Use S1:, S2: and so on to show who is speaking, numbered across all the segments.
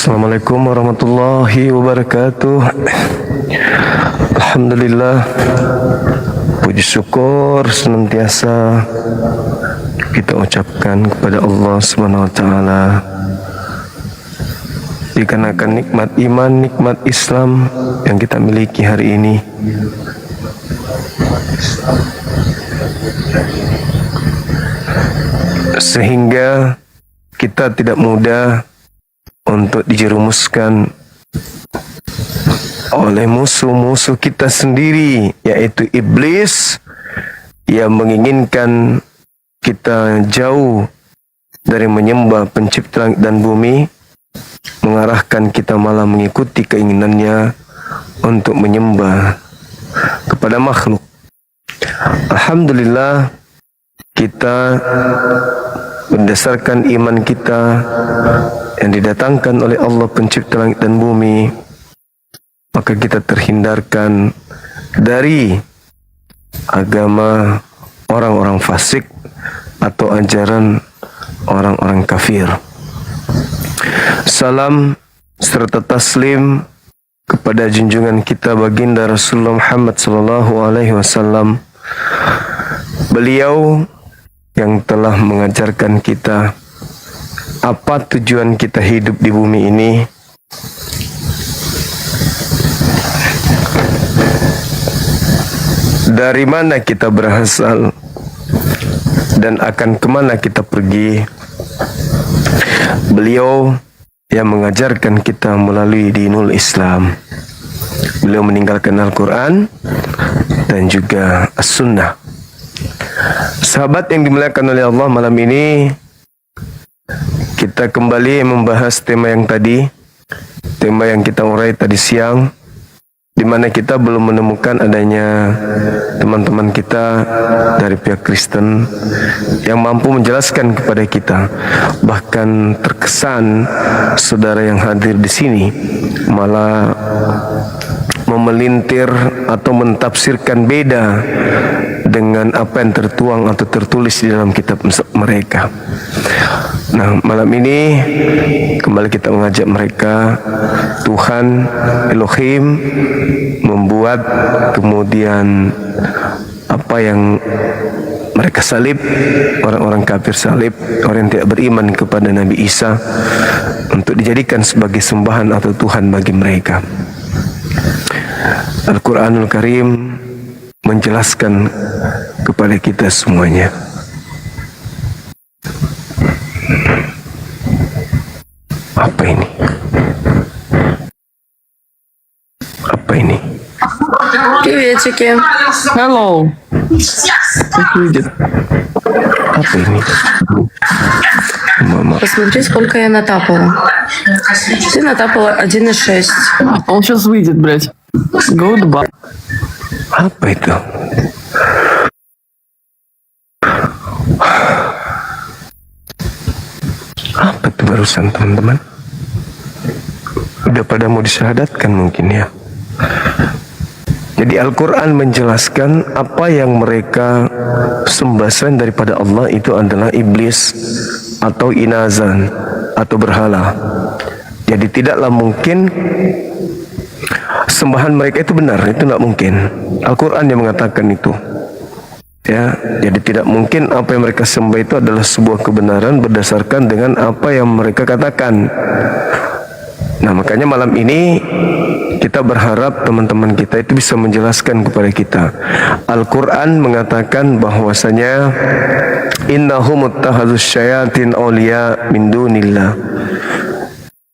S1: Assalamualaikum warahmatullahi wabarakatuh. Alhamdulillah, puji syukur senantiasa kita ucapkan kepada Allah Subhanahu wa taala dikarenakan nikmat iman, nikmat Islam yang kita miliki hari ini. Sehingga kita tidak mudah untuk dijerumuskan oleh musuh-musuh kita sendiri, yaitu iblis, yang menginginkan kita jauh dari menyembah pencipta langit dan bumi, mengarahkan kita malah mengikuti keinginannya untuk menyembah kepada makhluk. Alhamdulillah, kita berdasarkan iman kita yang didatangkan oleh Allah pencipta langit dan bumi, maka kita terhindarkan dari agama orang-orang fasik atau ajaran orang-orang kafir. Salam serta taslim kepada junjungan kita baginda Rasulullah Muhammad SAW. Beliau yang telah mengajarkan kita apa tujuan kita hidup di bumi ini, dari mana kita berasal, dan akan kemana kita pergi. Beliau yang mengajarkan kita melalui dinul Islam. Beliau meninggalkan Al-Quran dan juga As-Sunnah. Sahabat yang dimuliakan oleh Allah, malam ini kita kembali membahas tema yang tadi, tema yang kita urai tadi siang, di mana kita belum menemukan adanya teman-teman kita dari pihak Kristen yang mampu menjelaskan kepada kita. Bahkan terkesan saudara yang hadir di sini malah memelintir atau mentafsirkan beda dengan apa yang tertuang atau tertulis di dalam kitab mereka. Nah, malam ini kembali kita mengajak mereka, Tuhan Elohim membuat kemudian apa yang mereka salib, orang-orang kafir salib, orang yang tidak beriman kepada Nabi Isa, untuk dijadikan sebagai sembahan atau Tuhan bagi mereka. Al-Quranul Karim menjelaskan kepada kita semuanya. Apa ini? Apa ini?
S2: Приветики.
S3: Hello.
S1: Apa ini? Мама.
S2: Посмотри, сколько я натапала. Ты натапала 1,6.
S3: Он сейчас выйдет, блядь. Goodbye.
S1: Apa itu? Apa itu barusan, teman-teman? Udah pada mau disyahadatkan mungkin ya. Jadi Al-Quran menjelaskan apa yang mereka sembah selain daripada Allah itu adalah iblis atau inazan atau berhala. Jadi tidaklah mungkin sembahan mereka itu benar, itu tidak mungkin. Al-Quran yang mengatakan itu. Ya, jadi tidak mungkin apa yang mereka sembah itu adalah sebuah kebenaran berdasarkan dengan apa yang mereka katakan. Nah, makanya malam ini kita berharap teman-teman kita itu bisa menjelaskan kepada kita. Al-Quran mengatakan bahwasanya innahum muttakhadzus syayatin awliya min dunillah.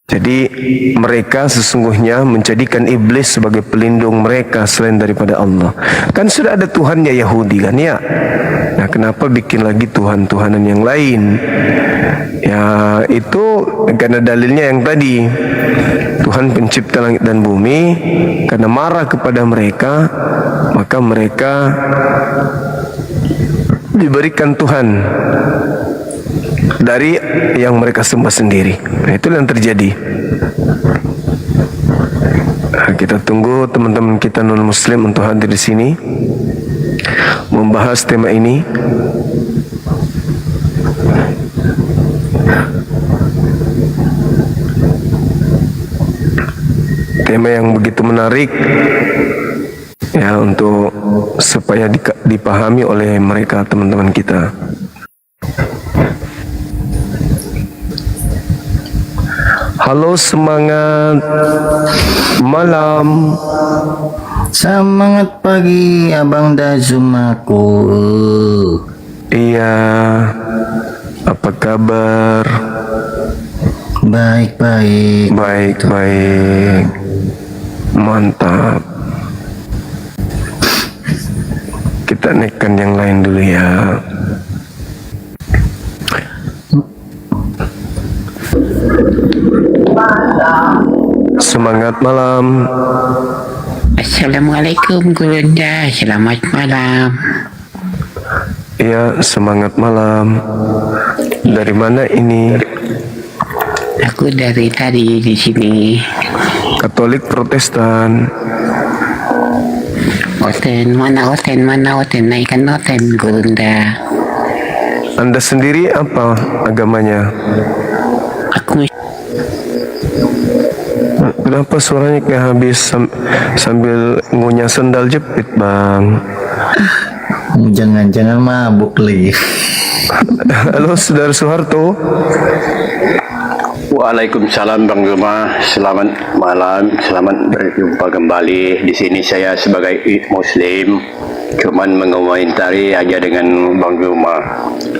S1: Jadi mereka sesungguhnya menjadikan iblis sebagai pelindung mereka selain daripada Allah. Kan sudah ada Tuhannya Yahudi kan ya. Nah, kenapa bikin lagi Tuhan-Tuhanan yang lain? Ya itu karena dalilnya yang tadi. Tuhan pencipta langit dan bumi, karena marah kepada mereka, maka mereka diberikan Tuhan dari yang mereka sembah sendiri. Nah, itu yang terjadi. Nah, kita tunggu teman-teman kita non muslim untuk hadir di sini membahas tema ini. tema yang begitu menarik ya untuk supaya dipahami oleh mereka teman-teman kita. Halo, semangat malam.
S4: Semangat pagi Abang Dazumaku.
S1: Iya, apa kabar?
S4: Baik-baik.
S1: Baik-baik. Mantap. Kita naikkan yang lain dulu ya. Semangat malam.
S5: Assalamualaikum Gurunda, selamat malam.
S1: Ya, semangat malam. Dari mana ini?
S5: Aku dari tadi di sini.
S1: Katolik, Protestan.
S5: Mana oten, naikkan oten Gurunda.
S1: Anda sendiri apa agamanya?
S5: Aku
S1: Kenapa suaranya kayak habis sambil ngunyah sendal jepit, Bang?
S4: Jangan-jangan mabuk lagi.
S1: Halo, Saudara Soeharto.
S6: Waalaikumsalam Bang Zuma, selamat malam, selamat berjumpa kembali. Di sini saya sebagai Muslim, cuman mengomentari aja dengan Bang Zuma.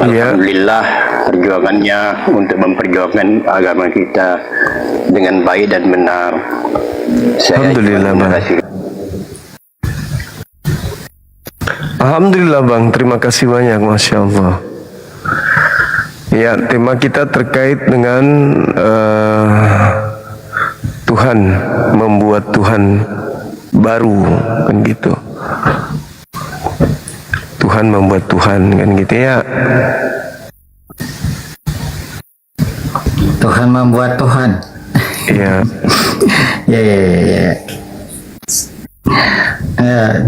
S1: Ya.
S6: Alhamdulillah perjuangannya untuk memperjuangkan agama kita dengan baik dan benar.
S1: Alhamdulillah, Bang.
S6: kasih.
S1: Alhamdulillah, Bang. Terima kasih banyak, Masya Allah. Ya, tema kita terkait dengan Tuhan, membuat Tuhan baru, kan gitu. Tuhan membuat Tuhan, kan gitu ya.
S4: Tuhan membuat Tuhan.
S1: Iya.
S4: Ya.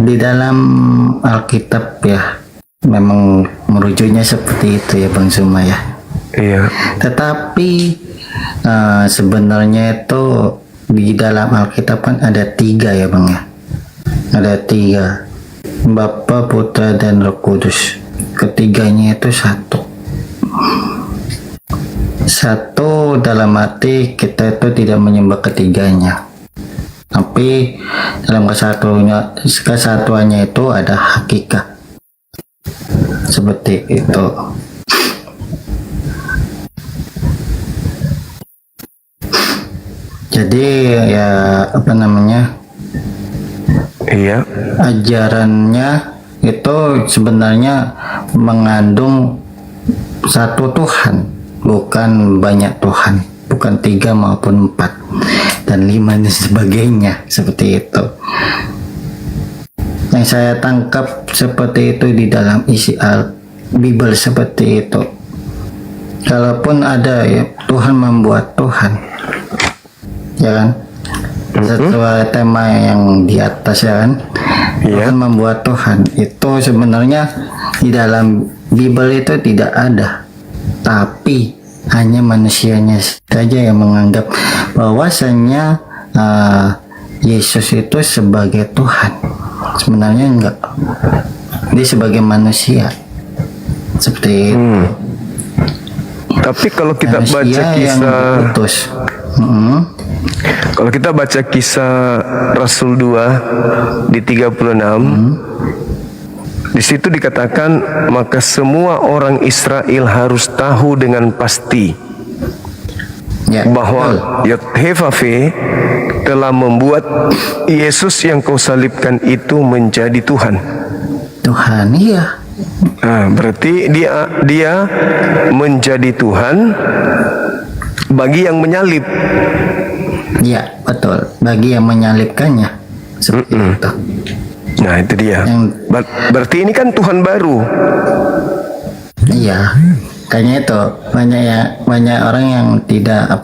S4: Di dalam Alkitab ya, memang merujuknya seperti itu ya Bang Zuma ya.
S1: Iya.
S4: Tetapi sebenarnya itu di dalam Alkitab kan ada 3 ya Bang ya. Ada 3, Bapa, Putra, dan Roh Kudus. Ketiganya itu satu. Satu dalam arti kita itu tidak menyembah ketiganya, tapi dalam kesatuannya itu ada hakikat. Seperti itu. Jadi ya apa namanya,
S1: Iya.
S4: ajarannya itu sebenarnya mengandung satu Tuhan, bukan banyak Tuhan, bukan 3 maupun 4 dan 5 dan sebagainya, seperti itu. Yang saya tangkap seperti itu di dalam isi Bible seperti itu. Kalaupun ada ya Tuhan membuat Tuhan, ya kan? Sesuai tema yang di atas ya kan,
S1: Iya.
S4: Tuhan membuat Tuhan itu sebenarnya di dalam Bible itu tidak ada, tapi hanya manusianya saja yang menganggap bahwasanya Yesus itu sebagai Tuhan. Sebenarnya enggak, dia sebagai manusia seperti itu.
S1: Tapi kalau kita
S4: Manusia
S1: baca
S4: yang
S1: kisah,
S4: diutus.
S1: kalau kita baca kisah Rasul 2 di 36, di situ dikatakan maka semua orang Israel harus tahu dengan pasti
S4: Ya,
S1: bahwa
S4: betul.
S1: Yod-Heh-Vav-He telah membuat Yesus yang kau salibkan itu menjadi Tuhan.
S4: Tuhan, iya.
S1: Nah, berarti dia menjadi Tuhan bagi yang menyalib.
S4: Ya, betul. Bagi yang menyalibkannya seperti itu.
S1: Nah, itu dia.
S4: Yang-
S1: Berarti ini kan Tuhan baru.
S4: Iya, kayaknya itu banyak orang yang tidak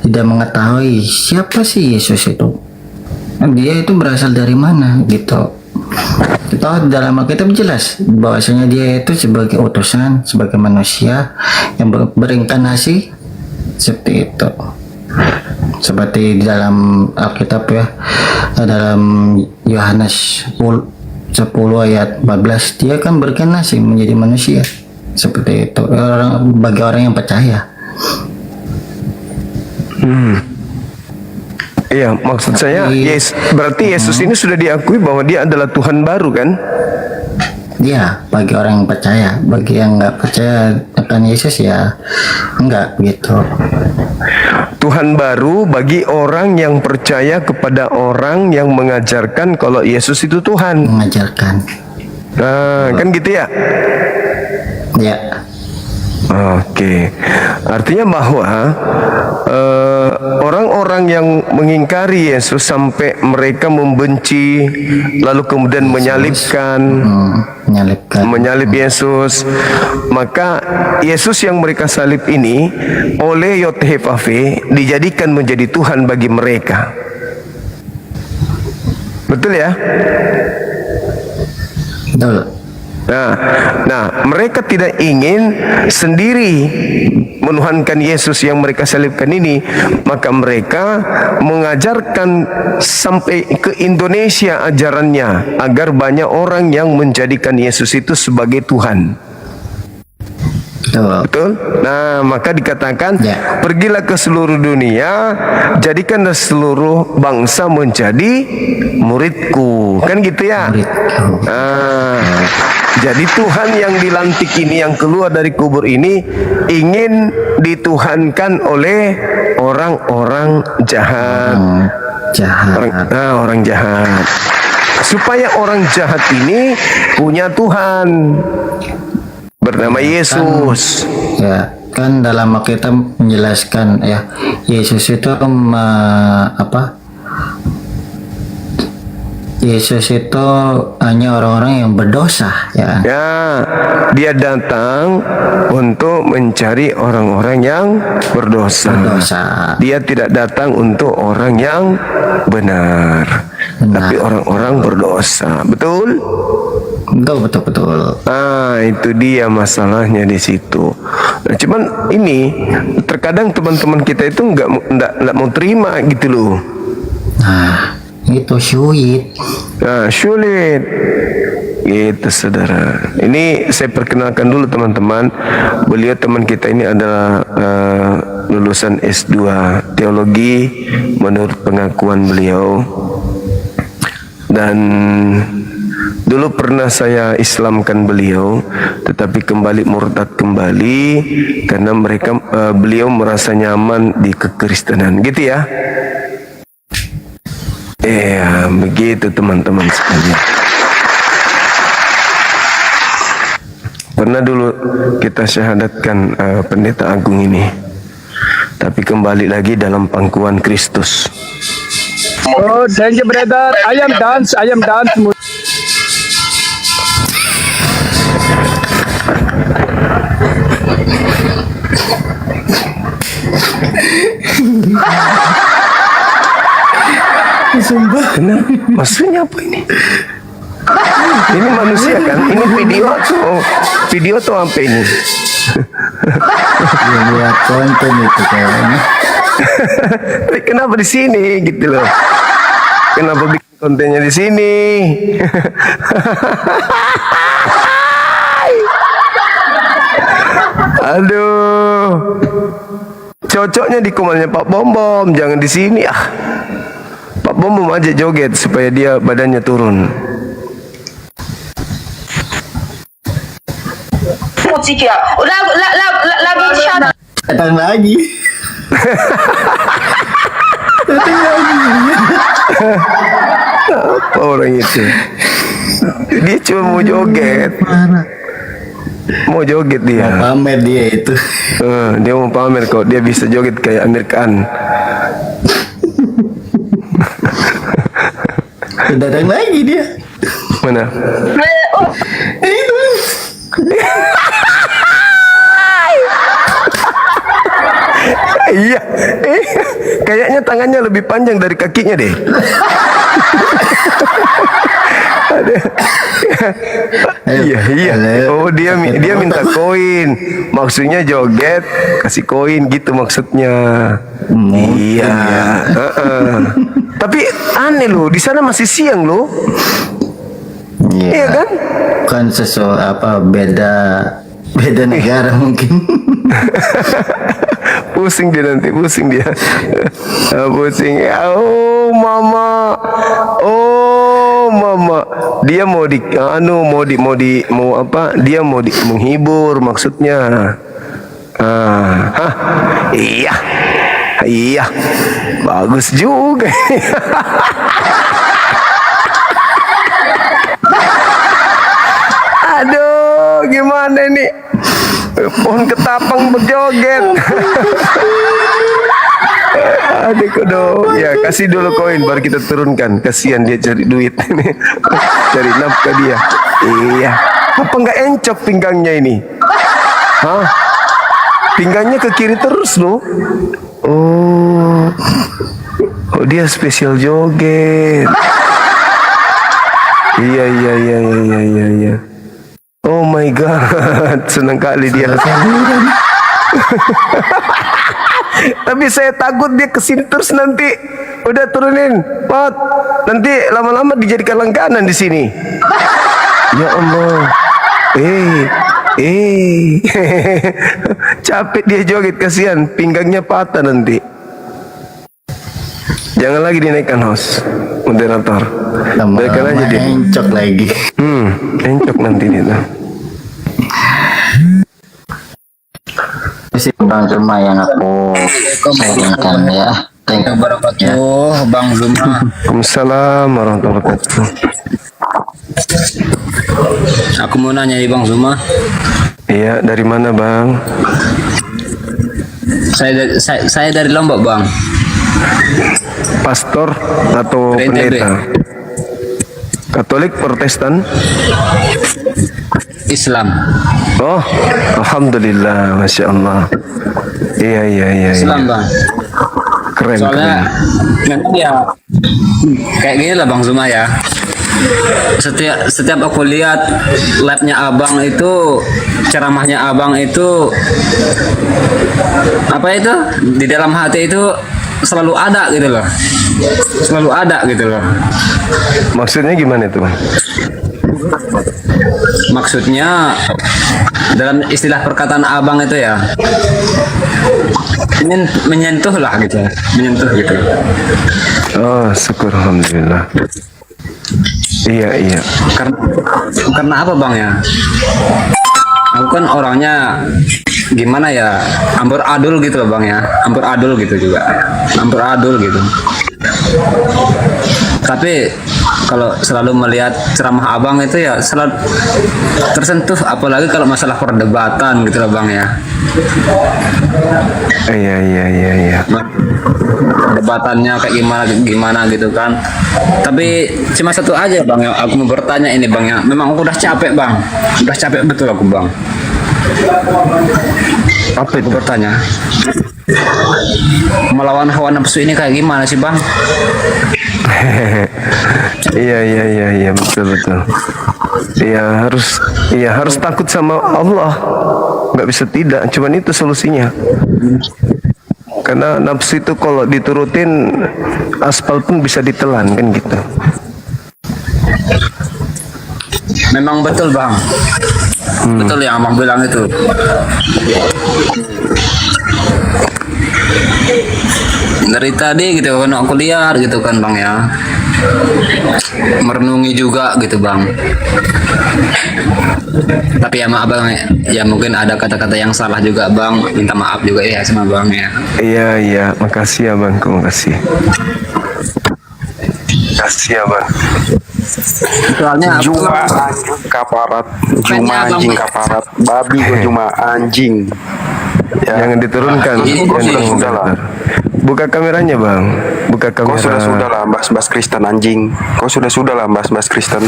S4: tidak mengetahui siapa sih Yesus itu. Dia itu berasal dari mana gitu. Kita dalam Alkitab jelas bahwasanya dia itu sebagai utusan, sebagai manusia yang berinkarnasi seperti itu. seperti di dalam Alkitab ya, dalam Yohanes 10 ayat 14, dia kan berinkarnasi menjadi manusia seperti itu, bagi orang yang percaya.
S1: Iya, maksud saya, berarti Yesus ini sudah diakui bahwa dia adalah Tuhan baru kan?
S4: Ya, bagi orang yang percaya. Bagi yang nggak percaya akan Yesus ya enggak gitu.
S1: Tuhan baru bagi orang yang percaya kepada orang yang mengajarkan kalau Yesus itu Tuhan.
S4: Mengajarkan.
S1: Nah, kan gitu ya?
S4: Ya.
S1: Oke, artinya bahwa orang-orang yang mengingkari Yesus sampai mereka membenci, lalu kemudian menyalib Yesus, maka Yesus yang mereka salib ini oleh Yothefave dijadikan menjadi Tuhan bagi mereka. Betul ya?
S4: Betul.
S1: Nah, mereka tidak ingin sendiri menuhankan Yesus yang mereka salibkan ini, maka mereka mengajarkan sampai ke Indonesia ajarannya agar banyak orang yang menjadikan Yesus itu sebagai Tuhan. Betul? Nah, maka dikatakan pergilah ke seluruh dunia, jadikanlah seluruh bangsa menjadi muridku. Kan gitu ya? Nah, jadi Tuhan yang dilantik ini, yang keluar dari kubur ini, ingin dituhankan oleh orang-orang jahat. Orang jahat. Supaya orang jahat ini punya Tuhan bernama Yesus.
S4: Kan dalam Alkitab menjelaskan ya, Yesus itu Yesus itu hanya orang-orang yang berdosa ya.
S1: Ya, dia datang untuk mencari orang-orang yang berdosa. Dia tidak datang untuk orang yang benar. Tapi orang-orang berdosa. Betul?
S4: Betul.
S1: Ah, itu dia masalahnya di situ. Nah, cuman ini terkadang teman-teman kita itu nggak mau terima gitu loh.
S4: Nah, itu sulit.
S1: Nah, sulit. Gitu saudara. Ini saya perkenalkan dulu teman-teman. Beliau teman kita ini adalah lulusan S2 teologi menurut pengakuan beliau. Dan dulu pernah saya Islamkan beliau, tetapi kembali murtad kembali karena beliau merasa nyaman di kekristenan, gitu ya. Ya, begitu teman-teman sekalian. Pernah dulu kita syahadatkan pendeta agung ini, tapi kembali lagi dalam pangkuan Kristus.
S7: Oh, thank you, brother. I am dance.
S1: Kenapa? Maksudnya apa ini? Ini manusia kan? Ini video atau apa ini?
S4: Ya, buat konten itu kayaknya.
S1: Tapi kenapa di sini gitu loh? Kenapa bikin kontennya di sini? Aduh, cocoknya di kumalnya Pak Bom, jangan di sini ah. Pak Bom aja joget supaya dia badannya turun.
S4: Datang lagi.
S1: Apa orang itu? Dia cuma mau joget. Mau joget dia.
S4: Mau pamer dia itu.
S1: Dia mau pamer kok dia bisa joget kayak Amir Khan.
S4: Datang lagi dia.
S1: Mana?
S4: Itu.
S1: Iya, kayaknya tangannya lebih panjang dari kakinya deh.
S4: Ayo.
S1: Iya, iya.
S4: Halo.
S1: Oh, dia minta koin. Maksudnya joget, kasih koin gitu maksudnya. Iya. Heeh. Tapi aneh loh, di sana masih siang loh. Iya kan?
S4: Kan beda negara mungkin.
S1: Pusing dia nanti, pusing dia. Pusing. Oh, mama. Oh, mama. Dia mau dia mau menghibur maksudnya. Hah? Iya. Iya. Bagus juga. Aduh, gimana ini? Pohon ketapang berjoget. Aduh, kodo. Ya, kasih dulu koin baru kita turunkan. Kasihan dia cari duit ini. Cari nafkah dia. Iya. Apa enggak encok pinggangnya ini? Hah? Pinggangnya ke kiri terus loh. Oh. Oh, dia spesial joget. Iya. Oh my god, senang kali dia. Tapi saya takut dia kesini terus nanti. Udah turunin, Pot. Nanti lama-lama dijadikan langganan di sini. Ya Allah. Capek dia joget, kasihan pinggangnya patah nanti. Jangan lagi dinaikkan host moderator. Biarkan aja dia.
S4: Encok lagi.
S1: Encok nanti dia.
S4: Si Bang Zuma yang aku sayangkan ya. Thank you barakatuh, Bang Zuma.
S1: Waalaikumsalam warahmatullahi wabarakatuh.
S4: Aku mau nanya nih Bang Zuma.
S1: Iya, dari mana Bang?
S4: Saya dari Lombok Bang.
S1: Pastor atau
S4: Dari NTB.
S1: pendeta? Katolik, Protestan?
S4: Islam.
S1: Oh, alhamdulillah, masya Allah. Iya.
S4: Islam Bang.
S1: Keren.
S4: Soalnya memang ya kayak gini lah Bang Zuma ya. Setiap aku lihat live-nya Abang itu, ceramahnya Abang itu apa itu di dalam hati itu selalu ada gitu loh. Selalu ada gitu loh.
S1: Maksudnya gimana itu?
S4: Maksudnya dalam istilah perkataan Abang itu ya menyentuh lah gitu, menyentuh gitu.
S1: Oh, syukur alhamdulillah. Iya.
S4: Karena apa Bang ya? Aku kan orangnya gimana ya, ampur adul gitu loh Bang ya, ampur adul gitu juga, ampur adul gitu. Tapi kalau selalu melihat ceramah Abang itu ya selalu tersentuh, apalagi kalau masalah perdebatan gitu loh Bang ya.
S1: Iya.
S4: Perdebatannya kayak gimana gitu kan. Tapi cuma satu aja Bang yang aku mau bertanya ini Bang ya. Memang aku udah capek Bang, udah capek betul aku Bang. Apa itu bertanya? Melawan hawa nafsu ini kayak gimana sih Bang?
S1: Iya, betul. Iya harus takut sama Allah. Nggak bisa tidak, cuman itu solusinya. Karena nafsu itu kalau diturutin aspal pun bisa ditelan kan gitu.
S4: Memang betul Bang. Betul yang Abang bilang itu. Dari tadi gitu kan aku lihat gitu kan Bang ya, merenungi juga gitu Bang. Tapi ya maaf Bang ya, mungkin ada kata-kata yang salah juga Bang, minta maaf juga ya sama Bang ya.
S1: Iya, makasih ya Bang, makasih. Makasih ya Bang.
S4: Soalnya
S7: Juma anjing kaparat, Juma anjing kaparat, babi gua Juma anjing. Ya.
S1: Jangan diturunkan.
S7: Sudah lah.
S1: Buka kameranya Bang. Buka
S7: Kau
S1: kamera.
S7: sudah lah bahas Kristen anjing. Kau sudah lah bahas Kristen.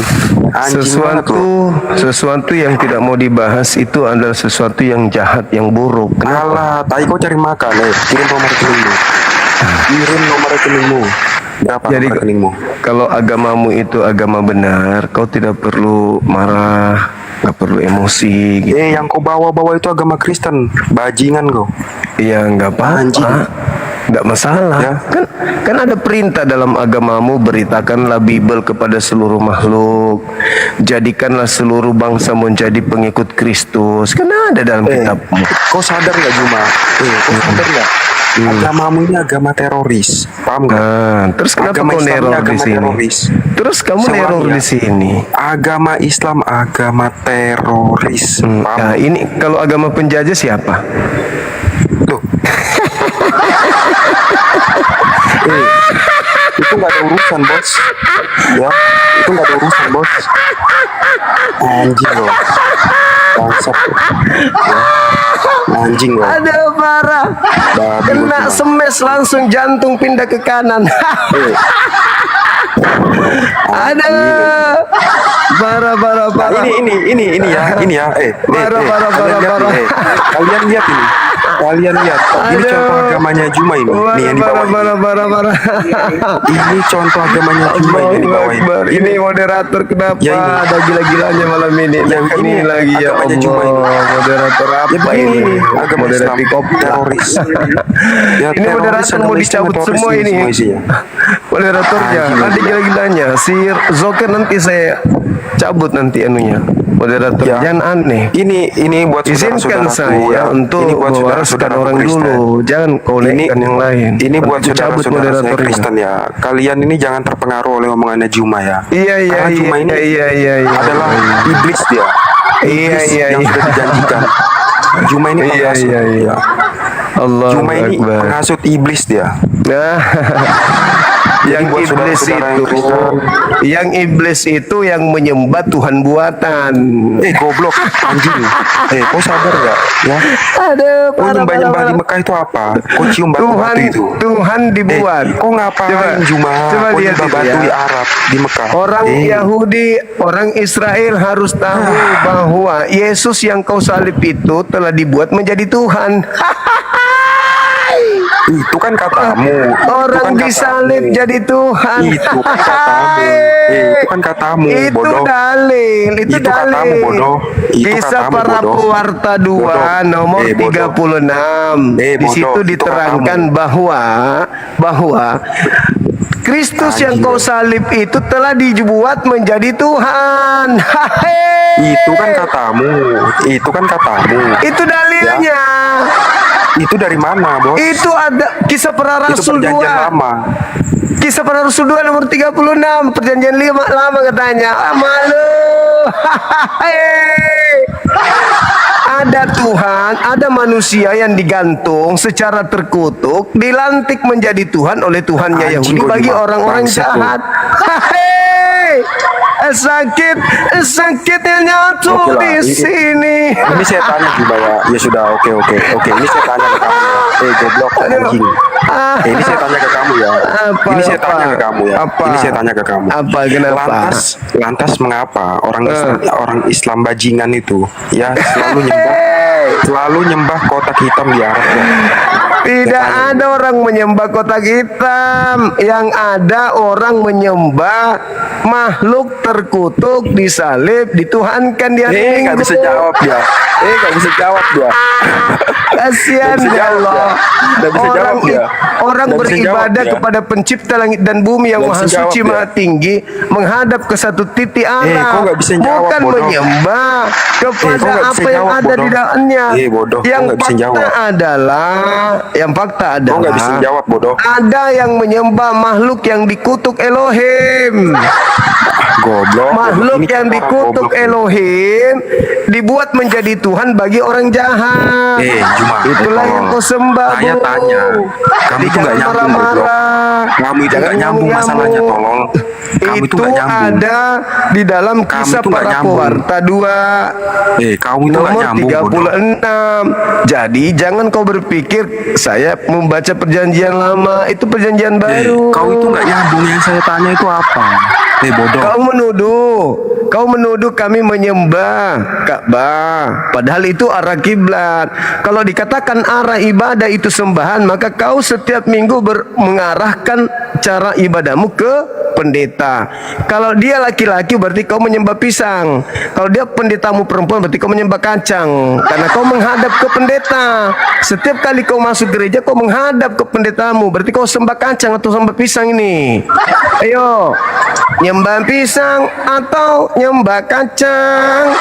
S7: Anjing banget lu.
S1: Sesuatu yang tidak mau dibahas itu adalah sesuatu yang jahat, yang buruk. Kenapa?
S7: Alah, tai kau cari makan, kirim nomor rekeningmu. Kirim nomor rekeningmu. Berapa
S1: Jadi
S7: nomor rekeningmu?
S1: kalau agamamu itu agama benar, kau tidak perlu marah, nggak perlu emosi gitu.
S7: Yang kau bawa-bawa itu agama Kristen, bajingan kau.
S1: Ya nggak
S7: Anjing.
S1: apa-apa, nggak masalah.
S7: Ya.
S1: Kan ada perintah dalam agamamu, beritakanlah Bible kepada seluruh makhluk, jadikanlah seluruh bangsa menjadi pengikut Kristus. Kan ada dalam kitabmu.
S7: Kau sadar nggak Juma? Kau sadar nggak? Agamamu ini agama teroris, paham nggak?
S1: Nah, terus kenapa
S7: Agama
S1: kau
S7: Islam ini
S1: neror di
S7: agama
S1: sini?
S7: teroris.
S1: Terus kamu
S7: Selain
S1: neror
S7: ya,
S1: di sini.
S7: Agama Islam agama teroris, paham?
S1: Nah, ini kalau agama penjajah siapa?
S7: Tuh. Itu nggak ada urusan bos, ya itu nggak ada urusan bos. Anjing loh, bangsat loh. Ya. Anjing loh.
S1: Ada parah.
S7: Babi
S1: Kena
S7: gua cuma.
S1: semes langsung jantung pindah ke kanan. Ada parah.
S7: Nah, ini ya.
S1: Parah.
S7: Kalian lihat ini. Kalian lihat. Ini
S1: Aduh.
S7: contoh agamanya Juma ini. Nih yang di bawah ini.
S1: Parah.
S7: Ini contoh agamanya Juma ini di bawah ini.
S1: Ini moderator kenapa
S7: Ya, ini.
S1: ada gila-gilanya malam ini?
S7: Yang
S1: ini
S7: ini
S1: lagi ya
S7: agamanya
S1: Allah.
S7: Juma ini.
S1: Moderator apa
S7: Ya begini
S1: ini?
S7: agama
S1: Moderator
S7: Islam
S1: kopi
S7: teroris. Ya,
S1: Ini
S7: teroris
S1: moderator
S7: agama
S1: mau
S7: Islam
S1: dicabut
S7: teroris
S1: semua ini.
S7: semua isinya.
S1: Moderatornya,
S7: Anjing,
S1: nanti gila-gilanya. Si Zoker nanti saya cabut nanti anunya. Moderator
S7: Ya.
S1: jangan aneh.
S7: Ini buat
S1: Izinkan
S7: saudara-saudaraku
S1: saya
S7: ya.
S1: untuk
S7: Ini buat
S1: mewariskan
S7: saudara-saudara
S1: orang
S7: Kristen.
S1: dulu. Jangan kau lekkan yang lain.
S7: Ini buat
S1: Nanti ku cabut
S7: saudara-saudara saya
S1: moderatornya.
S7: Kristen ya. Kalian ini jangan terpengaruh oleh omongannya Juma ya.
S1: Iya.
S7: Karena Juma ini adalah iblis dia.
S1: Iya,
S7: Iblis
S1: iya,
S7: yang
S1: iya.
S7: sudah dijanjikan. Juma ini
S1: Iya,
S7: penghasut.
S1: iya.
S7: Ya.
S1: Allah
S7: Juma ini
S1: Akbar.
S7: penghasut iblis dia.
S1: Nah, yang
S7: buat
S1: iblis
S7: saudara-saudara yang
S1: itu,
S7: Kristen.
S1: yang iblis itu yang menyembah Tuhan buatan.
S7: Goblok anjing. Kau sadar gak ya?
S1: Aduh,
S7: Kau nyembah-nyembah di Mekah itu apa? Kau cium batu-batu itu.
S1: Tuhan dibuat.
S7: Kau ngapain Juma?
S1: Coba
S7: Kau
S1: lihat
S7: nyembah
S1: itu
S7: batu
S1: ya.
S7: di Arab, di Mekah.
S1: Orang Yahudi, orang Israel harus tahu bahwa Yesus yang kau salib itu telah dibuat menjadi Tuhan.
S7: Itu kan katamu.
S1: Orang
S7: Itu kan
S1: disalib
S7: katamu.
S1: jadi Tuhan.
S7: Itu kan katamu. Itu kan katamu,
S1: Itu
S7: bodoh.
S1: dalil, itu
S7: Itu
S1: dalil.
S7: katamu, bodoh. Itu
S1: Kisah
S7: katamu,
S1: para
S7: bodoh.
S1: pewarta 2
S7: Bodoh.
S1: nomor
S7: Bodoh.
S1: 36. Di
S7: Bodoh.
S1: situ
S7: Itu
S1: diterangkan
S7: katamu.
S1: bahwa Kristus yang kau salib itu telah dibuat menjadi Tuhan.
S7: Itu kan katamu. Itu kan katamu.
S1: Itu dalilnya.
S7: Itu dari mana, Bos?
S1: Itu ada Kisah Para
S7: Itu
S1: Rasul 2.
S7: perjanjian lama.
S1: Kisah Para Rasul 2 nomor 36. Perjanjian lama katanya. Malu. Ada Tuhan, ada manusia yang digantung secara terkutuk, dilantik menjadi Tuhan oleh Tuhannya
S7: Anjing,
S1: Yahudi
S7: kau
S1: bagi
S7: juga
S1: orang-orang
S7: bangsat kau.
S1: jahat. Sakitnya nyatu
S7: Oke lah,
S1: di sini.
S7: Ini saya tanya juga ya. Ya sudah, oke. Ini saya tanya ke kamu ya. Goblok anjing. Ini saya tanya ke kamu ya. Ini saya tanya ke kamu ya.
S1: Apa?
S7: Ini saya tanya ke kamu.
S1: Apa, kenapa?
S7: Lantas mengapa orang Islam bajingan itu ya selalu nyembah kotak hitam di Arab ya?
S1: Tidak ada orang menyembah kotak hitam. Yang ada orang menyembah makhluk terkutuk, disalib, dituhankan di hari Minggu.
S7: Nggak bisa jawab dia. Nggak bisa jawab dia.
S1: Kasihan
S7: Nggak bisa
S1: ya
S7: jawab
S1: Allah.
S7: dia. Nggak bisa jawab dia.
S1: Orang
S7: Nggak bisa jawab
S1: beribadah
S7: dia.
S1: kepada pencipta langit dan bumi yang
S7: Nggak
S1: maha
S7: bisa jawab
S1: suci,
S7: dia.
S1: maha tinggi, menghadap ke satu titik arah.
S7: kok nggak bisa jawab,
S1: bukan
S7: bodoh?
S1: menyembah
S7: kok
S1: kepada
S7: nggak bisa
S1: apa yang
S7: jawab,
S1: ada di
S7: bodoh?
S1: dalamnya.
S7: Bodoh, kok
S1: Yang
S7: nggak bisa
S1: fakta
S7: jawab?
S1: adalah, yang fakta
S7: Kau
S1: adalah,
S7: nggak bisa jawab, bodoh.
S1: ada yang menyembah makhluk yang dikutuk Elohim.
S7: Goblok.
S1: Makhluk
S7: Ini
S1: yang
S7: orang
S1: dikutuk
S7: goblok.
S1: Elohim dibuat menjadi Tuhan bagi orang jahat.
S7: Juma.
S1: Itulah yang kau sembah,
S7: Saya
S1: Bu.
S7: tanya. Kamu itu nggak
S1: Jangan
S7: nyambung, goblok.
S1: marah-marah.
S7: Kamu itu
S1: Jangan
S7: nggak nyambung masalahnya, tolol. Kamu itu
S1: Itu
S7: nggak nyambung.
S1: ada di dalam
S7: Kamu
S1: Kisah
S7: itu nggak
S1: Para
S7: nyambung.
S1: Pewarta 2
S7: Kamu itu nggak
S1: nomor
S7: nyambung, bodoh.
S1: 36. Jadi jangan kau berpikir saya membaca perjanjian lama, itu perjanjian baru.
S7: Kau itu nggak nyambung. Yang saya tanya itu apa? Bodoh.
S1: Kau menuduh kami menyembah Ka'bah, padahal itu arah kiblat. Kalau dikatakan arah ibadah itu sembahan, maka kau setiap minggu mengarahkan cara ibadahmu ke pendeta. Kalau dia laki-laki berarti kau menyembah pisang. Kalau dia pendetamu perempuan berarti kau menyembah kacang, karena kau menghadap ke pendeta. Setiap kali kau masuk gereja kau menghadap ke pendetamu, berarti kau sembah kacang atau sembah pisang ini. Ayo, nyembah pisang atau nyembah kacang?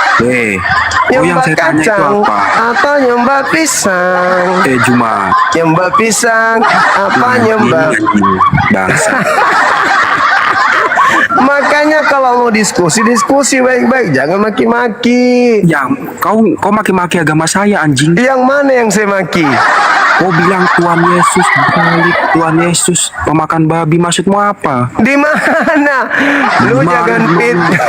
S7: Yang
S1: Nyembah
S7: saya tanya itu
S1: kacang
S7: apa?
S1: atau nyembah pisang?
S7: Juma.
S1: Nyembah pisang apa nyembah?
S7: Bangsa.
S1: Makanya kalau mau diskusi baik-baik, jangan maki-maki.
S7: Kau maki-maki agama saya, anjing.
S1: Yang mana yang saya maki?
S7: Kau bilang Tuhan Yesus balik, Tuhan Yesus pemakan babi, maksudmu apa?
S1: Di mana? Lu jangan fitnah.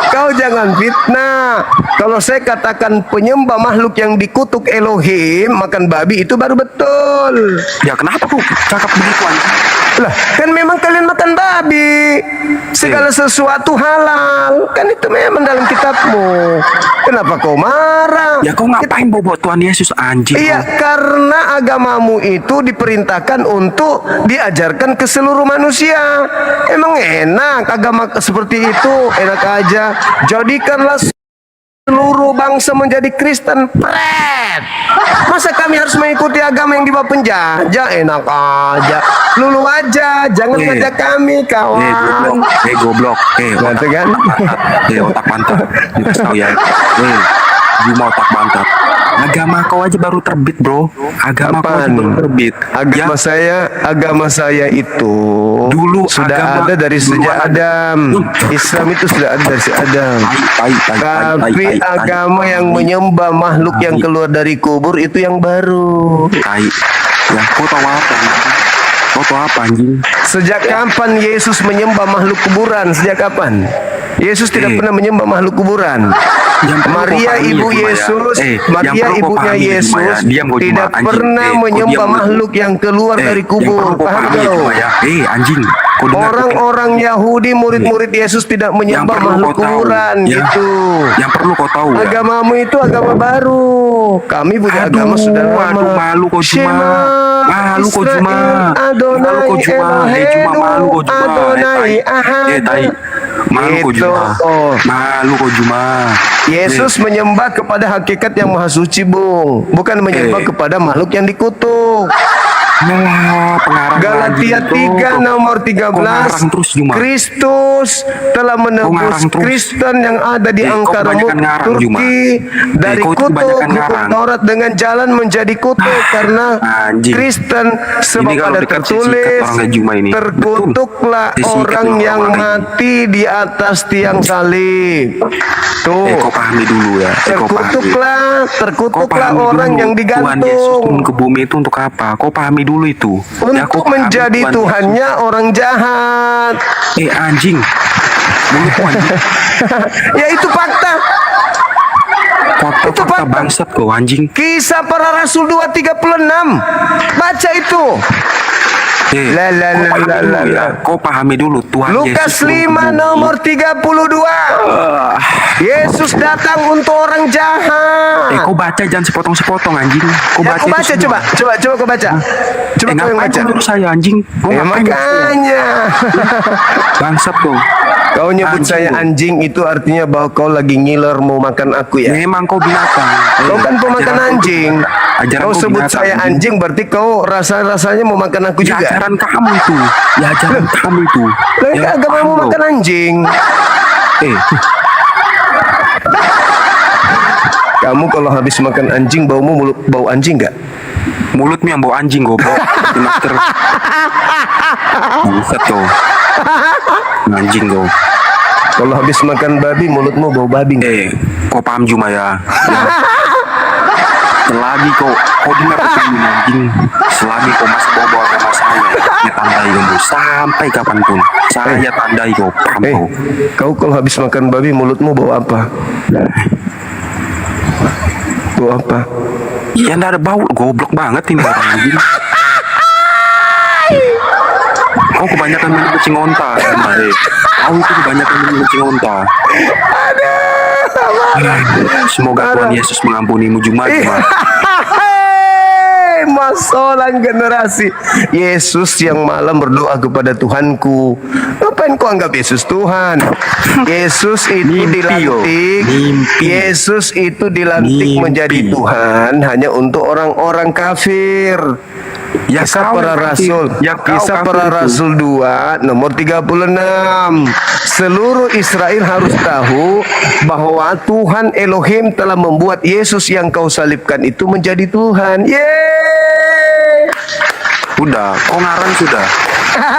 S1: Kau jangan fitnah. Kalau saya katakan penyembah makhluk yang dikutuk Elohim makan babi, itu baru betul.
S7: Ya kenapa kau cakap begitu, anjing?
S1: Lah, kan memang kalian makan babi. Segala sesuatu halal. Kan itu memang dalam kitabmu. Kenapa kau marah?
S7: Ya kau ngapain bawa Tuhan Yesus, anjing?
S1: Iya, karena agamamu itu diperintahkan untuk diajarkan ke seluruh manusia. Emang enak agama seperti itu? Enak aja. Jadikanlah seluruh bangsa menjadi Kristen. Pret. Masa kami harus mengikuti agama yang dibawa penjajah? Enak aja. Lulu aja, jangan ngajak kami, kawan.
S7: Goblok.
S1: Nanti kan?
S7: Otak mantap. Dikasih tahu ya. Juma otak mantap. Agama kau aja baru terbit, bro. Agama kau aja baru terbit.
S1: Agama saya itu
S7: dulu
S1: sudah ada dari sejak Adam. Islam itu sudah ada dari sejak Adam. Tapi agama yang menyembah makhluk yang keluar dari kubur itu yang baru.
S7: Ya, kau tahu apa? Kau tahu apa, anjing?
S1: Sejak kapan Yesus menyembah makhluk kuburan? Sejak kapan? Yesus tidak pernah menyembah makhluk kuburan. Maria ibu Yesus, Maria ibunya Yesus tidak pernah menyembah makhluk yang keluar dari kubur. Paham kau?
S7: Anjing.
S1: Orang-orang Yahudi, murid-murid Yesus tidak menyembah makhluk kuburan gitu.
S7: Yang perlu kau tahu ya.
S1: Agamamu itu agama baru. Kami punya agama sudah lama.
S7: Malu kau Juma. Malu kau Juma.
S1: Adonai
S7: Malu kau Juma.
S1: Adonai Ahad.
S7: Malu kau Juma. Malu kau Juma.
S1: Yesus menyembah kepada hakikat yang maha suci, Bung. Bukan menyembah kepada makhluk yang dikutuk. Galatia 3 nomor 13. Kristus telah menebus Kristen yang ada di Ankara Turki dari kutuk hukum Taurat dengan jalan menjadi kutuk, karena Kristen sebab ada tertulis, terkutuklah orang yang mati di atas tiang salib. Tuh,
S7: kau pahami dulu ya.
S1: terkutuklah orang yang digantung.
S7: Tuhan Yesus turun ke bumi itu untuk apa? Kau pahami dulu itu.
S1: Untuk menjadi Tuhannya orang jahat.
S7: Anjing. Mulutmu, anjing.
S1: Ya itu fakta.
S7: Fakta bangsat kau, anjing.
S1: Kisah para Rasul 2:36. Baca itu.
S7: Kau pahami dulu Tuhan
S1: Lukas
S7: Yesus
S1: 5 nomor 32. Yesus datang untuk orang jahat.
S7: Kau baca jangan sepotong-sepotong, anjing. Kau baca,
S1: coba kau baca. Coba kau yang baca.
S7: Menurut saya, anjing.
S1: Makanya.
S7: Bangsat kau.
S1: Kau nyebut saya anjing itu artinya bahwa kau lagi ngiler mau makan aku ya.
S7: Memang kau binatang.
S1: Kau kan pemakan anjing. Kau sebut saya anjing berarti kau rasanya mau makan aku juga.
S7: Ya ajaran kamu itu.
S1: Lah agama mau makan anjing. Kamu kalau habis makan anjing baumu bau anjing nggak?
S7: Mulutmu yang bau anjing, goblok. Masker. Buset kau. Anjing kau.
S1: Kalau habis makan babi mulutmu bau babi nggak?
S7: Kau paham Juma ya? Selagi kau dengar ini, anjing. Selagi kau masih bawa agama saya, saya tandai kamu sampai kapanpun. Saya tandai kau, paham kau.
S1: Kau kalau habis makan babi mulutmu bau apa? Bau apa?
S7: Ya nggak ada bau, goblok banget ini orang anjing. Kau kebanyakan minum kucing onta. Kau itu kebanyakan minum kucing onta. Semoga Tuhan Yesus mengampunimu Jumat.
S1: Masalah generasi Yesus yang malam berdoa kepada Tuhanku. Ngapain kau anggap Yesus Tuhan? Yesus itu dilantik. Yesus itu dilantik menjadi Tuhan hanya untuk orang-orang kafir.
S7: Ya,
S1: Kisah
S7: kau
S1: para
S7: yang kafir.
S1: Rasul,
S7: Ya, kau
S1: Kisah
S7: kafir
S1: para
S7: itu.
S1: Rasul 2 nomor 36. Seluruh Israel harus tahu bahwa Tuhan Elohim telah membuat Yesus yang kau salibkan itu menjadi Tuhan. Yeay!
S7: Udah, kau ngarang sudah.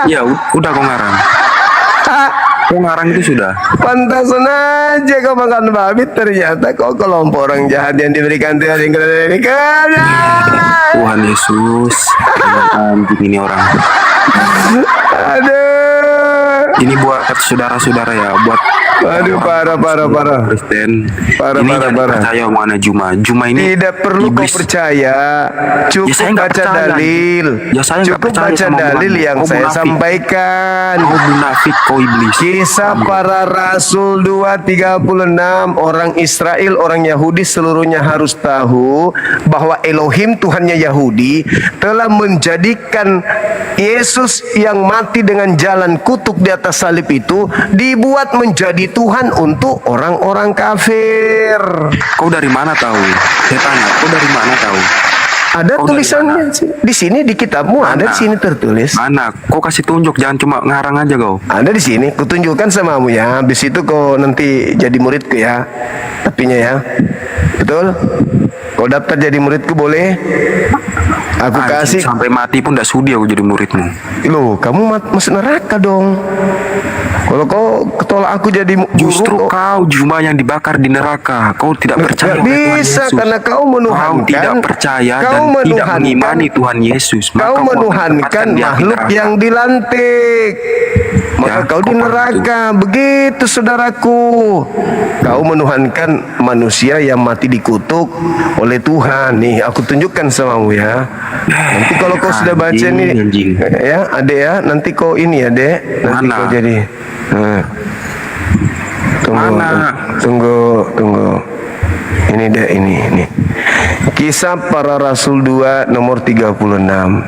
S7: Ya, udah kau ngarang. Kau ngarang itu sudah.
S1: Pantasan aja kau makan babi, ternyata kau kelompok orang jahat yang diberikan Tuhan yang kedua.
S7: Tuhan Yesus, anjing ini orang.
S1: Aduh.
S7: Ini buat saudara-saudara ya, buat
S1: Aduh, parah.
S7: Kristen.
S1: Parah,
S7: Ini
S1: parah,
S7: jangan
S1: parah.
S7: percaya mana Juma ini.
S1: Tidak perlu kau
S7: iblis.
S1: percaya. Cukup
S7: Ya, saya nggak
S1: baca
S7: percaya.
S1: dalil.
S7: Ya, saya nggak
S1: Cukup
S7: percaya
S1: baca
S7: sama
S1: dalil
S7: omonganmu.
S1: yang
S7: Kau
S1: saya
S7: munafik.
S1: sampaikan.
S7: Kau munafik, kau iblis.
S1: Kisah para Rasul 2:36. Orang Israel, orang Yahudi seluruhnya harus tahu bahwa Elohim Tuhannya Yahudi telah menjadikan Yesus yang mati dengan jalan kutuk di atas salib itu dibuat menjadi Tuhan untuk orang-orang kafir.
S7: Kau dari mana tahu? Saya tanya, kau dari mana tahu?
S1: Ada
S7: Kau dari
S1: tulisannya di sini di kitabmu, ada di sini tertulis.
S7: Mana? Kau kasih tunjuk, jangan cuma ngarang aja kau.
S1: Ada di sini, kutunjukkan samamu ya. Habis itu kau nanti jadi muridku ya. Tapinya ya. Betul? Kau daftar jadi muridku boleh? Aku
S7: Anjing,
S1: kasih.
S7: sampai mati pun tidak sudi aku jadi muridmu.
S1: Loh, kamu masuk neraka dong. Kalau kau ketolak aku jadi guru,
S7: Justru kau Juma yang dibakar di neraka. Kau tidak percaya
S1: nggak
S7: pada Tuhan
S1: bisa
S7: Yesus.
S1: karena kau menuhankan.
S7: Kau tidak percaya
S1: kau
S7: dan tidak
S1: menuhankan-
S7: mengimani Tuhan Yesus. Maka
S1: Kau
S7: kau akan
S1: menuhankan
S7: tempatkan dia di
S1: makhluk
S7: neraka.
S1: yang dilantik. Maka
S7: Ya,
S1: kau di
S7: kau paham
S1: neraka. Begitu saudaraku. Kau menuhankan manusia yang mati dikutuk oleh Tuhan. Nih, aku tunjukkan samamu ya. Nanti kalau kau sudah baca nih,
S7: Anjing.
S1: ya, adek ya. Nanti kau ini ya, dek. Nanti
S7: Mana?
S1: kau jadi. Tunggu,
S7: Mana?
S1: tunggu. Ini dek, ini. Kisah para Rasul 2 nomor 36.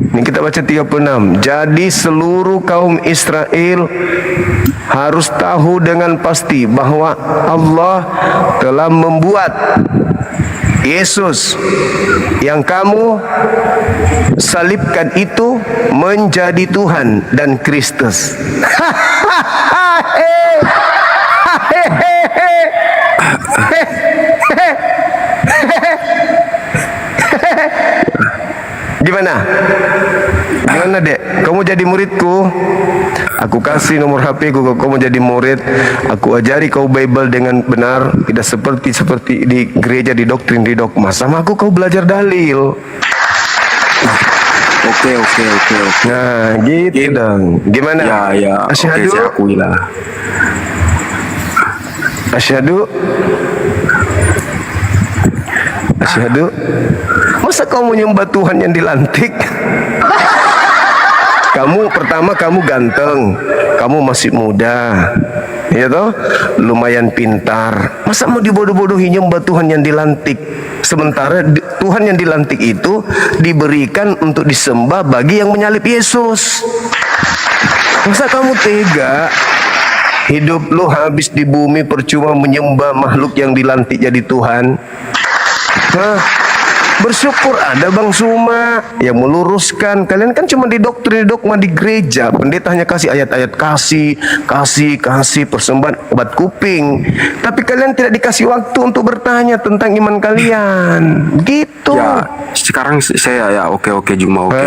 S1: Ini kita baca 36. Jadi seluruh kaum Israel harus tahu dengan pasti bahwa Allah telah membuat Yesus yang kamu salibkan itu menjadi Tuhan dan Kristus. Gimana? Gimana dek? Kamu jadi muridku? Aku kasih nomor HP ku, kamu jadi murid. Aku ajari kau Bible dengan benar, tidak seperti di gereja, di doktrin, di dogma. Sama aku kau belajar dalil.
S7: Oke.
S1: Nah, gitu dong. Gimana?
S7: Ya. Oke,
S1: Asyhadu,
S7: saya akui lah.
S1: asyhadu. Masa kau menyembah Tuhan yang dilantik? Pertama kamu ganteng, kamu masih muda, ya toh, lumayan pintar. Masa mau dibodoh-bodohi nyembah Tuhan yang dilantik? Sementara Tuhan yang dilantik itu diberikan untuk disembah bagi yang menyalib Yesus. Masa kamu tega? Hidup lu habis di bumi percuma menyembah makhluk yang dilantik jadi Tuhan. Hah? Bersyukur ada Bang Suma yang meluruskan. Kalian kan cuma di doktrin, dogma di gereja. Pendeta hanya kasih ayat-ayat kasih persembahan obat kuping. Tapi kalian tidak dikasih waktu untuk bertanya tentang iman kalian. Gitu.
S7: Ya, sekarang saya ya oke Juma oke.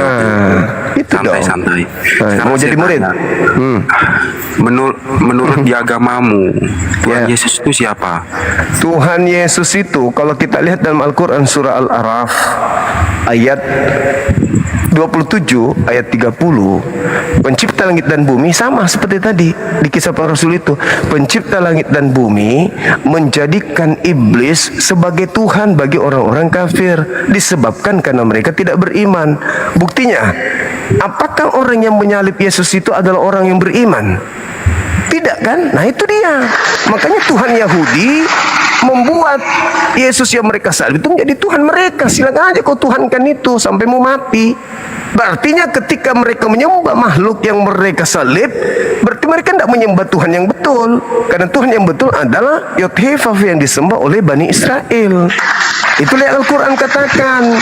S1: Itu dong.
S7: Santai.
S1: Mau jadi murid?
S7: Menurut di agamamu, Tuhan
S1: Ya.
S7: Yesus itu siapa?
S1: Tuhan Yesus itu kalau kita lihat dalam Al-Quran surah Al-Araf ayat 27 ayat 30, pencipta langit dan bumi sama seperti tadi di kisah para rasul itu. Pencipta langit dan bumi menjadikan iblis sebagai Tuhan bagi orang-orang kafir disebabkan karena mereka tidak beriman. Buktinya Apakah orang yang menyalib Yesus itu adalah orang yang beriman? Tidak kan? Nah itu dia. Makanya Tuhan Yahudi membuat Yesus yang mereka salib itu menjadi Tuhan mereka. Silakan aja kau tuhankan itu sampai mau mati. Berartinya ketika mereka menyembah makhluk yang mereka salib, berarti mereka tidak menyembah Tuhan yang betul. Karena Tuhan yang betul adalah Yod-Heh-Vav yang disembah oleh Bani Israel. Itulah yang Al-Quran katakan.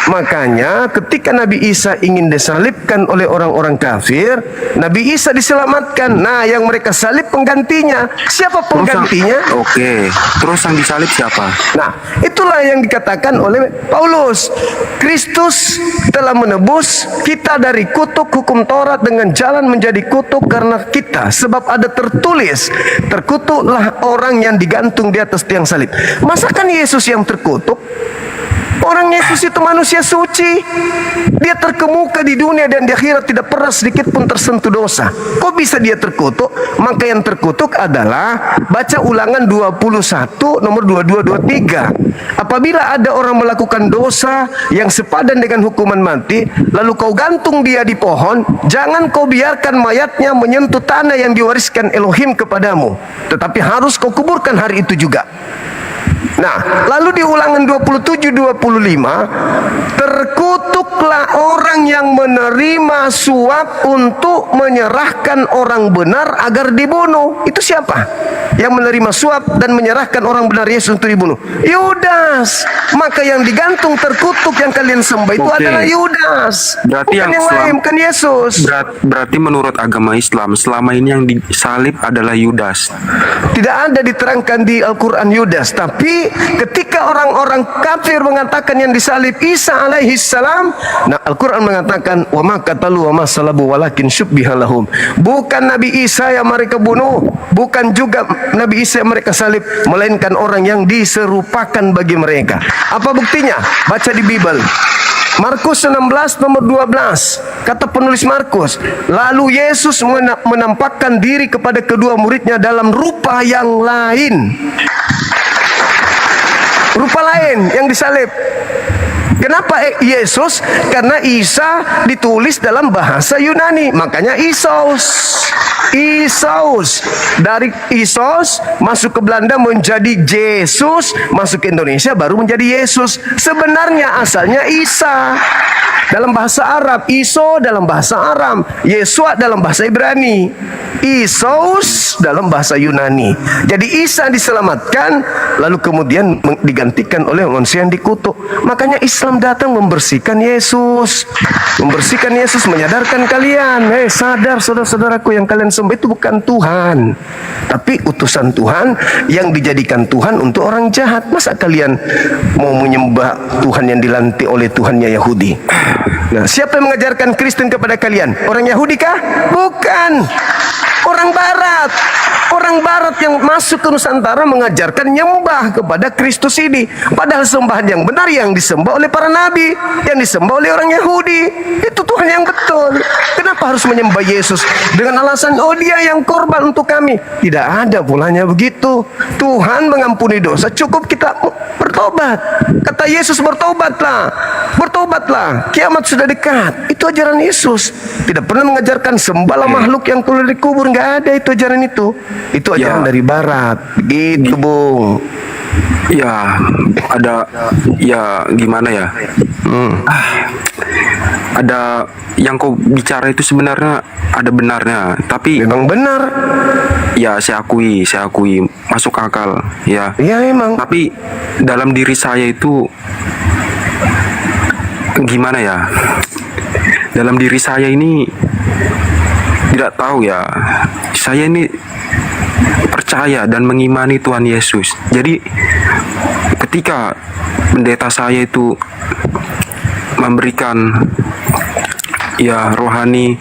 S1: Makanya ketika Nabi Isa ingin disalibkan oleh orang-orang kafir, Nabi Isa diselamatkan. Nah, yang mereka salib penggantinya. Siapa penggantinya?
S7: Oke, terus yang disalib siapa?
S1: Nah, itulah yang dikatakan oleh Paulus. Kristus telah menebus kita dari kutuk hukum Taurat dengan jalan menjadi kutuk karena kita. Sebab ada tertulis, terkutuklah orang yang digantung di atas tiang salib. Masakan Yesus yang terkutuk? Orang Yesus itu manusia suci. Dia terkemuka di dunia dan di akhirat tidak pernah sedikit pun tersentuh dosa. Kok bisa dia terkutuk? Maka yang terkutuk adalah baca Ulangan 21 nomor 22-23. Apabila ada orang melakukan dosa yang sepadan dengan hukuman mati, lalu kau gantung dia di pohon, jangan kau biarkan mayatnya menyentuh tanah yang diwariskan Elohim kepadamu, tetapi harus kau kuburkan hari itu juga. Nah, lalu di Ulangan 27-25, terkutuklah orang yang menerima suap untuk menyerahkan orang benar agar dibunuh. Itu siapa? Yang menerima suap dan menyerahkan orang benar Yesus untuk dibunuh? Yudas. Maka yang digantung terkutuk yang kalian sembah itu adalah Yudas.
S7: Berarti
S1: bukan
S7: yang
S1: yang lain, bukan Yesus.
S7: Berarti menurut agama Islam selama ini yang disalib adalah Yudas.
S1: Tidak ada diterangkan di Al-Quran Yudas. Tapi ketika orang-orang kafir mengatakan yang disalib Isa alaihi salam, nah Al-Quran mengatakan wa ma qatalu wa ma salabu walakin syubbiha lahum. Bukan Nabi Isa yang mereka bunuh, bukan juga Nabi Isa yang mereka salib, melainkan orang yang diserupakan bagi mereka. Apa buktinya? Baca di Bible. Markus 16 nomor 12, kata penulis Markus, lalu Yesus menampakkan diri kepada kedua muridnya dalam rupa yang lain. Rupa lain yang disalib. Kenapa Yesus? Karena Isa ditulis dalam bahasa Yunani, makanya Isos. Isos. Dari Isos masuk ke Belanda menjadi Jesus, masuk ke Indonesia baru menjadi Yesus. Sebenarnya asalnya Isa. Dalam bahasa Arab, Iso dalam bahasa Aram, Yesua dalam bahasa Ibrani, Isos dalam bahasa Yunani. Jadi Isa diselamatkan, lalu kemudian digantikan oleh manusia yang dikutuk. Makanya Islam datang membersihkan Yesus, menyadarkan kalian, sadar saudara-saudaraku, yang kalian sembah itu bukan Tuhan, tapi utusan Tuhan yang dijadikan Tuhan untuk orang jahat. Masa kalian mau menyembah Tuhan yang dilantik oleh Tuhannya Yahudi? Nah, siapa yang mengajarkan Kristen kepada kalian? Orang Yahudi kah? Bukan. Orang Barat. Orang Barat yang masuk ke Nusantara mengajarkan nyembah kepada Kristus ini. Padahal sembahan yang benar yang disembah oleh para nabi, yang disembah oleh orang Yahudi. Itu Tuhan yang betul. Kenapa harus menyembah Yesus dengan alasan, oh dia yang korban untuk kami? Tidak ada polanya begitu. Tuhan mengampuni dosa, cukup kita bertobat. Kata Yesus, bertobatlah. Bertobatlah, kiamat sudah dekat. Itu ajaran Yesus. Tidak pernah mengajarkan sembahlah makhluk yang keluar dari kubur. Nggak ada itu ajaran itu. Itu ajaran dari Barat. Begitu, Bung.
S7: Ya, ada, ya gimana ya? Ada yang kau bicara itu sebenarnya ada benarnya, tapi
S1: Memang benar.
S7: ya saya akui masuk akal, ya.
S1: Ya memang.
S7: Tapi dalam diri saya itu gimana ya? Dalam diri saya ini tidak tahu ya. Saya ini percaya dan mengimani Tuhan Yesus. Jadi ketika pendeta saya itu memberikan ya rohani,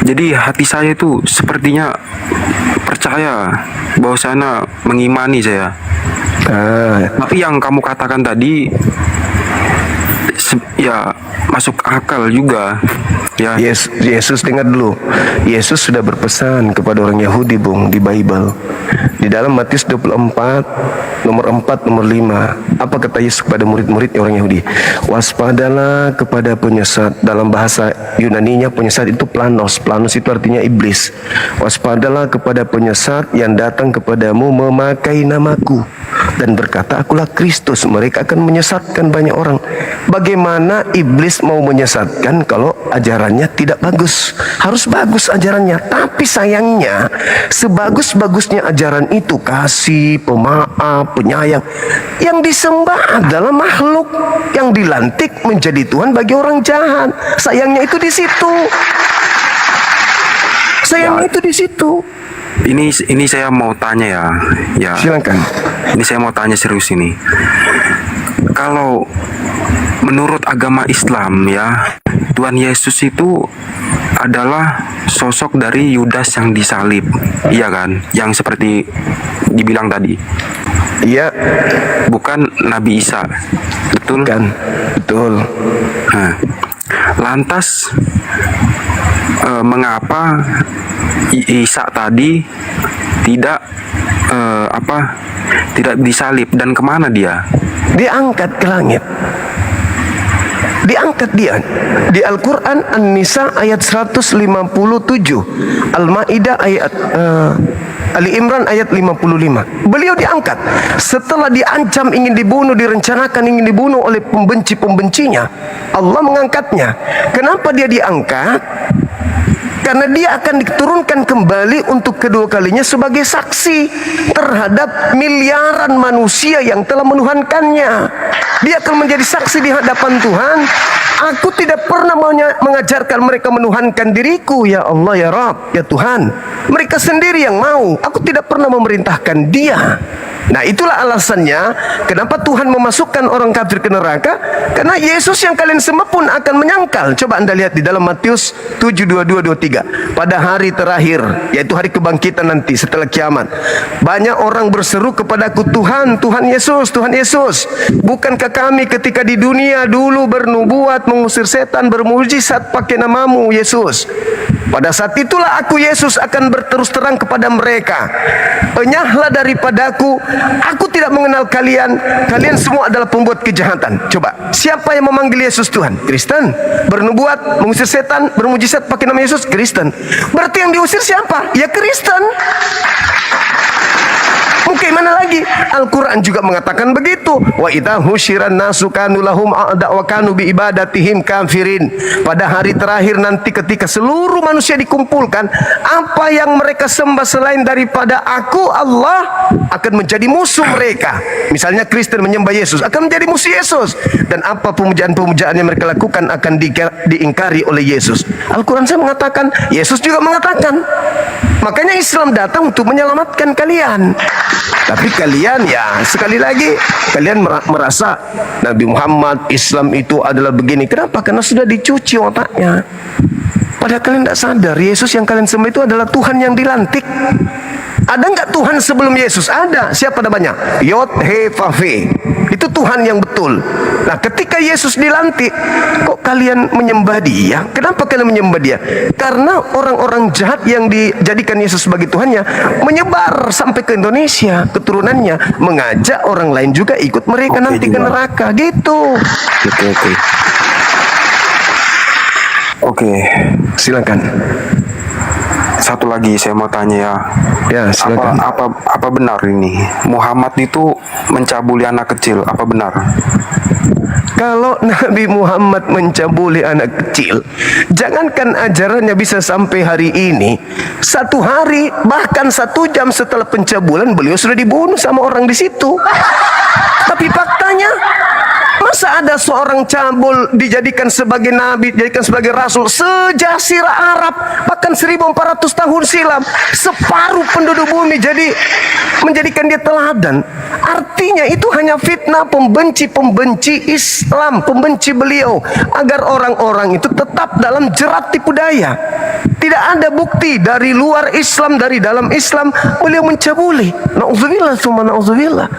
S7: jadi hati saya itu sepertinya percaya bahwa sana mengimani saya. Tapi yang kamu katakan tadi, ya masuk akal juga ya.
S1: Yesus dengar dulu. Yesus sudah berpesan kepada orang Yahudi, Bung, di Bible. Di dalam Matius 24 nomor 4 nomor 5, apa kata Yesus kepada murid-murid orang Yahudi? Waspadalah kepada penyesat. Dalam bahasa Yunaninya penyesat itu planos. Planos itu artinya iblis. Waspadalah kepada penyesat yang datang kepadamu memakai namaku dan berkata, akulah Kristus. Mereka akan menyesatkan banyak orang. Bagaimana iblis mau menyesatkan kalau ajarannya tidak bagus? Harus bagus ajarannya. Tapi sayangnya, sebagus-bagusnya ajaran itu, kasih, pemaaf, penyayang, yang disembah adalah makhluk yang dilantik menjadi Tuhan bagi orang jahat. Sayangnya itu di situ. Sayangnya itu di situ.
S7: Ini saya mau tanya ya.
S1: Silakan.
S7: Ini saya mau tanya serius ini. Kalau menurut agama Islam ya, Tuhan Yesus itu adalah sosok dari Yudas yang disalib, iya kan? Yang seperti dibilang tadi.
S1: Iya.
S7: Bukan Nabi Isa, betul?
S1: Kan, betul.
S7: Nah, lantas mengapa Isa tadi tidak tidak disalib dan kemana dia?
S1: Diangkat ke langit. Diangkat dia. Di Al-Quran An-Nisa ayat 157, Al-Ma'idah ayat Ali Imran ayat 55. Beliau diangkat setelah diancam ingin dibunuh, direncanakan ingin dibunuh oleh pembenci-pembencinya. Allah mengangkatnya. Kenapa dia diangkat? Karena dia akan diturunkan kembali untuk kedua kalinya sebagai saksi terhadap miliaran manusia yang telah menuhankannya. Dia akan menjadi saksi di hadapan Tuhan. Aku tidak pernah mengajarkan mereka menuhankan diriku, ya Allah, ya Rabb, ya Tuhan. Mereka sendiri yang mau. Aku tidak pernah memerintahkan dia. Nah, itulah alasannya kenapa Tuhan memasukkan orang kafir ke neraka. Karena Yesus yang kalian sembah pun akan menyangkal. Coba Anda lihat di dalam Matius 7:22-23. Pada hari terakhir, yaitu hari kebangkitan nanti setelah kiamat, banyak orang berseru kepadaku, Tuhan, Tuhan Yesus, Tuhan Yesus, bukankah kami ketika di dunia dulu bernubuat, mengusir setan, bermujizat pakai namamu, Yesus? Pada saat itulah aku, Yesus, akan berterus terang kepada mereka, enyahlah daripadaku, aku tidak mengenal kalian. Kalian semua adalah pembuat kejahatan. Coba, siapa yang memanggil Yesus Tuhan? Kristen. Bernubuat, mengusir setan, bermujizat pakai nama Yesus? Kristen. Berarti yang diusir siapa? Ya Kristen. Oke, mana lagi? Al-Quran juga mengatakan begitu. Wa idza husyiran nasu kanu lahum a'da wa kanu bi ibadatihim kafirin. Pada hari terakhir nanti ketika seluruh manusia dikumpulkan, apa yang mereka sembah selain daripada aku, Allah, akan menjadi musuh mereka. Misalnya Kristen menyembah Yesus, akan menjadi musuh Yesus. Dan apa pemujaan-pemujaan yang mereka lakukan akan diingkari oleh Yesus. Al-Quran saya mengatakan, Yesus juga mengatakan. Makanya Islam datang untuk menyelamatkan kalian. Tapi kalian, ya sekali lagi, kalian merasa Nabi Muhammad, Islam itu adalah begini. Kenapa? Karena sudah dicuci otaknya. Padahal kalian tidak sadar, Yesus yang kalian sembah itu adalah Tuhan yang dilantik. Ada nggak Tuhan sebelum Yesus? Ada. Siapa namanya? Yod He Vav He. Itu Tuhan yang betul. Nah, ketika Yesus dilantik, kok kalian menyembah dia? Kenapa kalian menyembah dia? Karena orang-orang jahat yang dijadikan Yesus sebagai Tuhannya menyebar sampai ke Indonesia, keturunannya, mengajak orang lain juga ikut mereka nanti ke neraka, gitu.
S7: Oke.
S1: Silakan.
S7: Satu lagi saya mau tanya ya.
S1: Ya, silakan.
S7: Apa benar ini Muhammad itu mencabuli anak kecil? Apa benar?
S1: Kalau Nabi Muhammad mencabuli anak kecil, jangankan ajarannya bisa sampai hari ini, satu hari bahkan 1 jam setelah pencabulan beliau sudah dibunuh sama orang di situ. Tapi faktanya, masa ada seorang cabul dijadikan sebagai nabi, dijadikan sebagai rasul sejazirah Arab bahkan 1400 tahun silam, separuh penduduk bumi menjadikan dia teladan. Artinya itu hanya fitnah pembenci Islam, pembenci beliau, agar orang-orang itu tetap dalam jerat tipu daya. Tidak ada bukti dari luar Islam, dari dalam Islam beliau mencabuli. Na'udzubillah, summa na'udzubillah.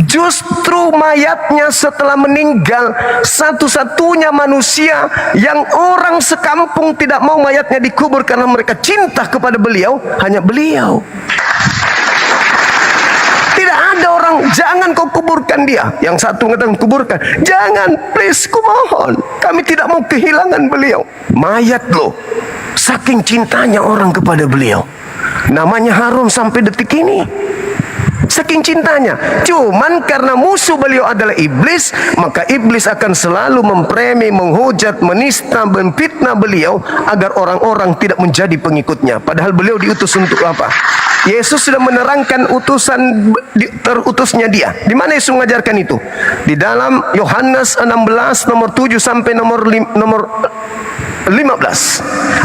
S1: Justru mayatnya setelah meninggal satu-satunya manusia yang orang sekampung tidak mau mayatnya dikubur karena mereka cinta kepada beliau, hanya beliau. Tidak ada orang, jangan kau kuburkan dia. Yang satu mengatakan kuburkan, jangan, please, kumohon, kami tidak mau kehilangan beliau. Mayat loh, saking cintanya orang kepada beliau, namanya harum sampai detik ini. Saking cintanya. Cuman karena musuh beliau adalah iblis, maka iblis akan selalu mempremi, menghujat, menista, memfitnah beliau agar orang-orang tidak menjadi pengikutnya. Padahal beliau diutus untuk apa? Yesus sudah menerangkan terutusnya dia. Di mana Yesus mengajarkan itu? Di dalam Yohanes 16 nomor 7 sampai nomor 15.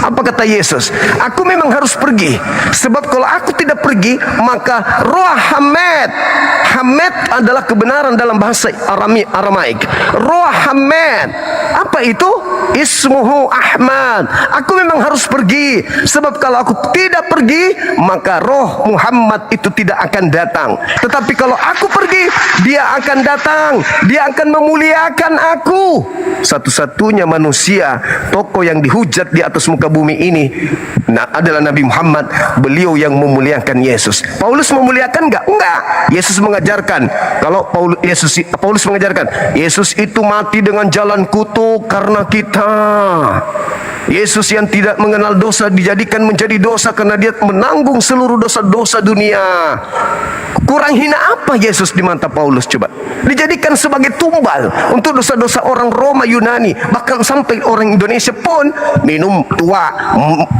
S1: Apa kata Yesus? Aku memang harus pergi, sebab kalau aku tidak pergi, maka roh Hamed adalah kebenaran dalam bahasa Aramaik. Roh Hamed, apa itu? Ismuhu Ahmad. Aku memang harus pergi, sebab kalau aku tidak pergi, maka roh Muhammad itu tidak akan datang. Tetapi kalau aku pergi, dia akan datang, dia akan memuliakan aku. Satu-satunya manusia, tokoh yang dihujat di atas muka bumi ini adalah Nabi Muhammad. Beliau yang memuliakan Yesus. Paulus memuliakan enggak? Enggak. Yesus mengajarkan, kalau Paulus mengajarkan, Yesus itu mati dengan jalan kutuk karena kita. Yesus yang tidak mengenal dosa dijadikan menjadi dosa karena dia menanggung seluruh dosa-dosa dunia. Kurang hina apa Yesus di mata Paulus? Coba, dijadikan sebagai tumbal untuk dosa-dosa orang Roma, Yunani, bahkan sampai orang Indonesia pun minum tua,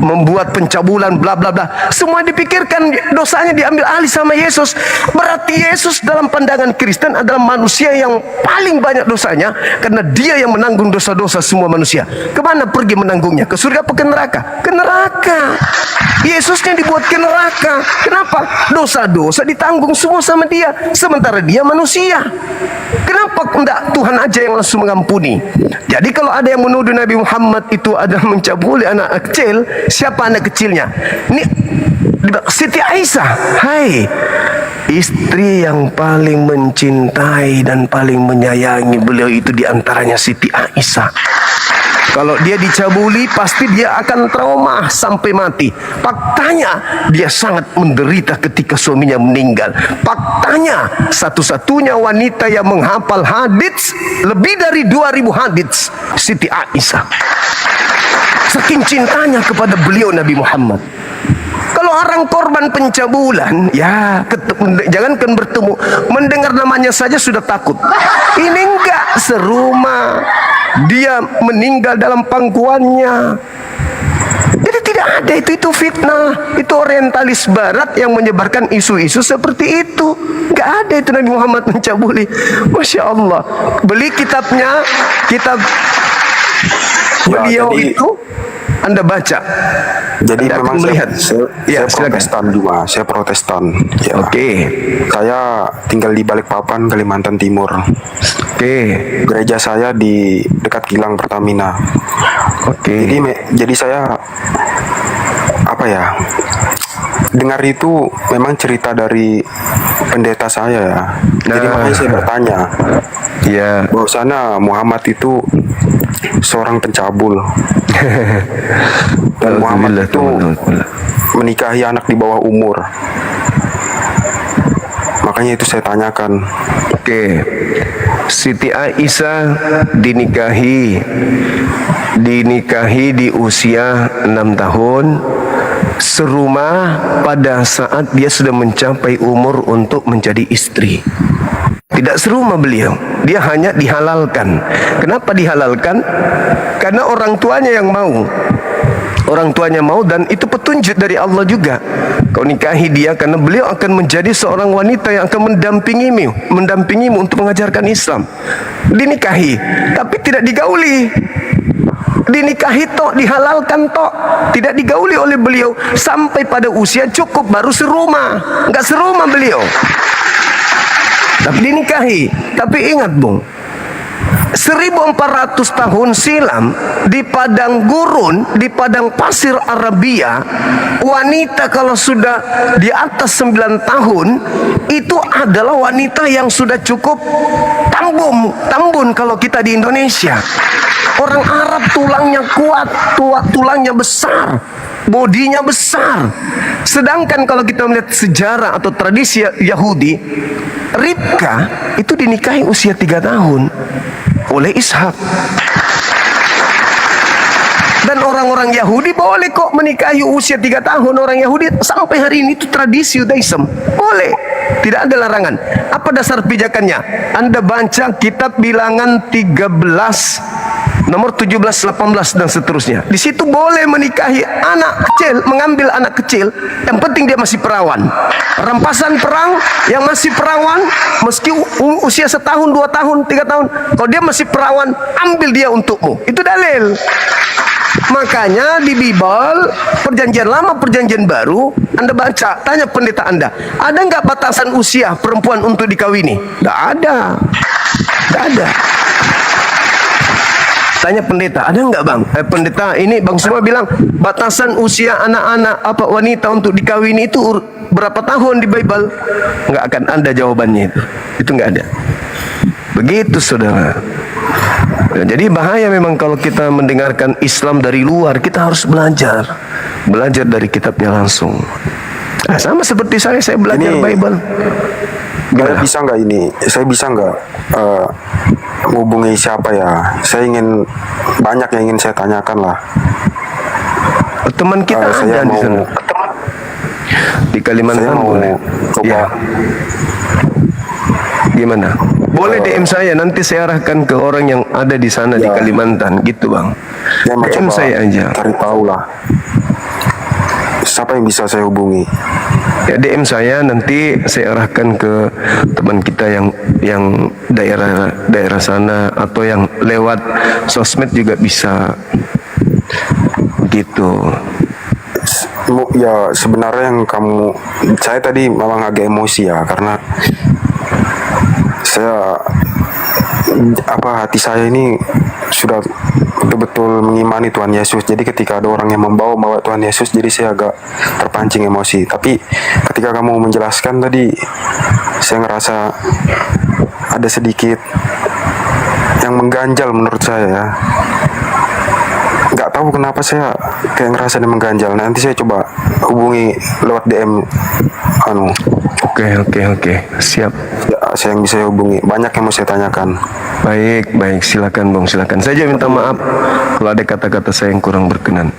S1: membuat pencabulan, bla bla bla. Semua dipikirkan dosanya diambil alih sama Yesus. Berarti Yesus dalam pandangan Kristen adalah manusia yang paling banyak dosanya karena dia yang menanggung dosa-dosa semua manusia. Kemana pergi menanggungnya? Ke surga apa ke neraka? Ke neraka. Yesusnya dibuat ke neraka. Kenapa? Dosa-dosa ditanggung semua sama dia, sementara dia manusia. Kenapa enggak Tuhan aja yang langsung mengampuni? Jadi kalau ada yang menuduh Nabi Muhammad itu adalah mencabuli anak kecil, siapa anak kecilnya? Ini Siti Aisyah. Hai, istri yang paling mencintai dan paling menyayangi beliau itu diantaranya Siti Aisyah. Kalau dia dicabuli, pasti dia akan trauma sampai mati. Faktanya, dia sangat menderita ketika suaminya meninggal. Faktanya, satu-satunya wanita yang menghafal hadits lebih dari 2000 hadits, Siti Aisyah. Saking cintanya kepada beliau Nabi Muhammad. Kalau orang korban pencabulan, ya jangankan bertemu, mendengar namanya saja sudah takut. Ini enggak, serumah, dia meninggal dalam pangkuannya. Jadi tidak ada itu fitnah. Itu orientalis barat yang menyebarkan isu-isu seperti itu. Enggak ada itu Nabi Muhammad mencabuli. Masya Allah. Beli kitabnya, kitab beliau
S7: jadi,
S1: itu Anda baca.
S7: Jadi
S1: Anda
S7: memang
S1: melihat.
S7: saya Protestan juga, saya Protestan. Ya.
S1: Oke.
S7: Saya tinggal di Balikpapan, Kalimantan Timur.
S1: Oke.
S7: Gereja saya di dekat kilang Pertamina.
S1: Oke.
S7: Jadi saya apa ya? Dengar itu memang cerita dari pendeta saya ya. Jadi makanya saya bertanya.
S1: Ya.
S7: Bahwasanya Muhammad itu seorang pencabul. Dan Muhammad itu menikahi anak di bawah umur. Makanya itu saya tanyakan.
S1: Oke. Siti Aisyah dinikahi di usia 6 tahun, serumah pada saat dia sudah mencapai umur untuk menjadi istri. Tidak serumah beliau, dia hanya dihalalkan. Kenapa dihalalkan? Karena orang tuanya yang mau. Orang tuanya mau, dan itu petunjuk dari Allah juga. Kau nikahi dia karena beliau akan menjadi seorang wanita yang akan mendampingimu untuk mengajarkan Islam. Dinikahi, tapi tidak digauli. Dinikahi tok, dihalalkan tok, tidak digauli oleh beliau sampai pada usia cukup baru serumah. Enggak serumah beliau, tapi dinikahi. Tapi ingat Bung, 1400 tahun silam di padang gurun, di padang pasir Arabia, wanita kalau sudah di atas 9 tahun itu adalah wanita yang sudah cukup tambun kalau kita di Indonesia. Orang Arab tulangnya kuat, tulangnya besar, bodinya besar. Sedangkan kalau kita melihat sejarah atau tradisi Yahudi, Ribka itu dinikahi usia 3 tahun oleh Ishak. Dan orang-orang Yahudi boleh kok menikahi usia 3 tahun. Orang Yahudi sampai hari ini itu tradisi Judaism. Boleh. Tidak ada larangan. Apa dasar pijakannya? Anda baca kitab Bilangan 13 nomor 17, 18 dan seterusnya. Di situ boleh menikahi anak kecil, mengambil anak kecil, yang penting dia masih perawan. Rampasan perang yang masih perawan, meski usia 1 tahun, 2 tahun, 3 tahun, kalau dia masih perawan, ambil dia untukmu. Itu dalil. Makanya di Bible, perjanjian lama, perjanjian baru, Anda baca, tanya pendeta Anda, ada nggak batasan usia perempuan untuk dikawini? Nggak ada. Nggak ada. Tanya pendeta, ada nggak bang? Pendeta ini bang semua bilang batasan usia anak-anak wanita untuk dikawini itu berapa tahun di Bible? Nggak akan ada jawabannya itu. Itu nggak ada. Begitu saudara. Jadi bahaya memang kalau kita mendengarkan Islam dari luar. Kita harus belajar dari kitabnya langsung. Nah, sama seperti saya belajar
S7: Ini,
S1: Bible.
S7: Saya bisa nggak menghubungi siapa ya? Saya ingin banyak yang ingin saya tanyakan lah.
S1: Teman kita
S7: Saya
S1: ada di
S7: mau
S1: sana. Di Kalimantan
S7: Saya mau
S1: boleh.
S7: coba.
S1: Ya. Gimana? Boleh DM saya, nanti saya arahkan ke orang yang ada di sana di Kalimantan, gitu bang.
S7: Saya mau
S1: DM
S7: coba
S1: saya aja.
S7: cari tahu lah. Siapa yang bisa saya hubungi?
S1: Ya DM saya, nanti saya arahkan ke teman kita yang daerah sana, atau yang lewat sosmed juga bisa. Gitu.
S7: Ya sebenarnya saya tadi memang agak emosi ya, karena hati saya ini sudah betul-betul mengimani Tuhan Yesus. Jadi ketika ada orang yang membawa Tuhan Yesus, jadi saya agak terpancing emosi. Tapi ketika kamu menjelaskan tadi, saya ngerasa ada sedikit yang mengganjal menurut saya ya. Nggak tahu kenapa saya kayak ngerasa ada mengganjal. Nanti saya coba hubungi lewat DM.
S1: Oke. Siap.
S7: Ya, saya yang bisa hubungi. Banyak yang mau saya tanyakan.
S1: Baik, silakan bang, silakan. Saya minta maaf kalau ada kata-kata saya yang kurang berkenan.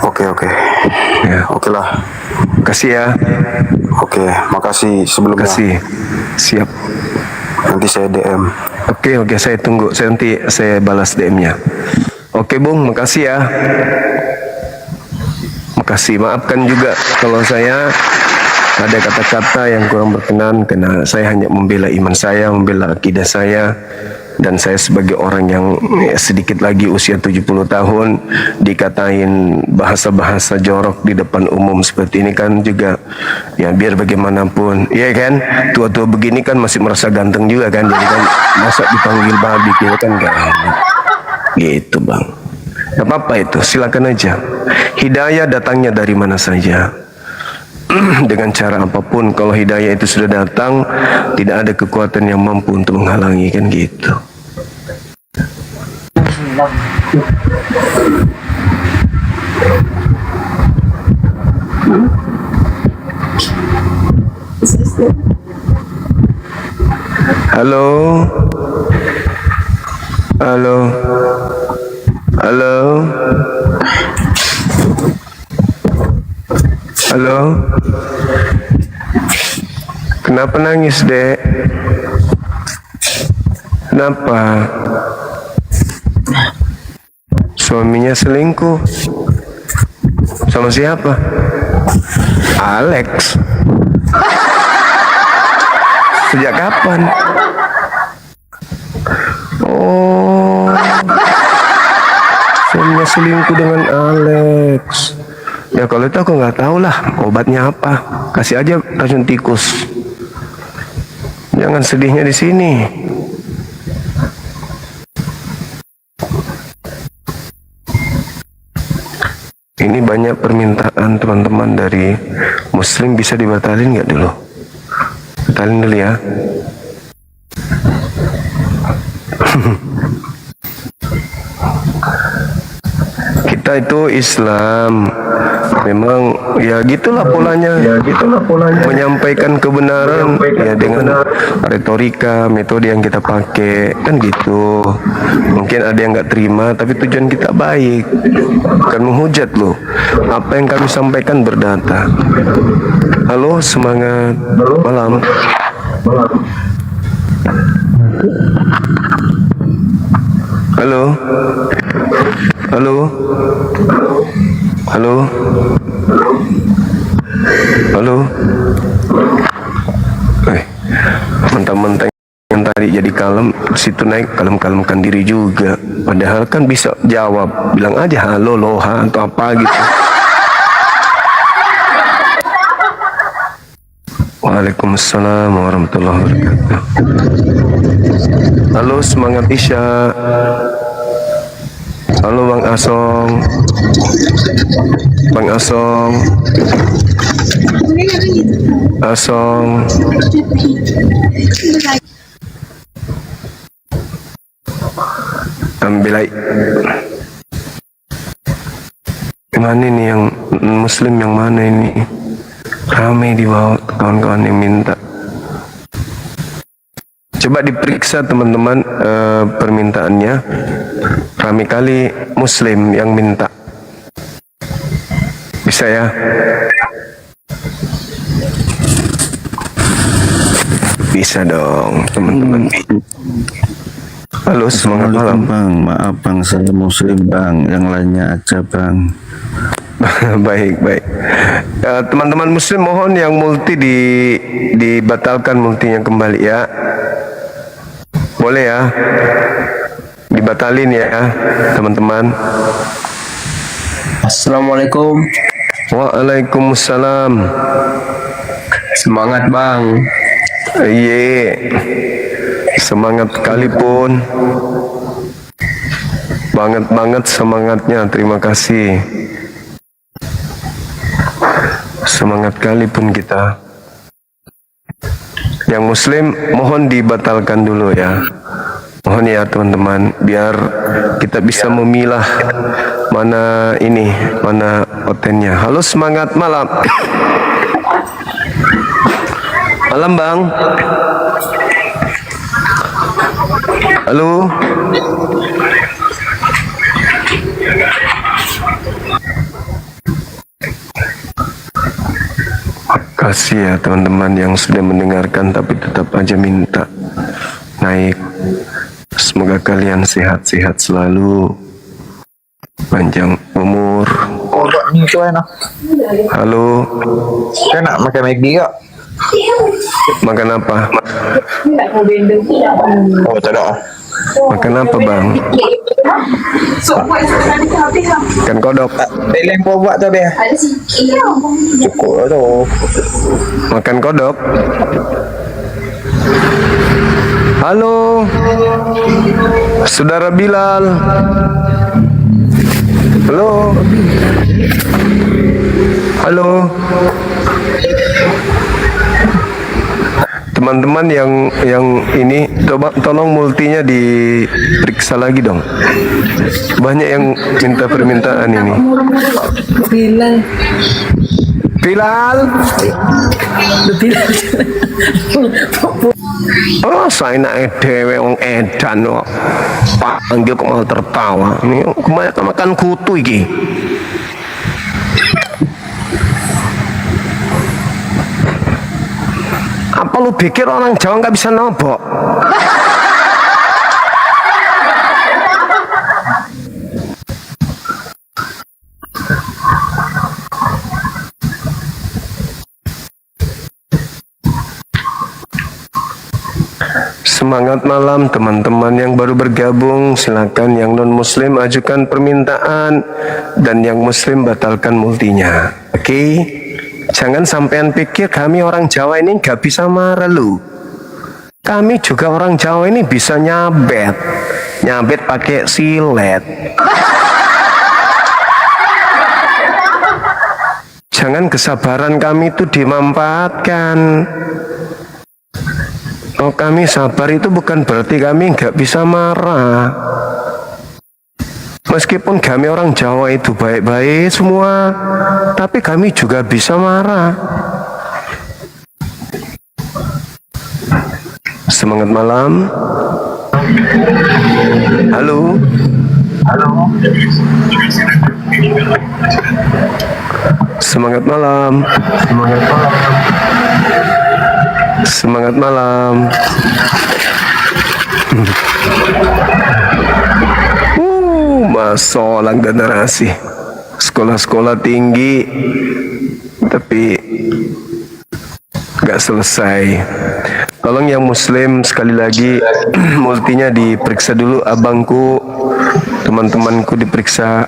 S7: Oke.
S1: Ya.
S7: Oke lah.
S1: Kasih ya.
S7: Oke, makasih sebelumnya.
S1: Kasih. Siap.
S7: Nanti saya DM.
S1: Oke, saya tunggu. Nanti saya balas DM-nya. Oke, Bung, makasih ya. Makasih. Maafkan juga kalau saya ada kata-kata yang kurang berkenan, karena saya hanya membela iman saya, membela akidah saya, dan saya sebagai orang yang sedikit lagi usia 70 tahun dikatain bahasa-bahasa jorok di depan umum seperti ini kan juga ya, biar bagaimanapun ya kan, tua-tua begini kan masih merasa ganteng juga kan, jadi kan masa dipanggil babi gitu kan gak enak gitu bang. Gak apa-apa itu, silakan aja. Hidayah datangnya dari mana saja, dengan cara apapun. Kalau hidayah itu sudah datang, tidak ada kekuatan yang mampu untuk menghalangi, kan gitu. Halo. Kenapa nangis, Dek? Kenapa? Suaminya selingkuh. Sama siapa? Alex. Sejak kapan? Oh, suaminya selingkuh dengan Alex. Ya kalau itu aku nggak tahu lah obatnya apa. Kasih aja racun tikus. Jangan sedihnya di sini. Ini banyak permintaan teman-teman dari Muslim, bisa dibatalin nggak dulu? Batalin dulu ya. Kita itu Islam, memang ya gitulah polanya, menyampaikan kebenaran ya dengan retorika, metode yang kita pakai kan gitu. Mungkin ada yang nggak terima, tapi tujuan kita baik, bukan menghujat loh. Apa yang kami sampaikan berdata. Halo, semangat malam. Halo. Halo. Halo. Halo. Mentang-mentang yang tadi jadi kalem, situ naik kalem-kalemkan diri juga. Padahal kan bisa jawab, bilang aja halo loha atau apa gitu. Waalaikumsalam warahmatullahi wabarakatuh. Halo, semangat Isya. Halo Bang Asong. Bang Asong. Asong. Ambilai. Mana ini yang Muslim, yang mana ini? Ramai di bawah kawan-kawan yang minta. Coba diperiksa teman-teman permintaannya. Ramai kali Muslim yang minta. Bisa ya? Bisa dong teman-teman. Halo, semangat malam.
S8: Bang, maaf bang, saya Muslim bang, yang lainnya aja bang.
S1: Baik. Teman-teman Muslim mohon yang multi dibatalkan multinya kembali ya. Boleh ya? Dibatalin ya teman-teman.
S9: Assalamualaikum.
S1: Waalaikumsalam.
S9: Semangat bang.
S1: Iya. Semangat sekalipun. Banget semangatnya. Terima kasih. Semangat kali pun kita. Yang Muslim mohon dibatalkan dulu ya. Mohon ya teman-teman, biar kita bisa memilah mana ini, mana kontennya. Halo, semangat malam. Malam bang. Halo. Kasih ya teman-teman yang sudah mendengarkan tapi tetap aja minta naik. Semoga kalian sehat-sehat selalu, panjang umur. Halo.
S10: Enak makan McD gak?
S1: Makan apa?
S10: Oh tak ada.
S1: Makan apa bang? Ikan kodok.
S10: Beleng buat tu be. Cukup tu.
S1: Makan kodok. Halo, Saudara Bilal. Halo. Halo. Teman-teman yang ini coba tolong multinya diperiksa lagi dong. Banyak yang minta permintaan ini. Bilal. Oh, saya nak dewe wong edan kok. Panggil kok malah tertawa. Ini kebanyakan makan kutu iki. Apa lu pikir orang Jawa nggak bisa nobok? Semangat malam teman-teman yang baru bergabung, silakan yang non muslim ajukan permintaan dan yang muslim batalkan multinya. Oke? Jangan sampean pikir kami orang Jawa ini gak bisa marah lu. Kami juga orang Jawa ini bisa nyabet. Nyabet pakai silet. jangan kesabaran kami itu dimanfaatkan. Oh, kami sabar itu bukan berarti kami nggak bisa marah. Meskipun kami orang Jawa itu baik-baik semua, tapi kami juga bisa marah. Semangat malam. Halo. Halo. Semangat malam. Semangat malam. Semangat malam. Masalah generasi sekolah-sekolah tinggi tapi nggak selesai. Tolong yang muslim sekali lagi multinya diperiksa dulu, abangku, teman-temanku diperiksa.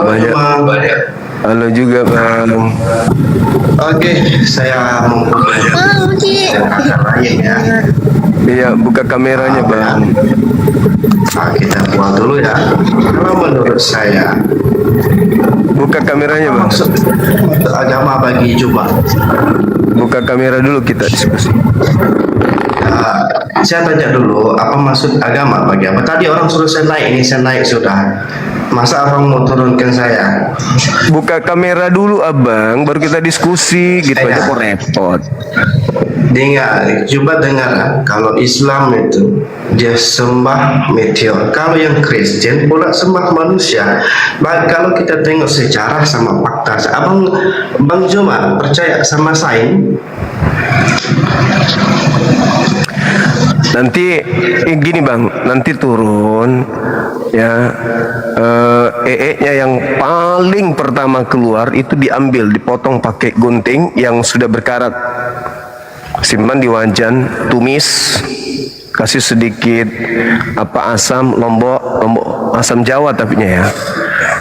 S1: Banyak. Halo juga bang.
S9: Oke, saya mempunyai lain ya.
S1: Iya, buka kameranya bang.
S9: Nah, kita buat dulu ya. Kalau menurut saya,
S1: buka kameranya bang.
S9: maksud agama bagi Jumat.
S1: Buka kamera dulu, kita diskusi.
S9: Saya tanya dulu, apa maksud agama bagi apa? Tadi orang suruh saya naik, ini saya naik sudah. Masa abang mau turunkan saya?
S1: Buka kamera dulu abang, baru kita diskusi. Gitu aja kok repot.
S9: Dengar, coba dengar. Kalau Islam itu dia sembah meteor. Kalau yang Kristen pula sembah manusia. Kalau kita tengok sejarah sama fakta, Bang Joma percaya sama sains?
S1: Nanti gini bang, nanti turun ya, nya yang paling pertama keluar itu diambil, dipotong pakai gunting yang sudah berkarat, simpan di wajan, tumis, kasih sedikit asam lombok asam Jawa tapinya ya.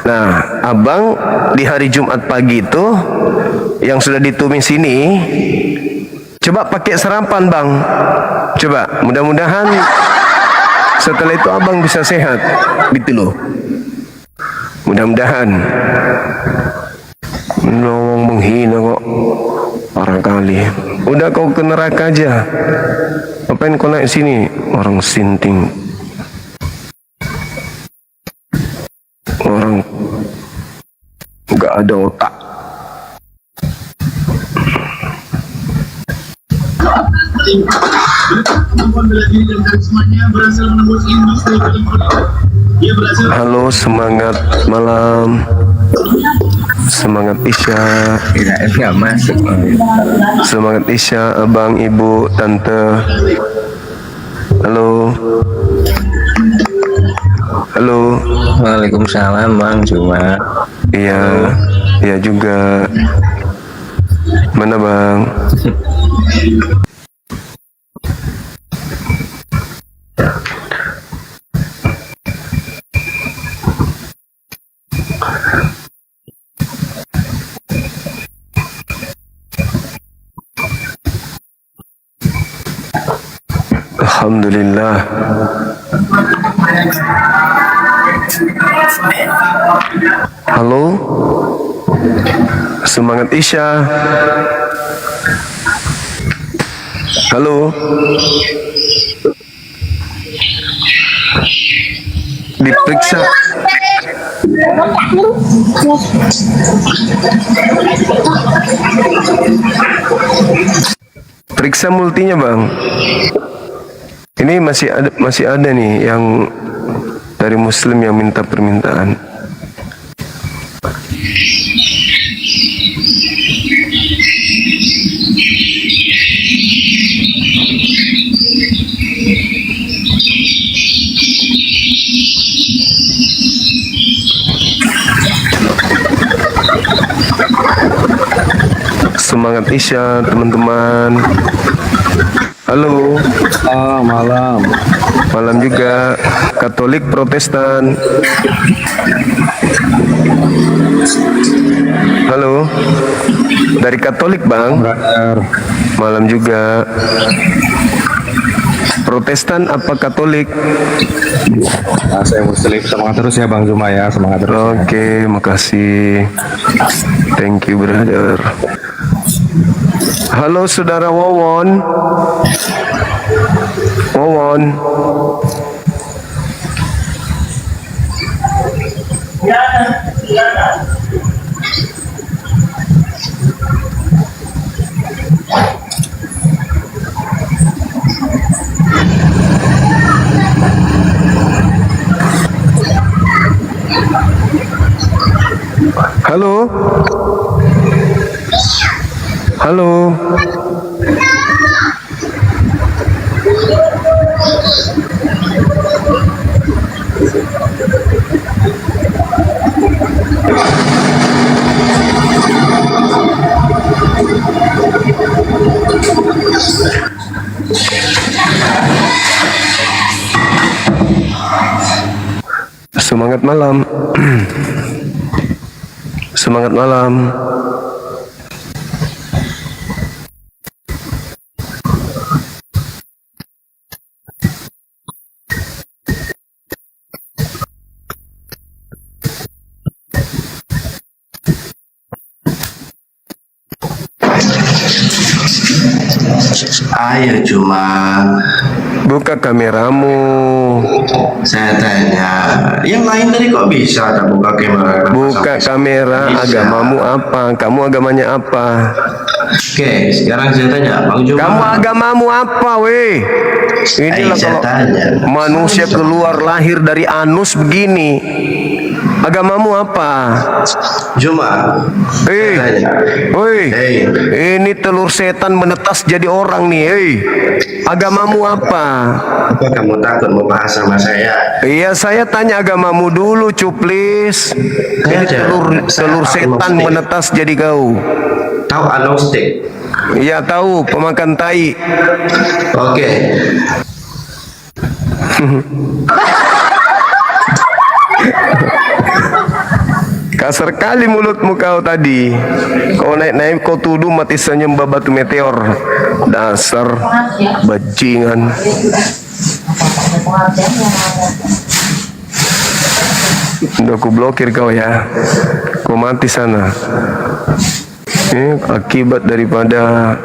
S1: Nah abang di hari Jumat pagi itu yang sudah ditumis ini coba pakai sarapan bang. Coba, mudah-mudahan setelah itu abang bisa sehat, gitu loh. Mudah-mudahan. Ngomong menghina kok, barangkali. Udah kau ke neraka aja. Ngapain kau naik sini, orang sinting. Orang nggak ada otak. Halo, semangat malam. Semangat Isya.
S4: Tidak masuk.
S1: Semangat Isya, abang, ibu, tante. Halo. Halo.
S4: Waalaikumsalam Bang Juma.
S1: Iya, iya juga. Mana bang? Alhamdulillah. Halo. Semangat Isya. Halo. Diperiksa. Periksa multinya bang. Ini masih ada nih yang dari Muslim yang minta permintaan. Semangat Isya teman-teman. Halo.
S8: Malam.
S1: Malam juga. Katolik Protestan. Halo. Dari Katolik bang. Malam juga. Protestan apa Katolik?
S8: Saya Muslim. Semangat terus ya Bang Zuma ya, semangat terus.
S1: Oke, makasih. Thank you, brother. Halo, saudara Wawon. Wawon. Halo. Halo. Semangat malam. Semangat malam.
S9: Ayo cuma
S1: Buka kameramu.
S9: saya tanya, yang lain tadi kok bisa tak buka kamera?
S1: Buka kamera.
S9: Bisa.
S1: Agamamu apa? Kamu agamanya apa?
S9: Oke, sekarang saya tanya, Bang Juma.
S1: Kamu agamamu apa, weh? Inilah
S9: saya
S1: kalau
S9: tanya.
S1: manusia keluar lahir dari anus begini. Agamamu apa?
S9: Juma.
S1: Hei,
S9: Saya tanya.
S1: woi,
S9: Hei.
S1: ini telur setan menetas jadi orang nih. Hei, agamamu apa?
S9: Apa kamu takut mau bahas sama saya?
S1: Iya, saya tanya agamamu dulu, cuplis. Ini telur setan menetas jadi kau.
S9: Tahu agnostik?
S1: Iya tahu, pemakan tai.
S9: Oke.
S1: Kasar kali mulutmu kau tadi. Kau naik-naik kau tuduh mati senyembah batu meteor. Dasar bajingan. Udah aku blokir kau ya. Kau mati sana. Ini akibat daripada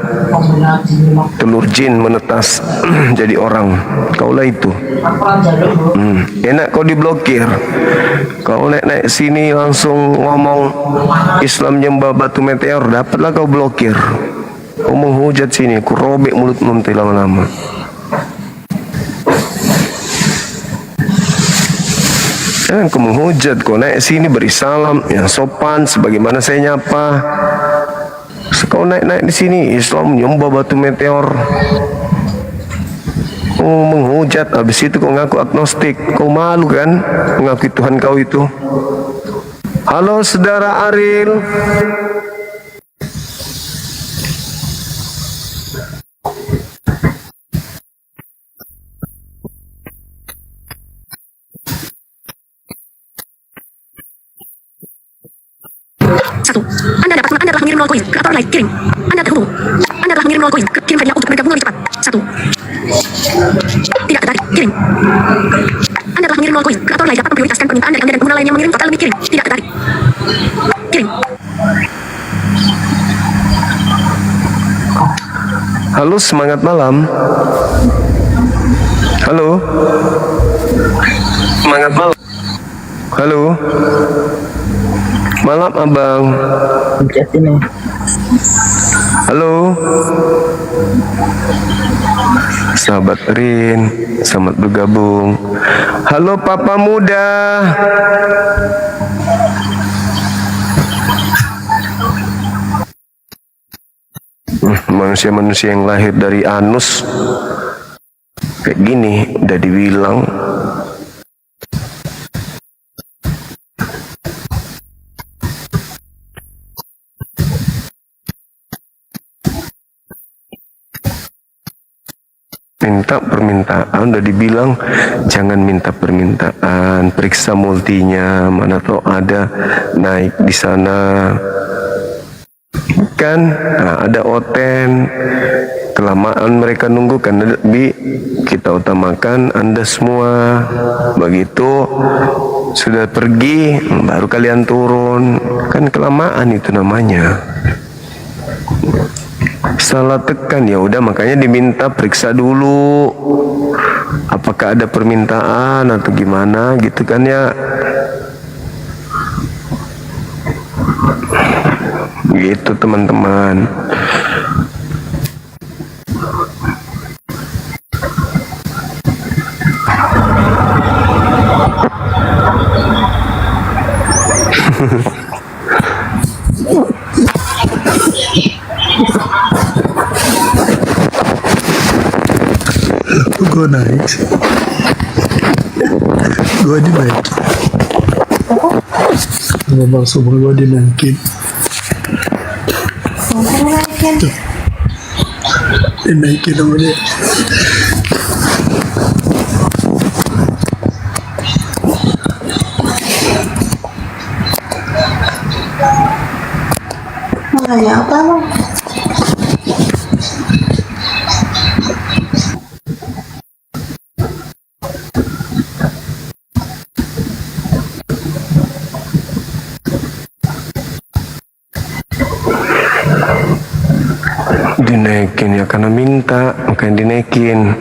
S1: telur jin menetas jadi orang. Kaulah itu. Enak kau diblokir. Kau naik sini langsung ngomong Islam nyembah batu meteor, dapatlah kau blokir. Kau menghujat sini, ku robek mulutmu nanti lama-lama. Jangan kau menghujat, kau naik sini beri salam yang sopan sebagaimana saya nyapa. Kau naik-naik di sini Islam nyembah batu meteor. Kau menghujat, habis itu kau ngaku agnostik. Kau malu kan mengakui Tuhan kau itu. Halo saudara Aril.
S11: Satu, Anda telah mengirim 0 koin ke aktor lain, kirim. Anda terhubung. Anda telah mengirim 0 koin, kirim hadiah untuk bergabung lebih cepat. Satu. Tidak tertarik, kirim. Anda telah mengirim 0 koin ke aktor lain, dapat memprioritaskan permintaan dari Anda dan pengguna lain yang mengirim total lebih, kirim. Tidak tertarik. Kirim.
S1: Halo, semangat malam. Halo. Semangat malam. Halo. Malam abang. Halo. Sahabat Rin, selamat bergabung. Halo Papa Muda. Manusia-manusia yang lahir dari anus kayak gini udah dibilang. Minta permintaan udah dibilang jangan minta permintaan, periksa multinya mana tahu ada naik di sana kan. Nah, ada oten kelamaan mereka nunggu karena kita utamakan Anda semua. Begitu sudah pergi baru kalian turun, kan kelamaan itu namanya. Salah tekan ya udah, makanya diminta periksa dulu apakah ada permintaan atau gimana gitu kan ya. Gitu teman-teman.
S12: Gue naik, gue dinaikin, memang semua gue dinaikin, dinaikin namanya.
S2: Makanya apa lo?
S1: Dinaikin ya karena minta, makanya dinaikin.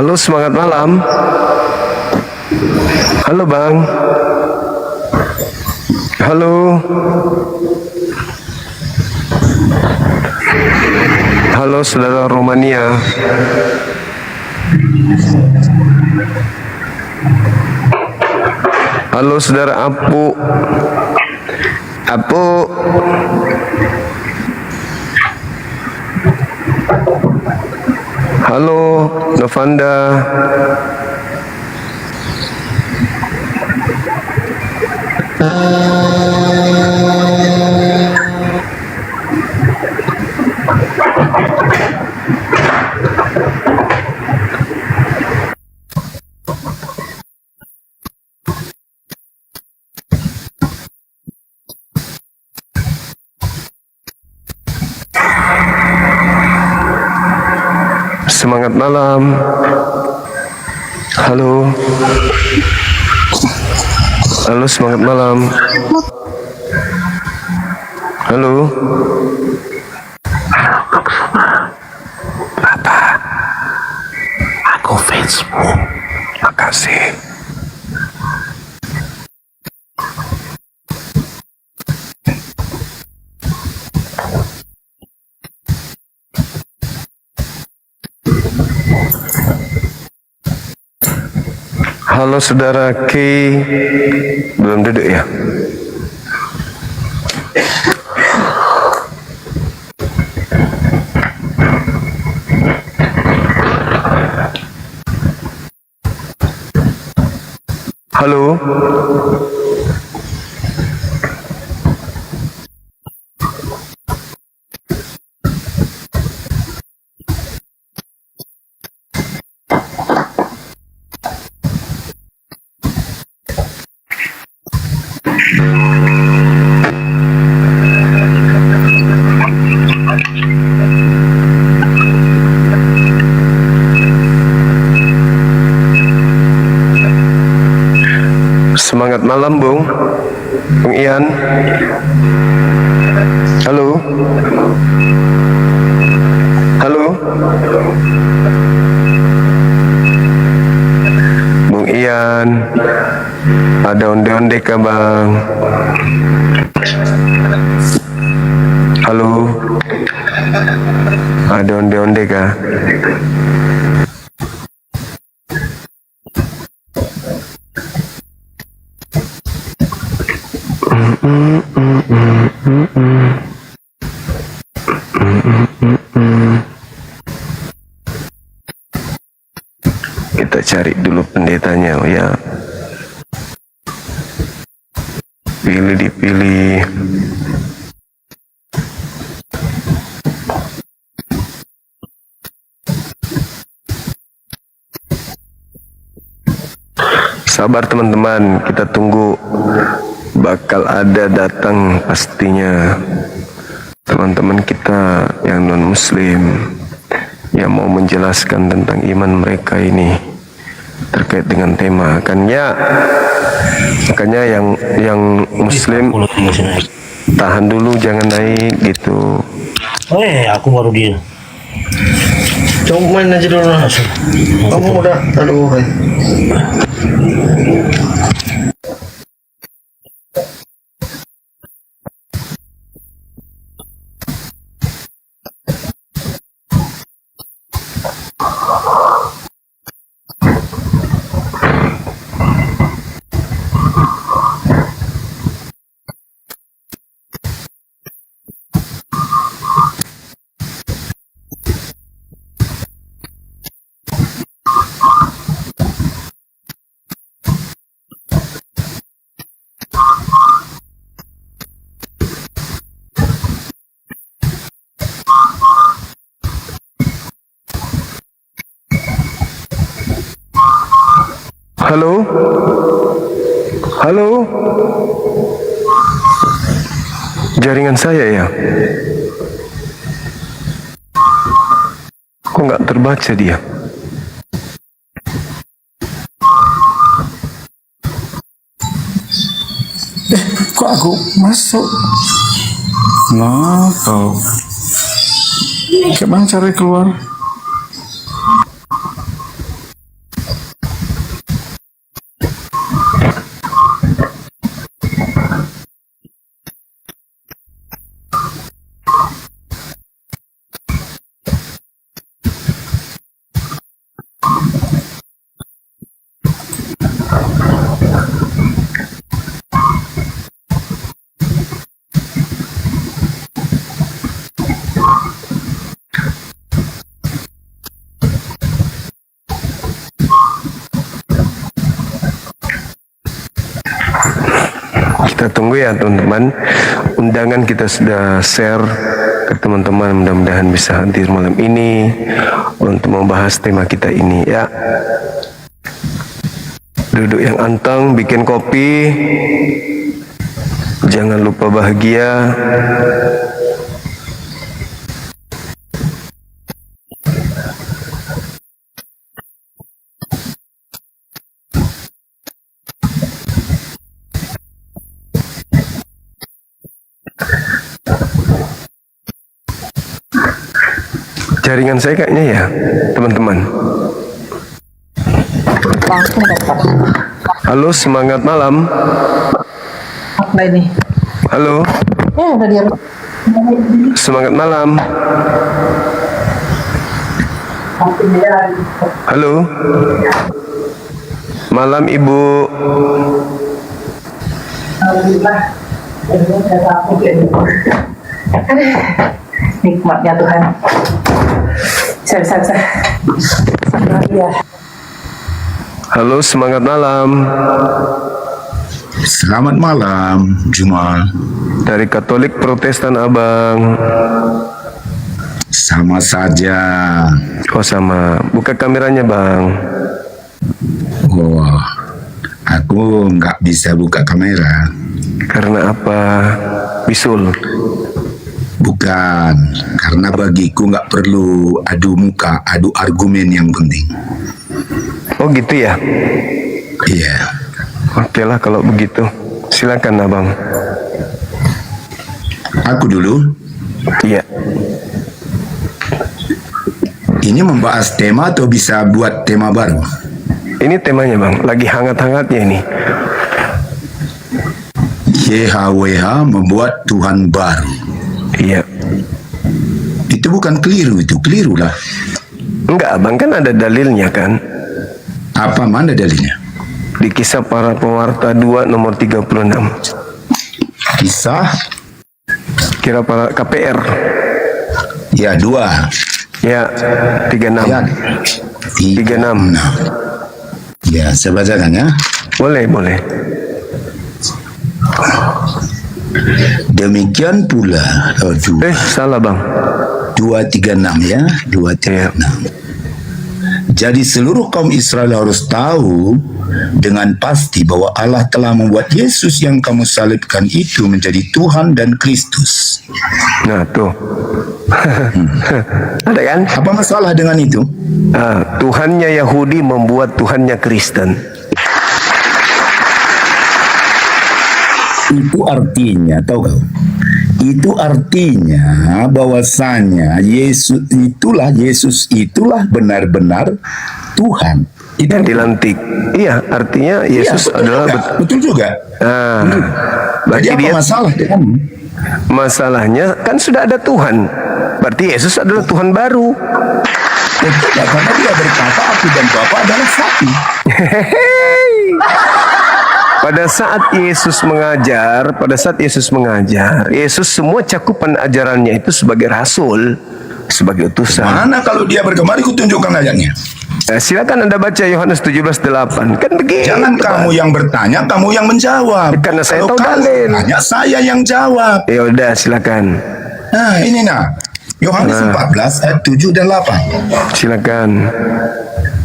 S1: Halo, semangat malam. Halo Bang. Halo. Halo saudara Romania. Halo saudara Apu. Apu. Halo Novanda. Semangat malam. Halo. Halo, semangat malam. Halo. Apa? Aku fansmu. Makasih. Halo saudara K, belum duduk ya? Halo. Semangat malam, Bung Ian. Halo. Halo. Bung Ian. Ada onde-onde kah, Bang? Halo. Ada onde-onde kah? Kita cari dulu pendetanya, oh ya. Pilih dipilih. Sabar teman-teman, kita tunggu, bakal ada datang pastinya teman-teman kita yang non muslim yang mau menjelaskan tentang iman mereka ini terkait dengan tema kan ya. Makanya yang muslim tahan dulu, jangan naik gitu.
S10: Aku baru dia. Coba main aja dulu langsung. Kamu udah, aduh.
S1: Halo? Halo? Jaringan saya ya? Kok nggak terbaca dia?
S12: Kok aku masuk? Nah, kau. Gimana cara keluar?
S1: Kita tunggu ya teman-teman. Undangan kita sudah share ke teman-teman, mudah-mudahan bisa hadir malam ini untuk membahas tema kita ini ya. Duduk yang anteng, bikin kopi, jangan lupa bahagia. Jaringan saya kayaknya ya, teman-teman. Halo, semangat malam.
S10: Apa ini?
S1: Halo,
S10: Ya udah dia.
S1: semangat malam. Halo, malam Ibu.
S10: Nikmatnya Tuhan. Bisa. Ya.
S1: Halo, semangat malam.
S12: Selamat malam, Juma.
S1: Dari Katolik Protestan Abang.
S12: Sama saja.
S1: Oh sama, buka kameranya Bang.
S12: Wah, aku nggak bisa buka kamera.
S1: Karena apa? Bisul.
S12: Bukan, karena bagiku nggak perlu adu muka, adu argumen yang penting.
S1: Oh gitu ya?
S12: Iya.
S1: Oke lah kalau begitu. Silakan Abang.
S12: Aku dulu.
S1: Iya.
S12: Ini membahas tema atau bisa buat tema baru?
S1: Ini temanya Bang, lagi hangat-hangatnya ini.
S12: YHWH membuat Tuhan baru.
S1: Iya.
S12: Itu bukan keliru itu, keliru lah.
S1: Enggak, Abang, kan ada dalilnya kan?
S12: Apa mana dalilnya?
S1: Di Kisah Para Pewarta 2 nomor 36.
S12: Kisah
S1: Kira para KPR.
S12: ya 2.
S1: Ya, 36.
S12: Ya,
S1: 36.
S12: Ya, saya bacakan ya.
S1: Boleh, boleh.
S12: Demikian pula
S1: salah Bang.
S12: 236 ya, 236. Jadi seluruh kaum Israel harus tahu dengan pasti bahwa Allah telah membuat Yesus yang kamu salibkan itu menjadi Tuhan dan Kristus.
S1: Nah tuh. Ada kan?
S12: Apa masalah dengan itu?
S1: Tuhannya Yahudi membuat Tuhannya Kristen.
S12: Itu artinya, tahu kau? Itu artinya bahwasanya Yesus itulah benar-benar Tuhan. Itu
S1: yang dilantik. Iya, artinya Yesus adalah
S12: betul juga.
S1: Berarti
S12: jadi apa masalah dengan?
S1: Masalahnya kan sudah ada Tuhan. Berarti Yesus adalah Tuhan baru.
S12: Betul, karena dia berkata aku dan Bapa adalah satu.
S1: Pada saat Yesus mengajar, Yesus semua cakupan ajarannya itu sebagai rasul, sebagai utusan.
S12: Mana kalau dia berkembang, aku tunjukkan ayatnya.
S1: Silakan Anda baca Yohanes 17:8. Kan begitu.
S12: Jangan kamu yang bertanya, kamu yang menjawab.
S1: Karena saya
S12: kalau
S1: tahu dalil.
S12: Tanya, saya yang jawab.
S1: Ya udah, silakan.
S12: Nah, ini Yohanes 14 ayat 7 dan 8.
S1: Silakan.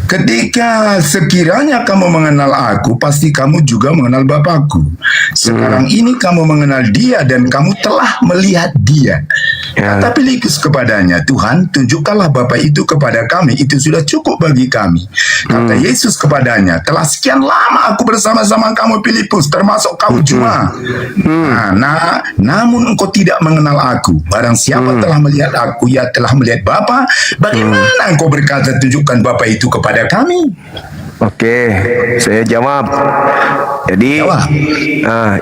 S12: Ketika sekiranya kamu mengenal aku, pasti kamu juga mengenal Bapakku. Sekarang ini kamu mengenal dia dan kamu telah melihat dia. Tapi likus kepadanya, Tuhan, tunjukkanlah Bapa itu kepada kami, itu sudah cukup bagi kami. Kata Yesus kepadanya, telah sekian lama aku bersama-sama kamu Filipus, termasuk kau juga. Namun engkau tidak mengenal aku. Barang siapa telah melihat aku, ia telah melihat Bapa. Bagaimana engkau berkata tunjukkan Bapa itu kepada kami?
S1: Oke, saya jawab. Jadi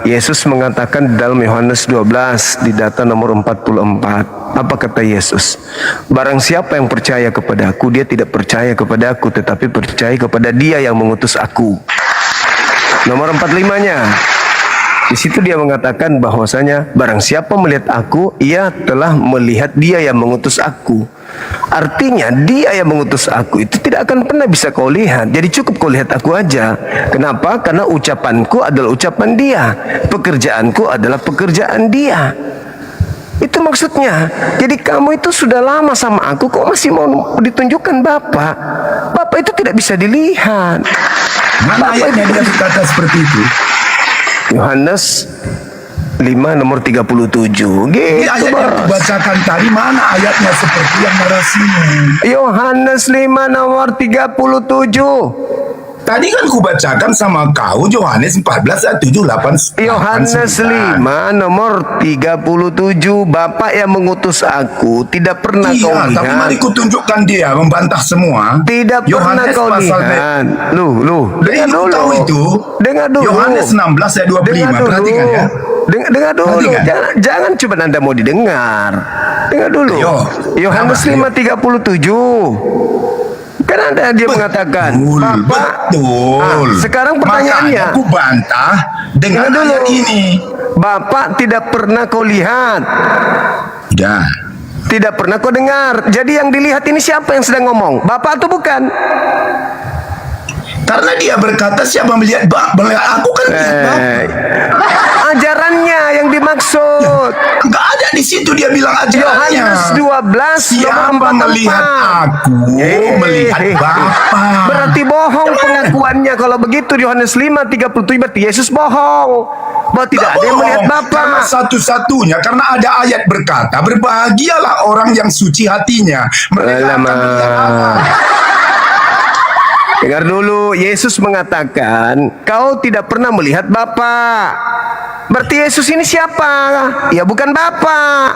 S1: Yesus mengatakan dalam Yohanes 12 di data nomor 44. Apa kata Yesus? Barang siapa yang percaya kepada aku, dia tidak percaya kepada aku, tetapi percaya kepada dia yang mengutus aku. Nomor 45-nya. Di situ dia mengatakan bahwasanya barang siapa melihat aku, ia telah melihat dia yang mengutus aku. Artinya dia yang mengutus aku itu tidak akan pernah bisa kau lihat. Jadi cukup kau lihat aku aja. Kenapa? Karena ucapanku adalah ucapan dia, pekerjaanku adalah pekerjaan dia. Itu maksudnya. Jadi kamu itu sudah lama sama aku, kok masih mau ditunjukkan Bapak? Bapak itu tidak bisa dilihat.
S12: Mana ayatnya dia berkata seperti itu?
S1: Yohanes 5 nomor 37. Gitu.
S12: Ini ayat yang kubacakan tadi, mana ayatnya seperti yang narasinya?
S1: Yohanes 5 nomor 37.
S12: Tadi kan kubacakan sama kau Yohanes 14 ayat 7 8.
S1: Yohanes 5 nomor 37. Bapak yang mengutus aku tidak pernah kau lihat.
S12: Tapi mari ku tunjukkan dia membantah semua.
S1: Tidak pernah kau lihat. Dengar dulu.
S12: Tahu itu.
S1: Dengar dulu.
S12: Yohanes 16 ayat 25. Perhatikan ya.
S1: Dengar dulu. Jangan cuma Anda mau didengar. Dengar dulu. Yohanes 5:37. Kan ada dia mengatakan
S12: betul.
S1: Sekarang pertanyaannya,
S12: makanya aku bantah dengan ayat ini.
S1: Bapak tidak pernah kau lihat. Tidak pernah kau dengar. Jadi yang dilihat ini siapa yang sedang ngomong? Bapak atau bukan?
S12: Karena dia berkata siapa melihat aku kan lihat Bapak.
S1: Ajarannya yang dimaksud.
S12: Enggak ada di situ dia bilang ajarannya.
S1: Yohanes 12
S12: siapa melihat aku melihat Bapa.
S1: Berarti bohong pengakuannya kalau begitu. Yohanes 5:37 berarti Yesus bohong. Bahwa tidak ada yang melihat Bapa.
S12: Karena satu-satunya, karena ada ayat berkata berbahagialah orang yang suci hatinya, mereka akan melihat Allah.
S1: Dengar dulu, Yesus mengatakan, kau tidak pernah melihat Bapa. Berarti Yesus ini siapa? Ya bukan Bapa.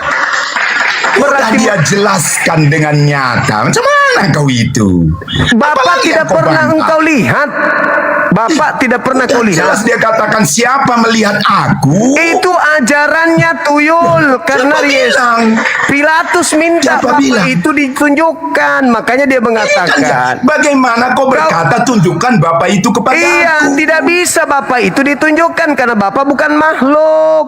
S12: Berarti dia jelaskan dengan nyata. Macam mana kau itu?
S1: Bapak tidak pernah engkau lihat. Bapak tidak pernah kau
S12: Jelas
S1: lihat.
S12: dia katakan siapa melihat aku.
S1: Itu ajarannya tuyul. Karena
S12: bilang?
S1: Pilatus minta
S12: Siapa
S1: Bapak
S12: bilang?
S1: itu ditunjukkan. Makanya dia mengatakan,
S12: Bagaimana kau berkata tunjukkan Bapak itu kepada
S1: iya,
S12: aku?
S1: tidak bisa Bapak itu ditunjukkan karena Bapak bukan makhluk.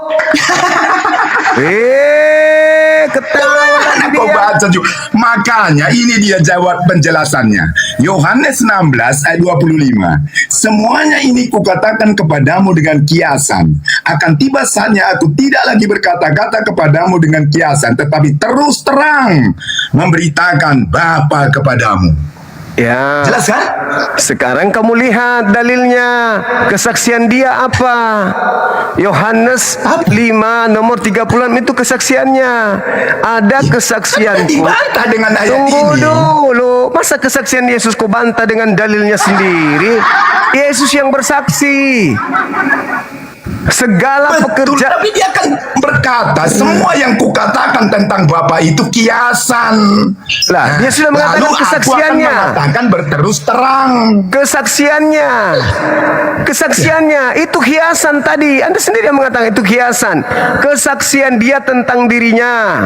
S1: Ketawa lagi
S12: Kau
S1: dia.
S12: baca juga. Makanya ini dia jawab penjelasannya. Yohanes 16 ayat 25. Semuanya ini kukatakan kepadamu dengan kiasan. Akan tiba saatnya aku tidak lagi berkata-kata kepadamu dengan kiasan, tetapi terus terang memberitakan Bapa kepadamu.
S1: Ya.
S12: Jelas kan?
S1: Sekarang kamu lihat dalilnya. Kesaksian dia apa? Yohanes 5 nomor 36 itu kesaksiannya. Ada kesaksianku.
S12: Dibantah dengan ayat
S1: Tunggu
S12: ini.
S1: dulu. Masa kesaksian Yesus kau bantah dengan dalilnya sendiri? Yesus yang bersaksi. Segala
S12: Betul,
S1: pekerjaan.
S12: tapi dia akan berkata semua yang kukatakan tentang Bapa itu kiasan.
S1: Lah, dia sudah mengatakan
S12: Lalu
S1: kesaksiannya.
S12: Aku akan mengatakan berterus terang.
S1: Kesaksiannya itu hiasan tadi. Anda sendiri yang mengatakan itu hiasan. Kesaksian dia tentang dirinya.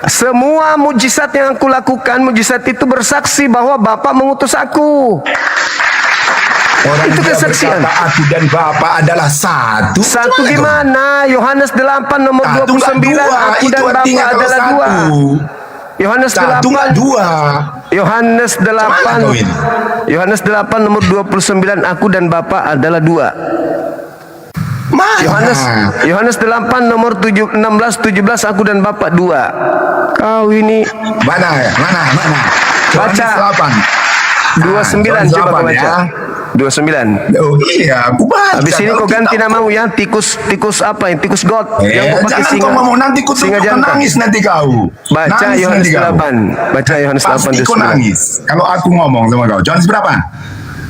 S1: Semua mujizat yang aku lakukan, mujizat itu bersaksi bahwa Bapa mengutus aku.
S12: Orang
S1: Itu
S12: dia
S1: kesaksian.
S12: berkata aku dan Bapa adalah satu.
S1: Satu gimana? Yohanes 8 nomor
S12: Satu nggak
S1: 29.
S12: dua.
S1: Aku
S12: Itu
S1: dan Bapa
S12: artinya kalau
S1: adalah dua.
S12: satu.
S1: Yohanes
S12: Satu nggak
S1: 8.
S12: dua.
S1: Yohanes 8.
S12: Mana kau ini?
S1: Yohanes 8 nomor 29. Aku dan Bapa adalah dua.
S12: Mana?
S1: Yohanes 8 nomor 16 17 aku dan Bapa dua. Kau ini
S12: Mana?
S1: Baca.
S12: Yohanes 8.
S1: 29 coba kau baca.
S12: Ya.
S1: 29.
S12: Oh iya, aku baca.
S1: Habis ini kau
S12: Kalau
S1: ganti
S12: kita-
S1: namamu ya, tikus apa yang tikus God yang kau pakai
S12: jangan
S1: singa.
S12: kau ngomong nanti kau
S1: singa
S12: tunjukkan
S1: jantan.
S12: nangis nanti kau.
S1: Baca
S12: Nangis
S1: Yohanes
S12: nanti kau.
S1: 8. Baca Yohanes 8
S12: Pasti kau
S1: 29.
S12: nangis. Kalau aku ngomong sama kau. Yohanes berapa?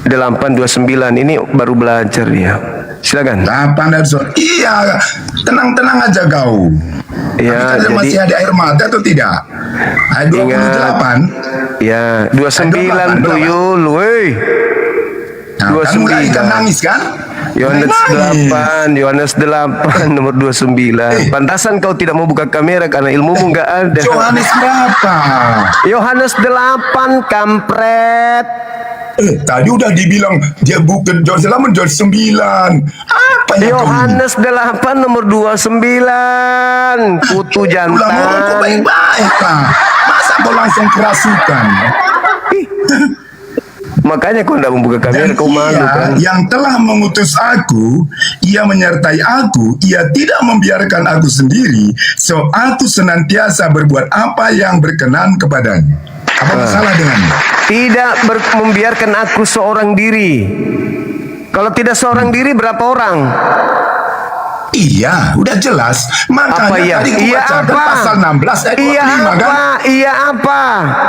S1: 8:29 ini baru belajar dia. Silakan.
S12: 8 dan iya, tenang-tenang aja kau.
S1: Ya,
S12: Kita masih
S1: jadi
S12: ada air mata atau tidak? Ayat 28.
S1: ya 29 tuyul, woi.
S12: Nah, kan mulai
S1: 29.
S12: ikan nangis kan?
S1: Yohanes
S12: Nangis.
S1: 8, Yohanes 8 nomor 29. Pantasan kau tidak mau buka kamera karena ilmumu enggak ada.
S12: Yohanes berapa?
S1: Yohanes 8 kampret.
S12: Tadi udah dibilang dia bukan Yohanes 8, Yohanes 9. Apa yang kau ini?
S1: Yohanes 8 nomor 29. Kutu
S12: Ulang orang kau
S1: jantan.
S12: baik-baik lah. Masa kau langsung kerasukan?
S1: Makanya kau tidak membuka kamera,
S12: Dan
S1: kau malu
S12: ia
S1: kan?
S12: yang telah mengutus aku, ia menyertai aku, ia tidak membiarkan aku sendiri, so aku senantiasa berbuat apa yang berkenan kepadanya. Apa masalah dengannya?
S1: Tidak membiarkan aku seorang diri. Kalau tidak seorang diri berapa orang?
S12: Iya, udah jelas. Makanya
S1: Apa iya?
S12: tadi
S1: Iya
S12: kubacakan
S1: apa?
S12: pasal 16 ayat 25
S1: Iya
S12: kan?
S1: apa? Iya apa?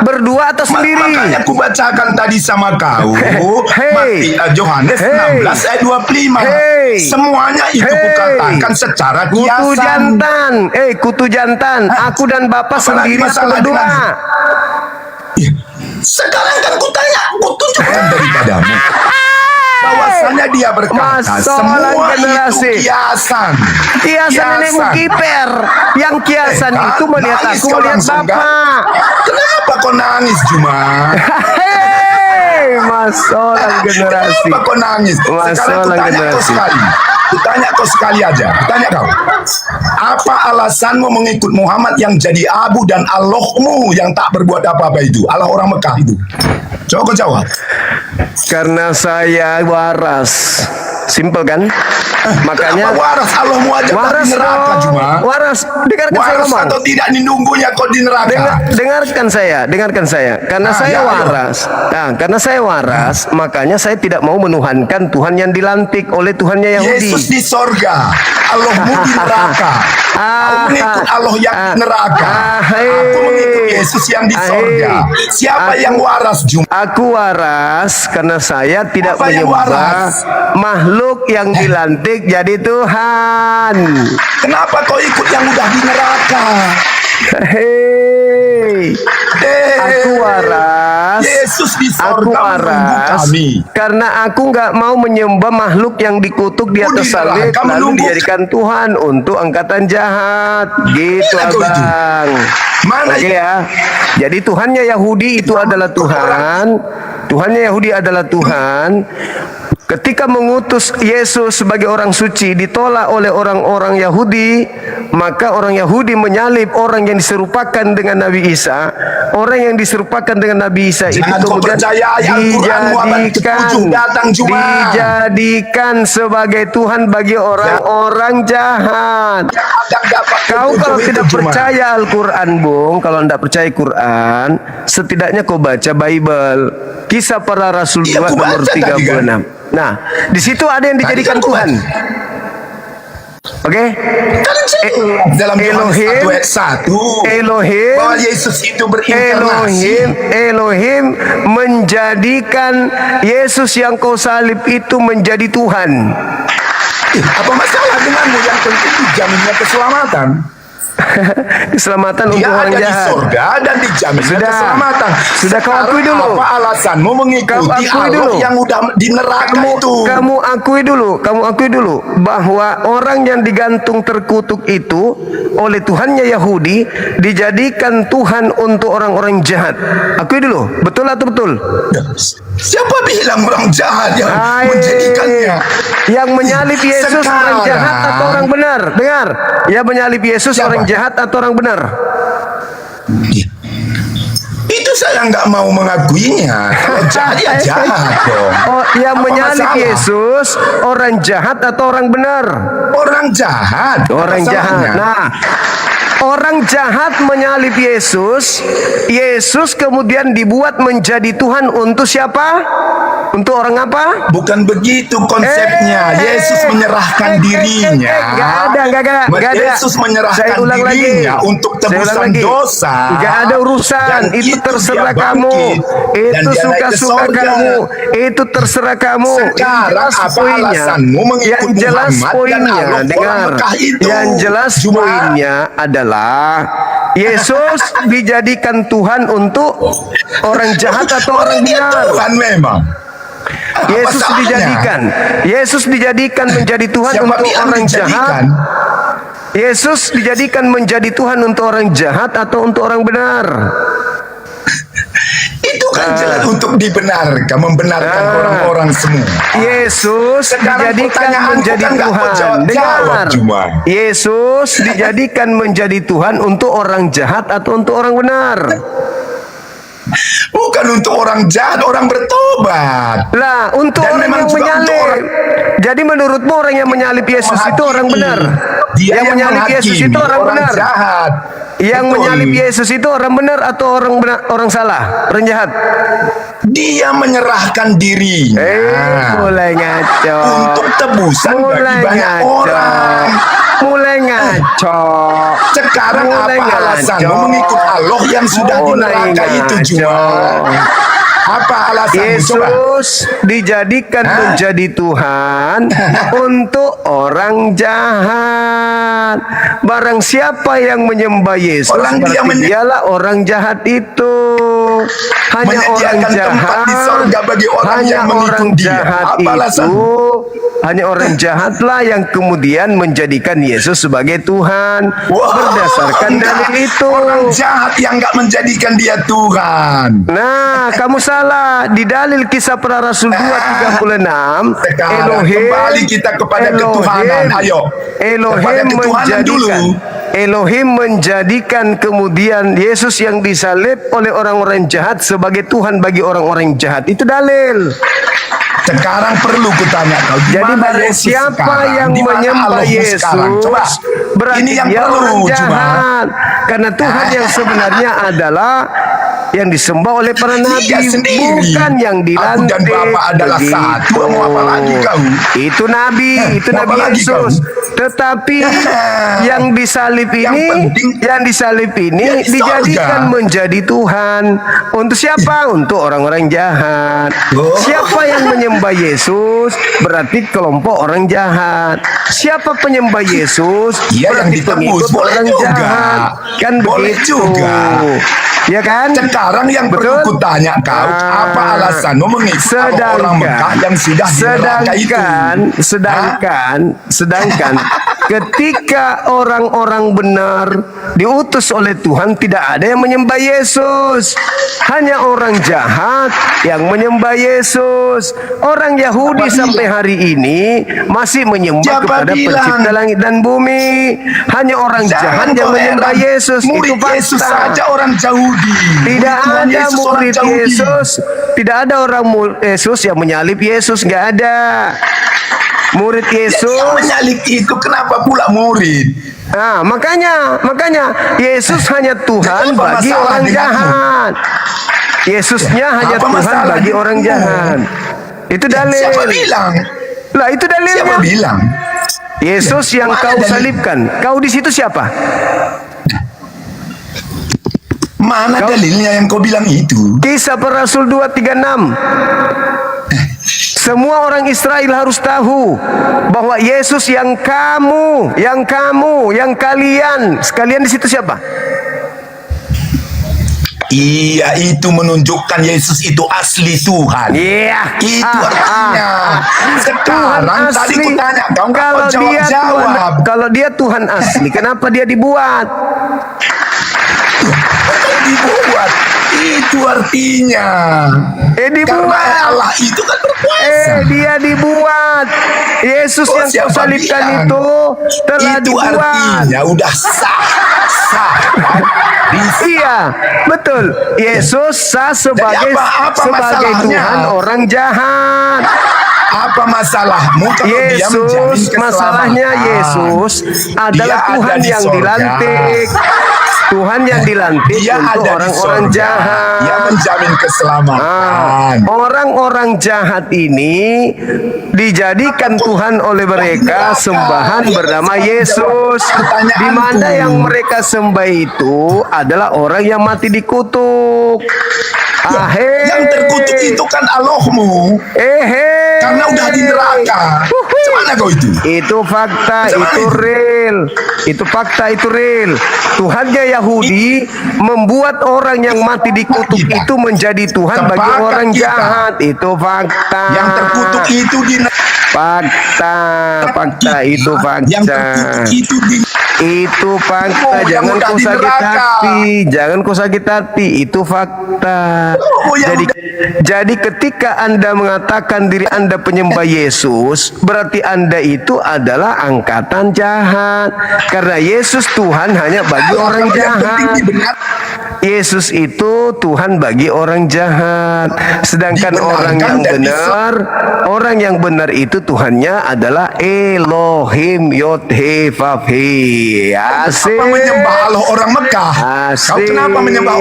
S1: Berdua atau sendiri?
S12: Makanya aku bacakan tadi sama kau.
S1: Hey.
S12: Yohanes
S1: Hey.
S12: 16 ayat 25.
S1: Hey.
S12: Semuanya itu
S1: Hey.
S12: kukatakan secara
S1: Kutu
S12: kiasan.
S1: jantan, kutu jantan. Aku dan Bapak
S12: Apalagi
S1: sendiri atau
S12: masalah
S1: berdua?
S12: dengan- Sekarang kan kutanya, kutunjukkan daripadamu. Bahwasanya dia berkata
S1: Masalah
S12: semua
S1: generasi.
S12: itu kiasan.
S1: Kiasan nenekmu kiper. Yang kiasan
S12: Kan?
S1: itu melihat
S12: Nangis
S1: aku,
S12: kau
S1: melihat
S12: langsung, kan?
S1: Bapak.
S12: Kenapa kau nangis Juma?
S1: Hei, masalah generasi.
S12: Kenapa kau nangis? Sekarang
S1: Masalah
S12: kutanya kau
S1: generasi.
S12: sekali. Kutanya kau sekali aja. Kutanya kau. Apa alasanmu mengikut Muhammad yang jadi abu dan Allahmu yang tak berbuat apa-apa itu? Allah orang Mekah itu. Coba kau jawab.
S1: Karena saya waras. Simpel kan? Makanya
S12: Kenapa waras Allahmu aja tak
S1: waras
S12: di neraka
S1: dong.
S12: Juma?
S1: Waras. Dengarkan saya
S12: Waras
S1: ngomong.
S12: atau tidak nunggunya kau di neraka?
S1: Dengarkan saya. Karena saya
S12: ya, ayo.
S1: waras. Nah, karena saya waras, makanya saya tidak mau menuhankan Tuhan yang dilantik oleh Tuhannya Yahudi.
S12: Yesus di sorga, Allahmu di neraka. Kau mengikut Allah yang di neraka. Aku mengikut Yesus yang di sorga. Siapa yang waras Juma?
S1: Aku waras karena saya tidak
S12: Apa yang
S1: menyembah
S12: waras?
S1: makhluk yang dilantik jadi Tuhan.
S12: Kenapa kau ikut yang udah di neraka?
S1: Hei, aku waras.
S12: Yesus Yesus di
S1: Aku
S12: sorga menunggu
S1: waras
S12: kami.
S1: karena aku nggak mau menyembah makhluk yang dikutuk di atas
S12: di
S1: salib
S12: neraka
S1: lalu
S12: menunggu.
S1: dijadikan Tuhan untuk angkatan jahat. Gitu
S12: Mana kau itu?
S1: abang.
S12: Mana
S1: Oke ya. Jadi Tuhannya Yahudi itu adalah Tuhan. Tuhannya Yahudi adalah Tuhan. Ketika mengutus Yesus sebagai orang suci ditolak oleh orang-orang Yahudi, maka orang Yahudi menyalib orang yang diserupakan dengan Nabi Isa. Orang yang diserupakan dengan Nabi Isa itu
S12: Jangan kau
S1: kemudian
S12: percaya Al-Quranmu abad ke-7 datang Jumat.
S1: dijadikan sebagai Tuhan bagi orang-orang jahat. Kau kalau tidak percaya Al-Quran, Bung, kalau tidak percaya Quran, setidaknya kau baca Bible. Kisah Para Rasul 2
S12: Iya, aku
S1: nomor
S12: baca tadi,
S1: 36. Nah, di situ ada yang dijadikan
S12: Tadi kan
S1: Tuhan. Oke?
S12: Dalam Yohanes 1 ayat 1
S1: Elohim,
S12: bahwa Yesus itu berinkarnasi.
S1: Elohim menjadikan Yesus yang kau salib itu menjadi Tuhan.
S12: Apa masalah denganmu? Yang penting jaminnya keselamatan.
S1: Keselamatan
S12: Dia
S1: untuk orang
S12: ada di
S1: jahat.
S12: surga dan dijamin keselamatan.
S1: Sudah kau akui dulu.
S12: Apa alasanmu mengikuti Allah yang udah di neraka itu?
S1: Kamu akui dulu bahwa orang yang digantung terkutuk itu oleh Tuhannya Yahudi dijadikan Tuhan untuk orang-orang jahat. Akui dulu, betul atau betul?
S12: Siapa bilang orang jahat yang menjadikannya?
S1: Yang menyalib Yesus orang
S12: Sekarang.
S1: jahat atau orang benar? Dengar, yang menyalib Yesus orang jahat atau orang benar?
S12: Itu saya nggak mau mengakuinya. Kalau jahat ya jahat dong.
S1: Oh, yang
S12: Apa
S1: menyalib
S12: masalah?
S1: Yesus orang jahat atau orang benar?
S12: Orang jahat.
S1: Orang
S12: Apa
S1: jahat.
S12: salahnya?
S1: Nah, orang jahat menyalib Yesus. Yesus kemudian dibuat menjadi Tuhan untuk siapa? Untuk orang apa?
S12: Bukan begitu konsepnya. Yesus menyerahkan dirinya.
S1: Enggak ada.
S12: Yesus menyerahkan
S1: Saya ulang
S12: dirinya
S1: lagi.
S12: untuk
S1: Saya ulang
S12: tebusan
S1: lagi.
S12: dosa.
S1: Enggak ada urusan.
S12: Dan
S1: Itu terserah
S12: dia
S1: kamu.
S12: bangkit. Dan
S1: Itu
S12: dia naik ke
S1: suka-suka
S12: sorga.
S1: kamu. Itu terserah kamu.
S12: Sekarang
S1: Yang jelas
S12: apa
S1: poinnya.
S12: alasanmu mengikut
S1: Yang jelas
S12: Muhammad dan
S1: poinnya.
S12: Allah orang
S1: Dengar.
S12: Mekah itu?
S1: Yang jelas
S12: Cuma-
S1: poinnya adalah Yesus dijadikan Tuhan untuk orang jahat atau orang
S12: Dia
S1: benar.
S12: Tuhan memang.
S1: Yesus dijadikan menjadi Tuhan
S12: Siapa
S1: untuk
S12: bilang
S1: orang jahat.
S12: dijadikan?
S1: Yesus dijadikan menjadi Tuhan untuk orang jahat atau untuk orang benar?
S12: Itu kan jelas untuk dibenarkan, membenarkan orang-orang semua.
S1: Yesus
S12: Sekarang
S1: dijadikan
S12: pertanyaanku
S1: menjadi
S12: kan nggak kau
S1: Tuhan.
S12: jawab
S1: Dengar.
S12: cuma.
S1: Yesus dijadikan menjadi Tuhan untuk orang jahat atau untuk orang benar?
S12: Bukan untuk orang jahat, orang bertobat.
S1: Lah, untuk
S12: Dan
S1: orang
S12: memang
S1: yang
S12: juga untuk
S1: menyalib.
S12: orang-
S1: Jadi menurutmu orang yang menyalib Yesus itu orang benar?
S12: Dia
S1: yang menyalib Yesus itu orang benar?
S12: jahat.
S1: Yang
S12: Betul.
S1: menyalib Yesus itu orang benar atau orang benar, orang salah, orang jahat?
S12: Dia menyerahkan dirinya
S1: Mulai ngaco.
S12: untuk tebusan bagi banyak orang.
S1: Mulai ngaco.
S12: Sekarang
S1: Mulai
S12: apa alasanmu
S1: ngaco.
S12: mengikut Allah yang sudah di
S1: Mulai
S12: neraka itu
S1: ngaco.
S12: cuma? Apa alasanmu? Coba.
S1: Yesus dijadikan menjadi Tuhan untuk orang jahat. Barang siapa yang menyembah Yesus,
S12: Orang dia
S1: berarti dialah orang jahat itu. Hanya orang
S12: Menyediakan tempat
S1: jahat,
S12: di sorga bagi orang
S1: hanya
S12: yang mengikut
S1: orang
S12: dia.
S1: jahat
S12: Apa alasanmu?
S1: itu, hanya orang jahatlah yang kemudian menjadikan Yesus sebagai Tuhan. Berdasarkan
S12: enggak.
S1: dalil itu.
S12: Orang jahat yang enggak menjadikan dia Tuhan.
S1: Nah, kamu salah. Di dalil Kisah Para Rasul 2:36,
S12: Sekarang kembali kita kepada ketuhanan. Ayo. Kepada ketuhanan dulu.
S1: Elohim menjadikan kemudian Yesus yang disalib oleh orang-orang jahat sebagai Tuhan bagi orang-orang jahat. Itu dalil.
S12: Sekarang perlu kutanya kau. Di
S1: Jadi
S12: mana
S1: barang
S12: Yesus
S1: siapa
S12: sekarang?
S1: yang
S12: Di mana
S1: menyembah
S12: Allahmu
S1: Yesus,
S12: sekarang? Coba.
S1: berarti
S12: Ini yang
S1: dia
S12: perlu
S1: orang
S12: cuma.
S1: jahat. Karena Tuhan yang sebenarnya adalah yang disembah oleh para nabi,
S12: Dia sendiri.
S1: bukan yang dilantik.
S12: Aku dan Bapa adalah
S1: Begitu.
S12: satu. Mau apa lagi kau?
S1: Itu nabi, itu
S12: mau
S1: Nabi
S12: apa lagi
S1: Yesus.
S12: kau?
S1: Tetapi yang disalib ini,
S12: Dia di
S1: dijadikan
S12: sorga.
S1: menjadi Tuhan. Untuk siapa? Untuk orang-orang jahat.
S12: Oh.
S1: Siapa yang menyembah Yesus berarti kelompok orang jahat. Siapa penyembah Yesus
S12: Dia yang
S1: berarti
S12: ditebus.
S1: pengikut
S12: Boleh
S1: orang
S12: juga.
S1: jahat. Kan
S12: Boleh
S1: begitu.
S12: juga.
S1: Ya kan?
S12: Sekarang yang perlu
S1: Betul?
S12: kutanya kau, apa alasanmu mengikut orang Mekah yang sudah di neraka itu?
S1: Sedangkan ketika orang-orang benar diutus oleh Tuhan, tidak ada yang menyembah Yesus. Hanya orang jahat yang menyembah Yesus. Orang Yahudi sampai hari ini masih menyembah kepada pencipta langit dan bumi. Hanya orang jahat yang menyembah Yesus. Itu
S12: Murid
S1: fakta.
S12: Yesus saja orang Yahudi.
S1: Tidak
S12: Tuhan
S1: ada
S12: Yesus orang
S1: murid
S12: Yahudi.
S1: Yesus. Tidak ada orang Yesus yang menyalib Yesus. Nggak ada. Murid Yesus.
S12: Yang menyalib itu kenapa pula murid?
S1: Nah, makanya Yesus hanya Tuhan
S12: Apa
S1: bagi
S12: masalah
S1: orang
S12: denganmu?
S1: jahat. Yesusnya hanya
S12: Apa
S1: Tuhan
S12: masalah
S1: bagi
S12: denganmu?
S1: orang jahat. Itu dalil.
S12: Siapa bilang?
S1: Lah itu dalilnya.
S12: Siapa bilang?
S1: Yesus yang
S12: Mana
S1: kau
S12: dalil?
S1: salibkan. Kau di situ siapa?
S12: Mana dalilnya yang kau bilang itu?
S1: Kisah Para Rasul 2:36. Semua orang Israel harus tahu bahwa Yesus yang kalian, sekalian di situ siapa?
S12: Iya, itu menunjukkan Yesus itu asli Tuhan.
S1: Iya.
S12: Itu artinya. Sekarang tadi ku tanya kau,
S1: kalau
S12: kau
S1: dia
S12: jawab.
S1: Tuhan, kalau dia Tuhan asli, kenapa dia dibuat?
S12: Dibuat. Itu artinya.
S1: Dibuat.
S12: Karena Allah itu kan berkuasa.
S1: Dia dibuat. Yesus yang kau
S12: siapa
S1: salibkan
S12: bilang?
S1: itu telah
S12: Itu
S1: dibuat.
S12: artinya udah sah.
S1: Iya, betul. Yesus sah sebagai
S12: apa
S1: sebagai
S12: masalahnya?
S1: Tuhan orang jahat.
S12: Apa masalahmu kalau dia menjamin
S1: Yesus, masalahnya Yesus adalah
S12: Dia
S1: Tuhan
S12: ada di
S1: yang
S12: sorga.
S1: dilantik. Tuhan yang dilantik
S12: Dia
S1: untuk
S12: ada di
S1: orang-orang
S12: sorga.
S1: jahat.
S12: Dia menjamin keselamatan.
S1: Orang-orang jahat ini dijadikan Tuhan oleh mereka sembahan bernama Yesus. Di mana yang mereka sembah itu adalah orang yang mati dikutuk.
S12: Yang terkutuk itu kan Allahmu. Karena udah di neraka. Mana kau itu?
S1: Itu fakta, itu real. Itu fakta, itu real. Tuhannya Yahudi membuat orang yang mati dikutuk itu menjadi Tuhan bagi
S12: Sepakat
S1: orang
S12: kita.
S1: jahat. Itu fakta.
S12: Yang terkutuk itu di
S1: fakta, itu fakta.
S12: Yang terkutuk itu di
S1: Itu fakta,
S12: yang
S1: jangan
S12: udah
S1: kau
S12: di
S1: sakit
S12: neraka.
S1: hati, jangan kau sakit hati, itu fakta. Jadi ketika Anda mengatakan diri Anda penyembah Yesus, berarti Anda itu adalah angkatan jahat. Karena Yesus Tuhan hanya bagi orang jahat. Yesus itu Tuhan bagi orang jahat. Sedangkan orang yang benar itu Tuhannya adalah Elohim Yod-He Vav-He. Asik.
S12: Apa menyembah Allah orang Mekah? Kau kenapa menyembah?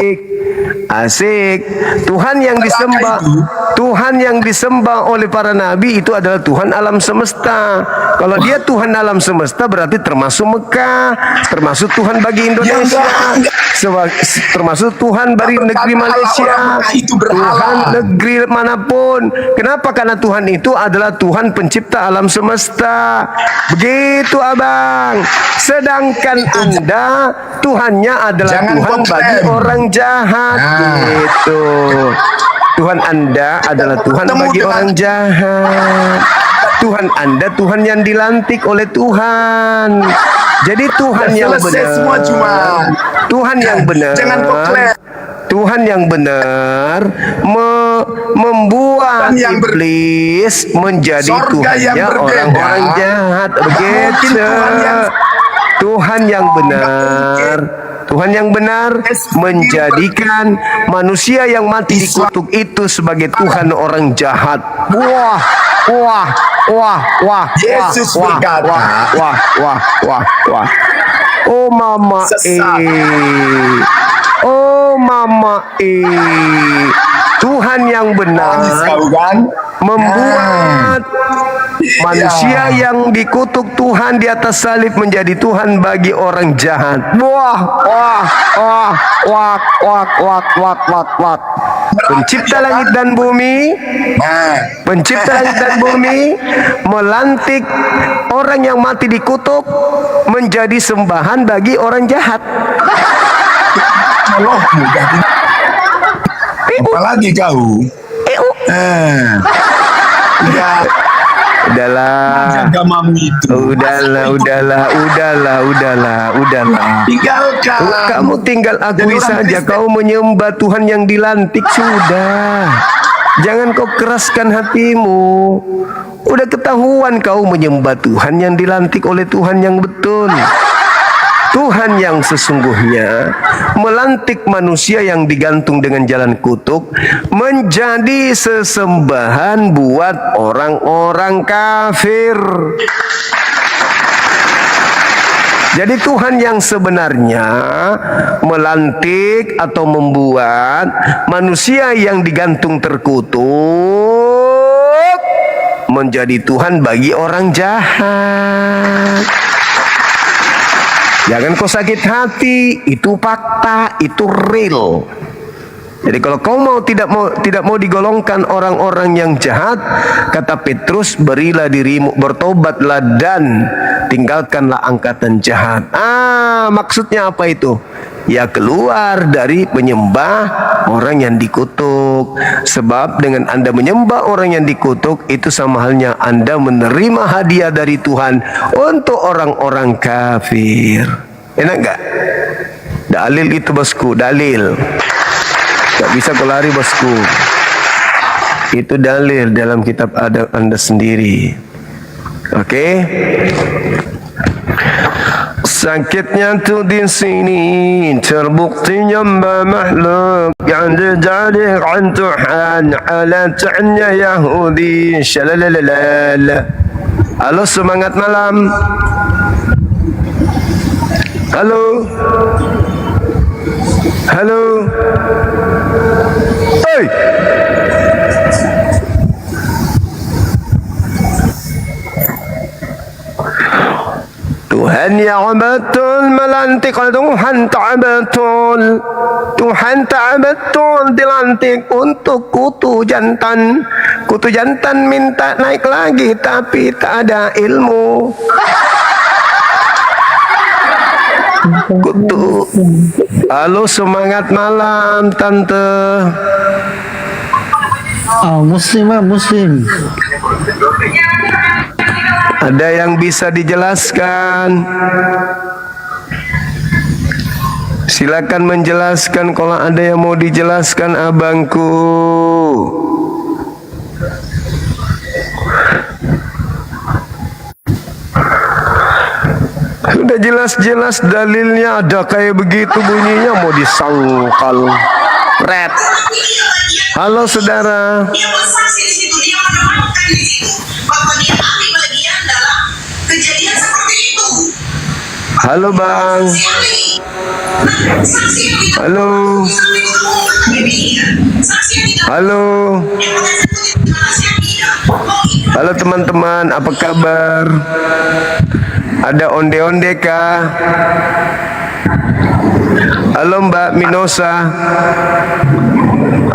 S1: Asik. Tuhan yang disembah oleh para nabi itu adalah Tuhan alam semesta. Kalau dia Tuhan alam semesta berarti termasuk Mekah, termasuk Tuhan bagi Indonesia, termasuk Tuhan bagi negeri Malaysia, Tuhan negeri manapun. Kenapa? Karena Tuhan itu adalah Tuhan pencipta alam semesta. Begitu abang. Sedangkan Anda Tuhannya adalah Tuhan bagi orang jahat. Gitu. Tuhan Anda adalah Tuhan bagi orang jahat. Tuhan Anda Tuhan yang dilantik oleh Tuhan. Jadi Tuhan yang benar. Tuhan yang benar. Tuhan yang benar membuat iblis menjadi Tuhannya orang-orang jahat. Begitu. Tuhan yang benar menjadikan manusia yang mati dikutuk itu sebagai Tuhan orang jahat. Wah.
S12: Yesus berkata,
S1: Oh mama Tuhan yang benar membuat manusia yang dikutuk Tuhan di atas salib menjadi Tuhan bagi orang jahat. Pencipta langit dan bumi, melantik orang yang mati dikutuk menjadi sembahan bagi orang jahat.
S12: Apalagi kau. Ya,
S1: Udahlah.
S12: agamamu itu.
S1: Udahlah.
S12: Tinggalkan.
S1: Kamu tinggal akui
S12: Jadi orang
S1: saja
S12: Kristen.
S1: kau menyembah Tuhan yang dilantik sudah. Jangan kau keraskan hatimu. Udah ketahuan kau menyembah Tuhan yang dilantik oleh Tuhan yang betul. Tuhan yang sesungguhnya melantik manusia yang digantung dengan jalan kutuk menjadi sesembahan buat orang-orang kafir. Jadi Tuhan yang sebenarnya melantik atau membuat manusia yang digantung terkutuk menjadi Tuhan bagi orang jahat. Jangan kau sakit hati, itu fakta, itu real. Jadi kalau kau tidak mau digolongkan orang-orang yang jahat, kata Petrus, berilah dirimu, bertobatlah dan tinggalkanlah angkatan jahat. Maksudnya apa itu? Ya keluar dari penyembah orang yang dikutuk. Sebab dengan Anda menyembah orang yang dikutuk, itu sama halnya Anda menerima hadiah dari Tuhan untuk orang-orang kafir. Enak gak? Dalil itu bosku, dalil. Tak bisa kau lari bosku. Itu dalil dalam kitab adab Anda sendiri. Oke? Sakitnya tuh di sini terbukti nyembah makhluk yang dijadikan Tuhan, alatnya Yahudi. Shalalalala. Halo, semangat malam. Halo. Halo. Hey. Tuhan yang betul melantik, Tuhan tak betul. Tuhan tak betul dilantik untuk kutu jantan. Kutu jantan minta naik lagi tapi tak ada ilmu. Kutu. Halo, semangat malam tante.
S4: Muslim.
S1: Ada yang bisa dijelaskan? Silakan menjelaskan kalau ada yang mau dijelaskan abangku. Sudah jelas-jelas dalilnya ada kayak begitu bunyinya mau disangkal. Red. Halo saudara.
S11: Dia bersaksi di situ, dia menerangkan di situ bahwa dia ambil bagian dalam kejadian seperti itu.
S1: Halo bang. Halo. Halo. Halo teman-teman, apa kabar? Ada onde-onde kah? Halo Mbak Minosa.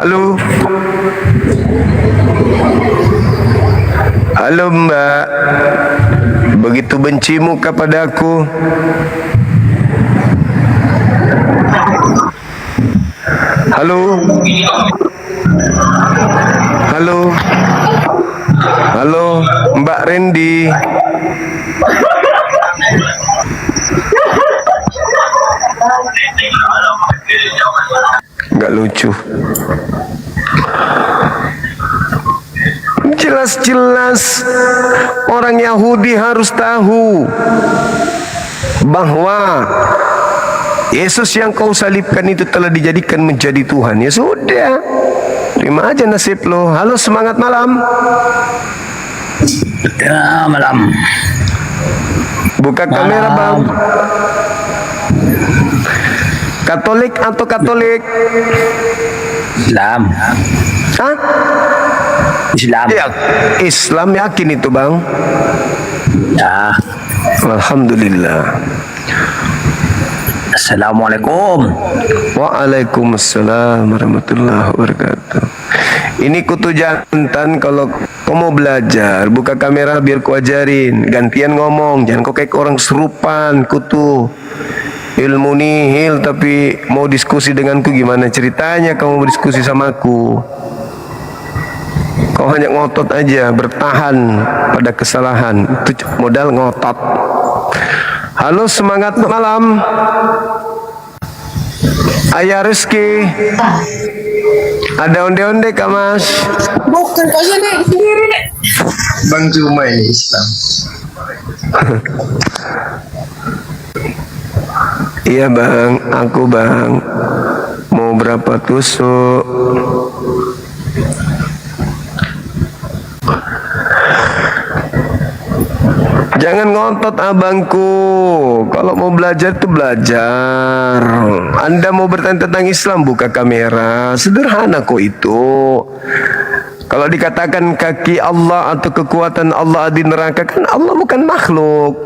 S1: Halo. Halo Mbak. Begitu bencimu kepadaku. Halo. Halo. Halo Mbak Randy. Nggak lucu. Jelas-jelas orang Yahudi harus tahu bahwa Yesus yang kau salibkan itu telah dijadikan menjadi Tuhan. Ya sudah, terima aja nasib lo. Halo, semangat malam.
S5: Ya, malam.
S1: Buka kamera bang. Katolik atau Katolik?
S5: Islam.
S1: Hah?
S5: Islam.
S1: Ya, Islam, yakin itu bang?
S5: Ya.
S1: Alhamdulillah.
S5: Assalamualaikum.
S1: Waalaikumsalam warahmatullahi wabarakatuh. Ini kutu jantan. Kalau kau mau belajar, buka kamera biar ku ajarin. Gantian ngomong, jangan kau kayak orang serupan kutu. Ilmu nihil tapi mau diskusi denganku, gimana ceritanya kamu berdiskusi sama aku? Kau hanya ngotot aja, bertahan pada kesalahan. Itu modal ngotot. Halo, semangat malam. Ayah Rizky. Ada onde-onde Kak Mas?
S10: Bukan kayaknya nek sendiri nek.
S9: Bang Zuma ini Islam.
S1: Iya bang, aku bang. Mau berapa tusuk? Jangan ngotot abangku. Kalau mau belajar itu belajar. Anda mau bertanya tentang Islam, buka kamera. Sederhana kok itu. Kalau dikatakan kaki Allah atau kekuatan Allah di neraka, kan Allah bukan makhluk.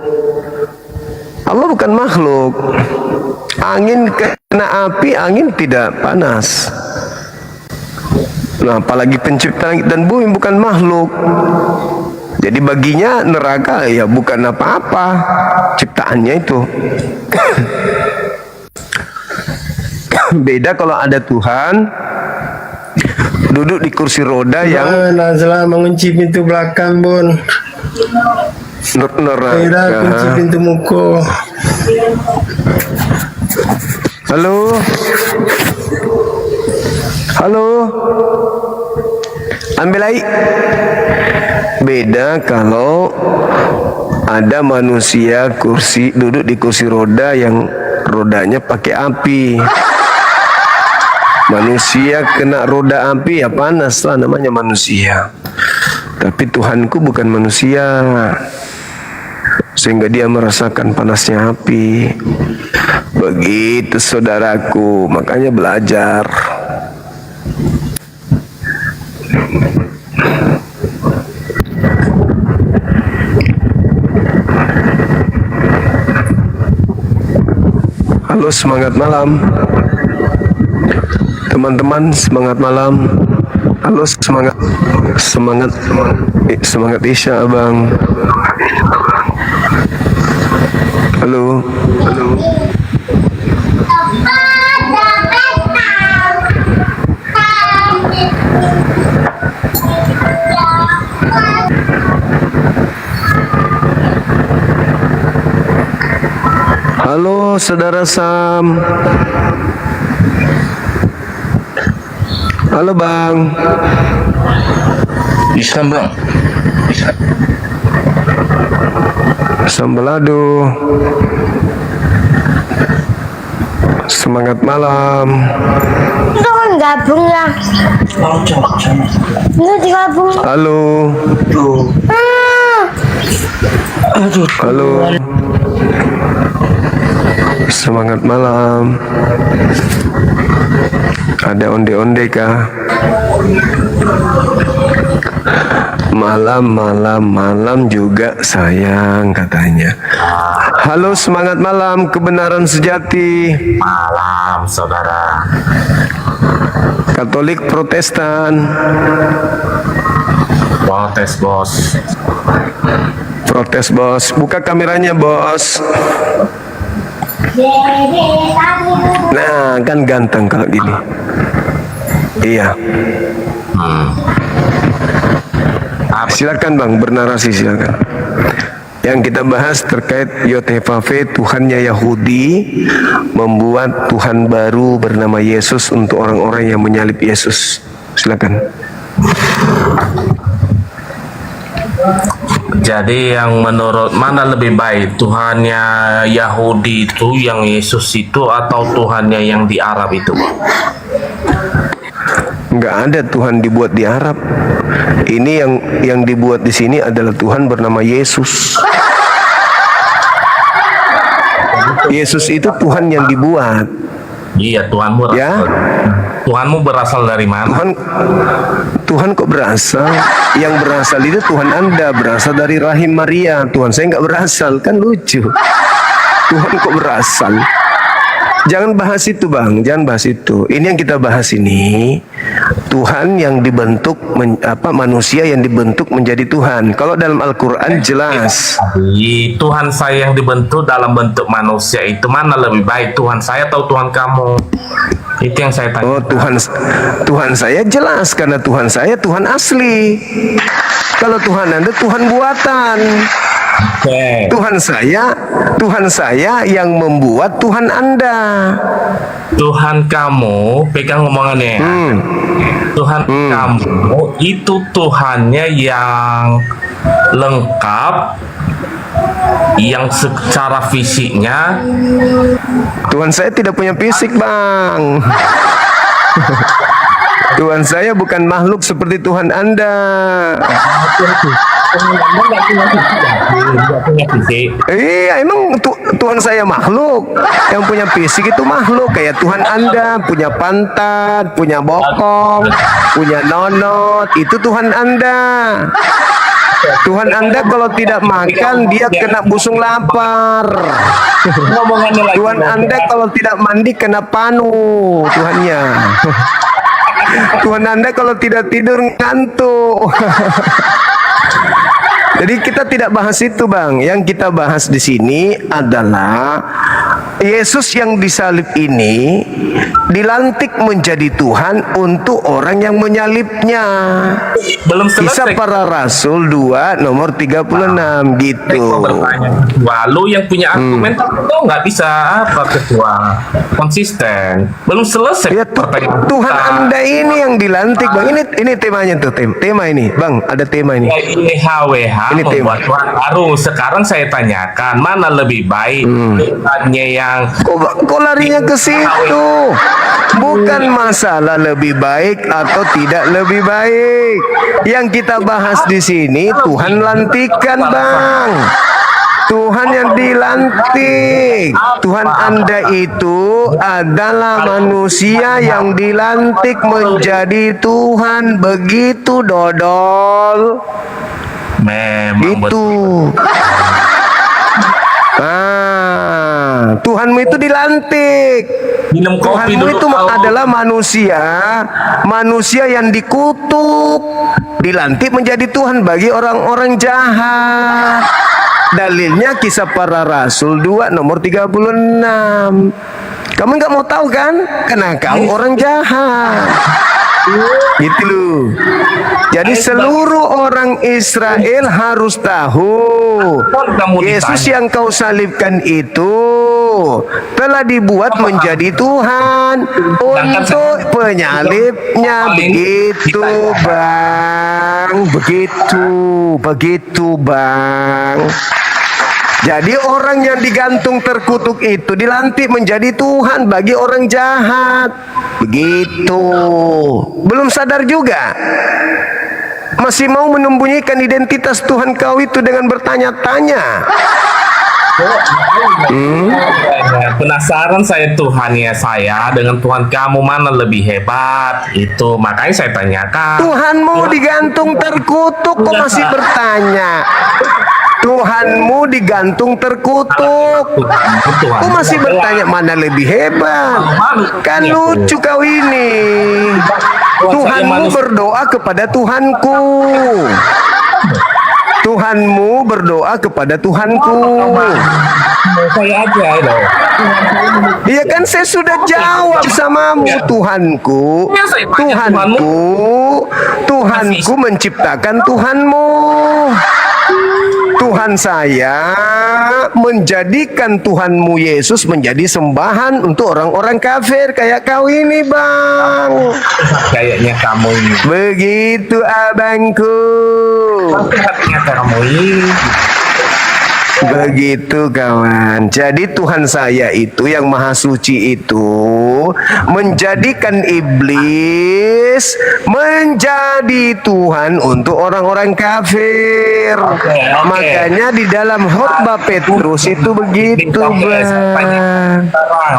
S1: Allah bukan makhluk. Angin kena api, angin tidak panas. Nah, apalagi pencipta langit dan bumi bukan makhluk. Jadi baginya neraka ya bukan apa-apa, ciptaannya itu. Beda kalau ada Tuhan duduk di kursi roda yang
S9: Nazla mengunci pintu belakang, Bun.
S1: neraka.
S9: Kunci pintu muka.
S1: Halo. Halo. Ambil air. Beda kalau ada manusia duduk di kursi roda yang rodanya pakai api. Manusia kena roda api ya panas lah, namanya manusia. Tapi Tuhanku bukan manusia, sehingga dia merasakan panasnya api. Begitu saudaraku, makanya belajar. Halo, semangat malam teman-teman, semangat malam. Halo, semangat Isya abang. Halo. Halo saudara Sam. Halo bang.
S5: Islam bang.
S1: Sambalado. Semangat malam.
S11: Itu kan gabung ya. Itu digabung.
S1: Halo. Halo. Semangat malam. Ada onde-onde kah? Malam juga sayang katanya. Halo, semangat malam, kebenaran sejati.
S5: Malam saudara.
S1: Katolik Protestan.
S5: Protes bos.
S1: Protes bos. Buka kameranya bos. Nah, kan ganteng kalau gini. Iya. Silakan bang, bernarasi silakan. Yang kita bahas terkait Yotevave, Tuhannya Yahudi membuat Tuhan baru bernama Yesus untuk orang-orang yang menyalib Yesus. Silakan.
S13: Jadi yang menurut mana lebih baik, Tuhannya Yahudi itu yang Yesus itu atau Tuhannya yang di Arab itu?
S1: Enggak ada Tuhan dibuat di Arab. Ini yang dibuat di sini adalah Tuhan bernama Yesus. Yesus itu Tuhan yang dibuat.
S13: Iya, Tuhanmu
S1: ya.
S13: Tuhanmu berasal dari mana?
S1: Tuhan kok berasal? Yang berasal itu Tuhan Anda, berasal dari rahim Maria. Tuhan saya nggak berasal, kan lucu. Tuhan kok berasal? Jangan bahas itu bang, jangan bahas itu. Ini yang kita bahas ini, Tuhan yang dibentuk, manusia yang dibentuk menjadi Tuhan. Kalau dalam Al-Quran jelas.
S13: Tuhan saya yang dibentuk dalam bentuk manusia itu mana lebih baik, Tuhan saya atau Tuhan kamu? Itu yang saya tanya.
S1: Oh Tuhan saya jelas, karena Tuhan saya Tuhan asli. Kalau Tuhan Anda Tuhan buatan. Tuhan saya yang membuat Tuhan Anda.
S13: Tuhan kamu, pegang ngomongannya. Tuhan kamu itu Tuhannya yang lengkap, yang secara fisiknya.
S1: Tuhan saya tidak punya fisik bang. Tuhan saya bukan makhluk seperti Tuhan Anda. Iya, emang Tuhan saya makhluk. Yang punya fisik itu makhluk. Kayak Tuhan Anda punya pantat, punya bokong, punya nonot. Itu Tuhan Anda. Tuhan Anda kalau tidak makan dia kena busung lapar. Tuhan Anda kalau tidak mandi kena panu Tuhannya. Tuhan Anda kalau tidak tidur ngantuk. Jadi kita tidak bahas itu bang. Yang kita bahas di sini adalah Yesus yang disalib ini dilantik menjadi Tuhan untuk orang yang menyalibnya.
S13: Belum selesai.
S1: Kisah Para Rasul 2 nomor 36 gitu.
S13: Lalu yang punya argumen itu nggak bisa apa ketua konsisten. Belum selesai.
S1: Ya, Tuhan Anda ini yang dilantik bang. Ini temanya tuh tema ini bang. Ada tema ini.
S13: Ini HWH ini membuat Tuhan baru. Sekarang saya tanyakan mana lebih baik Tuhannya yang
S1: Kok larinya ke situ? Bukan masalah lebih baik atau tidak lebih baik. Yang kita bahas di sini Tuhan lantikan bang. Tuhan yang dilantik. Tuhan Anda itu adalah manusia yang dilantik menjadi Tuhan. Begitu dodol.
S13: Memang
S1: itu. Tuhanmu itu dilantik. Tuhanmu itu adalah manusia yang dikutuk, dilantik menjadi Tuhan bagi orang-orang jahat. Dalilnya Kisah Para Rasul 2 nomor 36. Kamu nggak mau tahu kan? Karena kau orang jahat. Gitu loh. Jadi seluruh orang Israel harus tahu Yesus yang kau salibkan itu telah dibuat menjadi Tuhan untuk penyalibnya. Begitu bang. Begitu bang. Jadi orang yang digantung terkutuk itu dilantik menjadi Tuhan bagi orang jahat. Begitu. Belum sadar juga. Masih mau menyembunyikan identitas Tuhan kau itu dengan bertanya-tanya.
S13: Penasaran saya Tuhannya saya dengan Tuhan kamu mana lebih hebat. Itu makanya saya tanyakan.
S1: Tuhanmu digantung terkutuk kok masih bertanya. Tuhanmu digantung terkutuk. Kok masih bertanya mana lebih hebat? Kan lucu kau ini. Tuhanmu berdoa kepada Tuhanku. Tuhanmu berdoa kepada Tuhanku.
S13: Saya aja loh.
S1: Iya kan saya sudah jawab samamu. Tuhanku menciptakan Tuhanmu. Tuhan saya menjadikan Tuhanmu Yesus menjadi sembahan untuk orang-orang kafir kayak kau ini bang.
S13: Kayaknya kamu ini.
S1: Begitu abangku.
S13: Kamu ini.
S1: Begitu kawan. Jadi Tuhan saya itu yang maha suci itu menjadikan iblis menjadi Tuhan untuk orang-orang kafir. Makanya di dalam khotbah Petrus itu begitu bang.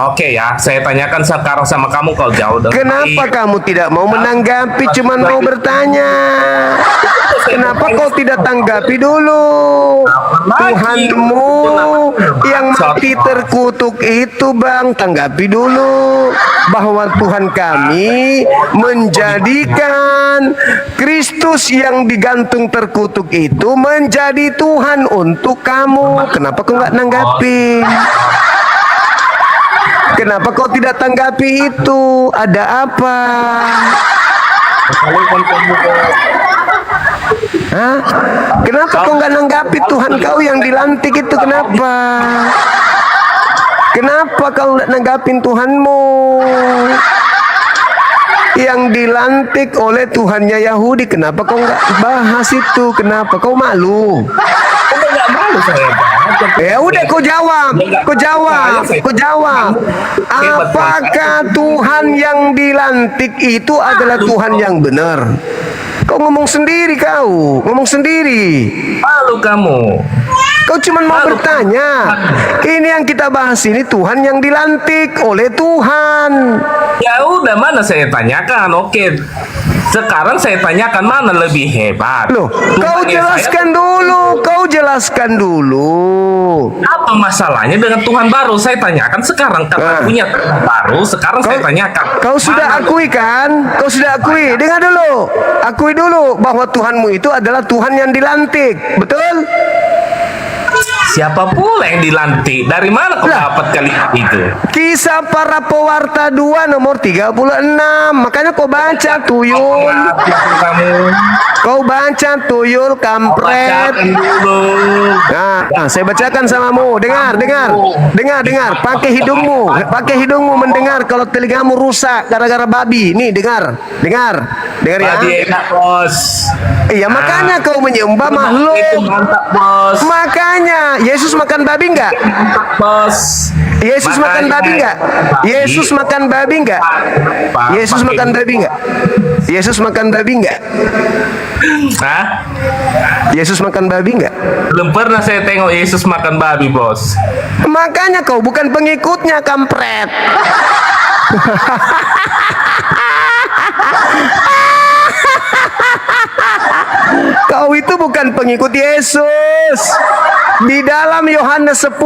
S13: Oke ya, saya tanyakan sekarang sama kamu kalau jauh.
S1: Kenapa kamu tidak mau menanggapi, cuman mau bertanya? Kenapa kau tidak tanggapi dulu? Tuhanmu yang mati terkutuk itu, Bang, tanggapi dulu bahwa Tuhan kami menjadikan Kristus yang digantung terkutuk itu menjadi Tuhan untuk kamu. Kenapa kau nggak nanggapi? Kenapa kau tidak tanggapi itu? Ada apa? Hah? Kenapa kau nggak nanggapi Tuhan kau yang dilantik itu? Kenapa? Kenapa kau nggak nanggapin Tuhanmu yang dilantik oleh Tuhannya Yahudi? Kenapa kau nggak bahas itu? Kenapa kau malu?
S13: Nggak malu saya.
S1: Ya udah, kau jawab. Apakah Tuhan yang dilantik itu adalah Tuhan yang benar? Kau ngomong sendiri, ngomong sendiri.
S13: Malu kamu.
S1: Kau cuma mau bertanya. Ini yang kita bahas ini Tuhan yang dilantik oleh Tuhan.
S13: Ya udah, mana saya tanyakan. Oke. Sekarang saya tanyakan mana lebih hebat.
S1: Loh, kau jelaskan dulu.
S13: Apa masalahnya dengan Tuhan baru? Saya tanyakan sekarang karena punya Tuhan baru. Sekarang saya tanyakan.
S1: Kau sudah akui kan? Kau sudah akui. Dengar dulu. Akui dulu bahwa Tuhanmu itu adalah Tuhan yang dilantik. Betul?
S13: Siapa pula yang dilantik? Dari mana kau dapat kalimat itu?
S1: Kisah Para Pewarta 2 nomor 36. Makanya kau baca, tuyul. Kau baca, tuyul, kampret. Nah, saya bacakan samamu. Dengar. Pakai hidungmu mendengar. Kalau telingamu rusak gara-gara babi. Nih, dengar ya.
S13: Babi enak, bos.
S1: Iya, makanya kau menyembah makhluk.
S13: Itu mantap, bos.
S1: Makanya Yesus makan babi enggak?
S13: Bos.
S1: Yesus makan babi enggak? Yesus makan babi enggak? Yesus makan babi enggak? Yesus makan babi enggak?
S13: Hah?
S1: Yesus makan babi enggak?
S13: Belum pernah saya tengok Yesus makan babi, bos.
S1: Makanya kau bukan pengikutnya, kampret. Kau itu bukan pengikut Yesus. Di dalam Yohanes 10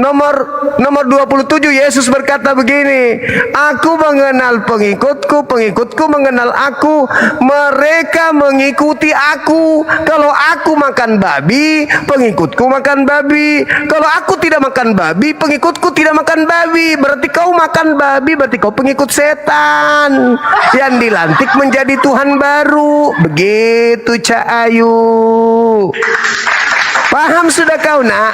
S1: nomor 27 Yesus berkata begini, aku mengenal pengikutku, pengikutku mengenal aku, mereka mengikuti aku. Kalau aku makan babi, pengikutku makan babi. Kalau aku tidak makan babi, pengikutku tidak makan babi. Berarti kau makan babi, berarti kau pengikut setan yang dilantik menjadi Tuhan baru. Begitu, Cak Ayu. Paham sudah kau, nak?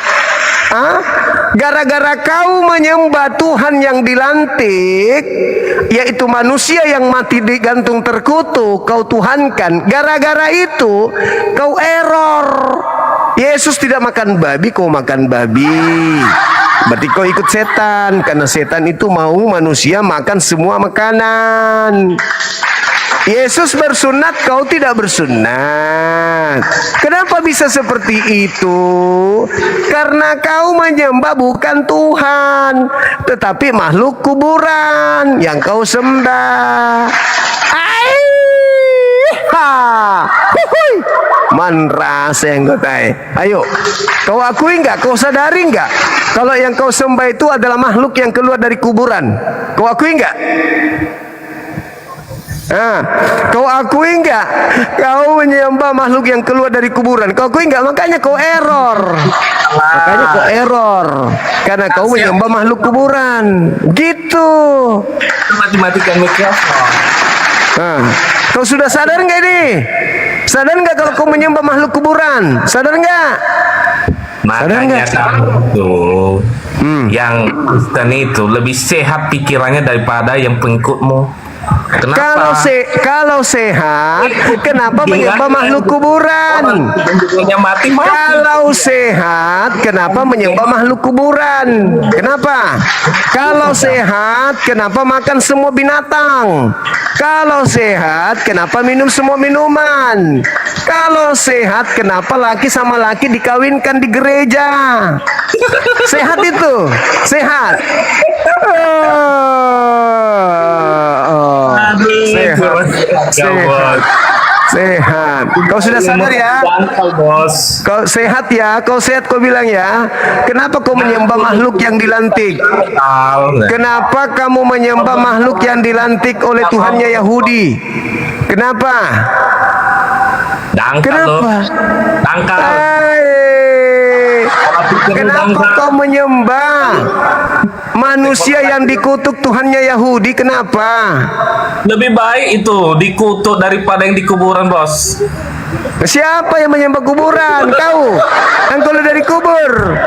S1: Gara-gara kau menyembah Tuhan yang dilantik, yaitu manusia yang mati digantung terkutuk, kau tuhankan. Gara-gara itu kau error. Yesus tidak makan babi, kau makan babi. Berarti kau ikut setan, karena setan itu mau manusia makan semua makanan. Yesus bersunat, kau tidak bersunat. Kenapa bisa seperti itu? Karena kau menyembah bukan Tuhan, tetapi makhluk kuburan yang kau sembah. Manrasa yang gotai. Ayo, kau akui enggak? Kau sadari enggak? Kalau yang kau sembah itu adalah makhluk yang keluar dari kuburan. Kau akui enggak? Kau akui enggak? Kau menyembah makhluk yang keluar dari kuburan. Kau akui enggak? Makanya kau error. Karena kau menyembah makhluk kuburan. Gitu.
S13: Mati-matikan mikrofon.
S1: Kau sudah sadar enggak ini? Sadar enggak kalau kau menyembah makhluk kuburan? Sadar enggak?
S13: Makanya kamu tuh yang Kristen itu lebih sehat pikirannya daripada yang pengikutmu. Kenapa?
S1: Kalau sehat, kenapa menyembah makhluk kuburan? Kalau sehat, kenapa menyembah makhluk kuburan? Kenapa? Kalau sehat, kenapa makan semua binatang? Kalau sehat, kenapa minum semua minuman? Kalau sehat, kenapa laki sama laki dikawinkan di gereja? Sehat itu, sehat. Sehat. Tuhan. Kau sudah sadar ya?
S13: Bos.
S1: Kau sehat ya? Kau sehat kau bilang ya? Kenapa kau menyembah makhluk yang dilantik? Kenapa kamu menyembah makhluk yang dilantik oleh Tuhannya Yahudi? Kenapa? Kenapa? Kenapa kau menyembah manusia yang dikutuk Tuhannya Yahudi? Kenapa?
S13: Lebih baik itu dikutuk daripada yang di kuburan, Bos.
S1: Siapa yang menyembah kuburan? Kau. Kan keluar dari kubur.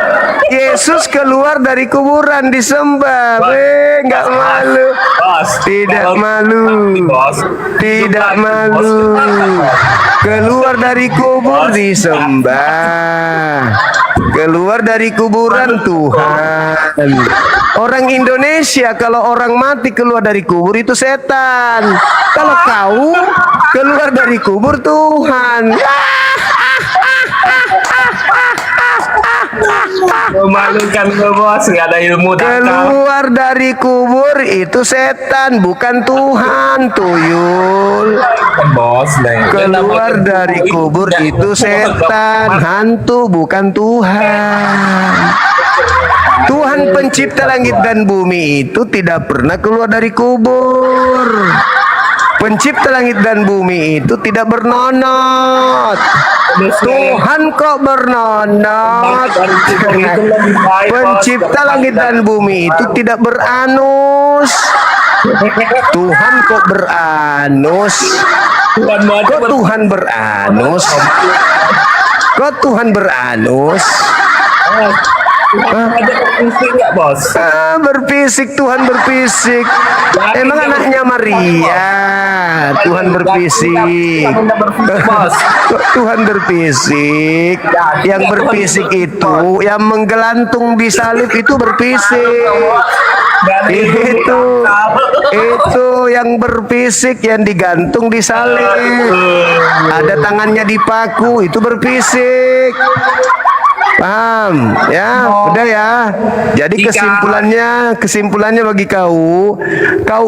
S1: Yesus keluar dari kuburan disembah. Nggak malu. Tidak malu. Tidak malu. Keluar dari kubur disembah. Keluar dari kuburan Tuhan. Orang Indonesia kalau orang mati keluar dari kubur itu setan. Kalau kau keluar dari kubur Tuhan.
S13: Memalukan Bos, nggak ada ilmu dangkal.
S1: Keluar dari kubur itu setan, bukan Tuhan, tuyul.
S13: Bos,
S1: keluar dari kubur itu setan, hantu, bukan Tuhan. Tuhan pencipta langit dan bumi itu tidak pernah keluar dari kubur. Pencipta langit dan bumi itu tidak bernonot. Tuhan kok bernonot. Pencipta langit dan bumi itu tidak beranus. Tuhan kok beranus. Kok Tuhan beranus? Kok Tuhan beranus?
S13: Berfisik nggak, Bos?
S1: Berfisik, Tuhan berfisik. Emang anaknya Maria. Tuhan berfisik. Tuhan berfisik. Yang berfisik itu, yang menggelantung di salib itu berfisik. Itu yang berfisik, yang digantung di salib. Ada tangannya dipaku, itu berfisik. Paham ya? Udah ya. Jadi kesimpulannya bagi kau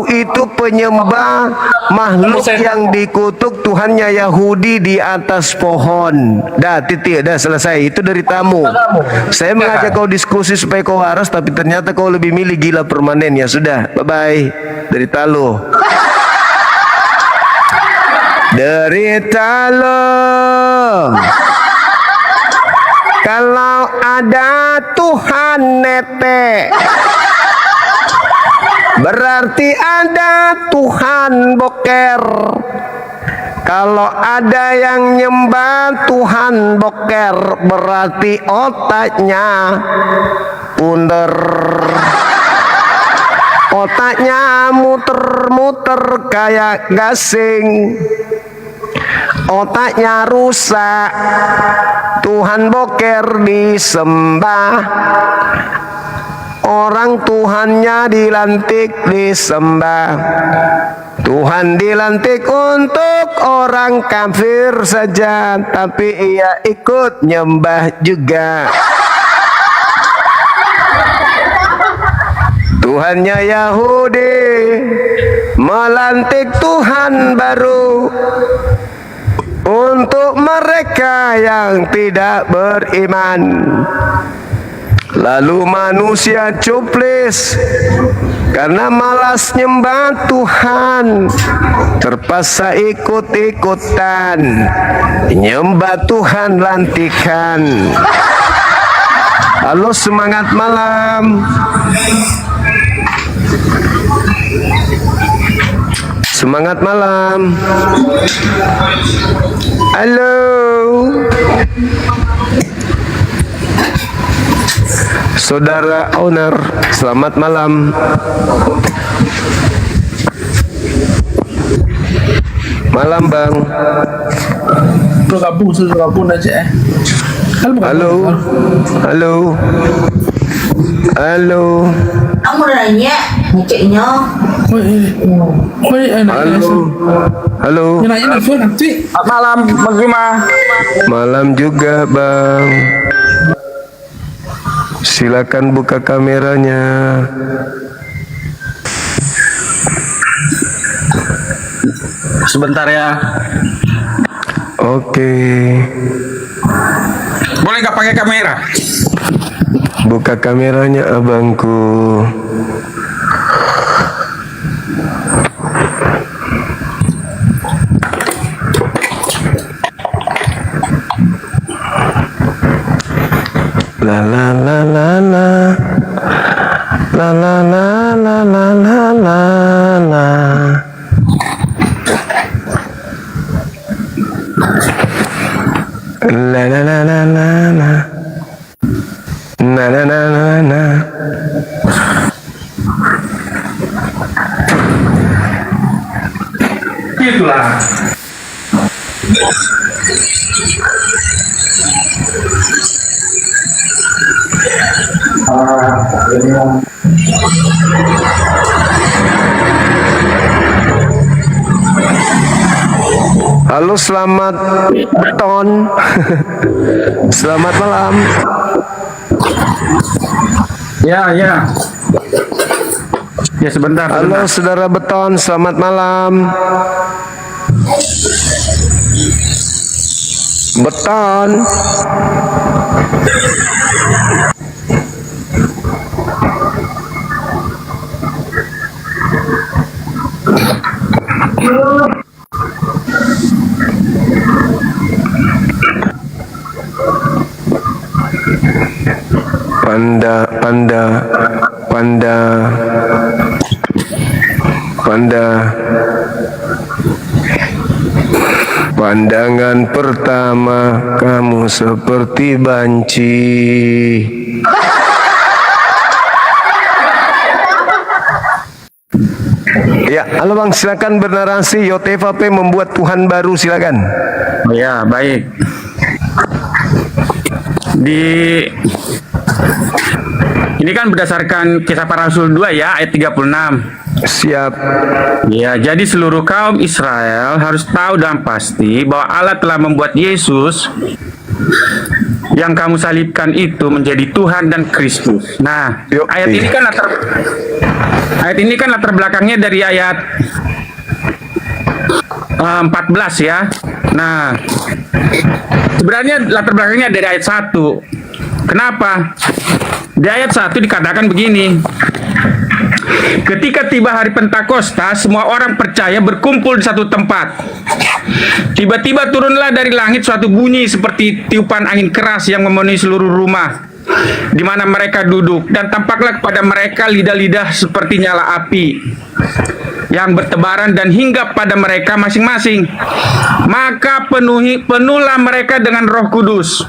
S1: itu penyembah makhluk yang dikutuk Tuhannya Yahudi di atas pohon. Dah titik, dah selesai. Itu dari tamu. Saya mengajak kau diskusi supaya kau waras, tapi ternyata kau lebih milih gila permanen. Ya sudah, bye bye. Derita lo. Derita lo. Kalau ada Tuhan nete, berarti ada Tuhan boker. Kalau ada yang nyembah Tuhan boker, berarti otaknya punder. Otaknya muter-muter kayak gasing. Otaknya rusak. Tuhan boker disembah. Orang Tuhannya dilantik disembah. Tuhan dilantik untuk orang kafir saja, tapi ia ikut nyembah juga. Tuhannya Yahudi melantik Tuhan baru untuk mereka yang tidak beriman. Lalu manusia cuplis karena malas nyembah Tuhan, terpaksa ikut-ikutan nyembah Tuhan lantikan. Halo, semangat malam. Semangat malam. Halo. Saudara owner, selamat malam. Malam, Bang.
S10: Gabung aja.
S1: Halo. Halo. Halo.
S11: Kamu udah nanya ngeceknya.
S1: Halo. Halo.
S3: Malam, Mas Bima.
S1: Malam juga, Bang. Silakan buka kameranya.
S3: Sebentar ya.
S1: Oke.
S3: Boleh nggak pakai kamera?
S1: Buka kameranya abangku. La la la la la. La la la la la la la la. La la la la la la. Na na na na na.
S3: Itulah.
S1: Halo, selamat beton. Selamat malam.
S3: Ya. Ya sebentar.
S1: Halo saudara beton, selamat malam. Beton. Panda. Pandangan pertama kamu seperti banci. Ya, halo Bang, silakan bernarasi. YOTVP membuat Tuhan baru, silakan.
S3: Oh ya, baik. Ini kan berdasarkan Kisah Para Rasul 2 ya, ayat 36.
S1: Siap.
S3: Ya, jadi seluruh kaum Israel harus tahu dan pasti bahwa Allah telah membuat Yesus yang kamu salibkan itu menjadi Tuhan dan Kristus. Nah, ayat ini kan latar belakangnya dari ayat 14 ya. Nah, sebenarnya latar belakangnya dari ayat 1. Kenapa? Di ayat 1 dikatakan begini. Ketika tiba hari Pentakosta, semua orang percaya berkumpul di satu tempat. Tiba-tiba turunlah dari langit suatu bunyi seperti tiupan angin keras yang memenuhi seluruh rumah di mana mereka duduk, dan tampaklah kepada mereka lidah-lidah seperti nyala api yang bertebaran dan hinggap pada mereka masing-masing. Maka penuhlah mereka dengan Roh Kudus.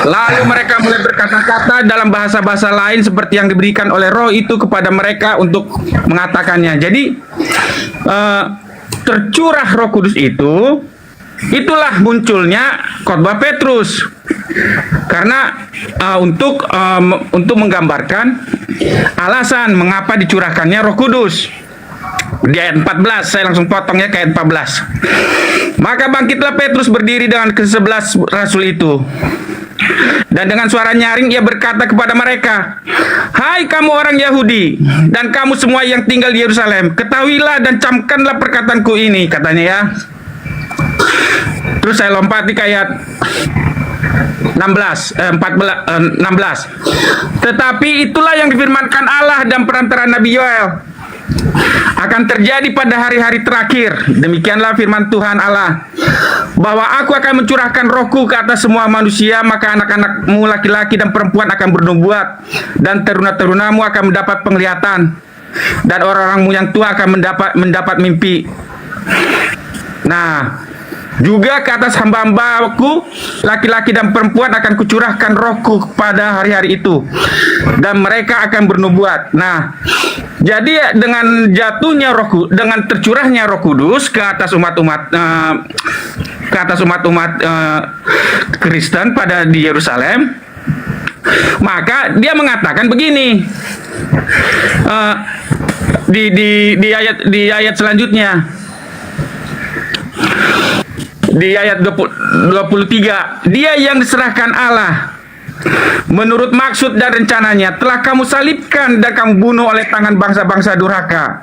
S3: Lalu mereka mulai berkata-kata dalam bahasa-bahasa lain seperti yang diberikan oleh Roh itu kepada mereka untuk mengatakannya. Jadi tercurah Roh Kudus itu, itulah munculnya khotbah Petrus. Karena untuk menggambarkan alasan mengapa dicurahkannya Roh Kudus. Di ayat 14, saya langsung potongnya ke ayat 14. Maka bangkitlah Petrus berdiri dengan ke-11 rasul itu. Dan dengan suara nyaring ia berkata kepada mereka, "Hai kamu orang Yahudi dan kamu semua yang tinggal di Yerusalem, ketahuilah dan camkanlah perkataanku ini," katanya ya. Terus saya lompat di ayat 16. Tetapi itulah yang difirmankan Allah dan perantara Nabi Yoel akan terjadi pada hari-hari terakhir. Demikianlah firman Tuhan Allah, bahwa aku akan mencurahkan rohku ke atas semua manusia, maka anak-anakmu laki-laki dan perempuan akan bernubuat, dan teruna-terunamu akan mendapat penglihatan, dan orang-orangmu yang tua akan mendapat mimpi. Nah, juga ke atas hamba-hambaku laki-laki dan perempuan akan kucurahkan rohku pada hari-hari itu, dan mereka akan bernubuat. Nah, jadi dengan jatuhnya dengan tercurahnya Roh Kudus ke atas umat-umat Kristen pada di Yerusalem, maka dia mengatakan begini di ayat selanjutnya. Di ayat 23, dia yang diserahkan Allah menurut maksud dan rencananya telah kamu salibkan dan kamu bunuh oleh tangan bangsa-bangsa durhaka.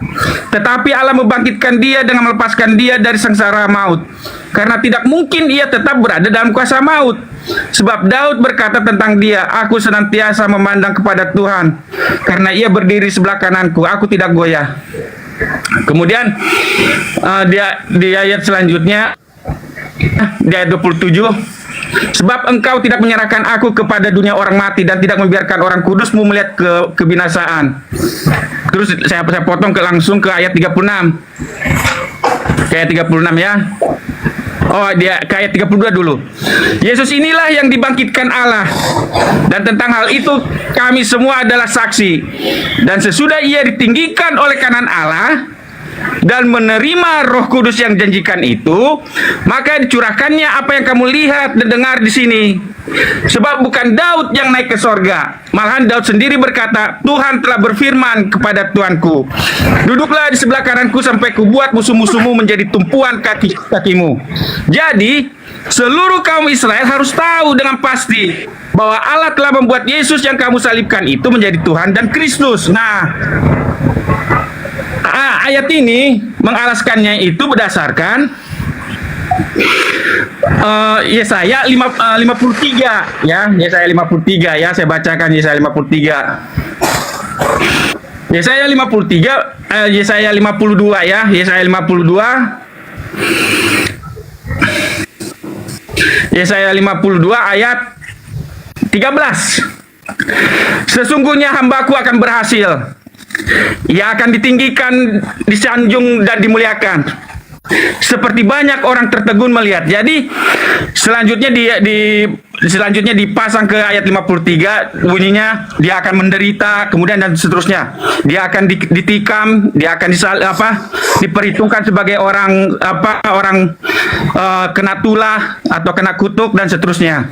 S3: Tetapi Allah membangkitkan dia dengan melepaskan dia dari sengsara maut, karena tidak mungkin ia tetap berada dalam kuasa maut. Sebab Daud berkata tentang dia, aku senantiasa memandang kepada Tuhan, karena ia berdiri sebelah kananku, aku tidak goyah. Kemudian di ayat selanjutnya, di ayat 27, sebab engkau tidak menyerahkan aku kepada dunia orang mati dan tidak membiarkan orang kudusmu melihat kebinasaan. Terus saya potong langsung ke ayat 36. Ke ayat 36 ya. Oh, dia ke ayat 32 dulu. Yesus inilah yang dibangkitkan Allah, dan tentang hal itu kami semua adalah saksi. Dan sesudah ia ditinggikan oleh kanan Allah dan menerima Roh Kudus yang janjikan itu, maka dicurahkannya apa yang kamu lihat dan dengar di sini. Sebab bukan Daud yang naik ke sorga, malahan Daud sendiri berkata, Tuhan telah berfirman kepada Tuanku, duduklah di sebelah kananku sampai kubuat musuh-musuhmu menjadi tumpuan kaki-kakimu. Jadi seluruh kaum Israel harus tahu dengan pasti bahwa Allah telah membuat Yesus yang kamu salibkan itu menjadi Tuhan dan Kristus. Nah, ayat ini mengalaskannya itu berdasarkan Yesaya 53 ya, Yesaya 53 ya, saya bacakan Yesaya 53. Yesaya 53, Yesaya 52 ya, Yesaya 52. Yesaya 52 ayat 13. Sesungguhnya hambaku akan berhasil. Ia akan ditinggikan, disanjung dan dimuliakan, seperti banyak orang tertegun melihat. Jadi selanjutnya selanjutnya dipasang ke ayat 53, bunyinya dia akan menderita, kemudian dan seterusnya. Dia akan ditikam, dia akan diperhitungkan sebagai orang kena tulah atau kena kutuk dan seterusnya.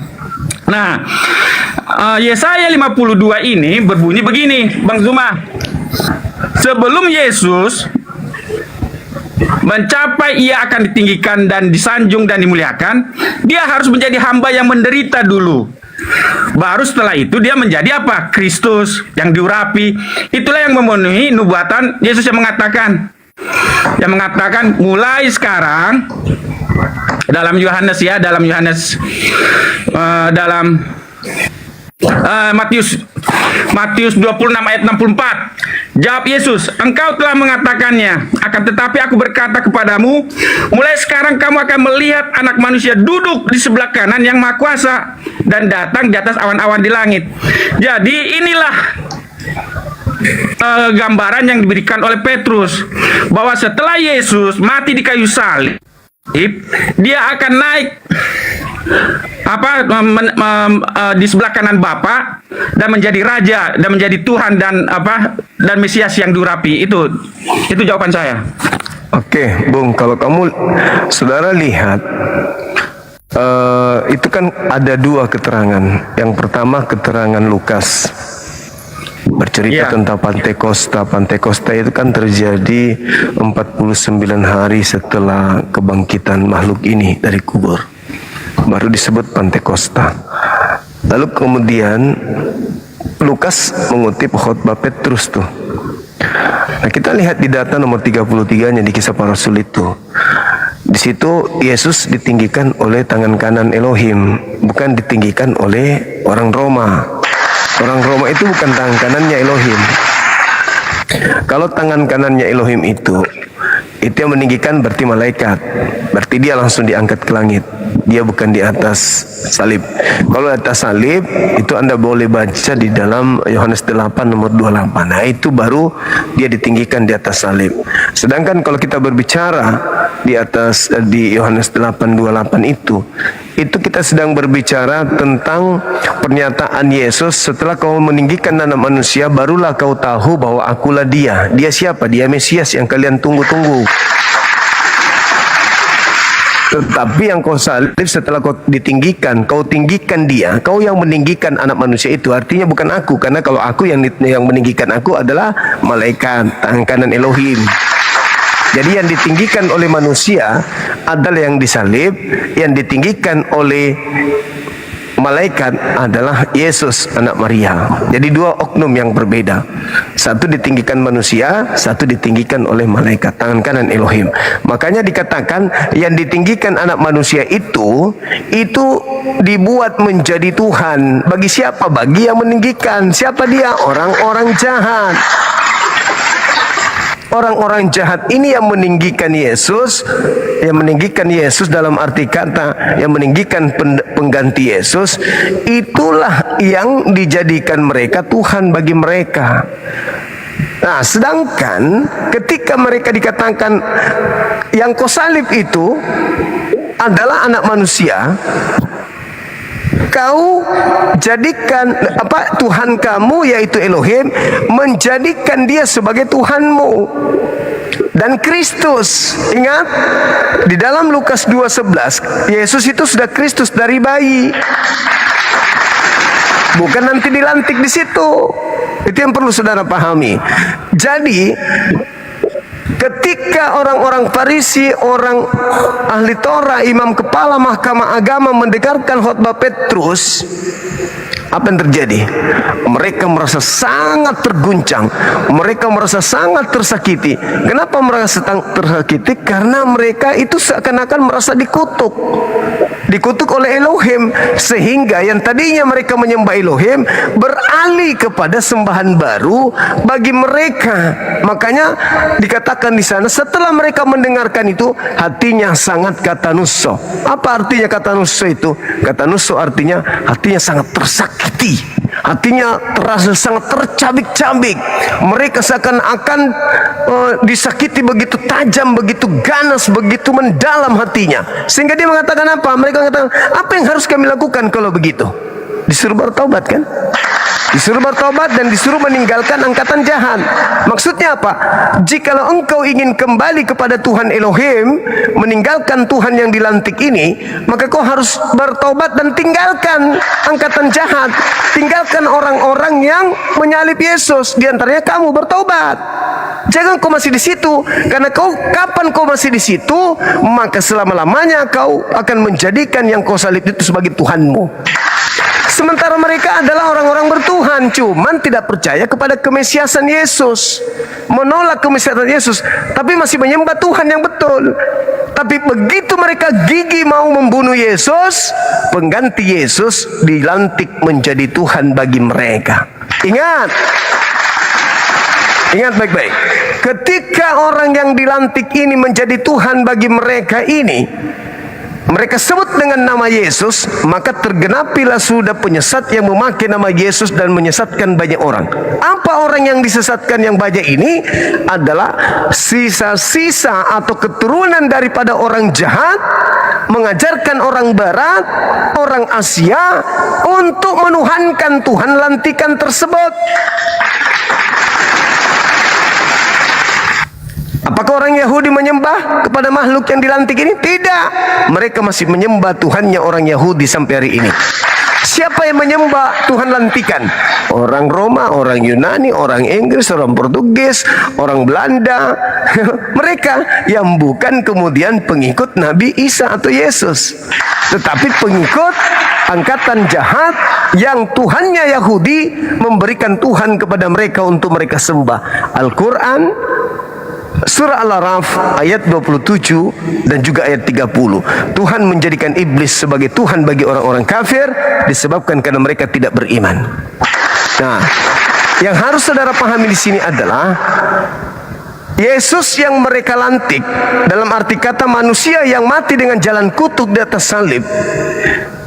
S3: Nah, Yesaya 52 ini berbunyi begini, Bang Zuma. Sebelum Yesus mencapai ia akan ditinggikan dan disanjung dan dimuliakan, dia harus menjadi hamba yang menderita dulu. Baru setelah itu dia menjadi apa? Kristus yang diurapi. Itulah yang memenuhi nubuatan Yesus yang mengatakan mulai sekarang dalam Yohanes ya, dalam Matius 26 ayat 64. Jawab Yesus, engkau telah mengatakannya, akan tetapi aku berkata kepadamu, mulai sekarang kamu akan melihat Anak Manusia duduk di sebelah kanan yang Maha Kuasa dan datang di atas awan-awan di langit. Jadi inilah gambaran yang diberikan oleh Petrus, bahwa setelah Yesus mati di kayu salib, dia akan naik di sebelah kanan Bapa dan menjadi raja dan menjadi Tuhan dan Mesias yang diurapi. Itu jawaban saya.
S1: Oke, Bung, kalau kamu saudara lihat itu kan ada dua keterangan. Yang pertama keterangan Lukas bercerita tentang Pantekosta. Pantekosta itu kan terjadi 49 hari setelah kebangkitan makhluk ini dari kubur, baru disebut Pantekosta. Lalu kemudian Lukas mengutip khotbah Petrus tuh. Nah, kita lihat di data nomor 33-nya di Kisah Para Rasul itu. Di situ Yesus ditinggikan oleh tangan kanan Elohim, bukan ditinggikan oleh orang Roma. Orang Roma itu bukan tangan kanannya Elohim. Kalau tangan kanannya Elohim itu yang meninggikan berarti malaikat. Berarti dia langsung diangkat ke langit. Dia bukan di atas salib. Kalau di atas salib itu Anda boleh baca di dalam Yohanes 8 nomor 28. Nah, itu baru dia ditinggikan di atas salib. Sedangkan kalau kita berbicara di Yohanes 8:28 itu kita sedang berbicara tentang pernyataan Yesus, setelah kau meninggikan anak manusia, barulah kau tahu bahwa akulah dia. Dia siapa? Dia Mesias yang kalian tunggu-tunggu. Tetapi yang kau salib setelah kau ditinggikan, kau tinggikan dia, kau yang meninggikan anak manusia itu. Artinya bukan aku, karena kalau aku yang meninggikan aku adalah malaikat, tangan kanan Elohim. Jadi yang ditinggikan oleh manusia adalah yang disalib, yang ditinggikan oleh malaikat adalah Yesus anak Maria. Jadi dua oknum yang berbeda. Satu ditinggikan manusia, satu ditinggikan oleh malaikat, tangan kanan Elohim. Makanya dikatakan yang ditinggikan anak manusia itu dibuat menjadi Tuhan. Bagi siapa? Bagi yang meninggikan. Siapa dia? Orang-orang jahat. Orang-orang jahat ini yang meninggikan Yesus, dalam arti kata yang meninggikan pengganti Yesus, itulah yang dijadikan mereka Tuhan bagi mereka. Nah, sedangkan ketika mereka dikatakan yang kau salib itu adalah anak manusia, kau jadikan Tuhan kamu yaitu Elohim, menjadikan dia sebagai Tuhanmu. Dan Kristus, ingat di dalam Lukas 2:11, Yesus itu sudah Kristus dari bayi, bukan nanti dilantik di situ. Itu yang perlu saudara pahami. Jadi ketika orang-orang Farisi, orang ahli Torah, imam kepala mahkamah agama mendengarkan khotbah Petrus, apa yang terjadi? Mereka merasa sangat terguncang, mereka merasa sangat tersakiti. Kenapa merasa tersakiti? Karena mereka itu seakan-akan merasa dikutuk oleh Elohim, sehingga yang tadinya mereka menyembah Elohim beralih kepada sembahan baru bagi mereka. Makanya dikatakan di sana, setelah mereka mendengarkan itu, hatinya sangat katanusso. Apa artinya katanusso itu? Katanusso artinya hatinya sangat tersakiti, hatinya terasa sangat tercabik-cabik. Mereka seakan-akan disakiti begitu tajam, begitu ganas, begitu mendalam hatinya, sehingga dia mengatakan apa? Mereka mengatakan, apa yang harus kami lakukan kalau begitu? Disuruh bertobat kan? Disuruh bertobat dan disuruh meninggalkan angkatan jahat. Maksudnya apa? Jikalau engkau ingin kembali kepada Tuhan Elohim, meninggalkan Tuhan yang dilantik ini, maka kau harus bertobat dan tinggalkan angkatan jahat, tinggalkan orang-orang yang menyalib Yesus. Di antaranya kamu bertobat. Jangan kau masih di situ, karena kapan kau masih di situ, maka selama-lamanya kau akan menjadikan yang kau salib itu sebagai Tuhanmu. Sementara mereka adalah orang-orang bertuhan, cuman tidak percaya kepada kemesiasan Yesus, menolak kemesiasan Yesus, tapi masih menyembah Tuhan yang betul. Tapi begitu mereka gigih mau membunuh Yesus, pengganti Yesus dilantik menjadi Tuhan bagi mereka. Ingat baik-baik. Ketika orang yang dilantik ini menjadi Tuhan bagi mereka ini, mereka sebut dengan nama Yesus, maka tergenapilah sudah penyesat yang memakai nama Yesus dan menyesatkan banyak orang. Apa orang yang disesatkan yang banyak ini? Adalah sisa-sisa atau keturunan daripada orang jahat, mengajarkan orang Barat, orang Asia untuk menuhankan Tuhan lantikan tersebut. Apakah orang Yahudi menyembah kepada makhluk yang dilantik ini? Tidak. Mereka masih menyembah Tuhannya orang Yahudi sampai hari ini. Siapa yang menyembah Tuhan lantikan? Orang Roma, orang Yunani, orang Inggris, orang Portugis, orang Belanda. Mereka yang bukan kemudian pengikut Nabi Isa atau Yesus, tetapi pengikut angkatan jahat yang Tuhannya Yahudi memberikan Tuhan kepada mereka untuk mereka sembah. Al-Quran Surah Al-Araf ayat 27 dan juga ayat 30. Tuhan menjadikan iblis sebagai Tuhan bagi orang-orang kafir disebabkan karena mereka tidak beriman. Nah, yang harus saudara pahami di sini adalah Yesus yang mereka lantik, dalam arti kata manusia yang mati dengan jalan kutuk di atas salib,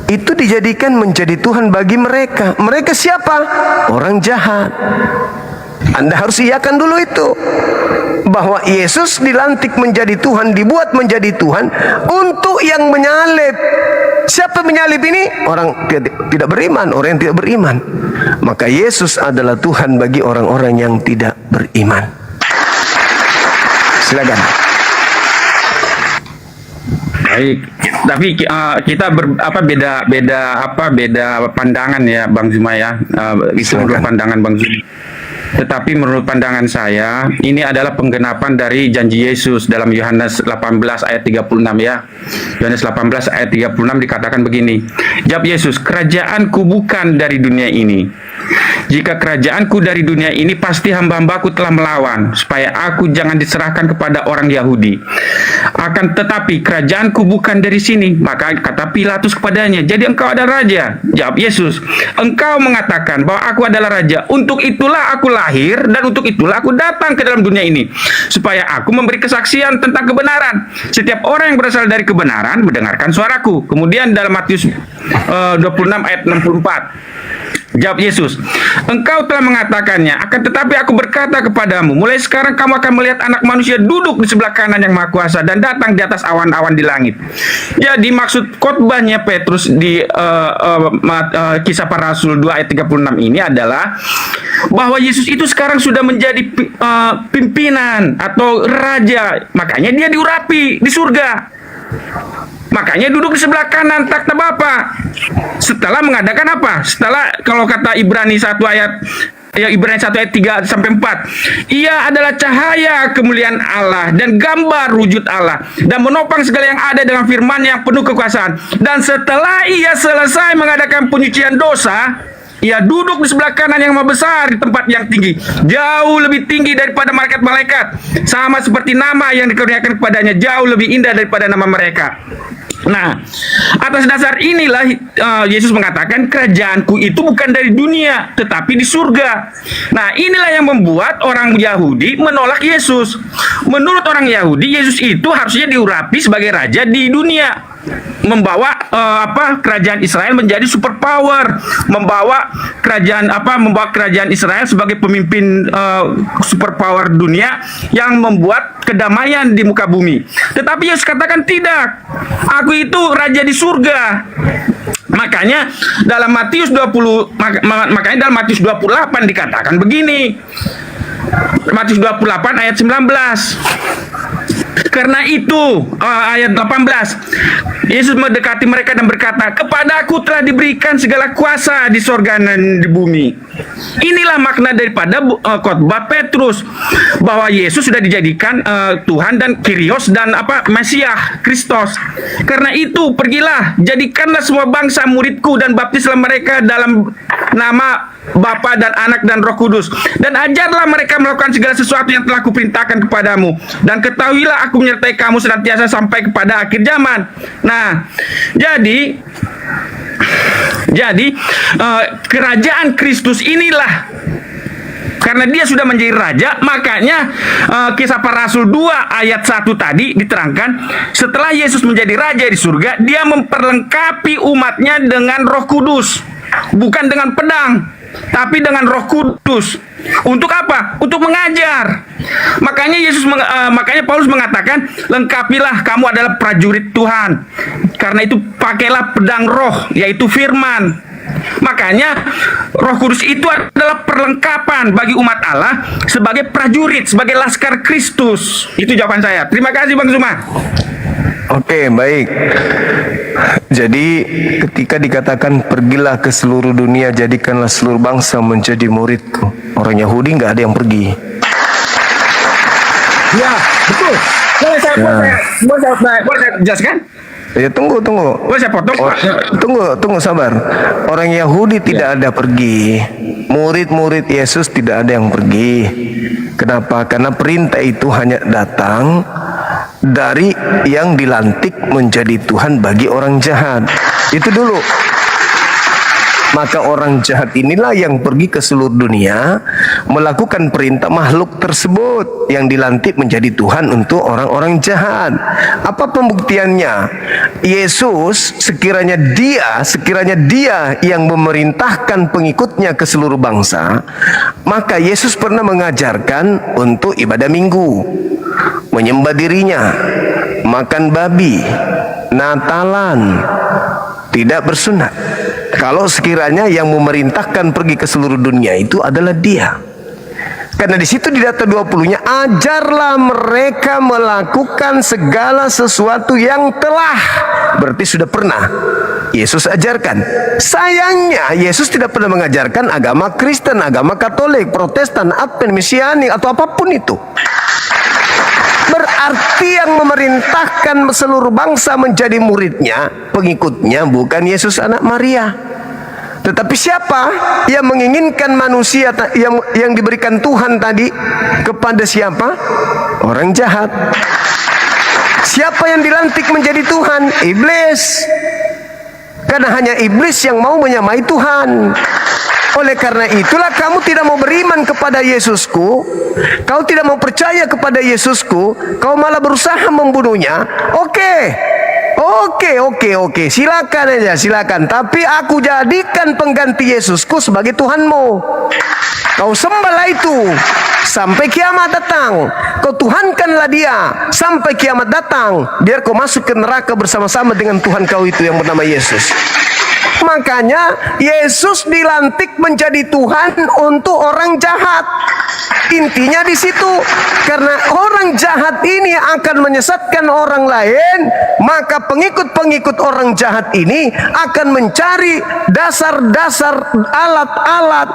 S1: itu dijadikan menjadi Tuhan bagi mereka. Mereka siapa? Orang jahat. Anda harus iakan dulu itu, bahwa Yesus dilantik menjadi Tuhan, dibuat menjadi Tuhan untuk yang menyalib. Siapa menyalib ini? Orang tidak beriman, orang yang tidak beriman. Maka Yesus adalah Tuhan bagi orang-orang yang tidak beriman. Silakan.
S3: Baik, tapi kita beda pandangan ya Bang Zuma ya. Itu dua pandangan Bang Zuma. Tetapi menurut pandangan saya, ini adalah penggenapan dari janji Yesus dalam Yohanes 18 ayat 36 ya. Yohanes 18 ayat 36 dikatakan begini. Jawab Yesus, "Kerajaanku bukan dari dunia ini. Jika kerajaanku dari dunia ini, pasti hamba-hambaku telah melawan, supaya aku jangan diserahkan kepada orang Yahudi. Akan tetapi kerajaanku bukan dari sini." Maka kata Pilatus kepadanya, "Jadi engkau ada raja?" Jawab Yesus, "Engkau mengatakan bahwa aku adalah raja. Untuk itulah aku lahir dan untuk itulah aku datang ke dalam dunia ini, supaya aku memberi kesaksian tentang kebenaran. Setiap orang yang berasal dari kebenaran mendengarkan suaraku." Kemudian dalam Matius 26 ayat 64. Jawab Yesus, "Engkau telah mengatakannya, akan tetapi aku berkata kepadamu, mulai sekarang kamu akan melihat Anak Manusia duduk di sebelah kanan Yang Maha Kuasa dan datang di atas awan-awan di langit." Jadi maksud khotbahnya Petrus di Kisah Para Rasul 2 ayat 36 ini adalah bahwa Yesus itu sekarang sudah menjadi pimpinan atau raja, makanya dia diurapi di surga. Makanya duduk di sebelah kanan takhta Bapa. Setelah mengadakan apa? Setelah, kalau kata Ibrani 1 ayat 3 sampai 4, ia adalah cahaya kemuliaan Allah dan gambar wujud Allah, dan menopang segala yang ada dengan firman yang penuh kekuasaan. Dan setelah ia selesai mengadakan penyucian dosa, ia duduk di sebelah kanan Yang Maha Besar di tempat yang tinggi, jauh lebih tinggi daripada malaikat-malaikat, sama seperti nama yang dikaruniakan kepadanya jauh lebih indah daripada nama mereka. Nah, atas dasar inilah Yesus mengatakan, "Kerajaanku itu bukan dari dunia, tetapi di surga." Nah, inilah yang membuat orang Yahudi menolak Yesus. Menurut orang Yahudi, Yesus itu harusnya diurapi sebagai raja di dunia, membawa kerajaan Israel menjadi superpower, membawa kerajaan Israel sebagai pemimpin superpower dunia yang membuat kedamaian di muka bumi. Tetapi Yesus katakan, "Tidak, aku itu raja di surga." Makanya dalam Matius 28 dikatakan begini. Matius 28 ayat 19. Karena itu, ayat 18, Yesus mendekati mereka dan berkata, "Kepadaku telah diberikan segala kuasa di sorga dan di bumi." Inilah makna daripada khotbah Petrus, bahwa Yesus sudah dijadikan Tuhan dan Kyrios dan Mesias Kristus. Karena itu, pergilah, jadikanlah semua bangsa muridku dan baptislah mereka dalam nama Bapa dan Anak dan Roh Kudus, dan ajarlah mereka melakukan segala sesuatu yang telah kuperintahkan kepadamu, dan ketahuilah aku menyertai kamu senantiasa sampai kepada akhir zaman. Nah, jadi kerajaan Kristus inilah, karena dia sudah menjadi raja, makanya Kisah Para Rasul 2 ayat 1 tadi diterangkan, setelah Yesus menjadi raja di surga, dia memperlengkapi umatnya dengan Roh Kudus, bukan dengan pedang, tapi dengan Roh Kudus. Untuk apa? Untuk mengajar. Makanya Paulus mengatakan, "Lengkapilah, kamu adalah prajurit Tuhan. Karena itu pakailah pedang roh, yaitu firman." Makanya Roh Kudus itu adalah perlengkapan bagi umat Allah sebagai prajurit, sebagai laskar Kristus. Itu jawaban saya. Terima kasih Bang Zuma.
S1: Oke, baik. Jadi ketika dikatakan pergilah ke seluruh dunia, jadikanlah seluruh bangsa menjadi muridku, orang Yahudi nggak ada yang pergi.
S3: Ya, betul. Boleh saya jelaskan?
S1: Ya, tunggu.
S3: Boleh saya potong?
S1: Tunggu, sabar. Orang Yahudi tidak ada pergi. Murid-murid Yesus tidak ada yang pergi. Kenapa? Karena perintah itu hanya datang dari yang dilantik menjadi Tuhan bagi orang jahat. Itu dulu. Maka orang jahat inilah yang pergi ke seluruh dunia melakukan perintah makhluk tersebut yang dilantik menjadi Tuhan untuk orang-orang jahat. Apa pembuktiannya? Yesus sekiranya dia yang memerintahkan pengikutnya ke seluruh bangsa, maka Yesus pernah mengajarkan untuk ibadah minggu, menyembah dirinya, makan babi, Natalan, tidak bersunat. Kalau sekiranya yang memerintahkan pergi ke seluruh dunia itu adalah dia. Karena di situ di data 20-nya, ajarlah mereka melakukan segala sesuatu yang telah, berarti sudah pernah Yesus ajarkan. Sayangnya Yesus tidak pernah mengajarkan agama Kristen, agama Katolik, Protestan, Advent, Mesianik atau apapun itu. Berarti yang memerintahkan seluruh bangsa menjadi muridnya, pengikutnya bukan Yesus anak Maria. Tetapi siapa yang menginginkan manusia yang diberikan Tuhan tadi kepada siapa? Orang jahat. Siapa yang dilantik menjadi Tuhan? Iblis. Karena hanya iblis yang mau menyamai Tuhan. Oleh karena itulah kamu tidak mau beriman kepada Yesusku, kau tidak mau percaya kepada Yesusku, kau malah berusaha membunuhnya. Oke, silakan aja, silakan. Tapi aku jadikan pengganti Yesusku sebagai Tuhanmu. Kau sembahlah itu sampai kiamat datang. Kau tuhankanlah dia sampai kiamat datang, biar kau masuk ke neraka bersama-sama dengan Tuhan kau itu yang bernama Yesus. Makanya Yesus dilantik menjadi Tuhan untuk orang jahat. Intinya di situ, karena orang jahat ini akan menyesatkan orang lain, maka pengikut-pengikut orang jahat ini akan mencari dasar-dasar, alat-alat,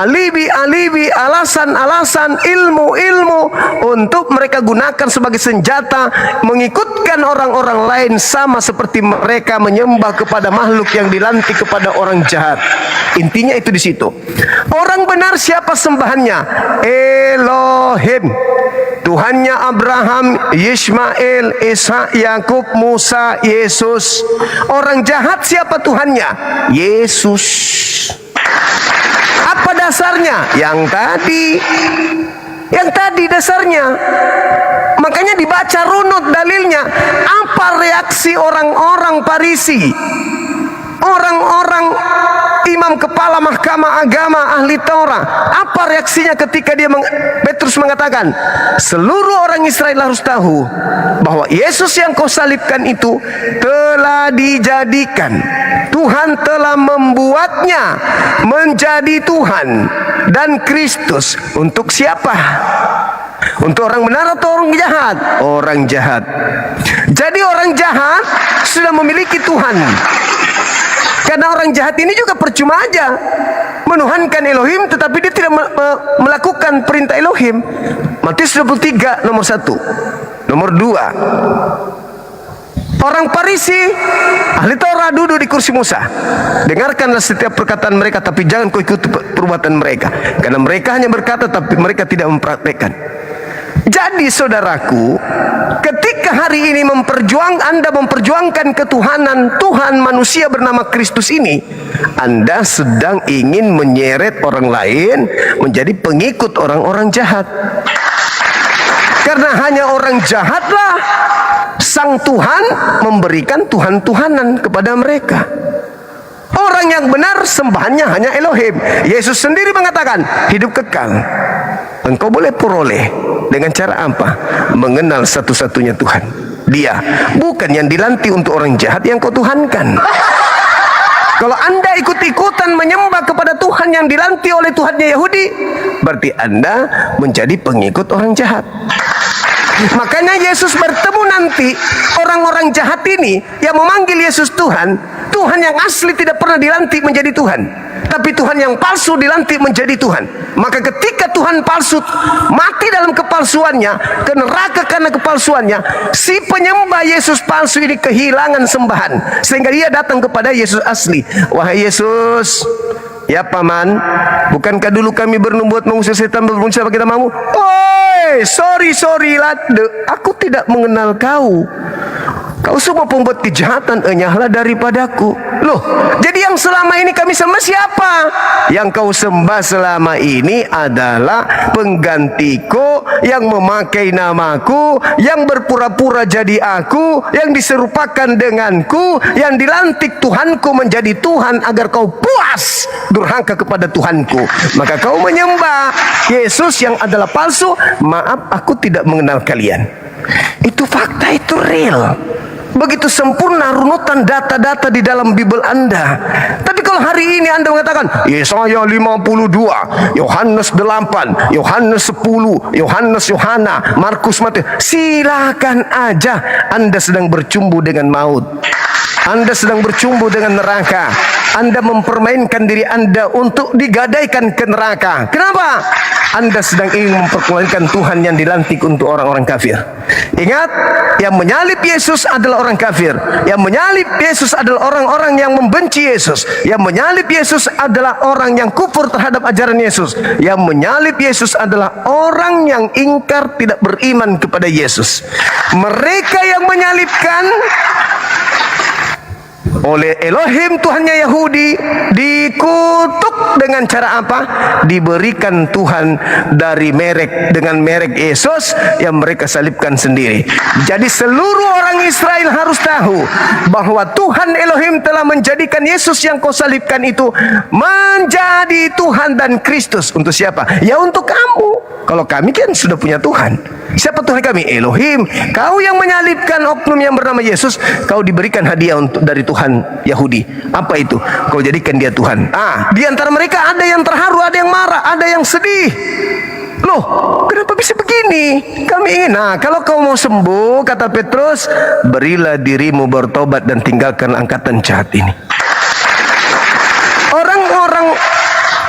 S1: alibi-alibi, alasan-alasan, ilmu-ilmu untuk mereka gunakan sebagai senjata mengikutkan orang-orang lain sama seperti mereka menyembah kepada makhluk yang dilantik kepada orang jahat. Intinya itu di situ. Orang benar siapa sembahannya? Elohim, Tuhannya Abraham, Yismail, Ishak, Yakub, Musa, Yesus. Orang jahat siapa Tuhannya? Yesus. Apa dasarnya? Yang tadi dasarnya. Makanya dibaca runut dalilnya. Apa reaksi orang-orang Farisi, orang-orang imam kepala mahkamah agama ahli Taurat? Apa reaksinya ketika Petrus mengatakan, seluruh orang Israel harus tahu bahwa Yesus yang kau salibkan itu telah dijadikan, Tuhan telah membuatnya menjadi Tuhan dan Kristus. Untuk siapa? Untuk orang benar atau orang jahat? Orang jahat. Jadi orang jahat sudah memiliki Tuhan. Karena orang jahat ini juga percuma aja menuhankan Elohim, tetapi dia tidak melakukan perintah Elohim. Matius 23 nomor 1. Nomor 2, orang Farisi ahli Taurat duduk di kursi Musa. Dengarkanlah setiap perkataan mereka, tapi jangan kau ikuti perbuatan mereka, karena mereka hanya berkata tapi mereka tidak mempraktekkan. Jadi saudaraku, ketika hari ini Anda memperjuangkan ketuhanan Tuhan manusia bernama Kristus ini, Anda sedang ingin menyeret orang lain menjadi pengikut orang-orang jahat. Karena hanya orang jahatlah sang Tuhan memberikan Tuhan-Tuhanan kepada mereka. Orang yang benar sembahannya hanya Elohim. Yesus sendiri mengatakan, hidup kekal engkau boleh peroleh dengan cara apa? Mengenal satu-satunya Tuhan. Dia, bukan yang dilantik untuk orang jahat yang kau tuhankan. Kalau Anda ikut-ikutan menyembah kepada Tuhan yang dilantik oleh Tuhannya Yahudi, berarti Anda menjadi pengikut orang jahat. Makanya Yesus bertemu nanti orang-orang jahat ini yang memanggil Yesus Tuhan. Tuhan yang asli tidak pernah dilantik menjadi Tuhan, tapi Tuhan yang palsu dilantik menjadi Tuhan. Maka ketika Tuhan palsu mati dalam kepalsuannya, ke neraka karena kepalsuannya, si penyembah Yesus palsu ini kehilangan sembahan, sehingga dia datang kepada Yesus asli. Wahai Yesus, ya paman, bukankah dulu kami bernubuat mengusir setan berbunyi apa kita mau? Oi, sorry lade, aku tidak mengenal kau. Kau semua pembuat kejahatan, enyahlah daripadaku. Loh, jadi yang selama ini kami sembah siapa? Yang kau sembah selama ini adalah penggantiku, yang memakai namaku, yang berpura-pura jadi aku, yang diserupakan denganku, yang dilantik Tuhanku menjadi Tuhan agar kau puas durhaka kepada Tuhanku. Maka kau menyembah Yesus yang adalah palsu. Maaf, aku tidak mengenal kalian. Itu fakta, itu real. Begitu sempurna runutan data-data di dalam Bible Anda. Tapi kalau kalau hari ini Anda mengatakan Yesaya 52, Yohanes 8, Yohanes 10, Yohanes Yohana, Markus Matius, silakan aja. Anda sedang bercumbu dengan maut. Anda sedang bercumbu dengan neraka. Anda mempermainkan diri Anda untuk digadaikan ke neraka. Kenapa? Anda sedang ingin memperkenalkan Tuhan yang dilantik untuk orang-orang kafir. Ingat, yang menyalib Yesus adalah orang kafir. Yang menyalib Yesus adalah orang-orang yang membenci Yesus. Yang menyalib Yesus adalah orang yang kufur terhadap ajaran Yesus. Yang menyalib Yesus adalah orang yang ingkar tidak beriman kepada Yesus. Mereka yang menyalibkan oleh Elohim Tuhannya Yahudi dikutuk dengan cara apa? Diberikan Tuhan dari merek, dengan merek Yesus yang mereka salibkan sendiri. Jadi seluruh orang Israel harus tahu bahwa Tuhan Elohim telah menjadikan Yesus yang kau salibkan itu menjadi Tuhan dan Kristus. Untuk siapa? Ya untuk kamu. Kalau kami kan sudah punya Tuhan. Siapa Tuhan kami? Elohim. Kau yang menyalibkan oknum yang bernama Yesus, kau diberikan hadiah untuk dari Tuhan Yahudi. Apa itu? Kau jadikan dia Tuhan. Di antara mereka ada yang terharu, ada yang marah, ada yang sedih. Loh, kenapa bisa begini? Kami ingin, kalau kau mau sembuh, kata Petrus, berilah dirimu bertobat dan tinggalkan angkatan jahat ini. Orang-orang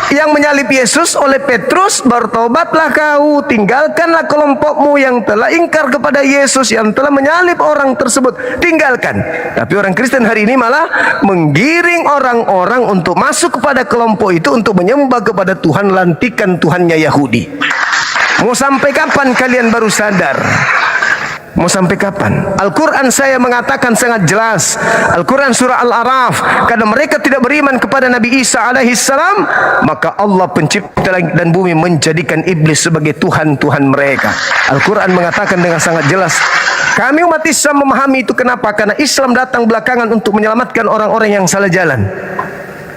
S1: yang menyalib Yesus oleh Petrus, bertobatlah kau, tinggalkanlah kelompokmu yang telah ingkar kepada Yesus, yang telah menyalib orang tersebut, tinggalkan. Tapi orang Kristen hari ini malah menggiring orang-orang untuk masuk kepada kelompok itu, untuk menyembah kepada Tuhan lantikan Tuhannya Yahudi. Mau sampai kapan kalian baru sadar? Mau sampai kapan? Al-Quran saya mengatakan sangat jelas. Al-Quran surah Al-A'raf, karena mereka tidak beriman kepada Nabi Isa alaihissalam, maka Allah pencipta langit dan bumi menjadikan iblis sebagai Tuhan-Tuhan mereka. Al-Quran mengatakan dengan sangat jelas. Kami umat Islam memahami itu. Kenapa? Karena Islam datang belakangan untuk menyelamatkan orang-orang yang salah jalan.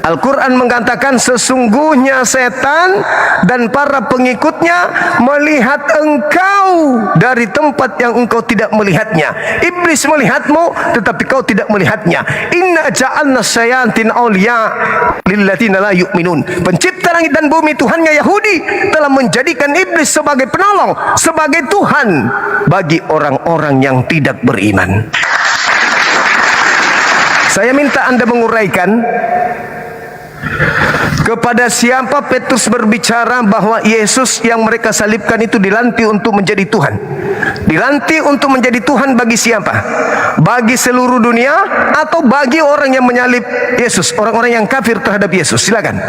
S1: Al-Quran mengatakan sesungguhnya setan dan para pengikutnya melihat engkau dari tempat yang engkau tidak melihatnya. Iblis melihatmu tetapi kau tidak melihatnya. Inna ja'alna syayatin awliya lilladzina la yu'minun. Pencipta langit dan bumi Tuhannya Yahudi telah menjadikan iblis sebagai penolong, sebagai Tuhan bagi orang-orang yang tidak beriman. Saya minta Anda menguraikan kepada siapa Petrus berbicara bahwa Yesus yang mereka salibkan itu dilantik untuk menjadi Tuhan. Dilantik untuk menjadi Tuhan bagi siapa? Bagi seluruh dunia atau bagi orang yang menyalib Yesus, orang-orang yang kafir terhadap Yesus? Silakan.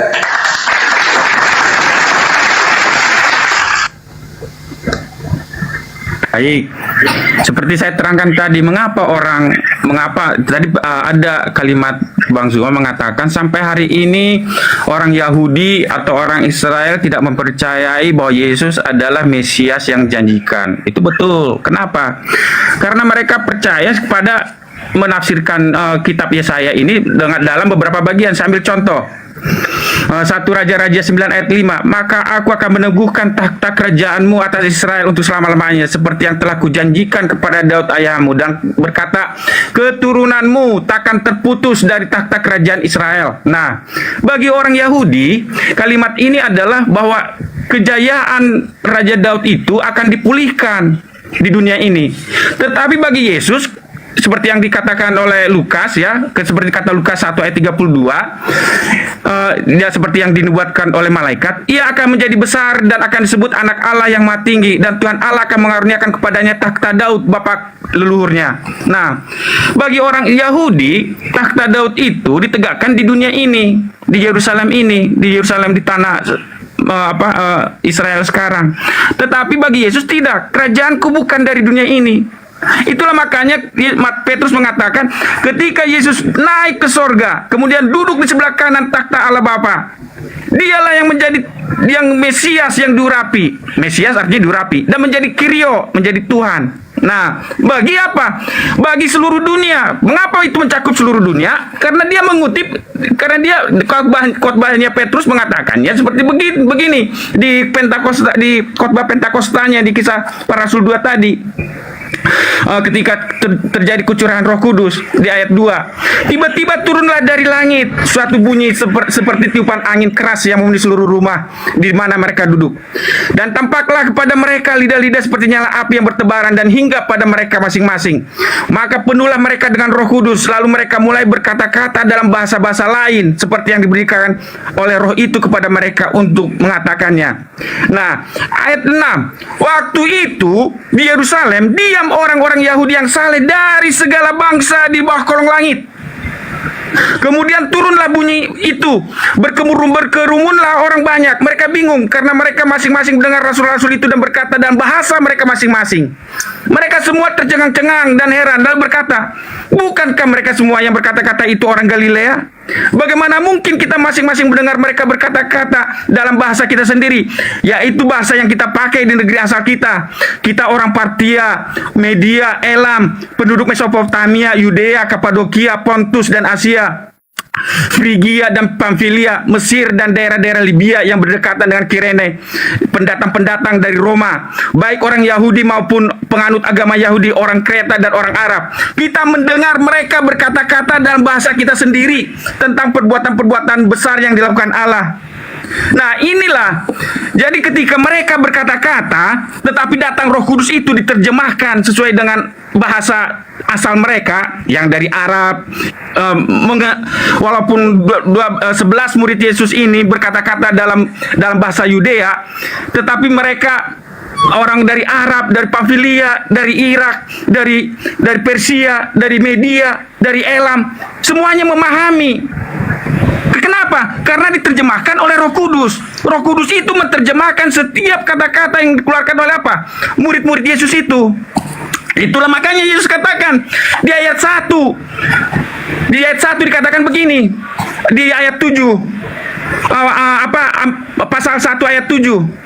S3: Baik, seperti saya terangkan tadi, mengapa tadi ada kalimat Bang Zuma mengatakan sampai hari ini orang Yahudi atau orang Israel tidak mempercayai bahwa Yesus adalah Mesias yang janjikan. Itu betul. Kenapa? Karena mereka percaya kepada menafsirkan kitab Yesaya ini dengan dalam beberapa bagian. Saya ambil contoh. 1 Raja-Raja 9 ayat 5, maka aku akan meneguhkan takhta kerajaanmu atas Israel untuk selama-lamanya, seperti yang telah kujanjikan kepada Daud ayahmu, dan berkata, keturunanmu takkan terputus dari takhta kerajaan Israel. Nah, bagi orang Yahudi, kalimat ini adalah bahwa kejayaan Raja Daud itu akan dipulihkan di dunia ini. Tetapi bagi Yesus, seperti yang dikatakan oleh Lukas, ya, seperti kata Lukas 1 ayat 32, dia seperti yang dinubuatkan oleh malaikat, ia akan menjadi besar dan akan disebut anak Allah yang Maha Tinggi, dan Tuhan Allah akan mengaruniakan kepadanya takhta Daud bapa leluhurnya. Nah, bagi orang Yahudi, takhta Daud itu ditegakkan di dunia ini, di Yerusalem ini, di Yerusalem, di tanah Israel sekarang. Tetapi bagi Yesus tidak. Kerajaanku bukan dari dunia ini. Itulah makanya Petrus mengatakan ketika Yesus naik ke sorga, kemudian duduk di sebelah kanan takhta Allah Bapa, dialah yang menjadi Mesias yang diurapi. Mesias artinya diurapi, dan menjadi Kyrio, menjadi Tuhan. Nah, bagi apa? Bagi seluruh dunia. Mengapa itu mencakup seluruh dunia? Karena dia mengutip, karena dia khotbahnya Petrus mengatakannya seperti begini di khotbah Pentakostanya, di Kisah Para Rasul 2 tadi. ketika terjadi kecurahan Roh Kudus di ayat 2. Tiba-tiba turunlah dari langit suatu bunyi seperti tiupan angin keras yang memenuhi seluruh rumah di mana mereka duduk. Dan tampaklah kepada mereka lidah-lidah seperti nyala api yang bertebaran dan hinggap pada mereka masing-masing. Maka penuhlah mereka dengan Roh Kudus, lalu mereka mulai berkata-kata dalam bahasa-bahasa lain seperti yang diberikan oleh Roh itu kepada mereka untuk mengatakannya. Nah, ayat 6. Waktu itu di Yerusalem diam orang-orang Yahudi yang saleh dari segala bangsa di bawah kolong langit. Kemudian turunlah bunyi itu, berkerumunlah orang banyak. Mereka bingung karena mereka masing-masing mendengar rasul-rasul itu dan berkata dalam bahasa mereka masing-masing. Mereka semua tercengang-cengang dan heran dan berkata, bukankah mereka semua yang berkata-kata itu orang Galilea? Bagaimana mungkin kita masing-masing mendengar mereka berkata-kata dalam bahasa kita sendiri, yaitu bahasa yang kita pakai di negeri asal kita. Kita orang Partia, Media, Elam, penduduk Mesopotamia, Yudea, Kapadokia, Pontus dan Asia, Frigia dan Pamfilia, Mesir dan daerah-daerah Libya yang berdekatan dengan Kirene, pendatang-pendatang dari Roma, baik orang Yahudi maupun penganut agama Yahudi, orang Kreta dan orang Arab. Kita mendengar mereka berkata-kata dalam bahasa kita sendiri tentang perbuatan-perbuatan besar yang dilakukan Allah. Nah, inilah. Jadi ketika mereka berkata-kata, tetapi datang Roh Kudus itu diterjemahkan sesuai dengan bahasa asal mereka yang dari Arab. Walaupun 11 murid Yesus ini berkata-kata dalam bahasa Yudea, tetapi mereka orang dari Arab, dari Pamfilia, dari Irak, dari Persia, dari Media, dari Elam, semuanya memahami. Kenapa? Karena diterjemahkan oleh Roh Kudus. Roh Kudus itu menerjemahkan setiap kata-kata yang dikeluarkan oleh apa? Murid-murid Yesus itu. Itulah makanya Yesus katakan di ayat 1. Di ayat 1 dikatakan begini. Di ayat 7. Pasal 1 ayat 7.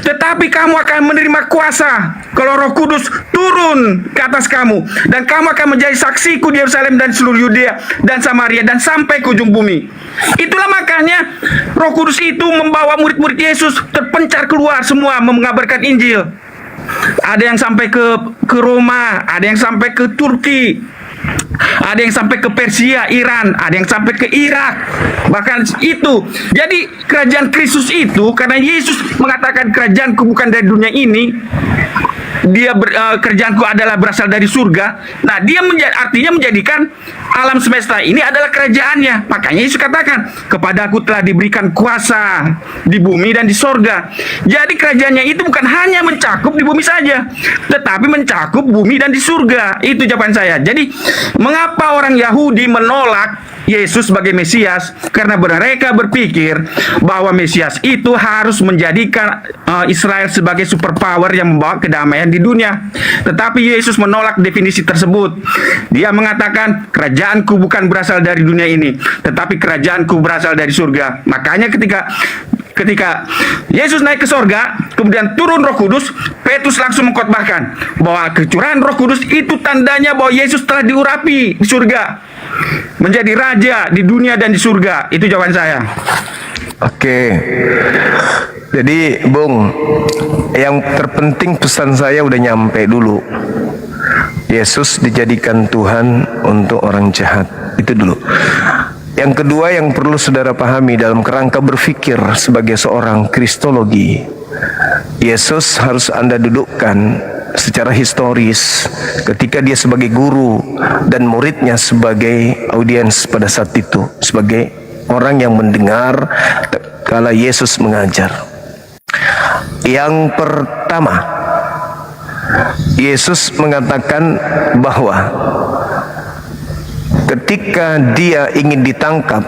S3: Tetapi kamu akan menerima kuasa kalau Roh Kudus turun ke atas kamu, dan kamu akan menjadi saksiku di Yerusalem dan seluruh Yudea dan Samaria dan sampai ke ujung bumi. Itulah makanya Roh Kudus itu membawa murid-murid Yesus terpencar keluar semua mengabarkan Injil. Ada yang sampai ke Roma, ada yang sampai ke Turki, ada yang sampai ke Persia, Iran, ada yang sampai ke Irak. Bahkan itu. Jadi kerajaan Kristus itu, karena Yesus mengatakan kerajaanku bukan dari dunia ini, kerjaanku adalah berasal dari surga. Nah, dia artinya menjadikan alam semesta ini adalah kerajaannya. Makanya Yesus katakan, kepadaku telah diberikan kuasa di bumi dan di sorga. Jadi kerajaannya itu bukan hanya mencakup di bumi saja, tetapi mencakup bumi dan di surga. Itu jawaban saya. Jadi mengapa orang Yahudi menolak Yesus sebagai Mesias? Karena mereka berpikir bahwa Mesias itu harus menjadikan Israel sebagai superpower yang membawa kedamaian di dunia. Tetapi Yesus menolak definisi tersebut. Dia mengatakan, kerajaanku bukan berasal dari dunia ini, tetapi kerajaanku berasal dari surga. Makanya ketika Yesus naik ke sorga, kemudian turun Roh Kudus, Petrus langsung mengkhotbahkan bahwa kecurahan Roh Kudus itu tandanya bahwa Yesus telah diurapi di surga, menjadi raja di dunia dan di surga. Itu jawaban saya.
S1: Oke. Jadi, Bung, yang terpenting pesan saya udah nyampe dulu. Yesus dijadikan Tuhan untuk orang jahat. Itu dulu. Yang kedua yang perlu saudara pahami dalam kerangka berpikir sebagai seorang kristologi, Yesus harus Anda dudukkan secara historis ketika dia sebagai guru dan muridnya sebagai audiens pada saat itu, sebagai orang yang mendengar kala Yesus mengajar. Yang pertama, Yesus mengatakan bahwa ketika dia ingin ditangkap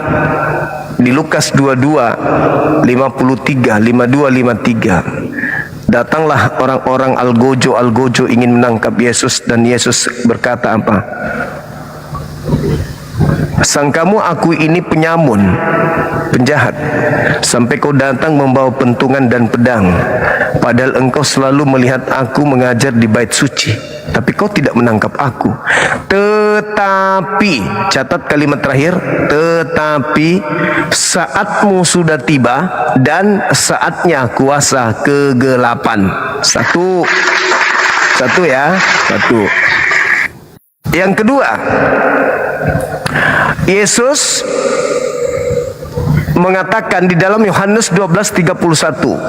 S1: di Lukas 22, 53, 52, 53, datanglah orang-orang algojo ingin menangkap Yesus, dan Yesus berkata apa? Sangkamu aku ini penyamun, penjahat, sampai kau datang membawa pentungan dan pedang, padahal engkau selalu melihat aku mengajar di bait suci, tapi kau tidak menangkap aku. Tetapi, catat kalimat terakhir, tetapi saatmu sudah tiba dan saatnya kuasa kegelapan. Satu. Satu ya, satu. Yang kedua, Yesus mengatakan di dalam Yohanes 12:31,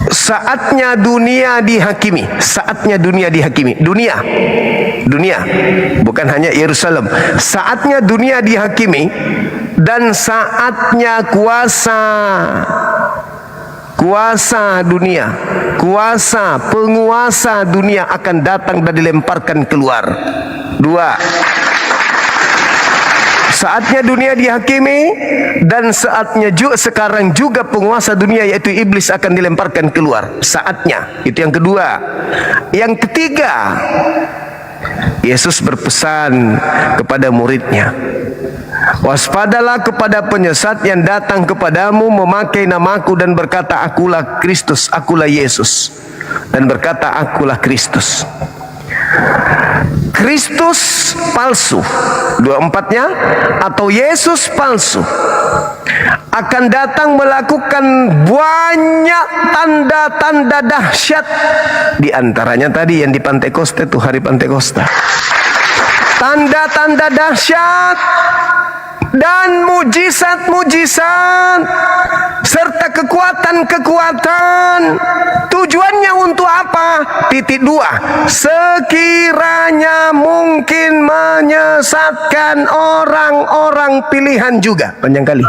S1: saatnya dunia dihakimi. Saatnya dunia dihakimi. Dunia, bukan hanya Yerusalem. Saatnya dunia dihakimi dan saatnya kuasa dunia, penguasa dunia akan datang dan dilemparkan keluar. Dua, saatnya dunia dihakimi dan saatnya juga sekarang juga penguasa dunia yaitu iblis akan dilemparkan keluar. Saatnya, itu yang kedua. Yang ketiga, Yesus berpesan kepada muridnya, waspadalah kepada penyesat yang datang kepadamu memakai namaku dan berkata akulah Kristus, akulah Yesus, dan berkata akulah Kristus. Kristus palsu, 24-nya, atau Yesus palsu akan datang melakukan banyak tanda-tanda dahsyat. Di antaranya tadi yang di Pantekosta itu, hari Pantekosta. Tanda-tanda dahsyat dan mujizat-mujizat serta kekuatan-kekuatan. Tujuannya untuk apa? Titik 2, sekiranya mungkin menyesatkan orang-orang pilihan juga. Panjang kali.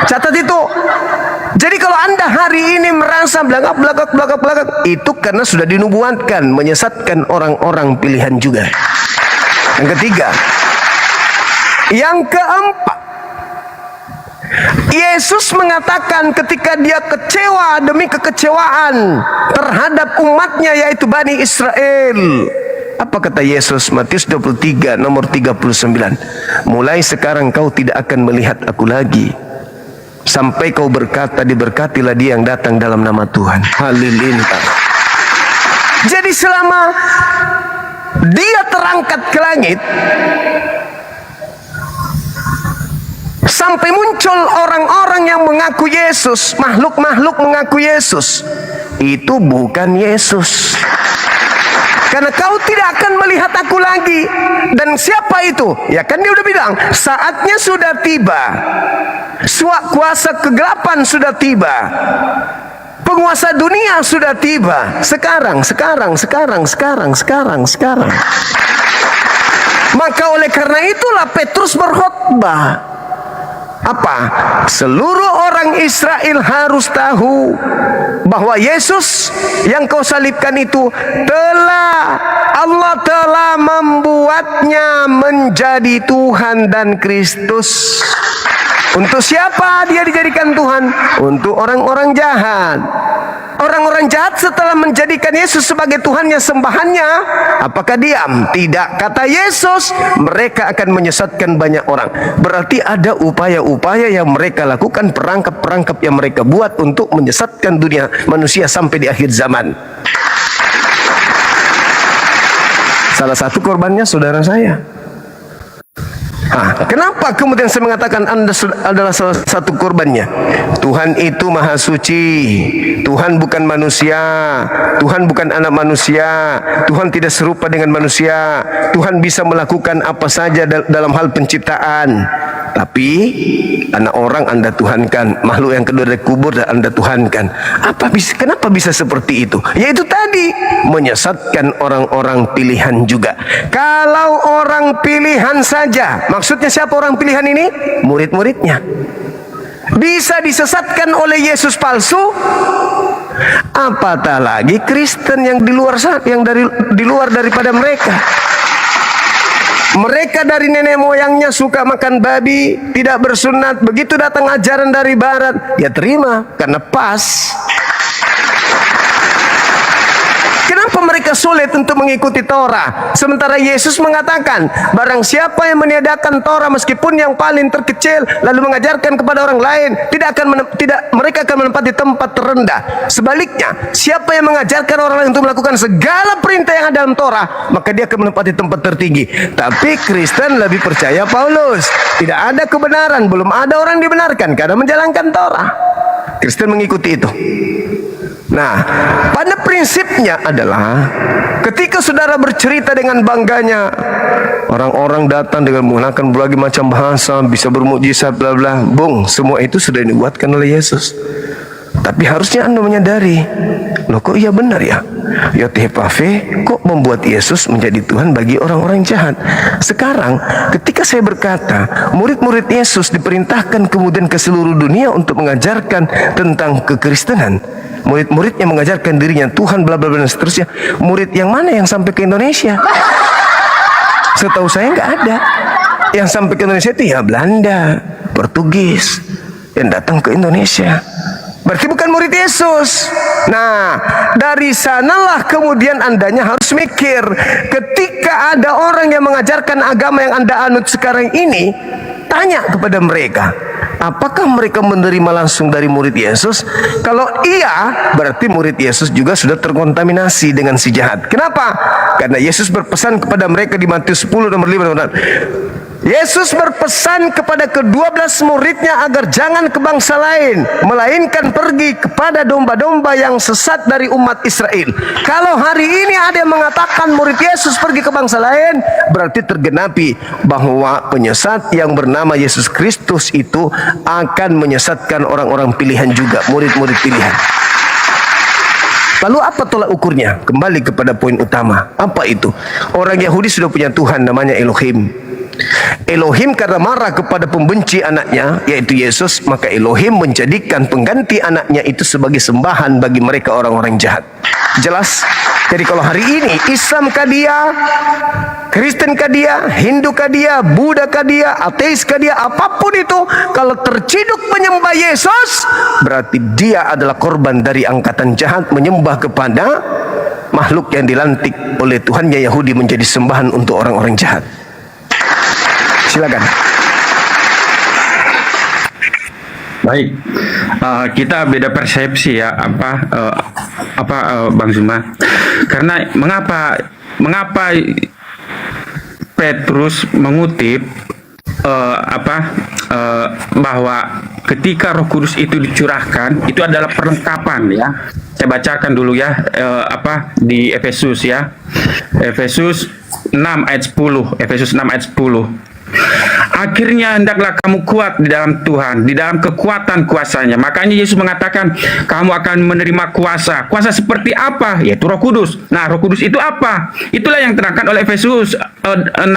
S1: Catat itu. Jadi kalau Anda hari ini merasa belagak, itu karena sudah dinubuatkan menyesatkan orang-orang pilihan juga. Yang ketiga, yang keempat, Yesus mengatakan ketika dia kecewa demi kekecewaan terhadap umatnya yaitu Bani Israel. Apa kata Yesus? Matius 23 nomor 39. Mulai sekarang kau tidak akan melihat aku lagi sampai kau berkata, diberkatilah dia yang datang dalam nama Tuhan. Halilintar. Jadi selama dia terangkat ke langit, sampai muncul orang-orang yang mengaku Yesus, makhluk-makhluk mengaku Yesus, itu bukan Yesus. Karena kau tidak akan melihat aku lagi. Dan siapa itu? Ya kan dia udah bilang, saatnya sudah tiba. Kuasa kegelapan sudah tiba. Penguasa dunia sudah tiba. Sekarang. Maka oleh karena itulah Petrus berkhotbah. Apa? Seluruh orang Israel harus tahu bahwa Yesus yang kau salibkan itu Allah telah membuatnya menjadi Tuhan dan Kristus. Untuk siapa dia dijadikan Tuhan? Untuk orang-orang jahat. Orang-orang jahat setelah menjadikan Yesus sebagai Tuhannya, sembahannya, apakah diam? Tidak. Kata Yesus, mereka akan menyesatkan banyak orang. Berarti ada upaya-upaya yang mereka lakukan, perangkap-perangkap yang mereka buat untuk menyesatkan dunia manusia sampai di akhir zaman. Salah satu korbannya saudara saya. Kenapa kemudian saya mengatakan Anda adalah salah satu korbannya? Tuhan itu maha suci. Tuhan bukan manusia. Tuhan bukan anak manusia. Tuhan tidak serupa dengan manusia. Tuhan bisa melakukan apa saja dalam hal penciptaan. Tapi anak orang Anda tuhankan, makhluk yang kedua dari kubur dan Anda tuhankan. Kenapa bisa seperti itu? Yaitu tadi, menyesatkan orang-orang pilihan juga. Kalau orang pilihan saja, maksudnya siapa orang pilihan ini? Murid-muridnya. Bisa disesatkan oleh Yesus palsu, apatah lagi Kristen yang di luar daripada mereka. Mereka dari nenek moyangnya suka makan babi, tidak bersunat. Begitu datang ajaran dari barat, ya terima karena pas. Kenapa mereka sulit untuk mengikuti Torah? Sementara Yesus mengatakan, barang siapa yang meniadakan Torah meskipun yang paling terkecil lalu mengajarkan kepada orang lain, mereka akan menempati tempat terendah. Sebaliknya, siapa yang mengajarkan orang lain untuk melakukan segala perintah yang ada dalam Torah, maka dia akan menempati tempat tertinggi. Tapi Kristen lebih percaya Paulus. Tidak ada kebenaran, belum ada orang dibenarkan karena menjalankan Torah. Kristen mengikuti itu. Nah, pada prinsipnya adalah ketika saudara bercerita dengan bangganya, orang-orang datang dengan menggunakan berbagai macam bahasa, bisa bermukjizat, bla bla, bung, semua itu sudah dibuatkan oleh Yesus. Tapi harusnya Anda menyadari, loh kok iya benar ya? Yotehpave kok membuat Yesus menjadi Tuhan bagi orang-orang jahat. Sekarang ketika saya berkata murid-murid Yesus diperintahkan kemudian ke seluruh dunia untuk mengajarkan tentang kekristenan, murid-muridnya mengajarkan dirinya Tuhan bla bla bla dan seterusnya, murid yang mana yang sampai ke Indonesia? Setahu saya nggak ada. Yang sampai ke Indonesia itu ya Belanda, Portugis yang datang ke Indonesia. Berarti bukan murid Yesus. Nah, dari sanalah kemudian Andanya harus mikir, ketika ada orang yang mengajarkan agama yang Anda anut sekarang ini, tanya kepada mereka, apakah mereka menerima langsung dari murid Yesus? Kalau iya, berarti murid Yesus juga sudah terkontaminasi dengan si jahat. Kenapa? Karena Yesus berpesan kepada mereka di Matius 10 nomor 5. Yesus berpesan kepada ke-12 muridnya agar jangan ke bangsa lain, melainkan pergi kepada domba-domba yang sesat dari umat Israel. Kalau hari ini ada yang mengatakan murid Yesus pergi ke bangsa lain, berarti tergenapi bahwa penyesat yang bernama Yesus Kristus itu akan menyesatkan orang-orang pilihan juga, murid-murid pilihan. Lalu apa tolak ukurnya? Kembali kepada poin utama. Apa itu? Orang Yahudi sudah punya Tuhan namanya Elohim. Elohim karena marah kepada pembenci anaknya yaitu Yesus, maka Elohim menjadikan pengganti anaknya itu sebagai sembahan bagi mereka orang-orang jahat. Jelas? Jadi kalau hari ini Islam kah dia, Kristen kah dia, Hindu kah dia, Buddha kah dia, ateis kah dia, apapun itu, kalau terciduk menyembah Yesus, berarti dia adalah korban dari angkatan jahat menyembah kepada makhluk yang dilantik oleh Tuhannya Yahudi menjadi sembahan untuk orang-orang jahat. Silakan.
S3: Baik, kita beda persepsi ya, Bang Zuma. Karena mengapa Petrus mengutip bahwa ketika Roh Kudus itu dicurahkan, itu adalah perlengkapan ya. Saya bacakan dulu ya, di Efesus ya, Efesus 6 ayat 10, Efesus 6 ayat 10. Akhirnya hendaklah kamu kuat di dalam Tuhan, di dalam kekuatan kuasanya. Makanya Yesus mengatakan kamu akan menerima kuasa. Kuasa seperti apa? Yaitu Roh Kudus. Nah, Roh Kudus itu apa? Itulah yang terangkan oleh Efesus 6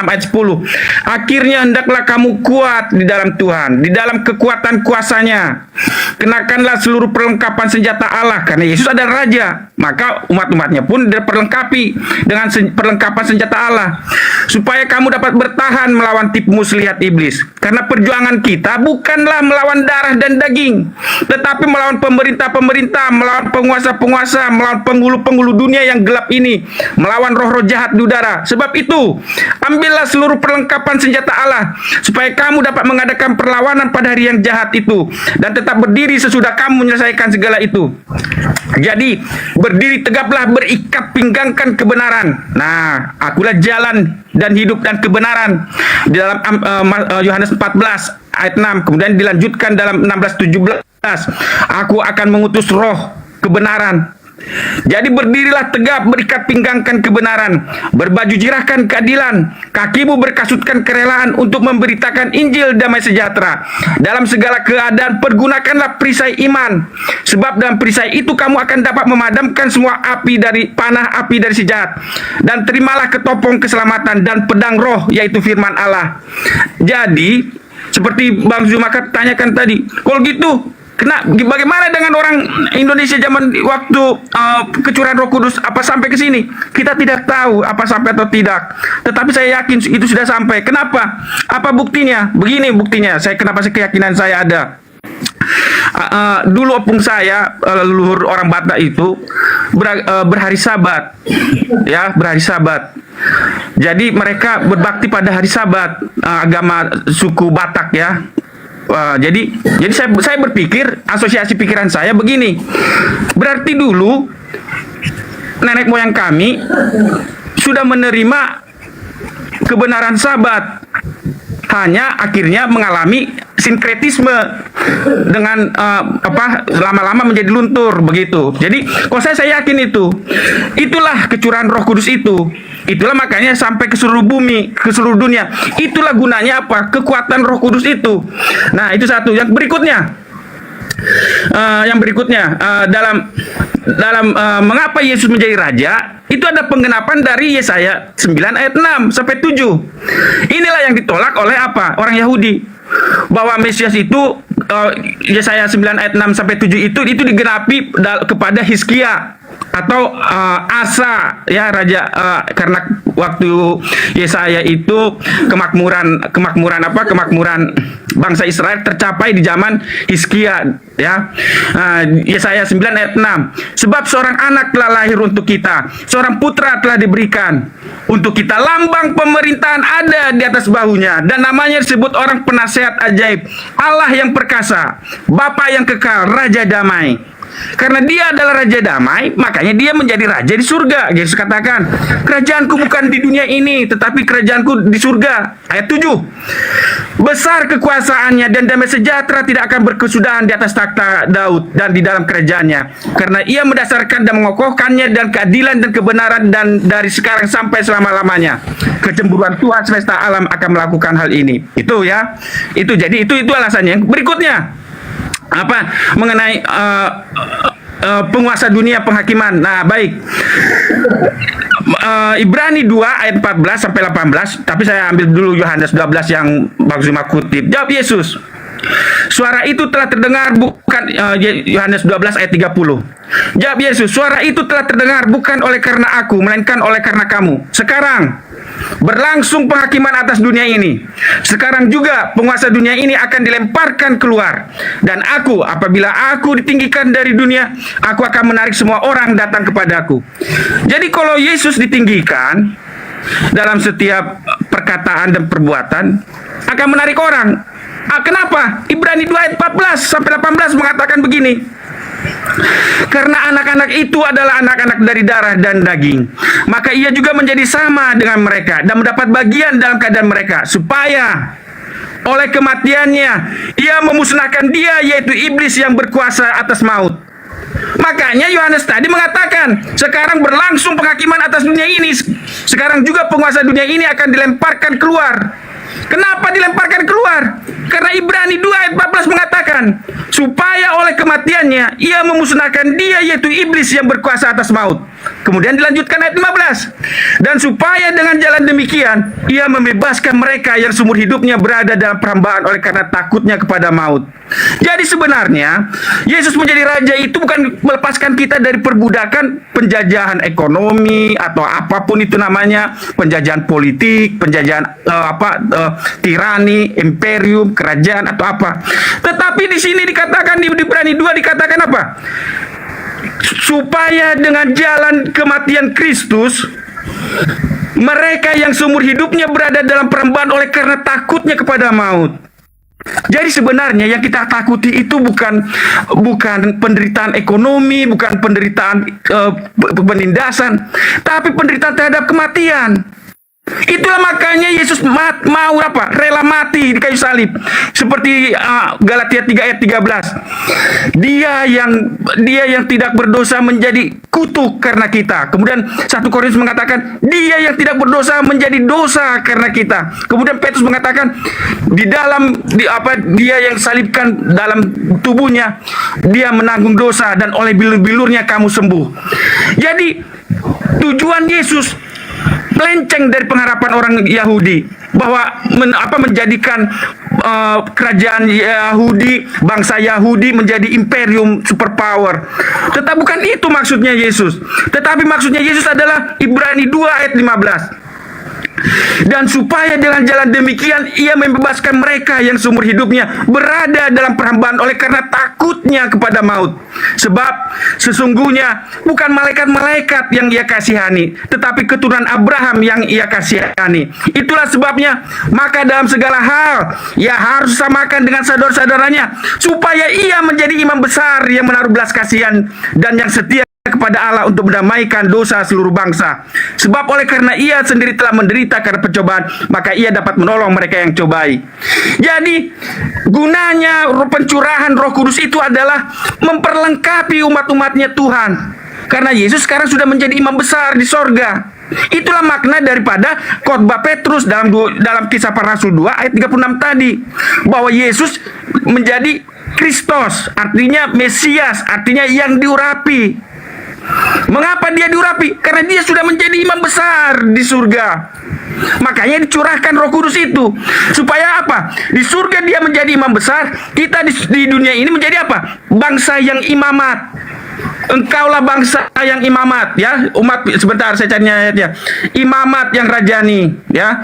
S3: ayat 10. Akhirnya hendaklah kamu kuat di dalam Tuhan, di dalam kekuatan kuasanya. Kenakanlah seluruh perlengkapan senjata Allah, karena Yesus adalah Raja. Maka umat-umatnya pun diperlengkapi dengan perlengkapan senjata Allah, supaya kamu dapat bertahan melawan tipu muslihat iblis. Karena perjuangan kita bukanlah melawan darah dan daging, tetapi melawan pemerintah-pemerintah, melawan penguasa-penguasa, melawan penghulu-penghulu dunia yang gelap ini, melawan roh-roh jahat di udara. Sebab itu, ambillah seluruh perlengkapan senjata Allah, supaya kamu dapat mengadakan perlawanan pada hari yang jahat itu, dan tetap berdiri sesudah kamu menyelesaikan segala itu. Jadi, berdiri tegaplah, berikat pinggangkan kebenaran. Nah, akulah jalan dan hidup dan kebenaran. Di dalam Yohanes 14 ayat 6, kemudian dilanjutkan dalam 16-17, aku akan mengutus roh kebenaran. Jadi berdirilah tegap, berikat pinggangkan kebenaran, berbaju jirahkan keadilan, kakimu berkasutkan kerelaan untuk memberitakan Injil damai sejahtera. Dalam segala keadaan pergunakanlah perisai iman, sebab dalam perisai itu kamu akan dapat memadamkan semua panah api dari si jahat. Dan terimalah ketopong keselamatan dan pedang roh, yaitu firman Allah. Jadi seperti Bang Zuma tanyakan tadi, kalau gitu bagaimana dengan orang Indonesia zaman waktu kecurahan Roh Kudus? Apa sampai ke sini? Kita tidak tahu apa sampai atau tidak. Tetapi saya yakin itu sudah sampai. Kenapa? Apa buktinya? Begini buktinya. Kenapa keyakinan saya ada? Dulu opung saya, leluhur orang Batak itu berhari Sabat, ya, berhari Sabat. Jadi mereka berbakti pada hari Sabat, agama suku Batak ya. Jadi saya berpikir, asosiasi pikiran saya begini, berarti dulu nenek moyang kami sudah menerima kebenaran Sabat, hanya akhirnya mengalami sinkretisme dengan lama-lama menjadi luntur begitu. Jadi kalau saya yakin itulah kecurahan Roh Kudus itu. Itulah makanya sampai ke seluruh bumi, ke seluruh dunia. Itulah gunanya apa? Kekuatan Roh Kudus itu. Nah, itu satu. Yang berikutnya, dalam mengapa Yesus menjadi raja, itu ada penggenapan dari Yesaya 9 ayat 6 sampai 7. Inilah yang ditolak oleh apa? Orang Yahudi. Bahwa Mesias itu Yesaya 9 ayat 6 sampai 7 itu digenapi kepada Hizkia atau Asa, ya, raja, karena waktu Yesaya itu kemakmuran bangsa Israel tercapai di zaman Hizkia, ya. Yesaya 9 ayat 6. Sebab seorang anak telah lahir untuk kita, seorang putra telah diberikan untuk kita, lambang pemerintahan ada di atas bahunya, dan namanya disebut orang penasehat ajaib, Allah yang perkasa, Bapa yang kekal, Raja damai. Karena dia adalah Raja damai, makanya dia menjadi raja di surga. Yesus katakan, kerajaanku bukan di dunia ini, tetapi kerajaanku di surga. Ayat 7. Besar kekuasaannya dan damai sejahtera tidak akan berkesudahan di atas takhta Daud dan di dalam kerajaannya. Karena ia mendasarkan dan mengokohkannya dan keadilan dan kebenaran, dan dari sekarang sampai selama-lamanya. Kecemburuan Tuhan semesta alam akan melakukan hal ini. Itu, ya. Itu jadi itu alasannya. Berikutnya, mengenai penguasa dunia penghakiman. Nah, baik. Ibrani 2 ayat 14 sampai 18, tapi saya ambil dulu Yohanes 12 yang Bang Zuma kutip. Jawab Yesus, suara itu telah terdengar bukan, Yohanes 12 ayat 30. Jawab Yesus, suara itu telah terdengar bukan oleh karena aku, melainkan oleh karena kamu. Sekarang berlangsung penghakiman atas dunia ini. Sekarang juga penguasa dunia ini akan dilemparkan keluar. Dan aku, apabila aku ditinggikan dari dunia, aku akan menarik semua orang datang kepadaku. Jadi kalau Yesus ditinggikan dalam setiap perkataan dan perbuatan, akan menarik orang. Kenapa? Ibrani 2 ayat 14 sampai 18 mengatakan begini. Karena anak-anak itu adalah anak-anak dari darah dan daging, maka ia juga menjadi sama dengan mereka dan mendapat bagian dalam keadaan mereka, supaya oleh kematiannya ia memusnahkan dia, yaitu iblis yang berkuasa atas maut. Makanya Yohanes tadi mengatakan, sekarang berlangsung penghakiman atas dunia ini. Sekarang juga penguasa dunia ini akan dilemparkan keluar. Kenapa dilemparkan keluar? Karena Ibrani 2 ayat 14 mengatakan, supaya oleh kematiannya ia memusnahkan dia, yaitu iblis yang berkuasa atas maut. Kemudian dilanjutkan ayat 15. Dan supaya dengan jalan demikian ia membebaskan mereka yang seumur hidupnya berada dalam perhambaan oleh karena takutnya kepada maut. Jadi sebenarnya Yesus menjadi raja itu bukan melepaskan kita dari perbudakan penjajahan ekonomi atau apapun itu namanya, penjajahan politik, penjajahan tirani, imperium, kerajaan atau apa. Tetapi di sini dikatakan, di Ibrani 2 dikatakan apa? Supaya dengan jalan kematian Kristus mereka yang seumur hidupnya berada dalam perhambaan oleh karena takutnya kepada maut. Jadi sebenarnya yang kita takuti itu bukan penderitaan ekonomi, bukan penderitaan penindasan, tapi penderitaan terhadap kematian. Itulah makanya Yesus mau rela mati di kayu salib. Seperti Galatia 3 ayat 13. Dia yang tidak berdosa menjadi kutuk karena kita. Kemudian 1 Korintus mengatakan dia yang tidak berdosa menjadi dosa karena kita. Kemudian Petrus mengatakan dia yang salibkan dalam tubuhnya, dia menanggung dosa dan oleh bilur-bilurnya kamu sembuh. Jadi tujuan Yesus melenceng dari pengharapan orang Yahudi bahwa menjadikan kerajaan Yahudi, bangsa Yahudi menjadi imperium superpower. Tetapi bukan itu maksudnya Yesus. Tetapi maksudnya Yesus adalah Ibrani 2 ayat 15. Dan supaya dengan jalan demikian ia membebaskan mereka yang seumur hidupnya berada dalam perhambaan oleh karena takutnya kepada maut. Sebab sesungguhnya bukan malaikat-malaikat yang ia kasihani, tetapi keturunan Abraham yang ia kasihani. Itulah sebabnya maka dalam segala hal ia harus samakan dengan saudara-saudaranya, supaya ia menjadi imam besar yang menaruh belas kasihan dan yang setia kepada kepada Allah untuk mendamaikan dosa seluruh bangsa. Sebab oleh karena ia sendiri telah menderita karena pencobaan, maka ia dapat menolong mereka yang cobai. Jadi gunanya pencurahan Roh Kudus itu adalah memperlengkapi umat-umatnya Tuhan. Karena Yesus sekarang sudah menjadi imam besar di sorga. Itulah makna daripada khotbah Petrus dalam Kisah Para Rasul 2 ayat 36 tadi, bahwa Yesus menjadi Kristus, artinya Mesias, artinya yang diurapi. Mengapa dia diurapi? Karena dia sudah menjadi imam besar di surga. Makanya dicurahkan Roh Kudus itu. Supaya apa? Di surga dia menjadi imam besar, kita di dunia ini menjadi apa? Bangsa yang imamat. Engkaulah bangsa yang imamat, ya. Umat, sebentar saya cari ayatnya. Imamat yang rajani, ya.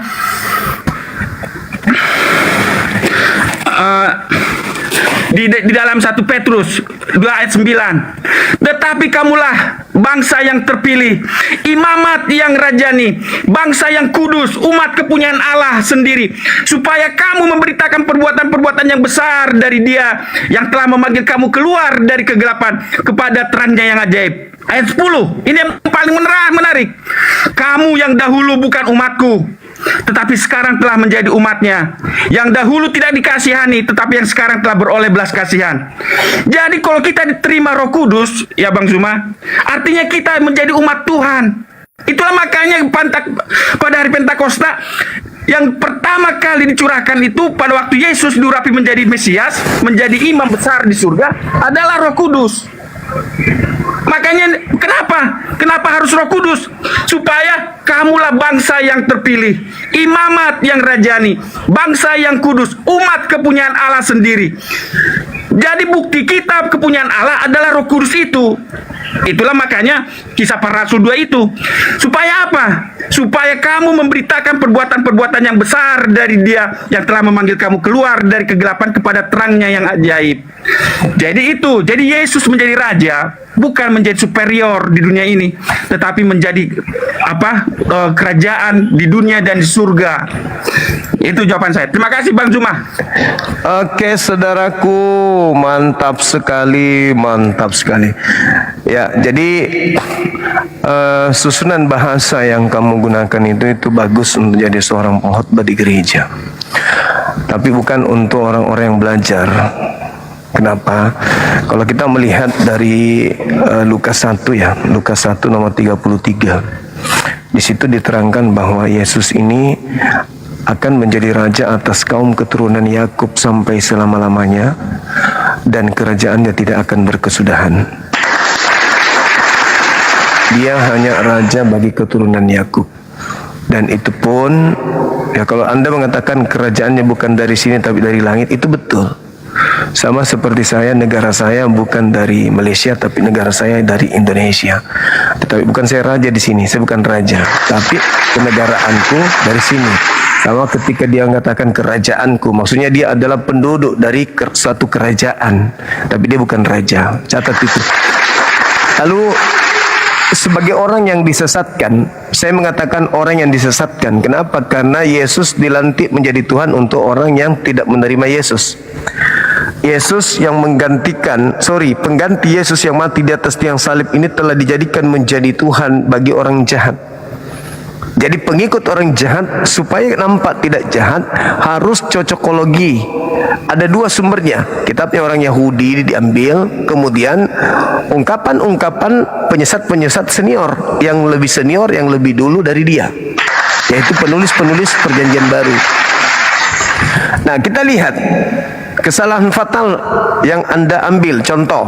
S3: Di dalam 1 Petrus 2 ayat 9. Tetapi kamulah bangsa yang terpilih, imamat yang rajani, bangsa yang kudus, umat kepunyaan Allah sendiri, supaya kamu memberitakan perbuatan-perbuatan yang besar dari Dia yang telah memanggil kamu keluar dari kegelapan kepada terangnya yang ajaib. Ayat 10, ini yang paling menarik. Kamu yang dahulu bukan umatku, tetapi sekarang telah menjadi umatnya. Yang dahulu tidak dikasihani, tetapi yang sekarang telah beroleh belas kasihan. Jadi kalau kita diterima Roh Kudus, ya Bang Zuma, artinya kita menjadi umat Tuhan. Itulah makanya pada hari Pentakosta yang pertama kali dicurahkan itu pada waktu Yesus diurapi menjadi Mesias, menjadi imam besar di surga, adalah Roh Kudus. Makanya kenapa harus Roh Kudus? Supaya kamulah bangsa yang terpilih, imamat yang rajani, bangsa yang kudus, umat kepunyaan Allah sendiri. Jadi bukti kita kepunyaan Allah adalah Roh Kudus itu. Itulah makanya Kisah Para Rasul 2 itu. Supaya apa? Supaya kamu memberitakan perbuatan-perbuatan yang besar dari Dia yang telah memanggil kamu keluar dari kegelapan kepada terangnya yang ajaib. Jadi itu, jadi Yesus menjadi raja bukan menjadi superior di dunia ini, tetapi menjadi kerajaan di dunia dan di surga. Itu jawaban saya. Terima kasih Bang Zuma.
S1: Oke saudaraku, mantap sekali, mantap sekali. Ya, jadi susunan bahasa yang kamu gunakan itu bagus untuk jadi seorang pengkhotbah di gereja. Tapi bukan untuk orang-orang yang belajar. Kenapa? Kalau kita melihat dari Lukas 1 ya, Lukas 1 nomor 33. Di situ diterangkan bahwa Yesus ini akan menjadi raja atas kaum keturunan Yakub sampai selama-lamanya, dan kerajaannya tidak akan berkesudahan. Dia hanya raja bagi keturunan Yakub. Dan itu pun, ya kalau Anda mengatakan kerajaannya bukan dari sini tapi dari langit, itu betul. Sama seperti saya, negara saya bukan dari Malaysia tapi negara saya dari Indonesia. Tetapi bukan saya raja di sini, saya bukan raja, tapi kenegaraanku dari sini. Sama ketika dia mengatakan kerajaanku, maksudnya dia adalah penduduk dari suatu kerajaan, tapi dia bukan raja. Catat itu. Lalu sebagai orang yang disesatkan, saya mengatakan orang yang disesatkan. Kenapa? Karena Yesus dilantik menjadi Tuhan untuk orang yang tidak menerima Yesus. Yesus yang pengganti Yesus yang mati di atas tiang salib ini telah dijadikan menjadi Tuhan bagi orang jahat. Jadi pengikut orang jahat supaya nampak tidak jahat harus cocokologi. Ada dua sumbernya. Kitabnya orang Yahudi diambil, kemudian ungkapan-ungkapan penyesat-penyesat senior, yang lebih dulu dari dia, yaitu penulis-penulis Perjanjian Baru. Nah, kita lihat kesalahan fatal yang Anda ambil. Contoh,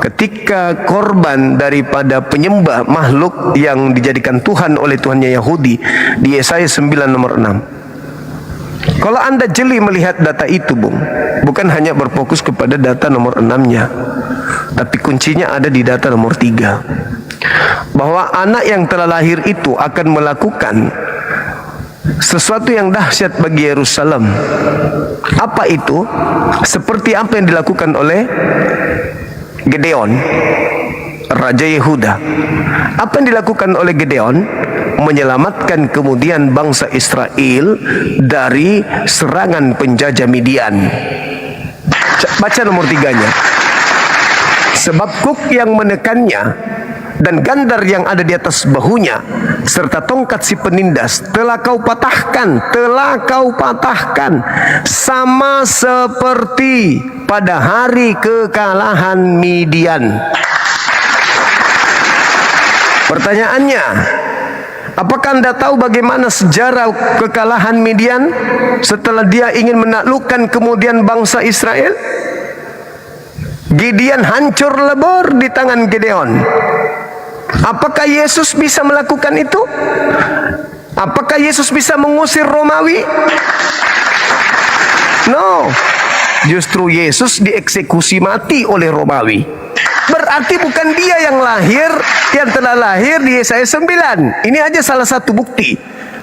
S1: ketika korban daripada penyembah makhluk yang dijadikan Tuhan oleh Tuhannya Yahudi di Yesaya 9 nomor 6. Kalau Anda jeli melihat data itu, Bung, bukan hanya berfokus kepada data nomor 6-nya, tapi kuncinya ada di data nomor 3. Bahwa anak yang telah lahir itu akan melakukan sesuatu yang dahsyat bagi Yerusalem. Apa itu? Seperti apa yang dilakukan oleh Gedeon, Raja Yehuda. Apa yang dilakukan oleh Gedeon? Menyelamatkan kemudian bangsa Israel dari serangan penjajah Midian. Baca nomor 3-nya. Sebab kuk yang menekannya dan gandar yang ada di atas bahunya serta tongkat si penindas telah kau patahkan, sama seperti pada hari kekalahan Midian. Pertanyaannya, apakah Anda tahu bagaimana sejarah kekalahan Midian setelah dia ingin menaklukkan kemudian bangsa Israel? Gideon hancur lebur di tangan Gideon. Apakah Yesus bisa melakukan itu? Apakah Yesus bisa mengusir Romawi? No. Justru Yesus dieksekusi mati oleh Romawi. Berarti bukan dia yang telah lahir di Yesaya 9. Ini aja salah satu bukti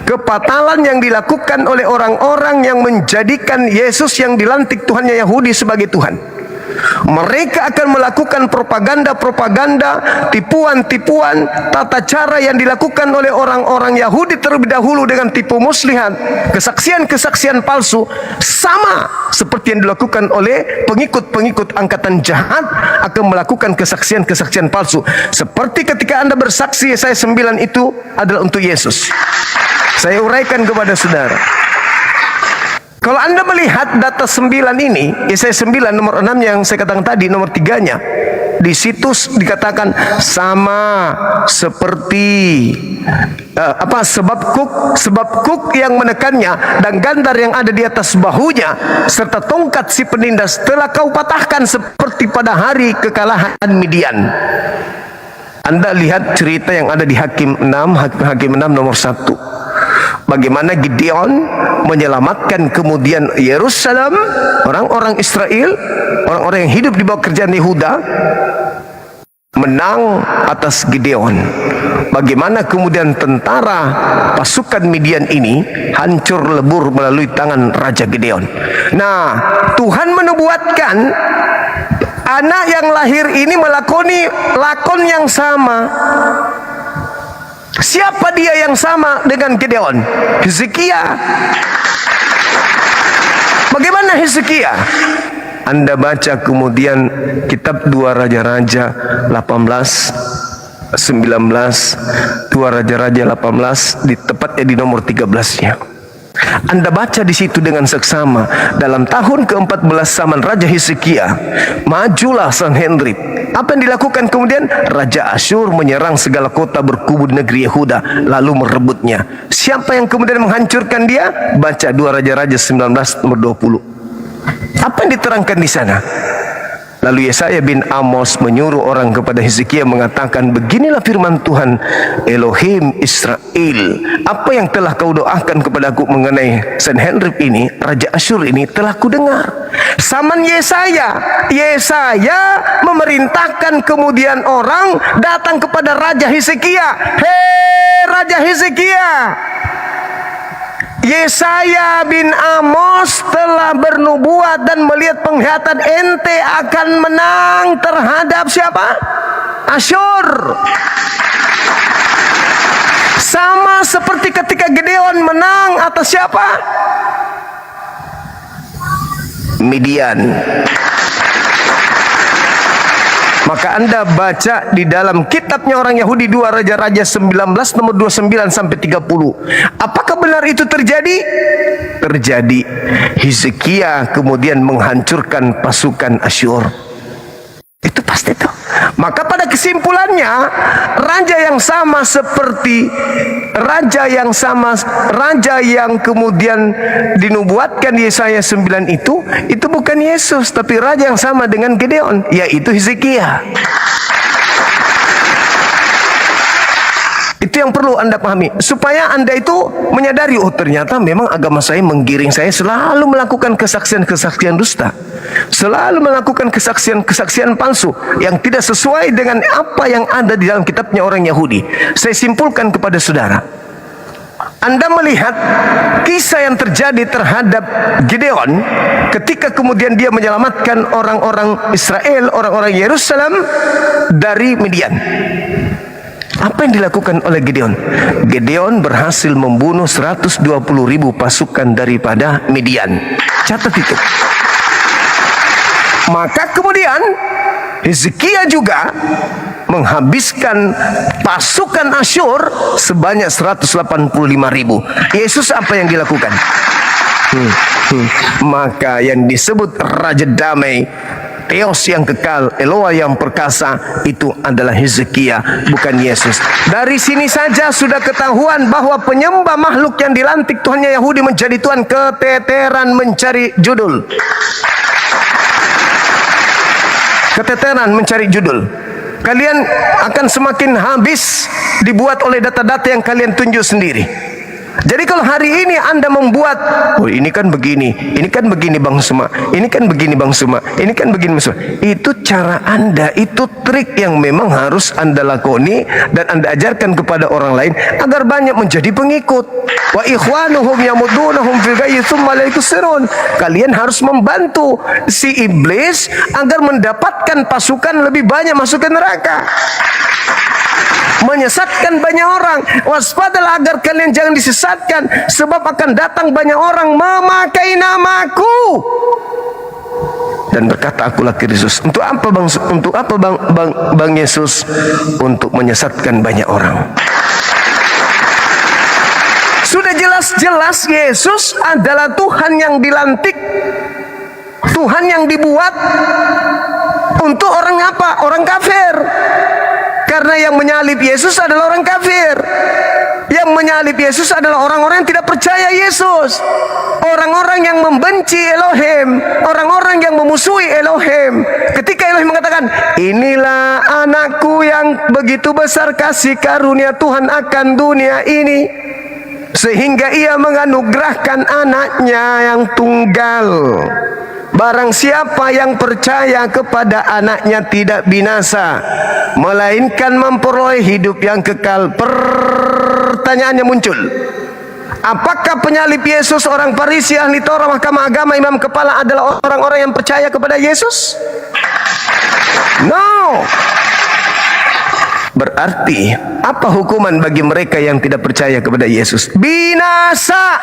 S1: kepatalan yang dilakukan oleh orang-orang yang menjadikan Yesus yang dilantik Tuhannya Yahudi sebagai Tuhan. Mereka akan melakukan propaganda, tipuan-tipuan, tata cara yang dilakukan oleh orang-orang Yahudi terlebih dahulu dengan tipu muslihat, kesaksian-kesaksian palsu, sama seperti yang dilakukan oleh pengikut-pengikut angkatan jahat akan melakukan kesaksian-kesaksian palsu. Seperti ketika Anda bersaksi Yesaya 9 itu adalah untuk Yesus. Saya uraikan kepada saudara. Kalau Anda melihat data 9 ini, Yesaya 9 nomor 6 yang saya katakan tadi, nomor 3-nya, di situs dikatakan sama seperti sebab kuk yang menekannya dan gandar yang ada di atas bahunya serta tongkat si penindas telah kau patahkan seperti pada hari kekalahan Midian. Anda lihat cerita yang ada di Hakim 6 nomor 1. Bagaimana Gideon menyelamatkan kemudian Yerusalem, orang-orang Israel, orang-orang yang hidup di bawah kerajaan Yehuda, menang atas Gideon. Bagaimana kemudian tentara pasukan Midian ini hancur lebur melalui tangan Raja Gideon. Nah, Tuhan menubuatkan anak yang lahir ini melakoni lakon yang sama. Siapa dia yang sama dengan Gideon? Hizkia. Bagaimana Hizkia? Anda baca kemudian kitab 2 Raja-Raja 18, 19, 2 Raja-Raja 18, tepatnya di nomor 13-nya. Anda baca di situ dengan seksama. Dalam tahun ke-14 zaman Raja Hizkia, majulah Sanherib. Apa yang dilakukan kemudian? Raja Asyur menyerang segala kota berkubur negeri Yehuda, lalu merebutnya. Siapa yang kemudian menghancurkan dia? Baca 2 Raja-Raja 19 nomor 20. Apa yang diterangkan di sana? Lalu Yesaya bin Amos menyuruh orang kepada Hizkia mengatakan, beginilah firman Tuhan Elohim Israel, apa yang telah kau doakan kepadaku mengenai Sanherib ini, Raja Asyur ini, telah ku dengar. Zaman Yesaya memerintahkan kemudian orang datang kepada Raja Hizkia. Hei Raja Hizkia, Yesaya bin Amos telah bernubuat dan melihat penglihatan, ente akan menang terhadap siapa? Asyur. Sama seperti ketika Gideon menang atas siapa? Midian. Maka Anda baca di dalam kitabnya orang Yahudi 2 Raja-Raja 19 nomor 29 sampai 30. Apakah benar itu terjadi? Terjadi. Hizkia kemudian menghancurkan pasukan Asyur. Itu pasti itu. Maka pada kesimpulannya, raja yang sama seperti raja yang kemudian dinubuatkan di Yesaya 9 itu bukan Yesus, tapi raja yang sama dengan Gideon, yaitu Hizkia. Itu yang perlu Anda pahami, supaya Anda itu menyadari, oh ternyata memang agama saya menggiring saya selalu melakukan kesaksian-kesaksian dusta, selalu melakukan kesaksian-kesaksian palsu yang tidak sesuai dengan apa yang ada di dalam kitabnya orang Yahudi. Saya simpulkan kepada saudara, Anda melihat kisah yang terjadi terhadap Gideon ketika kemudian dia menyelamatkan orang-orang Israel, orang-orang Yerusalem dari Midian. Apa yang dilakukan oleh Gideon? Gideon berhasil membunuh 120.000 pasukan daripada Midian. Catat itu. Maka kemudian Hizkia juga menghabiskan pasukan Asyur sebanyak 185.000. Yesus apa yang dilakukan? Maka yang disebut Raja Damai, Theos yang kekal, Eloa yang perkasa, itu adalah Hezekia, bukan Yesus. Dari sini saja sudah ketahuan bahwa penyembah makhluk yang dilantik Tuhannya Yahudi menjadi Tuhan keteteran mencari judul. Keteteran mencari judul. Kalian akan semakin habis dibuat oleh data-data yang kalian tunjuk sendiri. Jadi kalau hari ini Anda membuat, oh ini kan begini Bang Suma, ini kan begini Bang Suma, ini kan begini Bang Suma. Itu cara Anda, itu trik yang memang harus Anda lakoni dan Anda ajarkan kepada orang lain agar banyak menjadi pengikut. Wa ikhwanuhum yamudunahum fil ghayyi tsumma la yuksirun. Kalian harus membantu si iblis agar mendapatkan pasukan lebih banyak masuk ke neraka, menyesatkan banyak orang. Waspadalah agar kalian jangan disesatkan, sebab akan datang banyak orang memakai namaku dan berkata, akulah Kristus. Untuk apa bang Yesus? Untuk menyesatkan banyak orang. Sudah jelas-jelas Yesus adalah Tuhan yang dilantik, Tuhan yang dibuat untuk orang apa? Orang kafir. Karena yang menyalib Yesus adalah orang kafir. Yang menyalib Yesus adalah orang-orang yang tidak percaya Yesus, orang-orang yang membenci Elohim, orang-orang yang memusuhi Elohim. Ketika Elohim mengatakan, inilah anakku yang begitu besar kasih karunia Tuhan akan dunia ini, sehingga ia menganugerahkan anaknya yang tunggal. Barang siapa yang percaya kepada anaknya tidak binasa, melainkan memperoleh hidup yang kekal. Pertanyaannya muncul, apakah penyalib Yesus, orang Farisi, ahli Taurat, mahkamah agama, imam kepala adalah orang-orang yang percaya kepada Yesus? No. Berarti apa hukuman bagi mereka yang tidak percaya kepada Yesus? Binasa.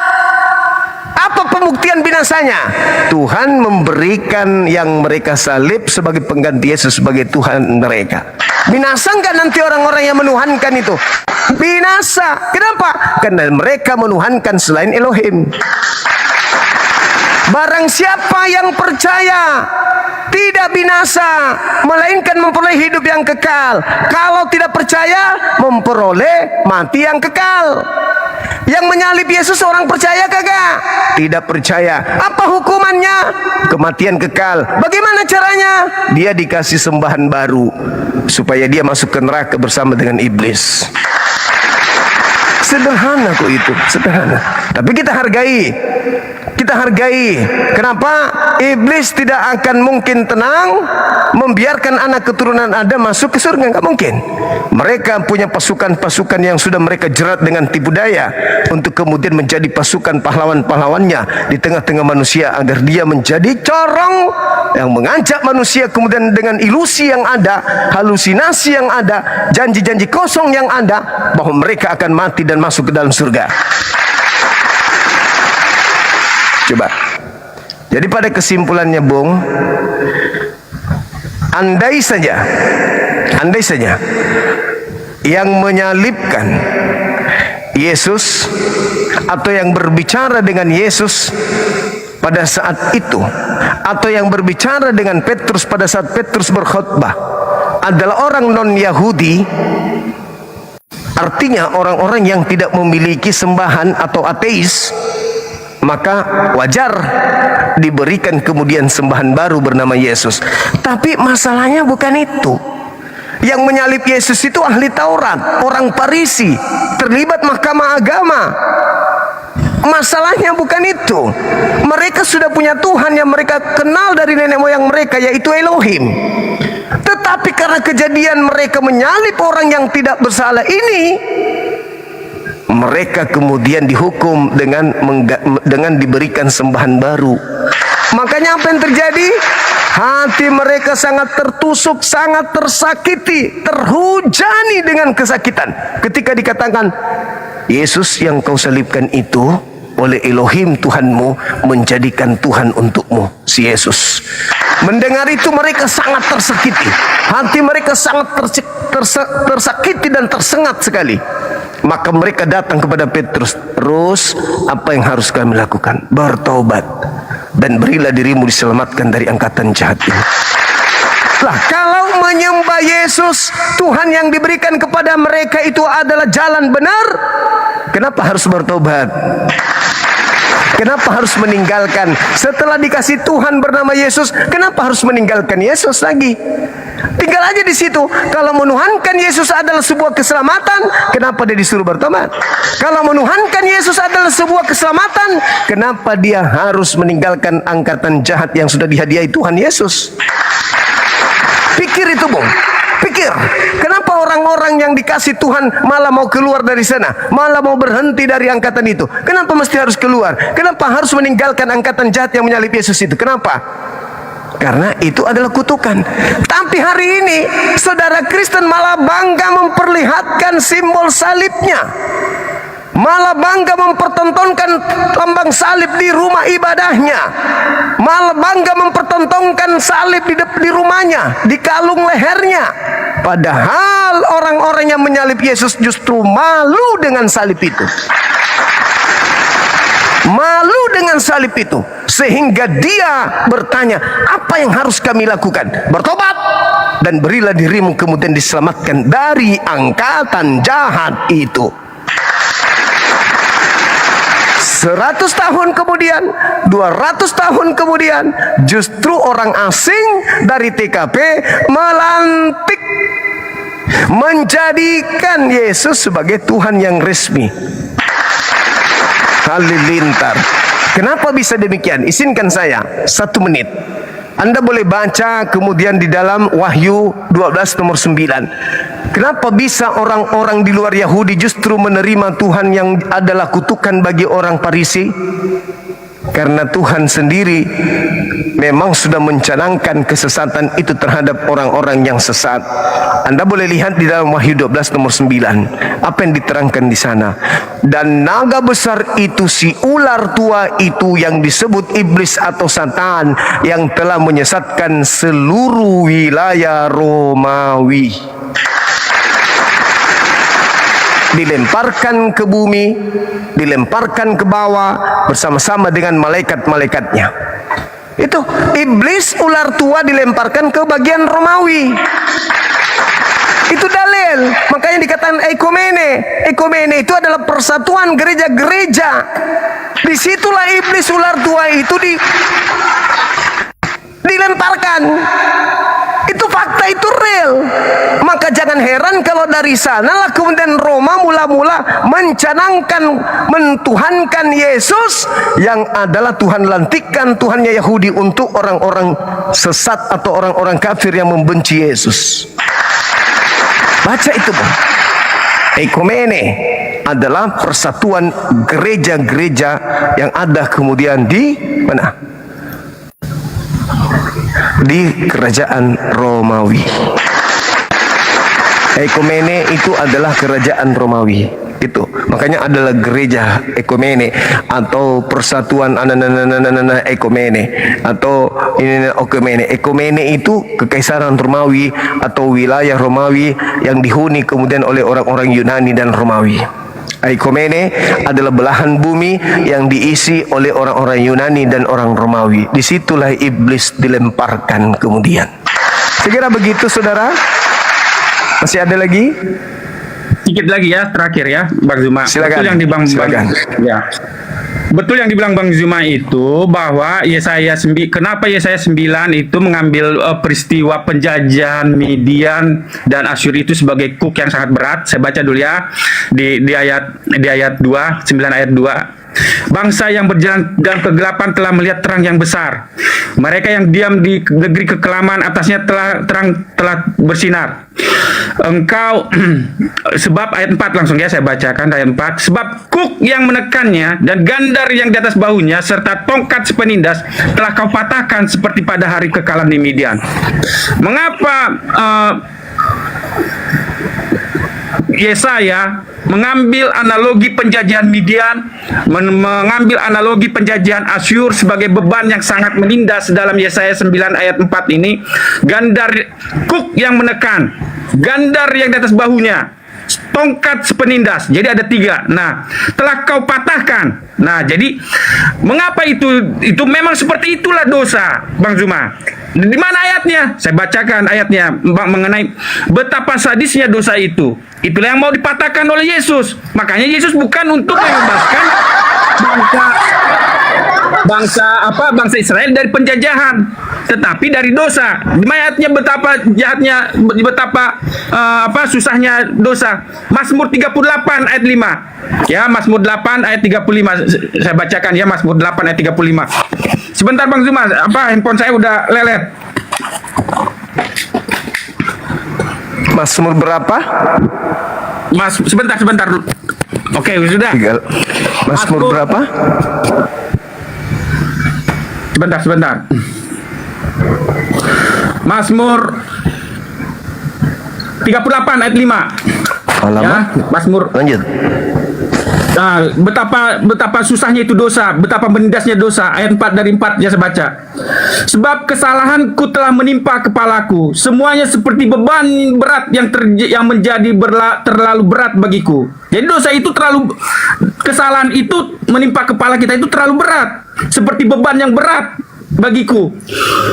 S1: Apa pembuktian binasanya? Tuhan memberikan yang mereka salib sebagai pengganti Yesus sebagai Tuhan mereka. Binasa enggak nanti orang-orang yang menuhankan itu? Binasa. Kenapa? Karena mereka menuhankan selain Elohim. Barang siapa yang percaya tidak binasa, melainkan memperoleh hidup yang kekal. Kalau tidak percaya, memperoleh mati yang kekal. Yang menyalib Yesus orang percaya kagak? Tidak percaya. Apa hukumannya? Kematian kekal. Bagaimana caranya? Dia dikasih sembahan baru supaya dia masuk ke neraka bersama dengan iblis. Sederhana kok itu, sederhana. Tapi kita hargai. Kita hargai. Kenapa? Iblis tidak akan mungkin tenang membiarkan anak keturunan Adam masuk ke surga. Enggak mungkin. Mereka punya pasukan-pasukan yang sudah mereka jerat dengan tipu daya untuk kemudian menjadi pasukan pahlawan-pahlawannya di tengah-tengah manusia agar dia menjadi corong yang mengajak manusia kemudian dengan ilusi yang ada, halusinasi yang ada, janji-janji kosong yang ada bahwa mereka akan mati dan masuk ke dalam surga. Coba. Jadi pada kesimpulannya, Bung, andai saja yang menyalibkan Yesus atau yang berbicara dengan Yesus pada saat itu, atau yang berbicara dengan Petrus pada saat Petrus berkhutbah adalah orang non-Yahudi, artinya orang-orang yang tidak memiliki sembahan atau ateis, maka wajar diberikan kemudian sembahan baru bernama Yesus. Tapi masalahnya bukan itu. Yang menyalib Yesus itu ahli Taurat, orang Farisi, terlibat mahkamah agama. Masalahnya bukan itu. Mereka sudah punya Tuhan yang mereka kenal dari nenek moyang mereka, yaitu Elohim. Tetapi karena kejadian mereka menyalib orang yang tidak bersalah ini, mereka kemudian dihukum dengan diberikan sembahan baru. Makanya apa yang terjadi? Hati mereka sangat tertusuk, sangat tersakiti, terhujani dengan kesakitan ketika dikatakan, Yesus yang kau salibkan itu oleh Elohim Tuhanmu menjadikan Tuhan untukmu, si Yesus. Mendengar itu mereka sangat tersakiti. Hati mereka sangat tersakiti dan tersengat sekali. Maka mereka datang kepada Petrus. Terus apa yang harus kami lakukan? Bertobat dan berilah dirimu diselamatkan dari angkatan jahat ini. Lah, kalau menyembah Yesus, Tuhan yang diberikan kepada mereka itu adalah jalan benar, kenapa harus bertobat? Kenapa harus meninggalkan? Setelah dikasih Tuhan bernama Yesus, kenapa harus meninggalkan Yesus lagi? Tinggal aja di situ. Kalau menuhankan Yesus adalah sebuah keselamatan, kenapa dia disuruh bertobat? Kalau menuhankan Yesus adalah sebuah keselamatan, kenapa dia harus meninggalkan angkatan jahat yang sudah dihadiahi Tuhan Yesus? Pikir itu, Bung. Pikir, kenapa orang-orang yang dikasih Tuhan malah mau keluar dari sana, malah mau berhenti dari angkatan itu? Kenapa mesti harus keluar? Kenapa harus meninggalkan angkatan jahat yang menyalib Yesus itu? Kenapa? Karena itu adalah kutukan. Tapi hari ini saudara Kristen malah bangga memperlihatkan simbol salibnya, malah bangga mempertontonkan lambang salib di rumah ibadahnya, malah bangga mempertontonkan salib di rumahnya, di kalung lehernya. Padahal orang-orang yang menyalib Yesus justru malu dengan salib itu. Malu dengan salib itu, sehingga dia bertanya, apa yang harus kami lakukan? Bertobat dan berilah dirimu kemudian diselamatkan dari angkatan jahat itu. 100 tahun kemudian, 200 tahun kemudian, justru orang asing dari TKP melantik, menjadikan Yesus sebagai Tuhan yang resmi. Halilintar. Kenapa bisa demikian? Izinkan saya 1 menit. Anda boleh baca kemudian di dalam Wahyu 12 nomor 9. Kenapa bisa orang-orang di luar Yahudi justru menerima Tuhan yang adalah kutukan bagi orang Farisi? Karena Tuhan sendiri memang sudah mencanangkan kesesatan itu terhadap orang-orang yang sesat. Anda boleh lihat di dalam Wahyu 12 nomor 9. Apa yang diterangkan di sana? Dan naga besar itu, si ular tua itu yang disebut iblis atau Satan, yang telah menyesatkan seluruh wilayah Romawi, dilemparkan ke bumi, dilemparkan ke bawah bersama-sama dengan malaikat-malaikatnya. Itu iblis ular tua dilemparkan ke bagian Romawi. Itu dalil. Makanya dikatakan ekumene. Ekumene itu adalah persatuan gereja-gereja. Disitulah iblis ular tua itu dilemparkan. Itu fakta, itu real. Maka jangan heran kalau dari sanalah kemudian Roma mula-mula mencanangkan, mentuhankan Yesus yang adalah Tuhan lantikan, Tuhannya Yahudi untuk orang-orang sesat atau orang-orang kafir yang membenci Yesus. Baca itu, Bang. Ekumene adalah persatuan gereja-gereja yang ada kemudian di mana? Di kerajaan Romawi. Ekumene itu adalah kerajaan Romawi. Itu makanya adalah gereja ekumene atau persatuan ekumene atau ini ekumene. Ekumene itu kekaisaran Romawi atau wilayah Romawi yang dihuni kemudian oleh orang-orang Yunani dan Romawi. Ekumene adalah belahan bumi yang diisi oleh orang-orang Yunani dan orang Romawi. Disitulah iblis dilemparkan kemudian. Segera begitu, saudara. Masih ada lagi?
S3: Sedikit lagi ya, terakhir ya, Bang Zuma.
S1: Silakan.
S3: Betul yang
S1: Silakan.
S3: Ya. Betul yang dibilang Bang Zuma itu bahwa kenapa Yesaya 9 itu mengambil peristiwa penjajahan Midian dan Asyur itu sebagai kuk yang sangat berat. Saya baca dulu ya di ayat 2, 9 ayat 2. Bangsa yang berjalan dalam kegelapan telah melihat terang yang besar. Mereka yang diam di negeri kekelaman atasnya telah bersinar. Engkau sebab ayat 4 langsung ya saya bacakan ayat 4. Sebab kuk yang menekannya dan gandar yang di atas bahunya serta tongkat sepenindas telah kau patahkan seperti pada hari kekalahan di Midian. Mengapa Yesaya mengambil analogi penjajahan Midian, mengambil analogi penjajahan Asyur sebagai beban yang sangat menindas dalam Yesaya 9 ayat 4 ini. Gandar kuk yang menekan, gandar yang di atas bahunya, tongkat sepenindas. Jadi ada 3. Nah, telah kau patahkan. Nah, jadi mengapa itu memang seperti itulah dosa, Bang Zuma. Di mana ayatnya? Saya bacakan ayatnya mengenai betapa sadisnya dosa itu. Itulah yang mau dipatahkan oleh Yesus. Makanya Yesus bukan untuk membebaskan bangsa Israel dari penjajahan, tetapi dari dosa. Di mana ayatnya betapa jahatnya, betapa susahnya dosa. Mazmur 38 ayat 5. Ya, Mazmur 8 ayat 35. Saya bacakan ya, Mazmur 8 ayat 35. Sebentar Bang Zuma, handphone saya udah lelet.
S1: Mazmur berapa?
S3: Sebentar. Oke, sudah.
S1: Mazmur berapa?
S3: Sebentar. Mazmur 38 ayat 5.
S1: Alamak.
S3: Ya, Mazmur.
S1: Lanjut.
S3: Nah, betapa susahnya itu dosa, betapa menindasnya dosa. Ayat 4 dari 4 ya saya baca. Sebab kesalahanku telah menimpa kepalaku, semuanya seperti beban berat yang menjadi terlalu berat bagiku. Jadi dosa itu kesalahan itu menimpa kepala kita itu terlalu berat, seperti beban yang berat bagiku.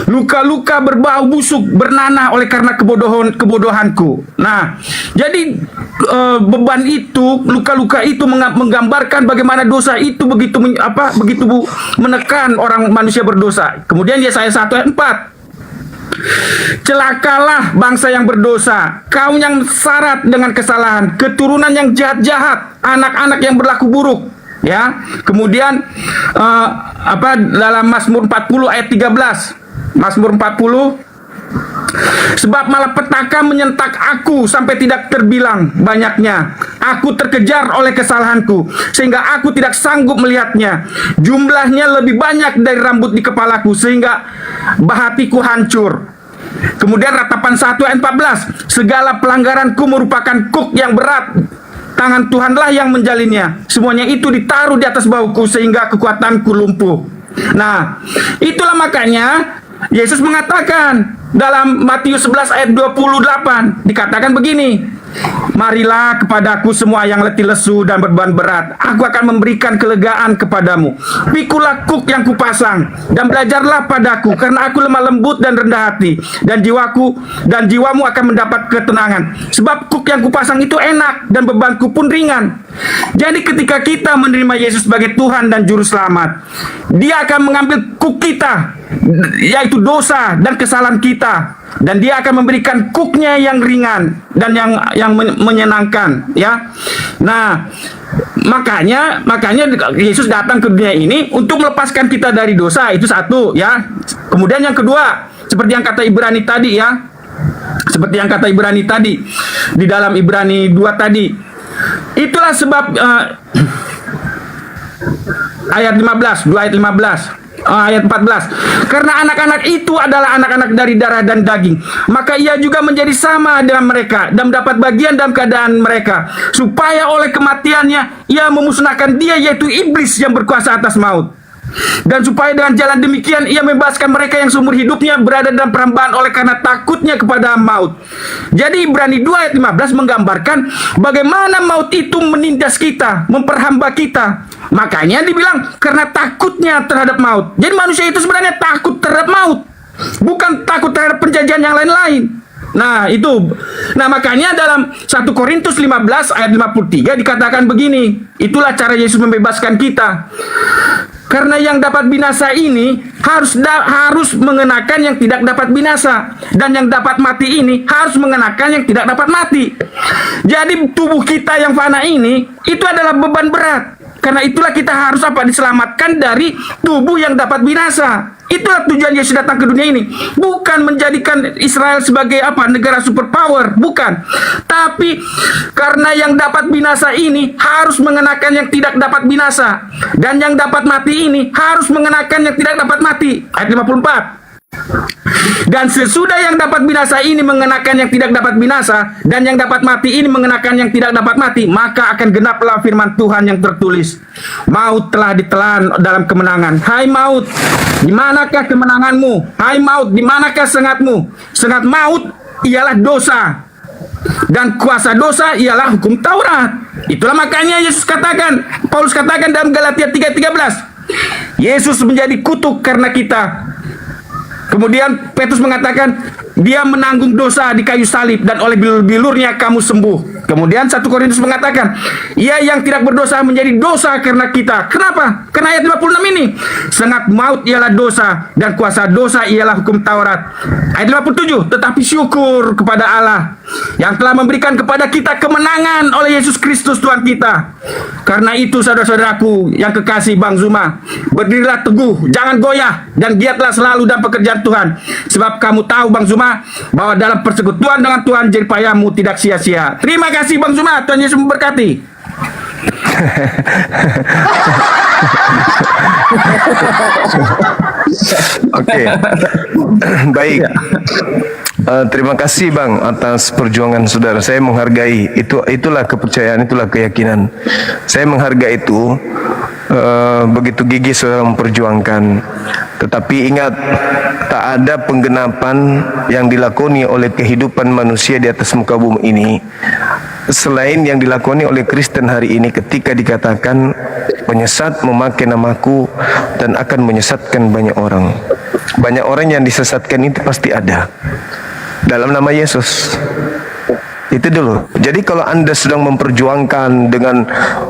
S3: Luka-luka berbau busuk bernanah oleh karena kebodohanku. Nah, jadi beban itu, luka-luka itu menggambarkan bagaimana dosa itu begitu menekan orang manusia berdosa. Kemudian Yesaya 1 ayat 4. Celakalah bangsa yang berdosa, kaum yang syarat dengan kesalahan, keturunan yang jahat-jahat, anak-anak yang berlaku buruk. Ya, kemudian dalam Mazmur 40 ayat 13. Mazmur 40, sebab malapetaka menyentak aku sampai tidak terbilang banyaknya. Aku terkejar oleh kesalahanku sehingga aku tidak sanggup melihatnya. Jumlahnya lebih banyak dari rambut di kepalaku sehingga hatiku hancur. Kemudian ratapan 1 ayat 14. Segala pelanggaranku merupakan kuk yang berat. Tangan Tuhanlah yang menjalinnya. Semuanya itu ditaruh di atas bahuku sehingga kekuatanku lumpuh. Nah, itulah makanya Yesus mengatakan dalam Matius 11 ayat 28 dikatakan begini. Marilah kepadaku semua yang letih lesu dan beban berat, aku akan memberikan kelegaan kepadamu. Pikulah kuk yang kupasang dan belajarlah padaku, karena aku lemah lembut dan rendah hati, dan jiwamu akan mendapat ketenangan. Sebab kuk yang kupasang itu enak dan bebanku pun ringan. Jadi ketika kita menerima Yesus sebagai Tuhan dan Juru Selamat, Dia akan mengambil kuk kita, yaitu dosa dan kesalahan kita, dan Dia akan memberikan kuknya yang ringan dan yang menyenangkan, ya. Nah, makanya Yesus datang ke dunia ini untuk melepaskan kita dari dosa, itu satu, ya. Kemudian yang kedua, seperti yang kata Ibrani tadi, ya. Seperti yang kata Ibrani tadi di dalam Ibrani 2 tadi. Itulah sebab ayat 15, 2 ayat 15. Ayat 14. Karena anak-anak itu adalah anak-anak dari darah dan daging, maka ia juga menjadi sama dengan mereka dan mendapat bagian dalam keadaan mereka, supaya oleh kematiannya ia memusnahkan dia, yaitu iblis yang berkuasa atas maut, dan supaya dengan jalan demikian ia membebaskan mereka yang seumur hidupnya berada dalam perambaan oleh karena takutnya kepada maut. Jadi Ibrani 2 ayat 15 menggambarkan bagaimana maut itu menindas kita, memperhamba kita. Makanya dibilang karena takutnya terhadap maut. Jadi manusia itu sebenarnya takut terhadap maut, bukan takut terhadap penjajahan yang lain-lain. Nah itu. Nah makanya dalam 1 Korintus 15 ayat 53 dikatakan begini. Itulah cara Yesus membebaskan kita. Karena yang dapat binasa ini harus mengenakan yang tidak dapat binasa, dan yang dapat mati ini harus mengenakan yang tidak dapat mati. Jadi tubuh kita yang fana ini itu adalah beban berat. Karena itulah kita harus diselamatkan dari tubuh yang dapat binasa. Itulah tujuan Yesus datang ke dunia ini. Bukan menjadikan Israel sebagai negara superpower, bukan. Tapi karena yang dapat binasa ini harus mengenakan yang tidak dapat binasa, dan yang dapat mati ini harus mengenakan yang tidak dapat mati. Ayat 54. Dan sesudah yang dapat binasa ini mengenakan yang tidak dapat binasa, dan yang dapat mati ini mengenakan yang tidak dapat mati, maka akan genaplah firman Tuhan yang tertulis, maut telah ditelan dalam kemenangan. Hai maut, di manakah kemenanganmu? Hai maut, di manakah sengatmu? Sengat maut ialah dosa, dan kuasa dosa ialah hukum Taurat. Itulah makanya Yesus katakan, Paulus katakan dalam Galatia 3:13, Yesus menjadi kutuk karena kita. Kemudian Petrus mengatakan, dia menanggung dosa di kayu salib dan oleh bilur-bilurnya kamu sembuh. Kemudian 1 Korintus mengatakan, ia yang tidak berdosa menjadi dosa karena kita. Kenapa? Karena ayat 56 ini, sengat maut ialah dosa dan kuasa dosa ialah hukum Taurat. Ayat 57, tetapi syukur kepada Allah yang telah memberikan kepada kita kemenangan oleh Yesus Kristus Tuhan kita. Karena itu saudara-saudaraku yang kekasih Bang Zuma, berdirilah teguh, jangan goyah, dan giatlah selalu dalam pekerjaan Tuhan. Sebab kamu tahu Bang Zuma, bahwa dalam persekutuan dengan Tuhan jeripayahmu tidak sia-sia. Terima kasih Bang Zuma, Tuhan Yesus memberkati.
S1: Oke, baik. Terima kasih Bang atas perjuangan saudara. Saya menghargai itulah kepercayaan, itulah keyakinan. Saya menghargai itu. Begitu gigih saudara memperjuangkan. Tetapi ingat, tak ada penggenapan yang dilakoni oleh kehidupan manusia di atas muka bumi ini selain yang dilakoni oleh Kristen hari ini ketika dikatakan penyesat memakai namaku dan akan menyesatkan banyak orang. Banyak orang yang disesatkan itu pasti ada dalam nama Yesus. Itu dulu. Jadi kalau Anda sedang memperjuangkan dengan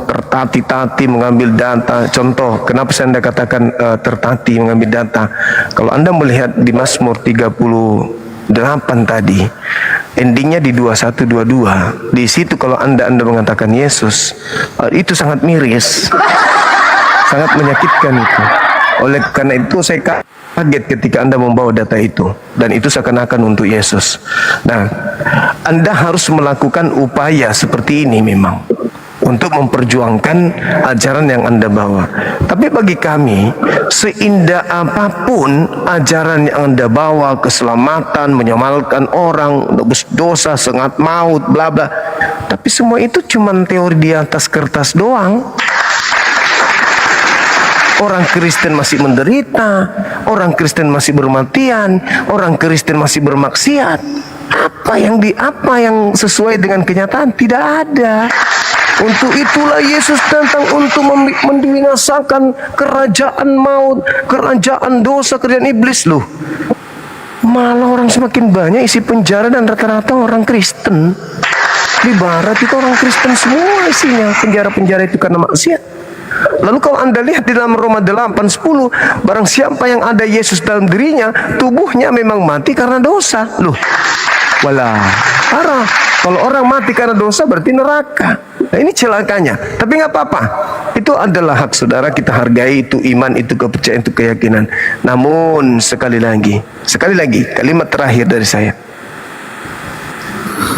S1: tertati-tati mengambil data, contoh, kenapa saya Anda katakan tertati mengambil data? Kalau Anda melihat di Mazmur 38 tadi, endingnya di 21-22. Di situ kalau Anda mengatakan Yesus, itu sangat miris, sangat menyakitkan itu. Oleh karena itu saya kaget ketika Anda membawa data itu, dan itu seakan-akan untuk Yesus. Nah, Anda harus melakukan upaya seperti ini memang untuk memperjuangkan ajaran yang Anda bawa. Tapi bagi kami, seindah apapun ajaran yang Anda bawa, keselamatan, menyamalkan orang, dosa, sengat maut, bla bla, tapi semua itu cuma teori di atas kertas doang. Orang Kristen masih menderita, orang Kristen masih bermatian, orang Kristen masih bermaksiat. Apa yang sesuai dengan kenyataan? Tidak ada. Untuk itulah Yesus datang untuk membinasakan kerajaan maut, kerajaan dosa, kerajaan iblis loh. Malah orang semakin banyak isi penjara dan rata-rata orang Kristen. Di barat itu orang Kristen semua isinya, penjara-penjara itu karena maksiat. Lalu kalau Anda lihat di dalam Roma 8:10, barang siapa yang ada Yesus dalam dirinya, tubuhnya memang mati karena dosa. Loh, walah, parah. Kalau orang mati karena dosa berarti neraka. Nah, ini celakanya. Tapi nggak apa-apa. Itu adalah hak saudara, kita hargai itu, iman itu, kepercayaan itu, keyakinan. Namun sekali lagi, kalimat terakhir dari saya.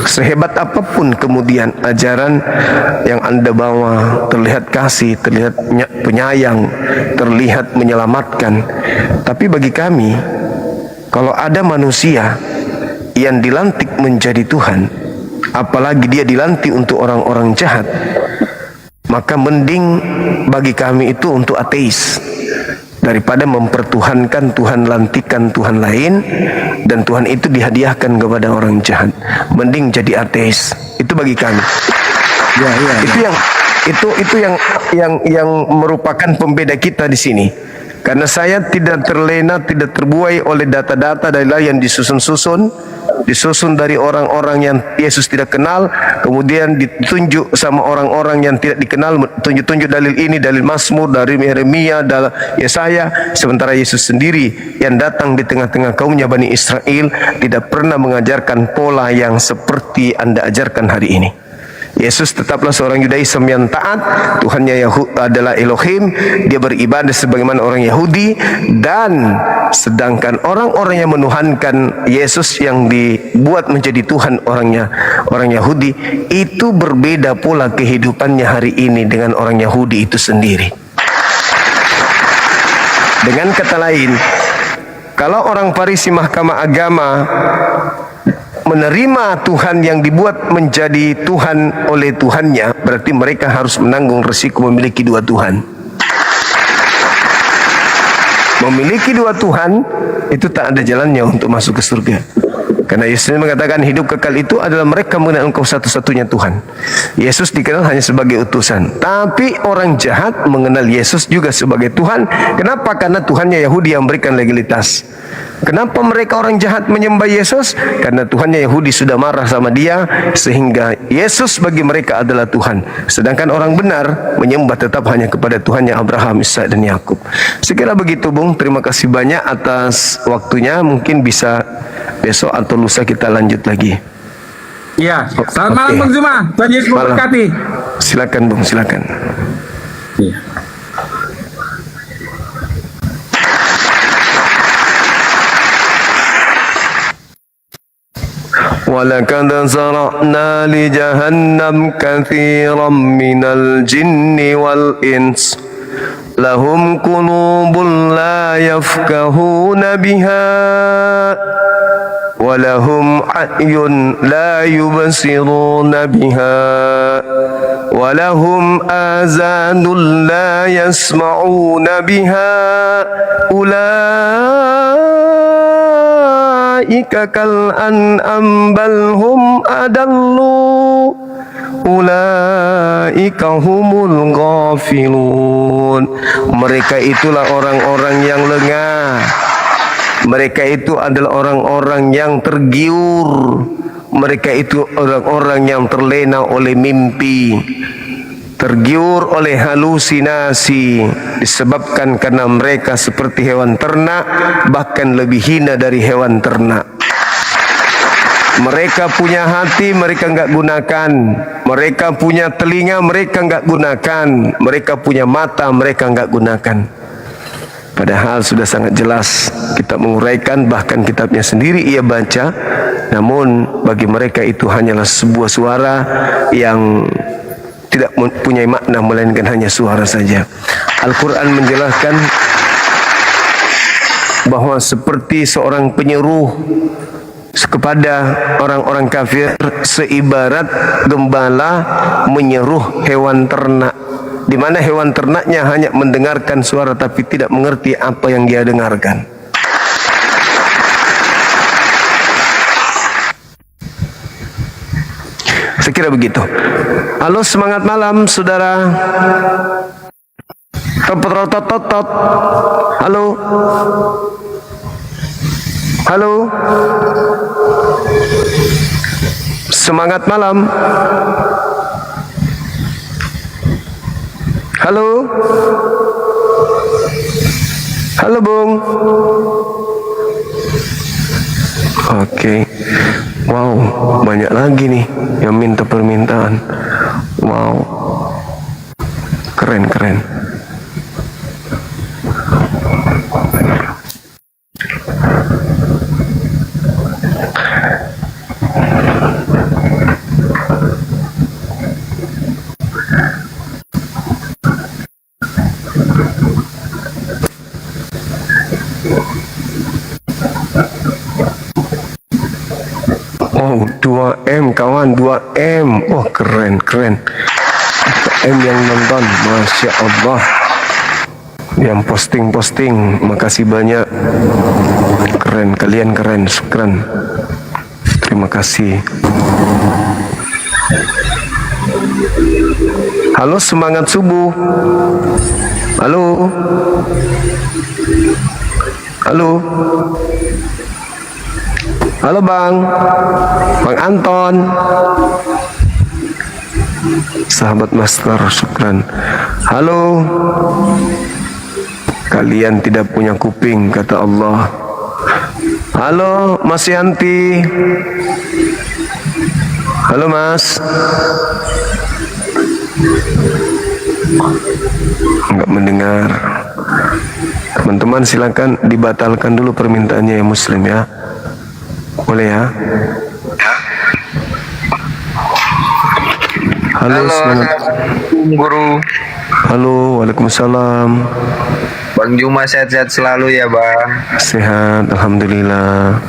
S1: Sehebat apapun kemudian ajaran yang Anda bawa, terlihat kasih, terlihat penyayang, terlihat menyelamatkan, tapi bagi kami, kalau ada manusia yang dilantik menjadi Tuhan, apalagi dia dilantik untuk orang-orang jahat, maka mending bagi kami itu untuk ateis daripada mempertuhankan Tuhan, lantikan Tuhan lain, dan Tuhan itu dihadiahkan kepada orang jahat. Mending jadi ateis. Itu bagi kami. Itu yang merupakan pembeda kita di sini. Karena saya tidak terlena, tidak terbuai oleh data-data dari yang disusun dari orang-orang yang Yesus tidak kenal, kemudian ditunjuk sama orang-orang yang tidak dikenal, tunjuk dalil ini, dalil Mazmur, dari Yeremia, dalil Yesaya, sementara Yesus sendiri yang datang di tengah-tengah kaumnya Bani Israel tidak pernah mengajarkan pola yang seperti Anda ajarkan hari ini. Yesus tetaplah seorang Yudaism yang taat, Tuhannya adalah Elohim, dia beribadah sebagaimana orang Yahudi, dan sedangkan orang-orang yang menuhankan Yesus yang dibuat menjadi Tuhan orang Yahudi, itu berbeda pola kehidupannya hari ini dengan orang Yahudi itu sendiri. Dengan kata lain, Kalau orang Farisi mahkamah agama menerima Tuhan yang dibuat menjadi Tuhan oleh Tuhannya, berarti mereka harus menanggung resiko memiliki dua Tuhan. Memiliki dua Tuhan itu tak ada jalannya untuk masuk ke surga. Karena Yesus mengatakan hidup kekal itu adalah mereka mengenal Engkau satu-satunya Tuhan. Yesus dikenal hanya sebagai utusan, tapi orang jahat mengenal Yesus juga sebagai Tuhan. Kenapa? Karena Tuhannya Yahudi yang berikan legalitas. Kenapa mereka orang jahat menyembah Yesus? Karena Tuhannya Yahudi sudah marah sama dia, sehingga Yesus bagi mereka adalah Tuhan. Sedangkan orang benar menyembah tetap hanya kepada Tuhannya Abraham, Ishak dan Yakub. Sekira begitu, Bung. Terima kasih banyak atas waktunya. Mungkin bisa besok atau lusa kita lanjut lagi.
S3: Iya. Selamat malam Bang Zuma. Tuhan Yesus memberkati.
S1: Silakan, Bung. Silakan.
S3: Iya.
S1: وَلَقَدْ زَرَعْنَا لِجَهَنَّمَ كَثِيرًا مِنَ الْجِنِّ وَالْإِنسِ لَهُمْ قُلُوبٌ لَا يَفْقَهُونَ بِهَا وَلَهُمْ أَعْيُنٌ لَا يُبْصِرُونَ بِهَا وَلَهُمْ آذَانٌ لَا يَسْمَعُونَ بِهَا أُولَئِكَ كَالْأَنْعَامِ بَلْ هُمْ أَضَلُّ Ulaika humul ghafilun. Mereka itulah orang-orang yang lengah. Mereka itu adalah orang-orang yang tergiur. Mereka itu orang-orang yang terlena oleh mimpi, tergiur oleh halusinasi, disebabkan karena mereka seperti hewan ternak, bahkan lebih hina dari hewan ternak. Mereka punya hati, mereka enggak gunakan. Mereka punya telinga, mereka enggak gunakan. Mereka punya mata, mereka enggak gunakan. Padahal sudah sangat jelas kita menguraikan, bahkan kitabnya sendiri ia baca. Namun bagi mereka itu hanyalah sebuah suara yang tidak mempunyai makna, melainkan hanya suara saja. Al-Quran menjelaskan bahwa seperti seorang penyeruh kepada orang-orang kafir, seibarat gembala menyeruh hewan ternak, di mana hewan ternaknya hanya mendengarkan suara tapi tidak mengerti apa yang dia dengarkan. Saya kira begitu. Halo, semangat malam saudara. Tot. Halo. Halo. Semangat malam. Halo. Halo, Bung. Oke. Wow, banyak lagi nih yang minta permintaan. Wow. Keren. Oh, 2M kawan, 2M. Oh, keren. 2M yang nonton, Masya Allah. Yang posting, makasih banyak. Keren, kalian keren, syukran. Terima kasih. Halo, semangat subuh. Halo. Halo Bang Anton, sahabat master, syukran. Halo. Kalian tidak punya kuping, kata Allah. Halo Mas Yanti. Halo Mas. Enggak mendengar. Teman-teman silakan dibatalkan dulu permintaannya ya Muslim ya. Boleh ya? Halo, selamat
S10: Guru.
S1: Halo, waalaikumsalam.
S8: Bang Juma sehat-sehat selalu ya Bang.
S1: Sehat, alhamdulillah.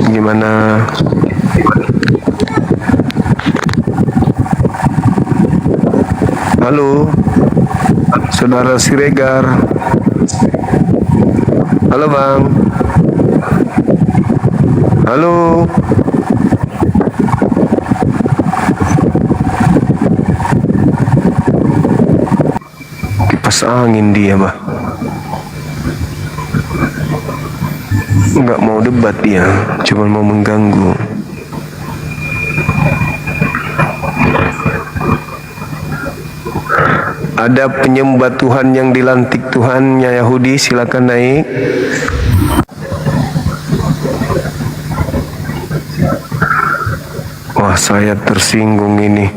S1: Gimana? Halo, Saudara Siregar. Halo Bang. Halo. Kipas angin dia, bah. Nggak mau debat dia, cuma mau mengganggu. Ada penyembah Tuhan yang dilantik Tuhannya Yahudi, silakan naik. Wah, saya tersinggung ini.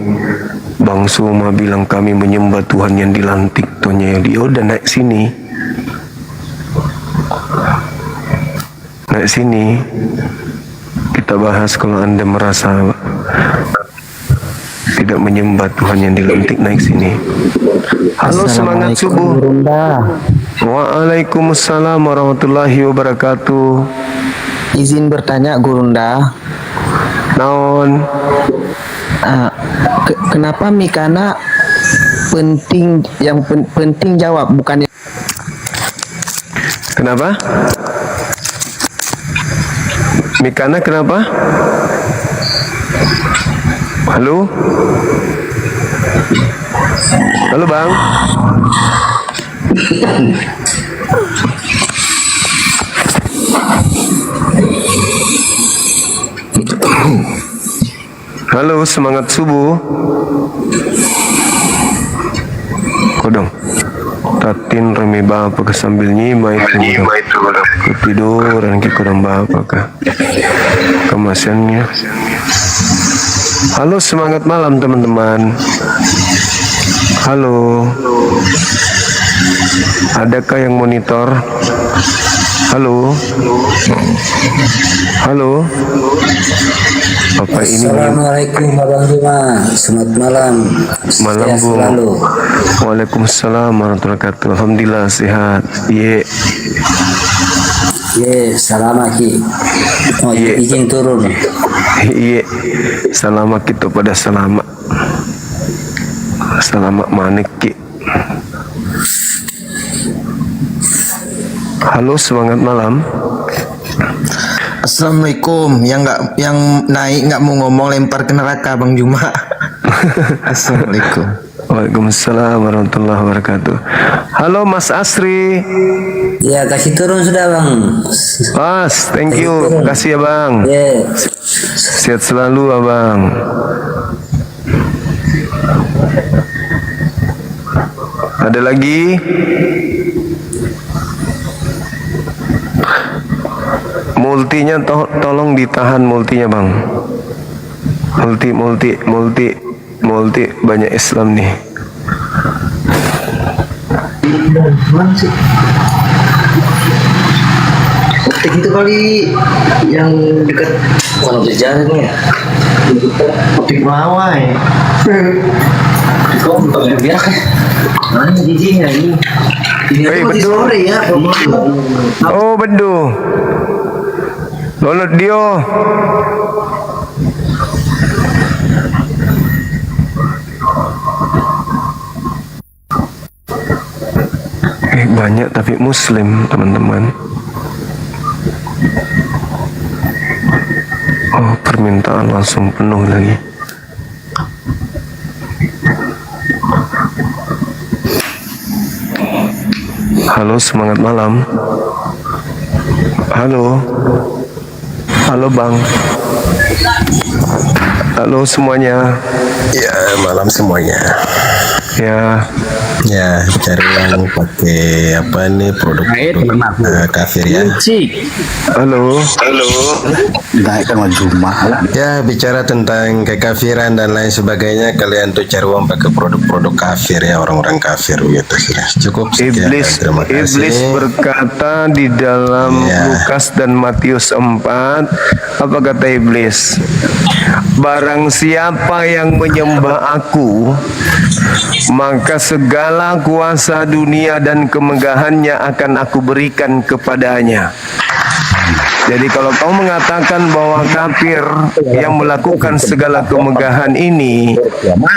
S1: Bang Suma bilang kami menyembah Tuhan yang dilantik Tuhannya Yahudi. Oh, udah naik sini. Naik sini. Kita bahas kalau Anda merasa tidak menyembah Tuhan yang dilantik, naik sini. Halo, semangat subuh. Waalaikumsalam warahmatullahi wabarakatuh.
S4: Izin bertanya Gurunda.
S1: Naon?
S4: Kenapa Mikana penting, yang penting jawab bukan yang...
S1: Kenapa? Mikana kenapa? Halo? Halo Bang? Halo, semangat subuh. Kodong. Tatin remi bapa ke sambil nyima itu. Ketiduran ke kurang bapa kah. Kemasannya. Halo, semangat malam teman-teman. Halo. Adakah yang monitor? Halo. Halo. Apa ini?
S14: Assalamualaikum Abang Juma. Selamat malam.
S1: Malam
S14: Sehat
S1: Bu.
S14: selalu.
S1: Waalaikumsalam warahmatullahi wabarakatuh. Alhamdulillah sehat. Ye.
S14: Ye, salam Aki. Oh, izin turun.
S1: Ye. Selamat kita pada selamat. Selamat manik ki. Halo, semangat malam.
S4: Assalamualaikum. Yang naik nggak mau ngomong lempar ke neraka Bang Juma. Assalamualaikum.
S1: Waalaikumsalam warahmatullahi wabarakatuh. Halo Mas Asri.
S14: Ya, kasih turun sudah Bang.
S1: Mas, thank you. Kasih ya Bang.
S14: Yeah.
S1: Sehat selalu Abang. Ada lagi? Multinya tolong ditahan multinya Bang. Multi banyak Islam nih.
S10: Optik itu kali yang dekat
S14: Kalau berjalan ya.
S10: optik Mawai.
S14: Kok untuk biar mana jijik lagi.
S1: Hei, bedu.
S10: Ya,
S1: Oh, bedu. Lolot dia. Banyak tapi Muslim, teman-teman. Oh, permintaan langsung penuh lagi. Halo, semangat malam. Halo. Halo Bang. Halo semuanya.
S15: Ya, malam semuanya.
S1: Ya.
S15: Ya, cari yang pakai apa nih produk kafir ya.
S1: Halo.
S15: Naik kan Juma. Ya, bicara tentang kekafiran dan lain sebagainya, kalian tuh cari uang pakai produk-produk kafir ya, orang-orang kafir gitu sudah. Cukup sekian. Terima kasih.
S1: Iblis berkata di dalam Lukas dan Matius 4, apa kata Iblis? Barang siapa yang menyembah aku, maka segala segala kuasa dunia dan kemegahannya akan aku berikan kepadanya. Jadi kalau kau mengatakan bahwa kafir yang melakukan segala kemegahan ini,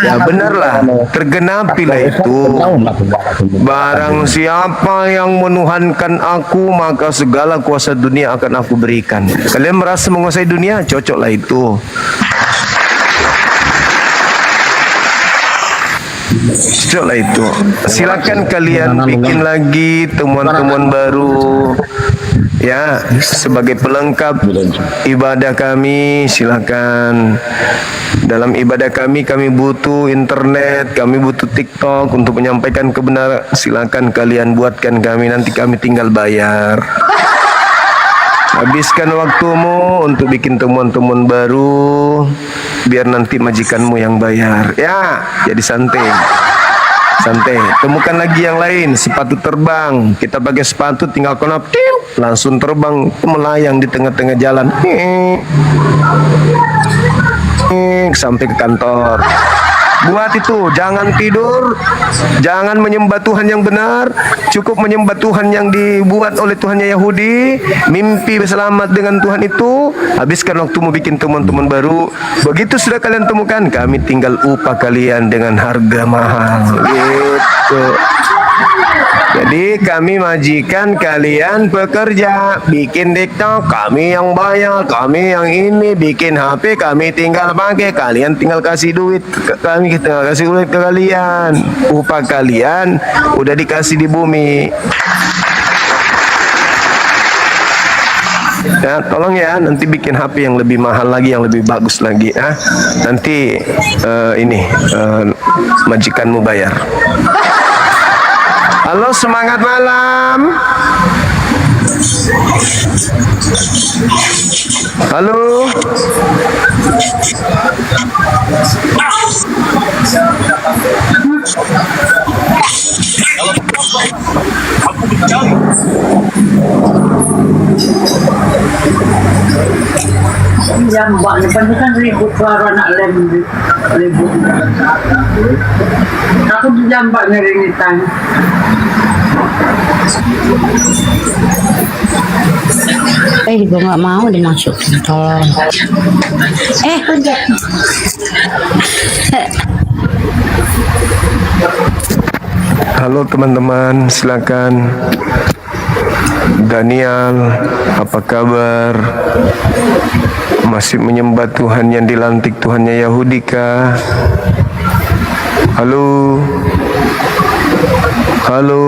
S1: ya benarlah, tergenapilah itu. Barang siapa yang menuhankan aku, maka segala kuasa dunia akan aku berikan. Kalian merasa menguasai dunia? Cocoklah itu. Cocoklah itu. Silakan kalian bikin lagi temuan-temuan baru. Ya, sebagai pelengkap ibadah kami, silakan. Dalam ibadah kami butuh internet, kami butuh TikTok untuk menyampaikan kebenaran. Silakan kalian buatkan kami, nanti kami tinggal bayar. Habiskan waktumu untuk bikin temuan-temuan baru, biar nanti majikanmu yang bayar. Ya, jadi santai. Santai, temukan lagi yang lain. Sepatu terbang, kita pakai sepatu tinggal konop, langsung terbang, melayang di tengah-tengah jalan, sampai ke kantor. Buat itu, jangan tidur, jangan menyembah Tuhan yang benar, cukup menyembah Tuhan yang dibuat oleh Tuhannya Yahudi. Mimpi berselamat dengan Tuhan itu. Habiskan waktumu bikin teman-teman baru. Begitu sudah kalian temukan, kami tinggal upah kalian dengan harga mahal. Gitu. Jadi kami majikan, kalian pekerja, bikin TikTok, kami yang bayar, kami yang ini, bikin HP, kami tinggal pakai, kalian tinggal kasih duit, kami tinggal kasih duit ke kalian. Upah kalian udah dikasih di bumi. Ya, tolong ya, nanti bikin HP yang lebih mahal lagi, yang lebih bagus lagi. Nanti majikanmu bayar. Halo, semangat malam. Halo.
S16: Jambak depan itu kan ribut suara anak ribut. Aku di jambak ngeringitan.
S11: Gue nggak mau dimasukin, tolong.
S1: Halo teman-teman, silakan. Daniel, apa kabar? Masih menyembah Tuhan yang dilantik Tuhannya Yahudi kah? Halo. Halo.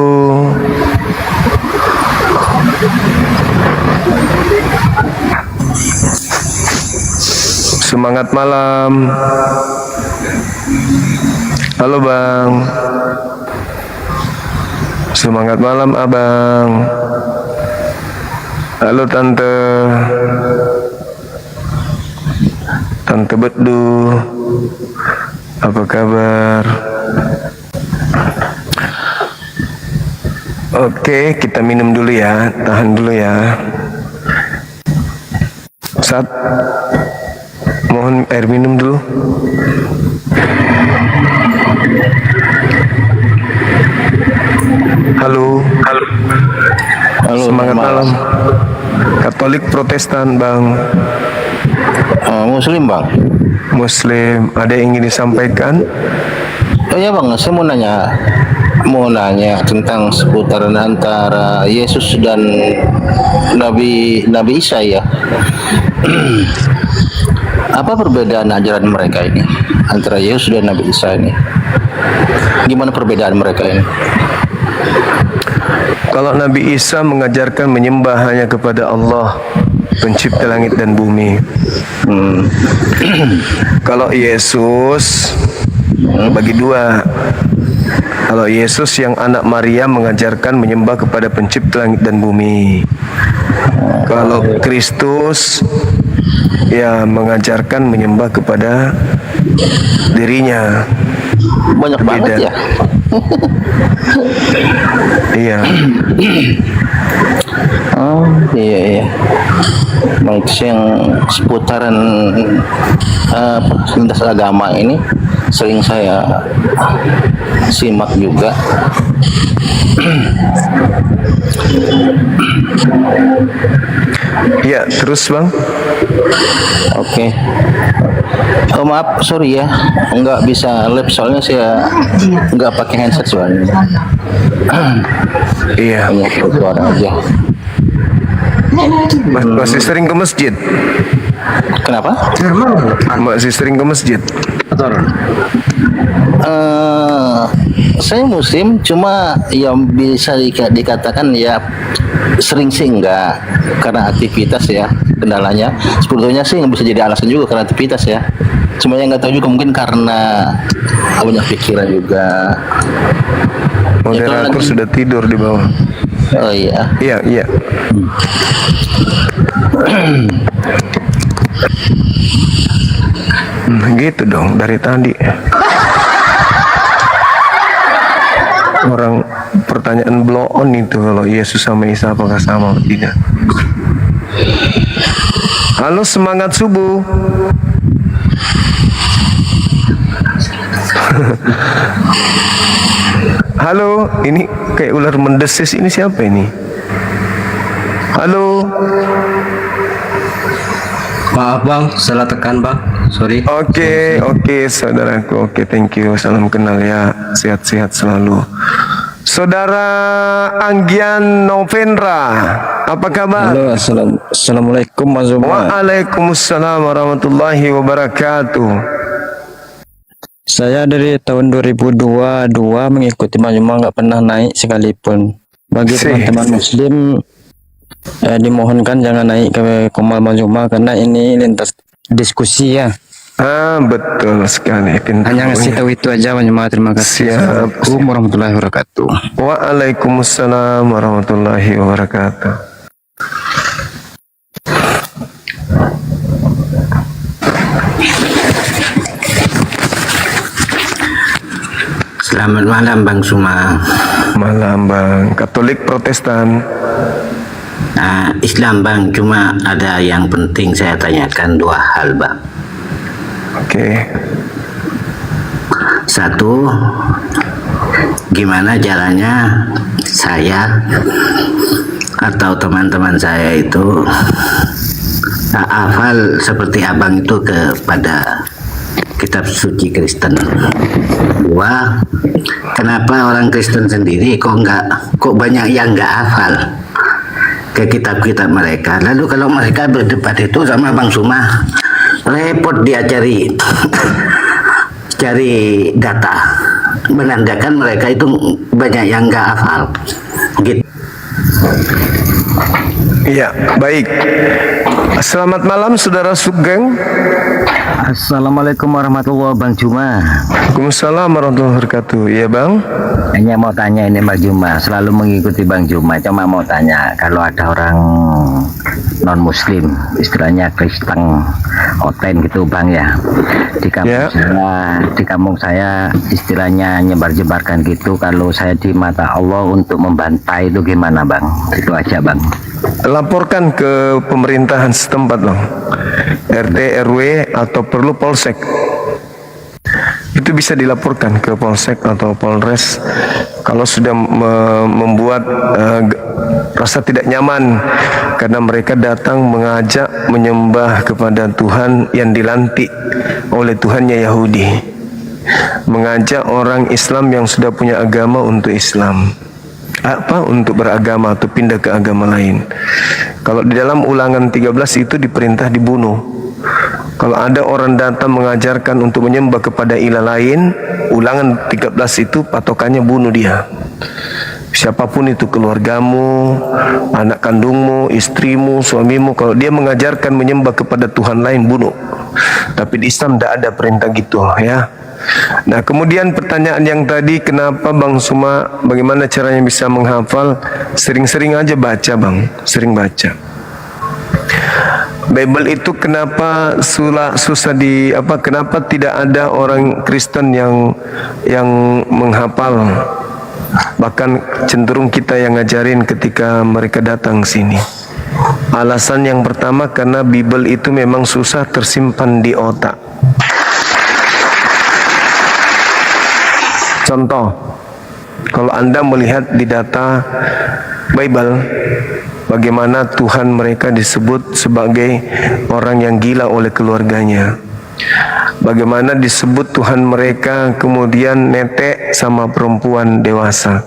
S1: Semangat malam. Halo Bang. Semangat malam Abang. Halo Tante. Tante Bedu. Apa kabar? Oke, kita minum dulu ya. Tahan dulu ya. Mohon air minum dulu. Halo. Halo. Semangat malam. Katolik Protestan, Bang.
S15: Muslim, Bang.
S1: Muslim. Ada yang ingin disampaikan?
S15: Oh ya, Bang, saya mau nanya tentang seputaran antara Yesus dan Nabi Isa ya. Apa perbedaan ajaran mereka ini antara Yesus dan Nabi Isa ini? Gimana perbedaan mereka ini?
S1: Kalau Nabi Isa mengajarkan menyembah hanya kepada Allah, pencipta langit dan bumi. Kalau Yesus bagi dua. Kalau Yesus yang anak Maria mengajarkan menyembah kepada pencipta langit dan bumi. Kalau Kristus ya mengajarkan menyembah kepada dirinya.
S15: Banyak banget ya.
S1: Iya.
S15: Oh iya. Maksudnya yang seputaran lintas agama ini sering saya
S14: simak juga.
S1: Ya, terus bang.
S14: Oke. Oh maaf, sorry ya, nggak bisa live soalnya saya nggak pakai headset soalnya.
S1: Iya.
S14: Hanya suara aja.
S1: Masih sering ke masjid?
S14: Kenapa?
S1: Masih sering ke masjid?
S14: Saya muslim, cuma yang bisa dikatakan ya sering sih enggak, karena aktivitas ya kendalanya. Sebetulnya sih nggak bisa jadi alasan juga karena aktivitas ya. Cuma yang nggak tahu juga mungkin karena banyak pikiran juga.
S1: Moderator sudah tidur di bawah.
S14: Oh iya.
S1: Iya, iya. Gitu dong dari tadi. Orang pertanyaan blow on itu, kalau Yesus sama Isa apakah sama atau tidak. Halo, semangat subuh. Halo, ini kayak ular mendesis, ini siapa ini? Halo.
S17: Maaf bang, salah tekan bang, sorry.
S1: Oke, saudaraku, oke, thank you, salam kenal ya, sehat-sehat selalu. Saudara Anggian Novendra, apa kabar?
S17: Halo, assalamualaikum Mas Zuma.
S1: Waalaikumsalam warahmatullahi wabarakatuh.
S17: Saya dari tahun 2022 mengikuti Mas Zuma, nggak pernah naik sekalipun. Bagi teman-teman muslim, dimohonkan jangan naik ke Komal Mas Zuma karena ini lintas diskusi ya.
S1: Betul sekali.
S17: Hanya ngasih tahu itu aja Mas Zuma. Terima kasih. Assalamualaikum warahmatullahi wabarakatuh.
S1: Waalaikumsalam warahmatullahi wabarakatuh.
S14: Selamat malam Bang Suma.
S1: Malam Bang. Katolik Protestan?
S14: Islam Bang, cuma ada yang penting saya tanyakan dua hal Bang.
S1: Oke.
S14: Satu, gimana caranya saya atau teman-teman saya itu hafal seperti abang itu kepada kitab suci Kristen. Dua, kenapa orang Kristen sendiri kok banyak yang nggak hafal ke kitab-kitab mereka. Lalu kalau mereka berdebat itu sama Bang Suma, repot dia cari data, menandakan mereka itu banyak yang nggak hafal gitu.
S1: Iya, baik. Selamat malam Saudara Sugeng.
S14: Assalamualaikum warahmatullahi wabarakatuh Bang Juma.
S1: Waalaikumsalam warahmatullahi wabarakatuh. Iya Bang.
S14: Hanya mau tanya ini Bang Juma, selalu mengikuti Bang Juma. Cuma mau tanya, kalau ada orang non Muslim, istilahnya Kristen oten gitu Bang ya, di kampung saya istilahnya nyebar-jebarkan gitu. Kalau saya di mata Allah untuk membantai itu gimana Bang? Itu aja Bang.
S1: Laporkan ke pemerintahan setempat Bang, RT, RW atau perlu Polsek. Itu bisa dilaporkan ke Polsek atau Polres kalau sudah membuat rasa tidak nyaman karena mereka datang mengajak menyembah kepada Tuhan yang dilantik oleh Tuhannya Yahudi, mengajak orang Islam yang sudah punya agama untuk Islam, untuk beragama atau pindah ke agama lain. Kalau di dalam Ulangan 13 itu diperintah dibunuh. Kalau ada orang datang mengajarkan untuk menyembah kepada ilah lain, Ulangan 13 itu patokannya bunuh dia. Siapapun itu, keluargamu, anak kandungmu, istrimu, suamimu, kalau dia mengajarkan menyembah kepada Tuhan lain, bunuh. Tapi di Islam tidak ada perintah gitu ya. Nah, kemudian pertanyaan yang tadi, kenapa Bang Suma, bagaimana caranya bisa menghafal? Sering-sering aja baca Bang, sering baca. Bible itu kenapa susah kenapa tidak ada orang Kristen yang menghafal? Bahkan cenderung kita yang ngajarin ketika mereka datang sini. Alasan yang pertama karena Bible itu memang susah tersimpan di otak. Contoh, kalau Anda melihat di data Bible, bagaimana Tuhan mereka disebut sebagai orang yang gila oleh keluarganya. Bagaimana disebut Tuhan mereka kemudian netek sama perempuan dewasa.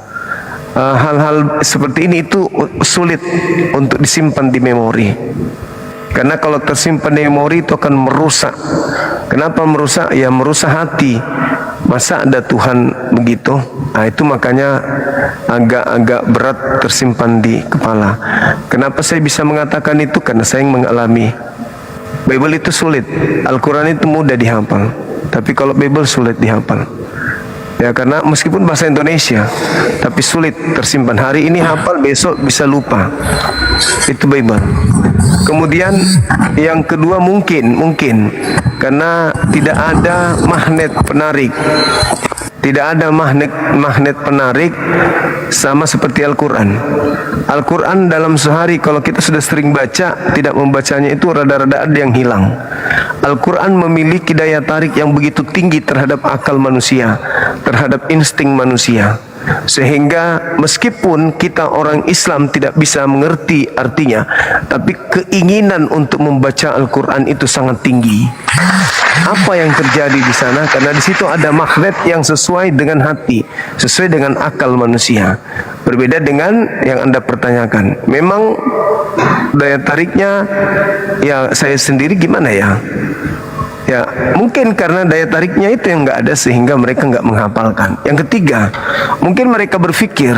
S1: Hal-hal seperti ini itu sulit untuk disimpan di memori. Karena kalau tersimpan di memori itu akan merusak. Kenapa merusak? Ya merusak hati. Masa ada Tuhan begitu? Nah, itu makanya agak-agak berat tersimpan di kepala. Kenapa saya bisa mengatakan itu? Karena saya yang mengalami. Bible itu sulit, Al-Quran itu mudah dihafal, tapi kalau Bible sulit dihafal. Ya karena meskipun bahasa Indonesia, tapi sulit tersimpan. Hari ini hafal, besok bisa lupa. Itu Bible. Kemudian yang kedua mungkin karena tidak ada magnet penarik. Tidak ada magnet penarik sama seperti Al-Quran. Al-Quran dalam sehari kalau kita sudah sering baca, tidak membacanya itu rada-rada ada yang hilang. Al-Quran memiliki daya tarik yang begitu tinggi terhadap akal manusia, terhadap insting manusia. Sehingga meskipun kita orang Islam tidak bisa mengerti artinya, tapi keinginan untuk membaca Al-Quran itu sangat tinggi. Apa yang terjadi di sana? Karena di situ ada magnet yang sesuai dengan hati, sesuai dengan akal manusia. Berbeda dengan yang Anda pertanyakan. Memang daya tariknya, ya saya sendiri gimana ya? Ya mungkin karena daya tariknya itu yang nggak ada sehingga mereka nggak menghafalkan. Yang ketiga, mungkin mereka berpikir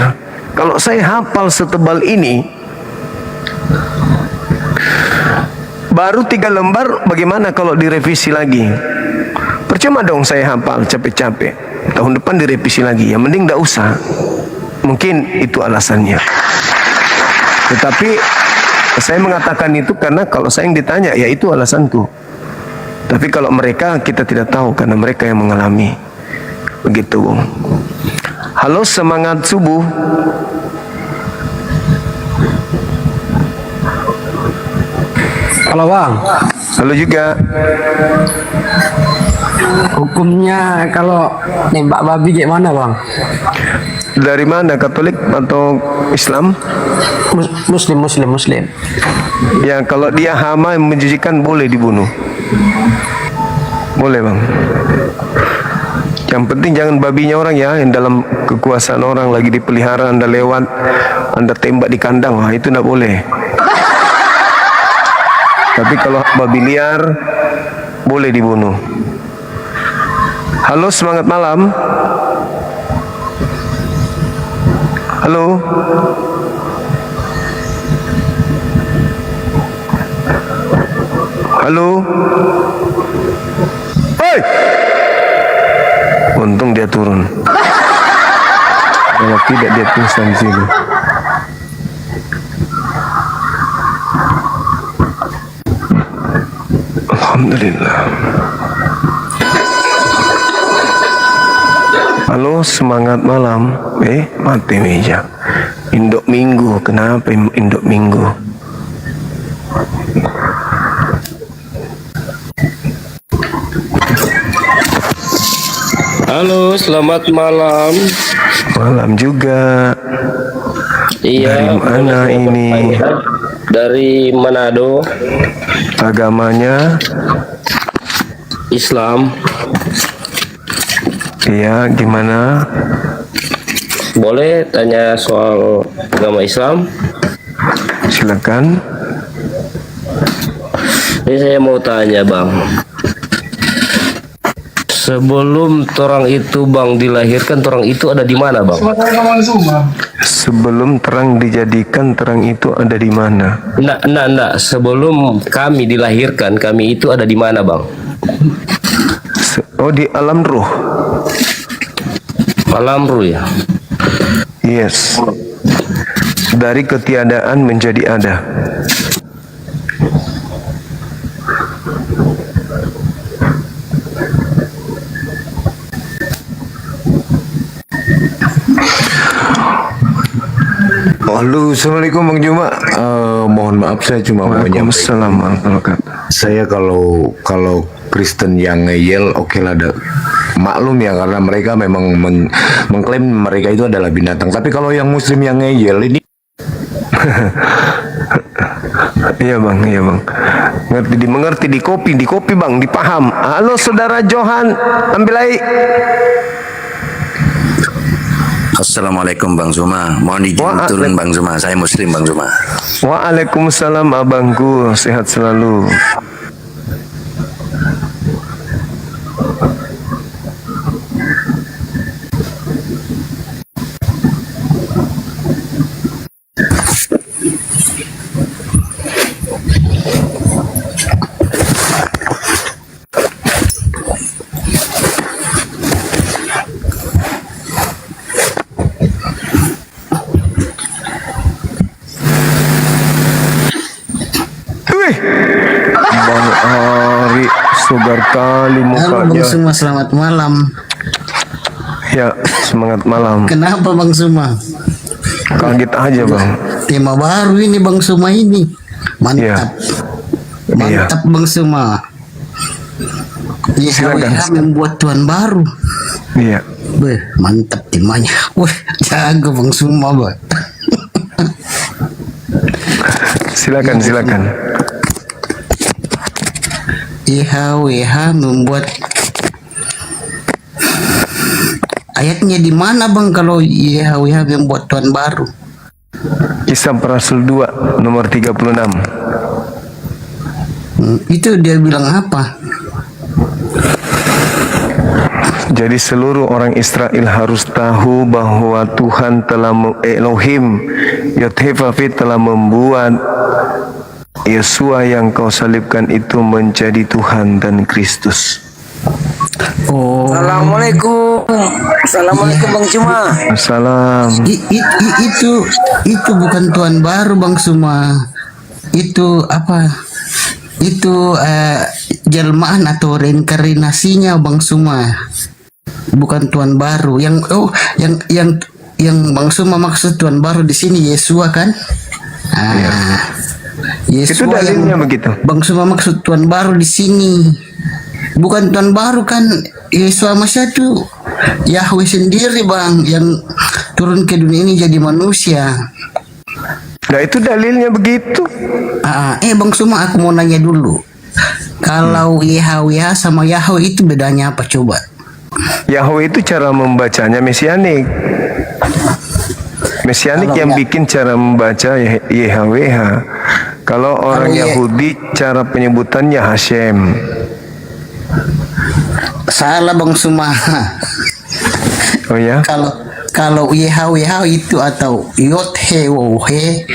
S1: kalau saya hafal setebal ini, baru 3 lembar, bagaimana kalau direvisi lagi? Percuma dong saya hafal capek-capek, tahun depan direvisi lagi. Ya mending nggak usah. Mungkin itu alasannya. Tetapi saya mengatakan itu karena kalau saya yang ditanya, ya itu alasanku. Tapi kalau mereka, kita tidak tahu karena mereka yang mengalami. Begitu. Halo, semangat subuh.
S18: Halo Bang.
S1: Halo juga.
S18: Hukumnya kalau nembak babi gimana Bang?
S1: Dari mana, Katolik atau Islam?
S18: Muslim.
S1: Ya kalau dia hama yang menjijikan boleh dibunuh. Boleh Bang. Yang penting jangan babinya orang ya, yang dalam kekuasaan orang lagi dipelihara, Anda lewat, Anda tembak di kandang, wah itu tidak boleh. Tapi kalau babi liar boleh dibunuh. Halo, semangat malam. Halo. Halo. Hei. Untung dia turun. Kalau tidak dia pingsan sini. Alhamdulillah. Halo, semangat malam. Mati meja. Induk Minggu, kenapa Induk Minggu?
S19: Halo, selamat malam.
S1: Malam juga.
S19: Iya.
S1: Dari mana ini?
S19: Dari Manado.
S1: Agamanya
S19: Islam.
S1: Iya, gimana?
S19: Boleh tanya soal agama Islam?
S1: Silakan.
S19: Ini saya mau tanya Bang. Sebelum torang itu Bang dilahirkan, torang itu ada di mana Bang?
S1: Sebelum terang dijadikan, terang itu ada di mana?
S19: Enggak. Sebelum kami dilahirkan, kami itu ada di mana Bang?
S1: Oh, di alam ruh.
S19: Alam ruh ya?
S1: Yes. Dari ketiadaan menjadi ada.
S20: Halo, assalamualaikum Bang Juma. Mohon maaf saya cuma mau menyampaikan. Saya kalau Kristen yang ngeyel, oke lah, maklum ya, karena mereka memang mengklaim mereka itu adalah binatang. Tapi kalau yang muslim yang ngeyel ini
S1: Iya bang, mengerti di kopi bang, dipaham. Halo saudara Johan, ambil air.
S21: Assalamualaikum Bang Zuma, mohon izin turun Bang Zuma, saya muslim Bang Zuma.
S1: Waalaikumsalam abangku, sehat selalu. Bang Ari segar kali
S4: Halo Bang
S1: mukanya.
S4: Suma, selamat malam.
S1: Ya, semangat malam.
S4: Kenapa Bang Suma?
S1: Kaget aja bang.
S4: Tema baru ini Bang Suma ini. Mantap. Mantap Bang Suma. YHWH membuat tuan baru.
S1: Iya.
S4: Mantap temanya. Wah, jago Bang Suma, Bang.
S1: Silakan.
S4: YHWH membuat ayatnya di mana bang kalau YHWH membuat tuan baru?
S1: Kisah para Rasul 2 nomor 36.
S4: Itu dia bilang apa?
S1: Jadi seluruh orang Israel harus tahu bahwa Tuhan telah Elohim Yod-Heh-Vav-He telah membuat Yesua yang kau salibkan itu menjadi Tuhan dan Kristus.
S18: Assalamualaikum. Assalamualaikum Bang Suma.
S1: Assalam.
S4: Itu bukan tuan baru Bang Suma. Itu apa? Itu jelmaan atau reinkarnasinya Bang Suma. Bukan tuan baru. Yang Bang Suma maksud tuan baru di sini Yesua kan?
S1: Itu dalilnya begitu.
S4: Bang Suma maksud tuan baru di sini. Bukan tuan baru kan, Yesua Masya itu Yahweh sendiri bang yang turun ke dunia ini jadi manusia.
S1: Nah itu dalilnya begitu.
S4: Bang Suma aku mau nanya dulu. Kalau YHWH sama Yahweh itu bedanya apa coba?
S1: Yahweh itu cara membacanya mesianik. Mesianik yang bikin cara membaca YHWH. Kalau orang Yahudi cara penyebutannya Hashem.
S4: Salah Bang Suma.
S1: Oh ya?
S4: Kalau YHWH itu atau Yod-Heh-Vav-He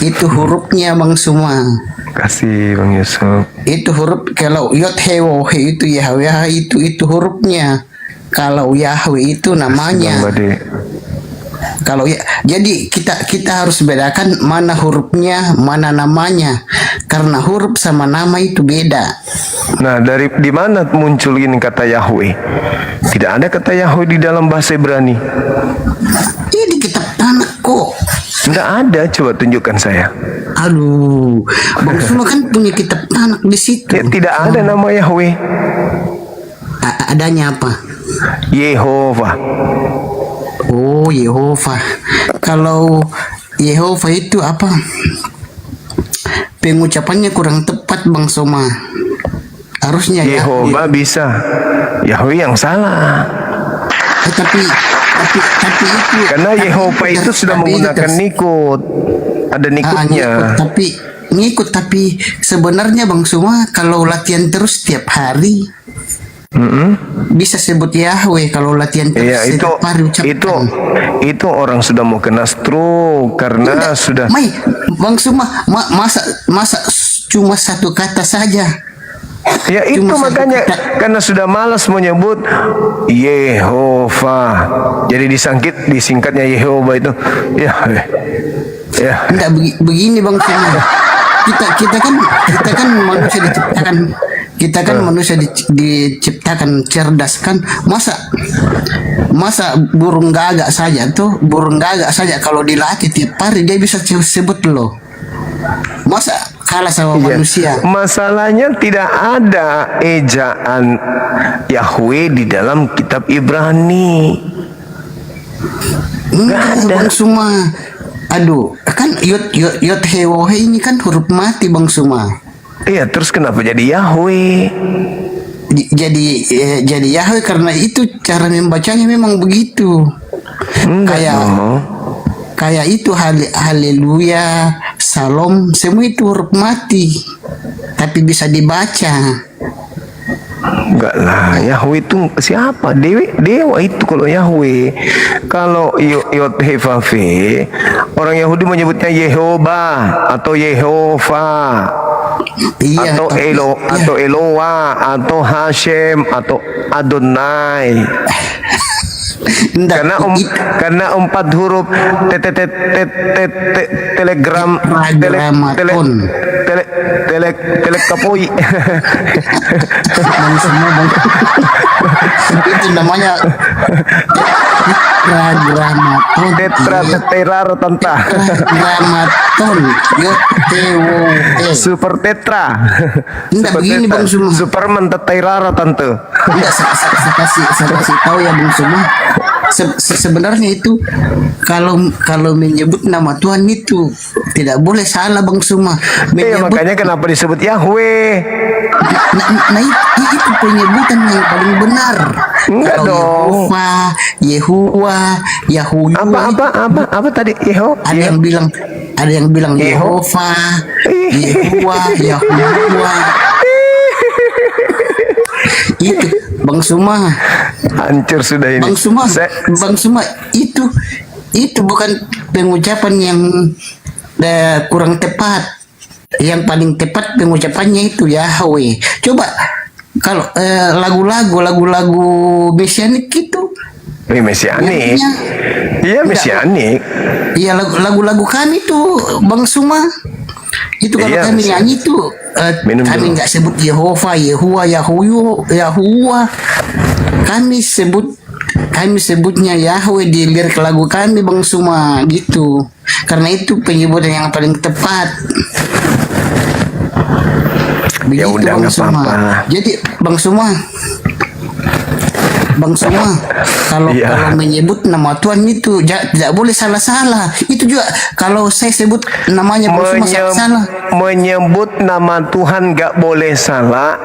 S4: itu hurufnya Bang Suma.
S1: Kasih Bang Yusuf.
S4: Itu huruf, kalau Yod-Heh-Vav-He itu YHWH itu hurufnya. Kalau Yahweh itu namanya. Kalau ya, jadi kita harus bedakan mana hurufnya, mana namanya, karena huruf sama nama itu beda.
S1: Nah, di mana muncul ini kata Yahweh? Tidak ada kata Yahweh di dalam bahasa Ibrani.
S4: Ini di kitab Tanakh kok.
S1: Tidak ada, coba tunjukkan saya.
S4: Aduh, Bang Suma kan punya kitab Tanakh di situ.
S1: Ya, tidak ada nama Yahweh.
S4: Adanya apa?
S1: Yehova.
S4: Oh, Yehova. Kalau Yehova itu apa? Pengucapannya kurang tepat Bang Soma. Harusnya
S1: Yehova bisa. Yahweh yang salah.
S4: Tapi itu
S1: karena Yehova itu sudah menggunakan nikut. Ada nikutnya.
S4: Tapi sebenarnya Bang Soma kalau latihan terus setiap hari bisa sebut Yahweh kalau latihan terus setiap hari ucapkan.
S1: Itu orang sudah mau kena stroke karena sudah.
S4: Bang Suma masa cuma satu kata saja.
S1: Ya itu makanya karena sudah malas menyebut Yehova. Jadi disingkatnya Yehova itu. Ya.
S4: Enggak begini Bang Suma. Kita kan manusia diciptakan. Kita kan manusia diciptakan cerdas kan. Masa burung gagak saja kalau dilatih tiap hari dia bisa sebut loh. Masa kalah sama
S1: Iya.
S4: manusia.
S1: Masalahnya tidak ada ejaan Yahweh di dalam kitab Ibrani.
S4: Enggak ada Bang Suma. Aduh, kan yot hewohe ini kan huruf mati Bang Suma.
S1: Iya, terus kenapa jadi Yahweh?
S4: Jadi Yahweh karena itu cara membacanya memang begitu. Kayak itu haleluya, salam, semua itu huruf mati. Tapi bisa dibaca.
S1: Enggak lah, Yahweh itu siapa? Dewa itu kalau Yahweh. Kalau Yod He Vav He, orang Yahudi menyebutnya Yehova atau Yehova.
S4: Iya,
S1: atau atau Eloa atau Hashem atau Adonai. Karena 4 huruf telegram telekapoi.
S4: Itu namanya tetragrammaton. Tetragrammaton.
S1: Super tetra.
S4: Enggak begini Bang Suma.
S1: Superman tetrairara tante.
S4: Enggak, saya kasih tahu ya Bang Suma. Sebenarnya itu kalau menyebut nama Tuhan itu tidak boleh salah Bang Suma.
S1: Makanya kenapa disebut Yahweh?
S4: Nah itu penyebutan yang paling benar.
S1: Enggak dong.
S4: Yehova, Yahuyu.
S1: Apa tadi?
S4: Ada yang bilang Yehova, Yehua, Yahuwa. Itu Bang Suma.
S1: Hancur sudah ini.
S4: Bang Suma itu bukan pengucapan yang kurang tepat. Yang paling tepat pengucapannya itu Yahweh. Coba kalau lagu-lagu mesianik itu.
S1: Mesianik. Iya mesianik.
S4: Iya lagu-lagu kami tuh Bang Suma. Itu kalau kami nyanyi tuh kami nggak sebut Yehova, Yehua, Yahuwa. Kami sebutnya Yahweh di lirik lagu kami Bang Suma gitu. Karena itu penyebutan yang paling tepat. Begitu
S1: udah,
S4: Bang Suma. Jadi Bang Suma, kalau menyebut nama Tuhan itu tidak boleh salah-salah. Itu juga kalau saya sebut namanya Bang Suma salah.
S1: Menyebut nama Tuhan nggak boleh salah.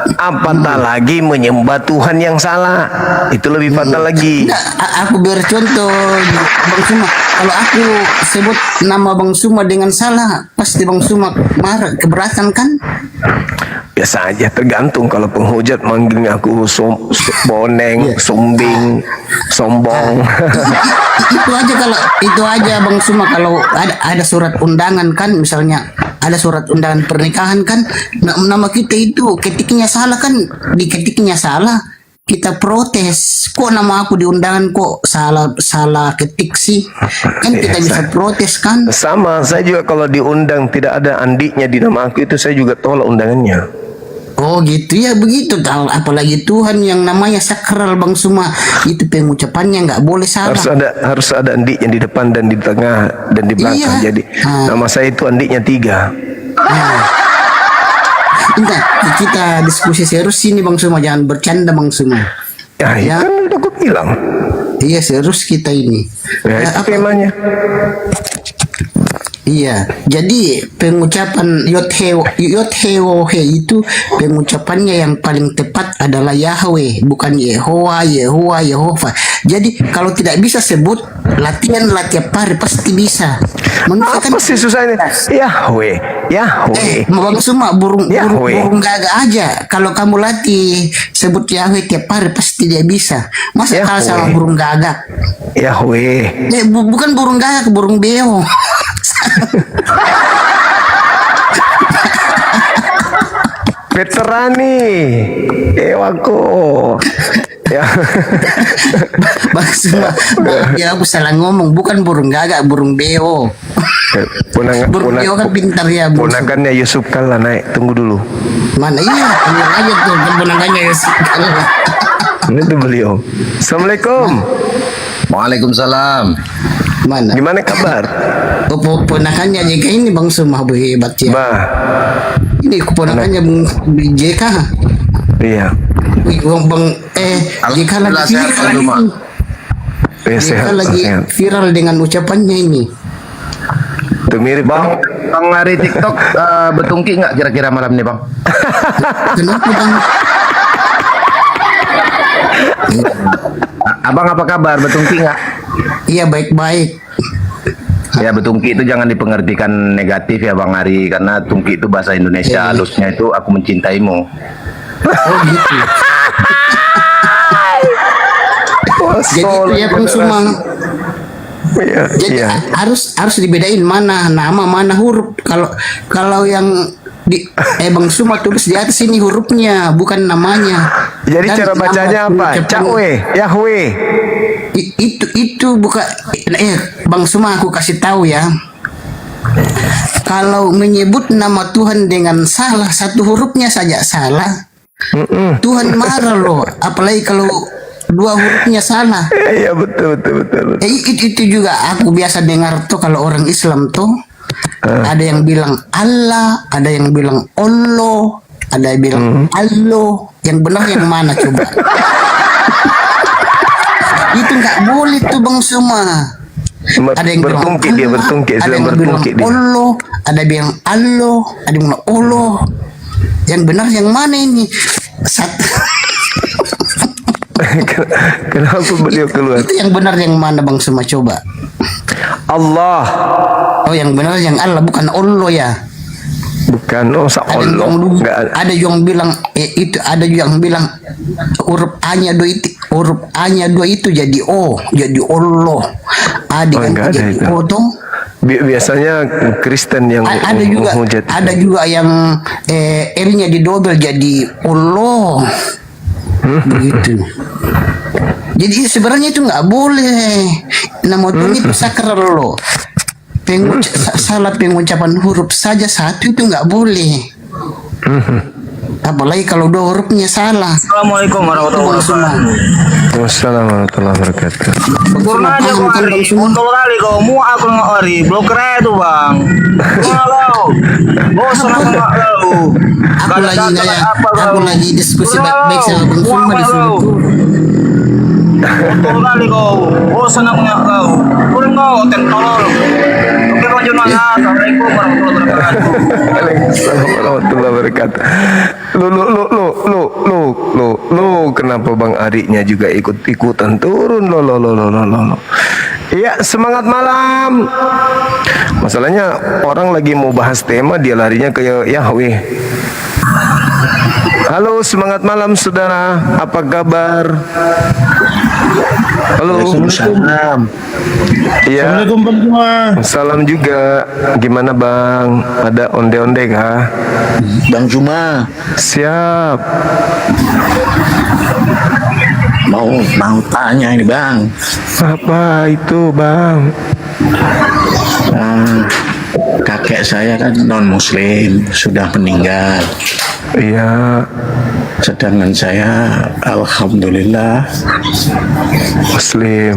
S1: Apatah lagi menyembah Tuhan yang salah. Itu lebih fatal lagi.
S4: Nah, aku biar contoh Bang Suma. Kalau aku sebut nama Bang Suma dengan salah, pasti Bang Suma marah, keberatan kan?
S1: Biasa aja, tergantung. Kalau penghujat manggilnya aku boneng, sombing, sombong.
S4: Itu aja Bang Suma. Kalau ada surat undangan kan, misalnya ada surat undangan pernikahan kan, nama kita itu ketiknya salah kan, diketiknya salah, kita protes. Kok nama aku di undangan kok salah ketik sih? Kan kita bisa protes kan?
S1: Sama, saya juga kalau diundang tidak ada andiknya di nama aku itu, saya juga tolak undangannya.
S4: Oh gitu ya, begitu. Apalagi Tuhan yang namanya sakral Bang Suma, itu pengucapannya nggak boleh salah.
S1: Harus ada andiknya di depan dan di tengah dan di belakang. Jadi nama saya itu andiknya 3.
S4: Enggak, kita diskusi serius sini Bang Suma, jangan bercanda Bang Suma.
S1: Ya, kan udah aku bilang.
S4: Iya, serius kita ini.
S1: Apa temanya?
S4: Iya, jadi pengucapan Yod-He-Wo-He itu pengucapannya yang paling tepat adalah Yahweh, bukan Yehowa, Yehua, Yehova. Jadi kalau tidak bisa sebut, latihan tiap hari pasti bisa.
S1: Apa sih susahnya? Yahweh.
S4: Bang Suma, burung gagak aja. Kalau kamu latih sebut Yahweh tiap hari pasti dia bisa. Masa kalah sama burung gagak?
S1: Yahweh.
S4: Bukan burung gagak, burung beo.
S1: Veterani ewaku ya.
S4: Bang Suma, ya aku salah ngomong, bukan burung gagak, burung beo. Burung beo kan pintar ya.
S1: Ponakannya Yusuf Kalla naik, tunggu dulu.
S4: Mana iya, tunggu aja tuh ponakannya Yusuf Kalla.
S1: Ini tuh beliau. Assalamualaikum.
S15: Waalaikumsalam.
S14: Mana?
S1: Gimana kabar?
S14: Ponakannya JK ini Bang Suma hebat ya. Ini keponakannya Bang JK.
S1: Iya.
S14: Bang JK lagi viral. JK lagi viral dengan ucapannya ini.
S1: Itu mirip
S20: Bang hari TikTok betungki nggak kira-kira malam ini Bang?
S14: Kenapa Bang?
S20: Abang apa kabar? Betungki nggak?
S14: Iya baik-baik.
S20: Ya betungki itu jangan dipengertikan negatif ya Bang Ari, karena tungki itu bahasa Indonesia, halusnya itu aku mencintaimu.
S14: Oh gitu. Jadi itu ya Bang Suma. Jadi harus dibedain mana nama mana huruf. Kalau yang di Bang Suma tulis di atas ini hurufnya bukan namanya.
S1: Jadi
S14: dan
S1: cara bacanya apa? Cakwe, Yahweh.
S14: Itu bukan Bang Suma aku kasih tahu ya. Kalau menyebut nama Tuhan dengan salah satu hurufnya saja salah, Tuhan marah loh. Apalagi kalau dua hurufnya salah.
S1: Iya betul.
S14: Itu juga aku biasa dengar tuh kalau orang Islam tuh ada yang bilang Allah, ada yang bilang Allah, ada yang bilang Allah. Yang benar yang mana coba? Itu nggak boleh tuh Bang Suma. Ada yang bilang ada yang bilang Allah, ada yang bilang Allah, ada yang bilang Allah. Yang benar yang mana ini?
S1: Kenapa beliau keluar?
S14: Itu yang benar yang mana Bang Suma coba?
S1: Allah.
S14: Oh yang benar yang Allah bukan Allah ya?
S1: Bukan, Allah.
S14: Ada yang bilang itu, ada yang bilang huruf A-nya dua itu jadi O, jadi Allah. Jadi O tuh.
S1: Biasanya Kristen yang
S14: ada juga yang L-nya didobel jadi Allah. Begitu. Jadi sebenarnya itu nggak boleh. Nama Tuhan itu sakral loh. Salah pengucapan huruf saja satu itu nggak boleh. Apalagi kalau dua hurufnya salah.
S6: Assalamualaikum warahmatullahi wabarakatuh.
S1: Wassalamualaikum warahmatullahi wabarakatuh.
S6: Kurang aja kau hari, untuk kali kau mau aku ngori, blok itu bang. Kalau, bosan aku nggak tahu.
S14: Aku lagi diskusi baik-baik sama Bang Suma di sini.
S6: Untuk kali kau, bosan aku nggak tahu. Kurang kau tentol. Oke kau cuma ya. Assalamualaikum warahmatullahi wabarakatuh.
S1: Waalaikumsalam warahmatullahi wabarakatuh. Lu kenapa Bang Arinya juga ikut-ikutan turun lo. Iya, semangat malam. Masalahnya orang lagi mau bahas tema dia larinya ke Yahweh. Halo, semangat malam saudara. Apa kabar? Halo.
S6: Waalaikumsalam.
S1: Iya.
S6: Assalamualaikum Bang Juma.
S1: Salam juga. Gimana Bang? Ada onde-onde kah?
S6: Bang Juma.
S1: Siap.
S6: Mau tanya ini Bang.
S1: Apa itu Bang?
S6: Kakek saya kan non muslim, sudah meninggal.
S1: Iya.
S6: Sedangkan saya alhamdulillah
S1: muslim.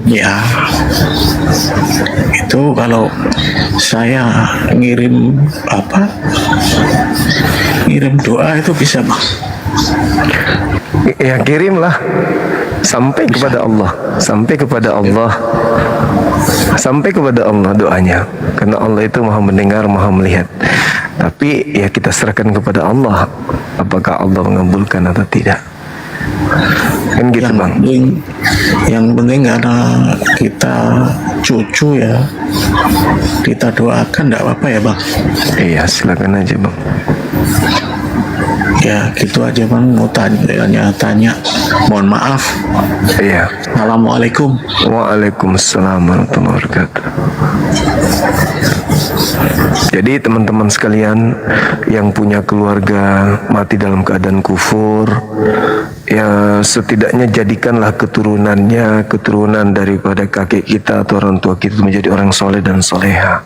S6: Ya. Itu kalau saya ngirim doa itu bisa Bang?
S1: Ya kirimlah sampai kepada Allah, sampai kepada Allah doanya, karena Allah itu maha mendengar, maha melihat. Tapi ya kita serahkan kepada Allah, apakah Allah mengabulkan atau tidak. Kan gitu Bang.
S6: Yang penting karena kita cucu ya, kita doakan, tidak apa-apa ya Bang.
S1: Iya silakan aja Bang.
S6: Ya gitu aja Bang, mau tanya. Mohon maaf.
S1: Iya.
S6: Assalamualaikum.
S1: Waalaikumsalam warahmatullahi wabarakatuh. Jadi teman-teman sekalian yang punya keluarga mati dalam keadaan kufur, ya setidaknya jadikanlah keturunan daripada kakek kita atau orang tua kita menjadi orang soleh dan soleha.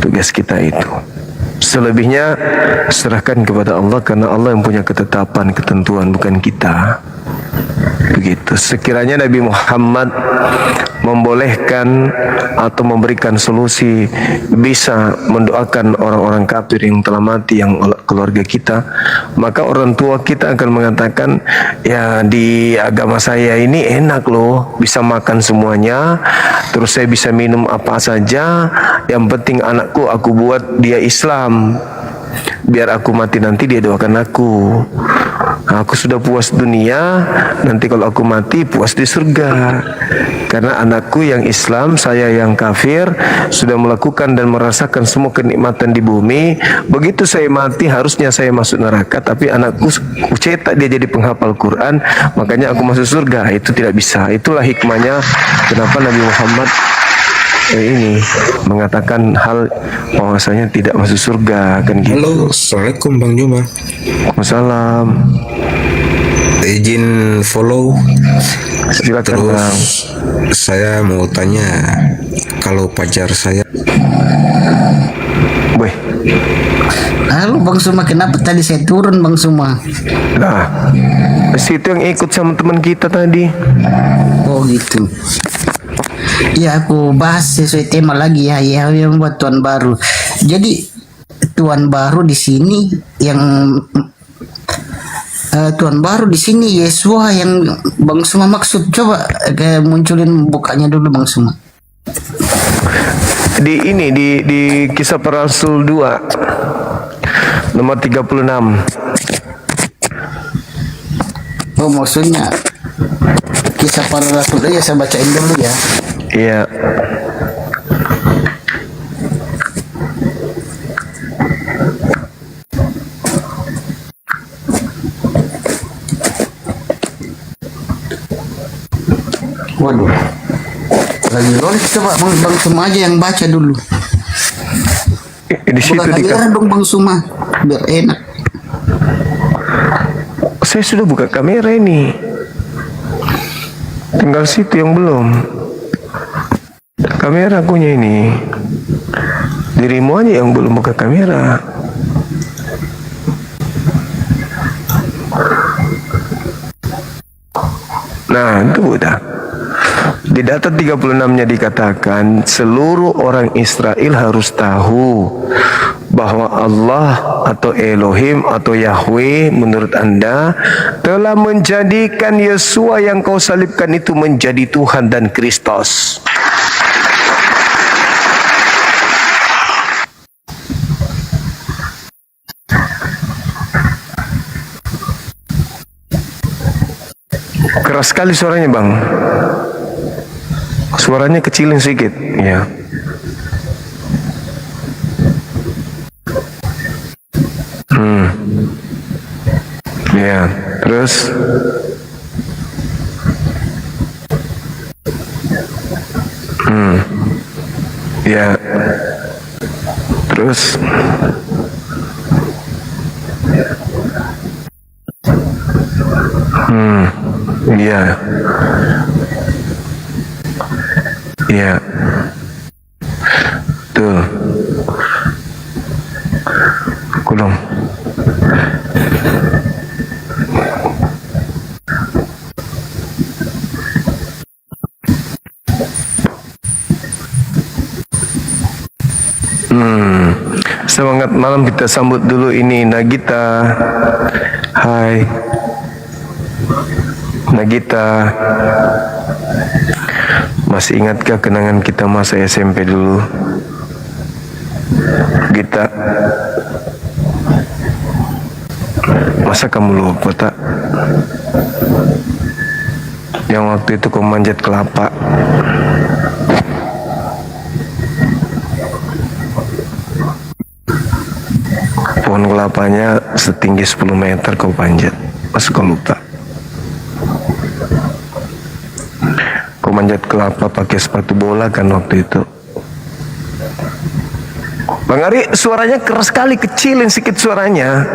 S1: Tugas kita itu. Selebihnya serahkan kepada Allah, karena Allah yang punya ketetapan, ketentuan, bukan kita. Begitu. Sekiranya Nabi Muhammad membolehkan atau memberikan solusi bisa mendoakan orang-orang kafir yang telah mati, yang keluarga kita, maka orang tua kita akan mengatakan, ya di agama saya ini enak loh, bisa makan semuanya, terus saya bisa minum apa saja, yang penting anakku aku buat dia Islam, biar aku mati nanti dia doakan aku. Aku sudah puas dunia, nanti kalau aku mati puas di surga. Karena anakku yang Islam, saya yang kafir, sudah melakukan dan merasakan semua kenikmatan di bumi. Begitu saya mati harusnya saya masuk neraka, tapi anakku cetak dia jadi penghafal Quran, makanya aku masuk surga. Itu tidak bisa. Itulah hikmahnya kenapa Nabi Muhammad ini mengatakan hal bahwasanya tidak masuk surga, kan gitu.
S8: Halo, assalamualaikum Bang Juma.
S1: Waalaikumsalam.
S8: Izin follow.
S1: Silakan,
S8: terus
S1: Bang.
S8: Saya mau tanya, kalau pacar saya.
S1: Weh.
S4: Halo Bang Suma, kenapa tadi saya turun Bang Suma?
S1: Nah, situ yang ikut sama teman kita tadi.
S4: Oh gitu. Ya, aku bahas sesuai tema lagi ya, yang buat tuan baru. Jadi tuan baru di sini yang tuan baru di sini Yesua yang Bang Suma maksud, coba munculin bukanya dulu Bang Suma.
S1: Di Kisah Para Rasul 2 nomor 36.
S4: Oh, maksudnya Kisah Para Rasul, ya saya bacain dulu ya.
S1: Iya.
S4: Waduh, lagi rolik, coba Bang Suma aja yang baca dulu.
S1: Di situ
S4: buka kamera dong Bang Suma, biar enak.
S1: Saya sudah buka kamera ini. Tinggal situ yang belum. Kamera punya ini. Dirimu aja yang belum buka kamera. Nah, itu udah. Di data 36-nya dikatakan seluruh orang Israel harus tahu bahwa Allah atau Elohim atau Yahweh menurut Anda telah menjadikan Yesua yang kau salibkan itu menjadi Tuhan dan Kristus. Keras sekali suaranya, Bang. Suaranya kecilin sedikit, ya. Ya, terus ya. Terus ya. Ya. Tuh. Kulung. Semangat malam, kita sambut dulu ini Nagita. Hai Nagita, masih ingatkah kenangan kita masa SMP dulu? Gita, masa kamu lupa tak? Yang waktu itu kau manjat kelapa. Pohon kelapanya setinggi 10 meter kau panjat. Masa kau lupa? Kau manjat kelapa pakai sepatu bola kan waktu itu. Bang Ari, suaranya keras sekali, kecilin sedikit suaranya.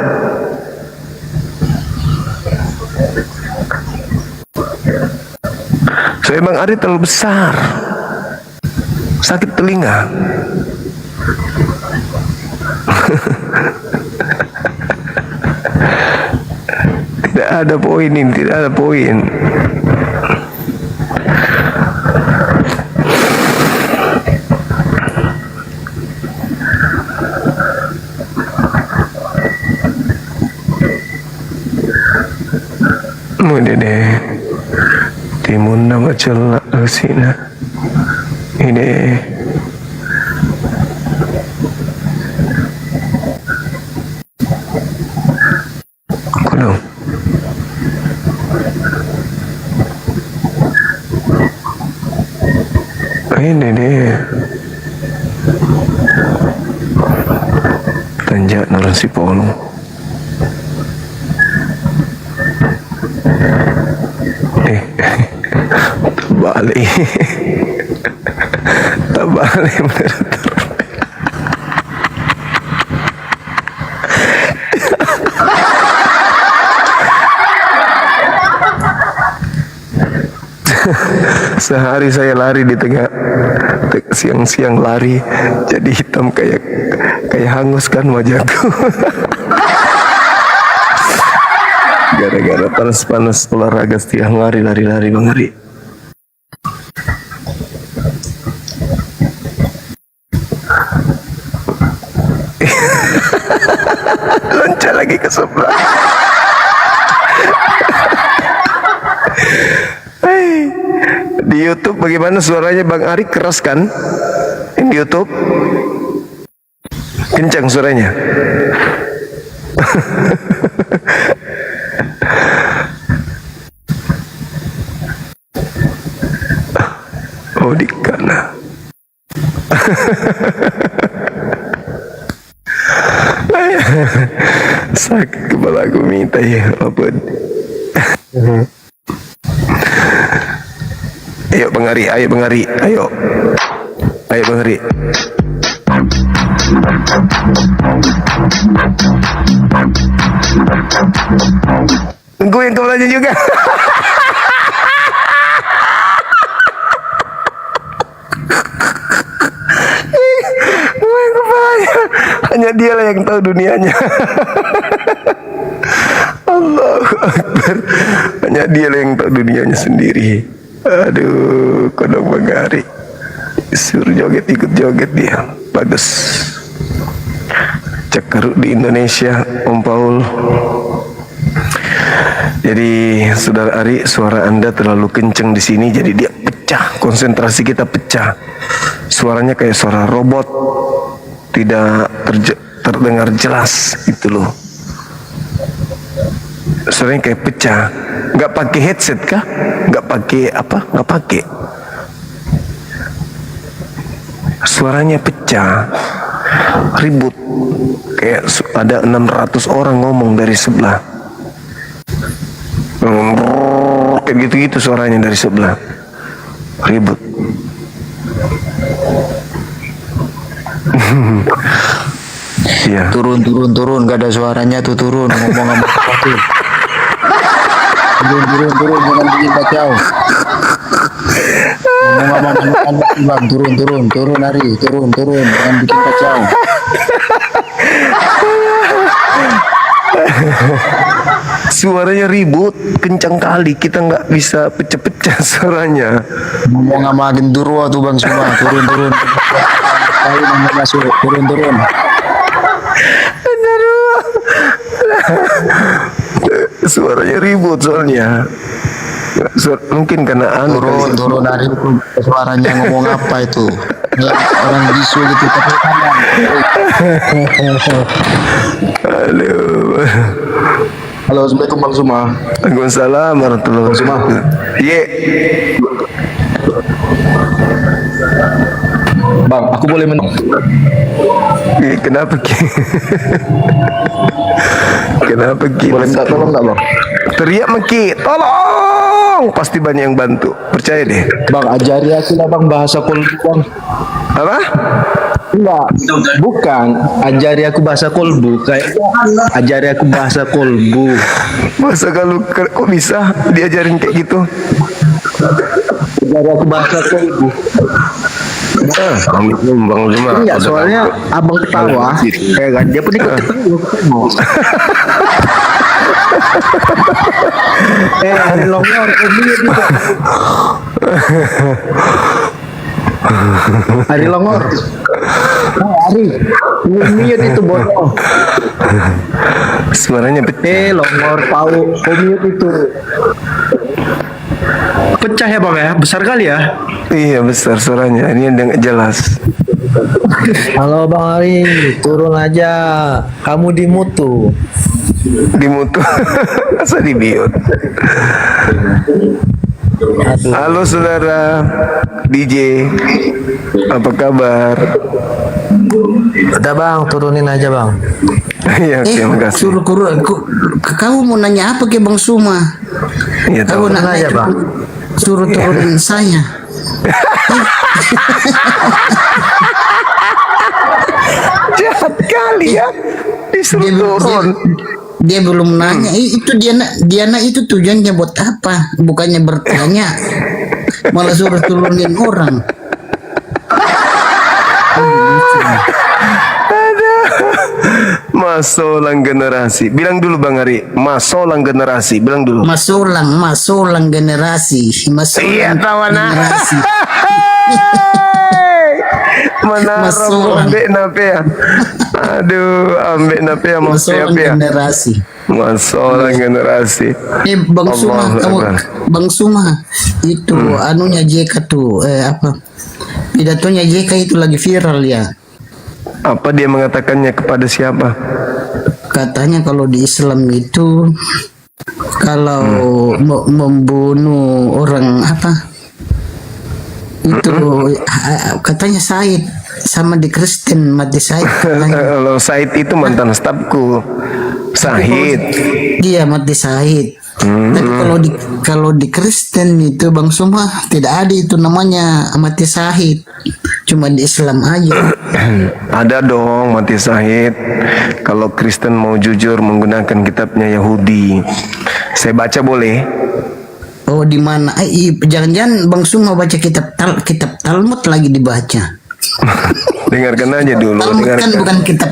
S1: Soalnya Bang Ari terlalu besar, sakit telinga. Tidak ada poin ini, tidak ada poin. Mo dede. Timun na macala sina. Ini. Kulo. Ini deh. Tanjak naran si Polo. Terbalik. Terbalik bener. Sehari saya lari di tengah siang-siang lari jadi hitam kayak hangus kan wajahku. Gara-gara panas-panas olahraga setiap lari Bang Ari. Loncat lagi ke sebelah. Di YouTube bagaimana suaranya Bang Ari, keras kan? Di YouTube kencang suaranya. Oh di kana. Sakit kepala aku minta ya apa. Ayo Bang Ari, ayo Bang Ari, ayo. Ayo Bang Ari. Gue yang kepalanya juga. Gue yang kepalanya. Hanya dia lah yang tahu dunianya. Allahu Akbar. Hanya dia lah yang tahu dunianya sendiri. Aduh, kodok Bang Ari. Suruh joget, ikut joget dia. Bagus. Cekar di Indonesia, Om Paul. Jadi, Saudara Ari, suara Anda terlalu kenceng di sini, jadi dia pecah. Konsentrasi kita pecah. Suaranya kayak suara robot. Tidak terdengar jelas, gitu loh. Suaranya kayak pecah. Nggak pakai headset kah? Nggak pakai apa? Nggak pakai. Suaranya pecah, ribut. Kayak ada 600 orang ngomong dari sebelah. Kayak gitu-gitu suaranya dari sebelah. Ribut. Iya.
S4: Turun, gak ada suaranya tuh, turun, ngomong sama aku. Turun, jangan bikin kacau. Ngomong sama anak-anak Bang, turun Ari, turun, jangan bikin kacau.
S1: Suaranya ribut, kencang kali, kita nggak bisa pecah-pecah suaranya.
S4: Ngomong sama Gendurwo tuh Bang semua, turun. Kali nggak masuk, turun.
S1: Suaranya ribut soalnya. Mungkin karena
S4: turun Ari, suaranya ngomong apa itu? Orang bisu gitu tapi kanan. Halo, assalamualaikum Bang Suma.
S1: Waalaikumsalam warahmatullahi wabarakatuh. Iya.
S8: Bang, aku boleh
S1: Kenapa Ki? Kenapa Ki?
S8: Boleh minta tolong nggak Bang?
S1: Teriak Ki, tolong! Pasti banyak yang bantu, percaya deh.
S8: Bang, ajari aku lah Bang bahasa kolbu Bang.
S1: Apa?
S8: Enggak, bukan. Ajari aku bahasa kolbu. Kayak ajari aku bahasa kolbu.
S1: Bahasa kalau kok bisa diajarin kayak gitu?
S8: Ajari aku bahasa kolbu.
S1: Bang Zuma.
S8: Enggak, soalnya abang ketawa, kayak kan dia pun ikut ketawa. Hari longor, Hari longor. Hari, itu bodoh.
S1: Suaranya pecah.
S8: Longor pau commute itu pecah ya bang ya, besar kali ya.
S1: Iya besar suaranya. Ini yang nggak jelas.
S8: Halo Bang Ari, turun aja. Kamu di mutu.
S1: Di mutu. Masa di mute? Halo saudara DJ, apa kabar?
S4: Udah bang, turunin aja bang.
S1: Iya, terima kasih.
S14: Suruh kamu mau nanya apa ke Bang Suma?
S1: Iya,
S14: Kamu
S1: tahu.
S14: nanya
S4: Bang.
S14: Suruh turunin saya.
S1: Jahat kali ya. Disuruh turun.
S14: Dia belum nanya. Itu Diana itu tujuannya buat apa? Bukannya bertanya, malah suruh turunin orang.
S1: Masolang generasi. Bilang dulu Bang Ari. Masolang generasi. Bilang dulu.
S14: Masolang generasi.
S1: Iya, tahu
S14: generasi.
S1: Menara ambek nape ya. Aduh, ambek nape ya mau siapa ya.
S14: Generasi.
S1: Masolang generasi.
S14: Bang Suma, Bang Suma itu anunya JK tuh apa? Pidatonya JK itu lagi viral ya.
S1: Apa dia mengatakannya kepada siapa?
S14: Katanya kalau di Islam itu kalau membunuh orang apa? Itu katanya Said sama di Kristen mati Said.
S1: Kalau Said itu mantan stafku. Sahid.
S14: Dia mati Said. Tapi kalau di Kristen itu Bang Suma tidak ada itu namanya mati Sahid. Cuma di Islam aja.
S1: Ada dong mati Sahid. Kalau Kristen mau jujur menggunakan kitabnya Yahudi. Saya baca boleh?
S14: Oh di mana? Jangan-jangan Bang Suma baca kitab Talmud lagi dibaca.
S1: Dengarkan aja dulu.
S14: Talmud kan bukan kitab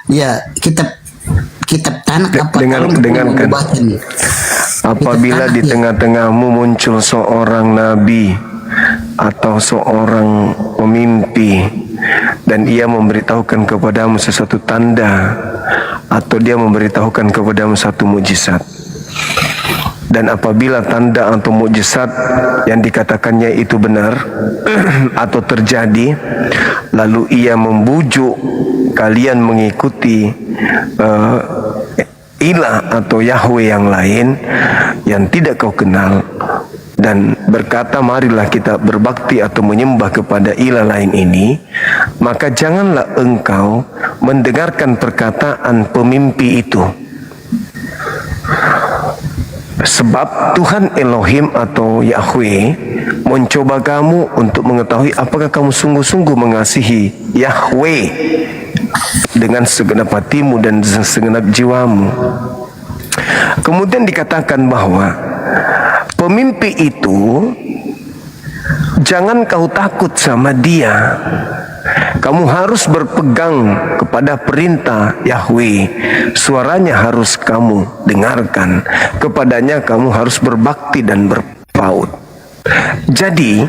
S14: ya kitab Tanakh apa?
S1: Dengarkan. Apabila di tengah-tengahmu muncul seorang nabi atau seorang pemimpi dan ia memberitahukan kepadamu sesuatu tanda atau dia memberitahukan kepadamu satu mukjizat. Dan apabila tanda atau mukjizat yang dikatakannya itu benar atau terjadi, lalu ia membujuk kalian mengikuti ilah atau Yahweh yang lain yang tidak kau kenal dan berkata marilah kita berbakti atau menyembah kepada ilah lain ini, maka janganlah engkau mendengarkan perkataan pemimpi itu. Sebab Tuhan Elohim atau Yahweh mencoba kamu untuk mengetahui apakah kamu sungguh-sungguh mengasihi Yahweh dengan segenap hatimu dan segenap jiwamu. Kemudian dikatakan bahwa pemimpi itu jangan kau takut sama dia. Kamu harus berpegang kepada perintah Yahweh. Suaranya harus kamu dengarkan. Kepadanya kamu harus berbakti dan berpaut. Jadi,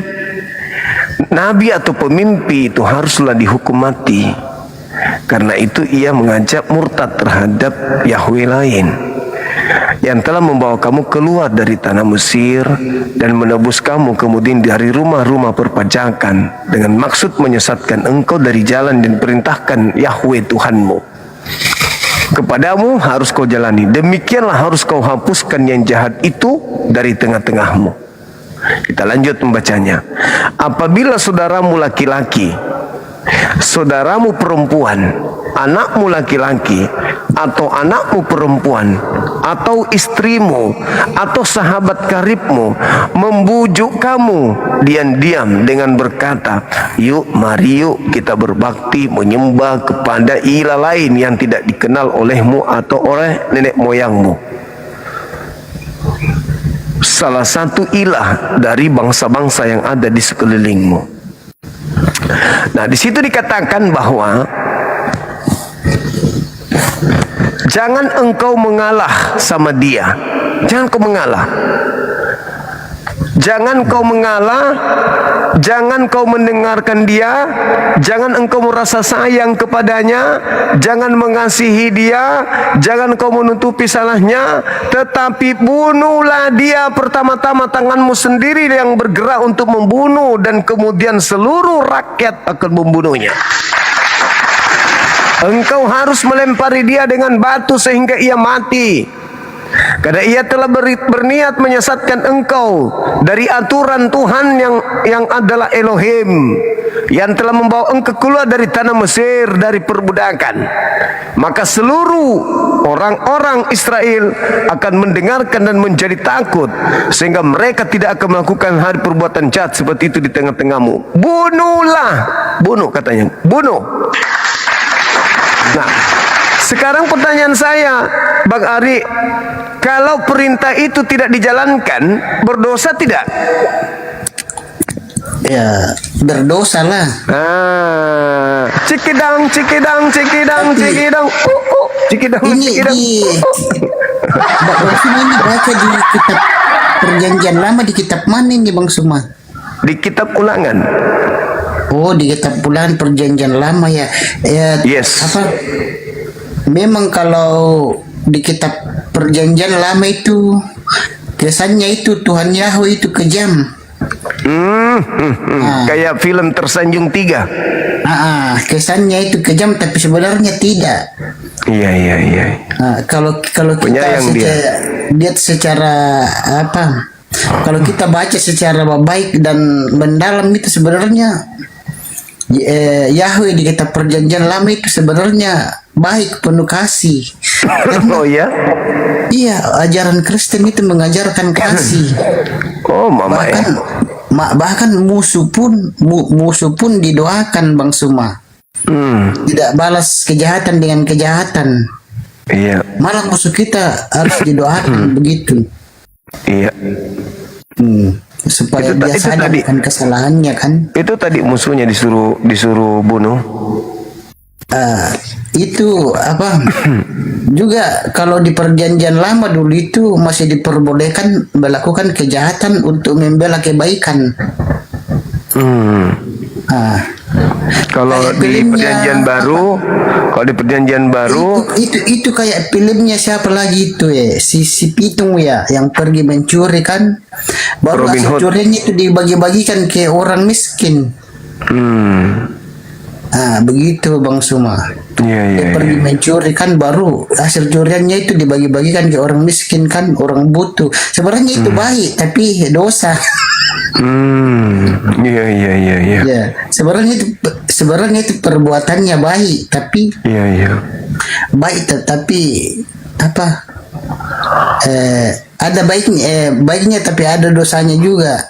S1: nabi atau pemimpi itu haruslah dihukum mati. Karena itu ia mengajak murtad terhadap Yahweh lain yang telah membawa kamu keluar dari tanah Mesir dan menebus kamu kemudian dari rumah-rumah perpajakan dengan maksud menyesatkan engkau dari jalan dan perintahkan Yahweh Tuhanmu. Kepadamu harus kau jalani. Demikianlah harus kau hapuskan yang jahat itu dari tengah-tengahmu. Kita lanjut membacanya. Apabila saudaramu laki-laki, saudaramu perempuan, anakmu laki-laki atau anakmu perempuan atau istrimu atau sahabat karibmu membujuk kamu diam-diam dengan berkata, mari yuk kita berbakti menyembah kepada ilah lain yang tidak dikenal olehmu atau oleh nenek moyangmu, salah satu ilah dari bangsa-bangsa yang ada di sekelilingmu. Nah, di situ dikatakan bahwa jangan engkau mengalah sama dia. Jangan kau mengalah. Jangan kau mengalah jangan kau mendengarkan dia, jangan engkau merasa sayang kepadanya, jangan mengasihi dia, jangan kau menutupi salahnya, tetapi bunuhlah dia pertama-tama tanganmu sendiri yang bergerak untuk membunuh, dan kemudian seluruh rakyat akan membunuhnya. Engkau harus melempari dia dengan batu sehingga ia mati, karena ia telah berniat menyesatkan engkau dari aturan Tuhan yang adalah Elohim, yang telah membawa engkau keluar dari tanah Mesir, dari perbudakan. Maka seluruh orang-orang Israel akan mendengarkan dan menjadi takut, sehingga mereka tidak akan melakukan hari perbuatan jahat seperti itu di tengah-tengahmu. Bunuhlah, bunuh katanya, bunuh. Nah, sekarang pertanyaan saya, Bang Ari, kalau perintah itu tidak dijalankan, berdosa tidak?
S4: Ya, berdosa lah.
S1: Cikidang, cikidang, cikidang, cikidang, cikidang, cikidang.
S4: Bang Suma ini baca di kitab Perjanjian Lama, di kitab mana ini Bang Suma?
S1: Di kitab Ulangan.
S4: Oh, di kitab Ulangan Perjanjian Lama ya.
S1: Yes.
S4: Memang kalau di kitab Perjanjian Lama itu kesannya itu Tuhan Yahweh itu kejam.
S1: Kayak film Tersanjung 3.
S4: Kesannya itu kejam, tapi sebenarnya tidak.
S1: Iya.
S4: Kalau kita lihat secara apa? Kalau kita baca secara baik dan mendalam, itu sebenarnya Yahweh di kitab Perjanjian Lama itu sebenarnya baik, penuh kasih.
S1: Oh ya?
S4: Iya, ajaran Kristen itu mengajarkan kasih.
S1: Oh, mama
S4: bahkan musuh pun didoakan Bang Suma. Tidak balas kejahatan dengan kejahatan.
S1: Iya.
S4: Malah musuh kita harus didoakan begitu.
S1: Iya.
S4: Supaya dia sadar akan kesalahannya kan.
S1: Itu tadi musuhnya disuruh bunuh.
S4: Itu apa? Juga kalau di Perjanjian Lama dulu itu masih diperbolehkan melakukan kejahatan untuk membela kebaikan.
S1: Kalau di Perjanjian Baru,
S4: itu kayak filmnya siapa lagi itu ya, si Pitung ya, yang pergi mencuri kan, baru hasil curiannya itu dibagi-bagikan ke orang miskin. Begitu Bang Suma. Dia pergi mencuri kan, baru hasil curiannya itu dibagi-bagikan ke orang miskin kan, orang butuh. Sebenarnya itu baik, tapi dosa.
S1: Iya.
S4: Ya, sebenarnya itu perbuatannya baik, tapi baik tetapi apa? Ada baiknya tapi ada dosanya juga.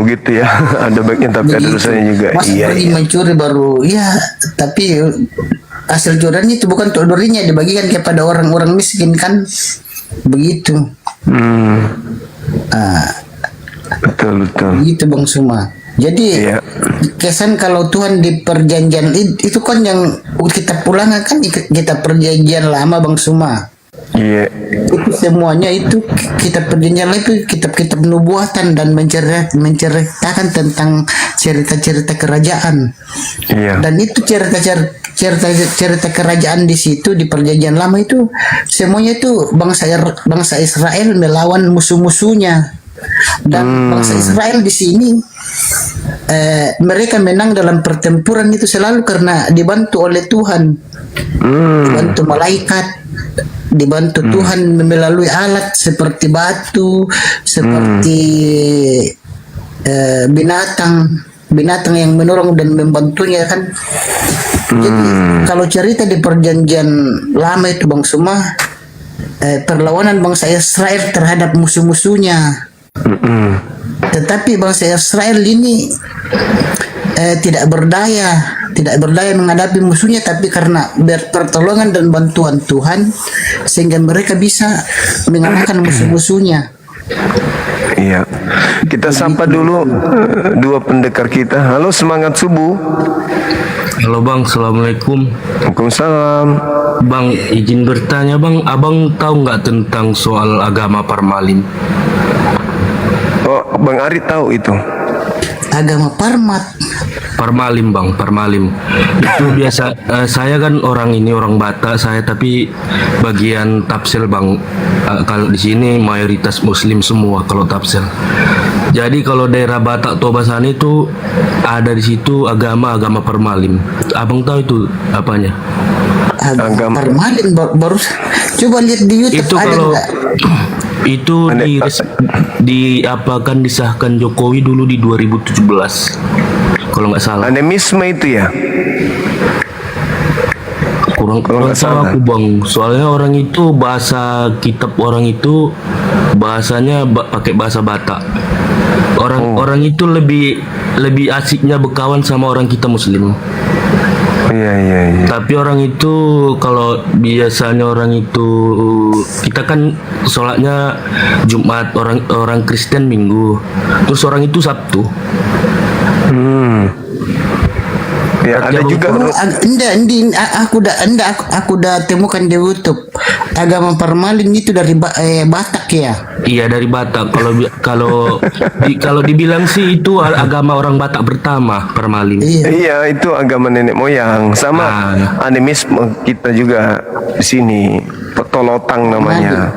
S1: Begitu ya. Ada baiknya tapi ada dosanya juga.
S4: Masa pergi mencuri baru tapi hasil curiannya itu bukan untuk dirinya, dibagikan kepada orang-orang miskin kan, begitu.
S1: Betul.
S4: Gitu Bang Suma. Jadi kesan kalau Tuhan di Perjanjian itu kan yang kitab Ulangan kan, kitab Perjanjian Lama Bang Suma.
S1: Iya.
S4: Itu semuanya itu kitab Perjanjian Lama itu kitab-kitab nubuatan dan menceritakan tentang cerita-cerita kerajaan. Dan itu cerita kerajaan di situ di Perjanjian Lama itu semuanya itu bangsa Israel melawan musuh-musuhnya. Dan bangsa Israel di sini mereka menang dalam pertempuran itu selalu karena dibantu oleh Tuhan, dibantu malaikat, dibantu Tuhan melalui alat seperti batu, seperti binatang yang menolong dan membantunya kan. Jadi kalau cerita di Perjanjian Lama itu Bang Suma, perlawanan bangsa Israel terhadap musuh-musuhnya. Tetapi bangsa Israel ini tidak berdaya menghadapi musuhnya, tapi karena pertolongan dan bantuan Tuhan sehingga mereka bisa mengalahkan musuh-musuhnya.
S1: Iya. Kita sapa dulu dua pendekar kita. Halo, semangat subuh.
S19: Halo Bang, Assalamualaikum.
S1: Waalaikumsalam.
S19: Bang, izin bertanya Bang, Abang tahu nggak tentang soal agama Parmalin?
S1: Oh, Bang Ari tahu itu.
S4: agama Parmat.
S19: Parmalim bang, Parmalim. Itu biasa. Saya kan orang Batak saya, tapi bagian Tapsel bang. Kalau di sini mayoritas Muslim semua kalau Tapsel. Jadi kalau daerah Batak Tobasan itu ada di situ agama Parmalim. Abang tahu itu apanya?
S4: Agama Parmalim baru coba lihat di YouTube
S19: itu
S4: ada
S19: kalau
S4: nggak?
S19: itu diapakan disahkan Jokowi dulu di 2017 kalau nggak salah.
S1: Animisme itu ya?
S19: Kurang tahu aku bang, soalnya orang itu bahasa kitab orang itu bahasanya pakai bahasa Batak. Orang itu lebih asiknya berkawan sama orang kita Muslim.
S1: Iya.
S19: Tapi orang itu kalau biasanya orang itu kita kan sholatnya Jumat, orang Kristen Minggu, terus orang itu Sabtu.
S1: Ya, ada juga.
S4: Aku udah temukan di YouTube. Agama Parmalim itu dari Batak ya.
S19: Iya dari Batak. Kalau dibilang sih itu agama orang Batak pertama Parmalim.
S1: Iya, itu agama nenek moyang. Sama animisme kita juga di sini. Petolotang namanya.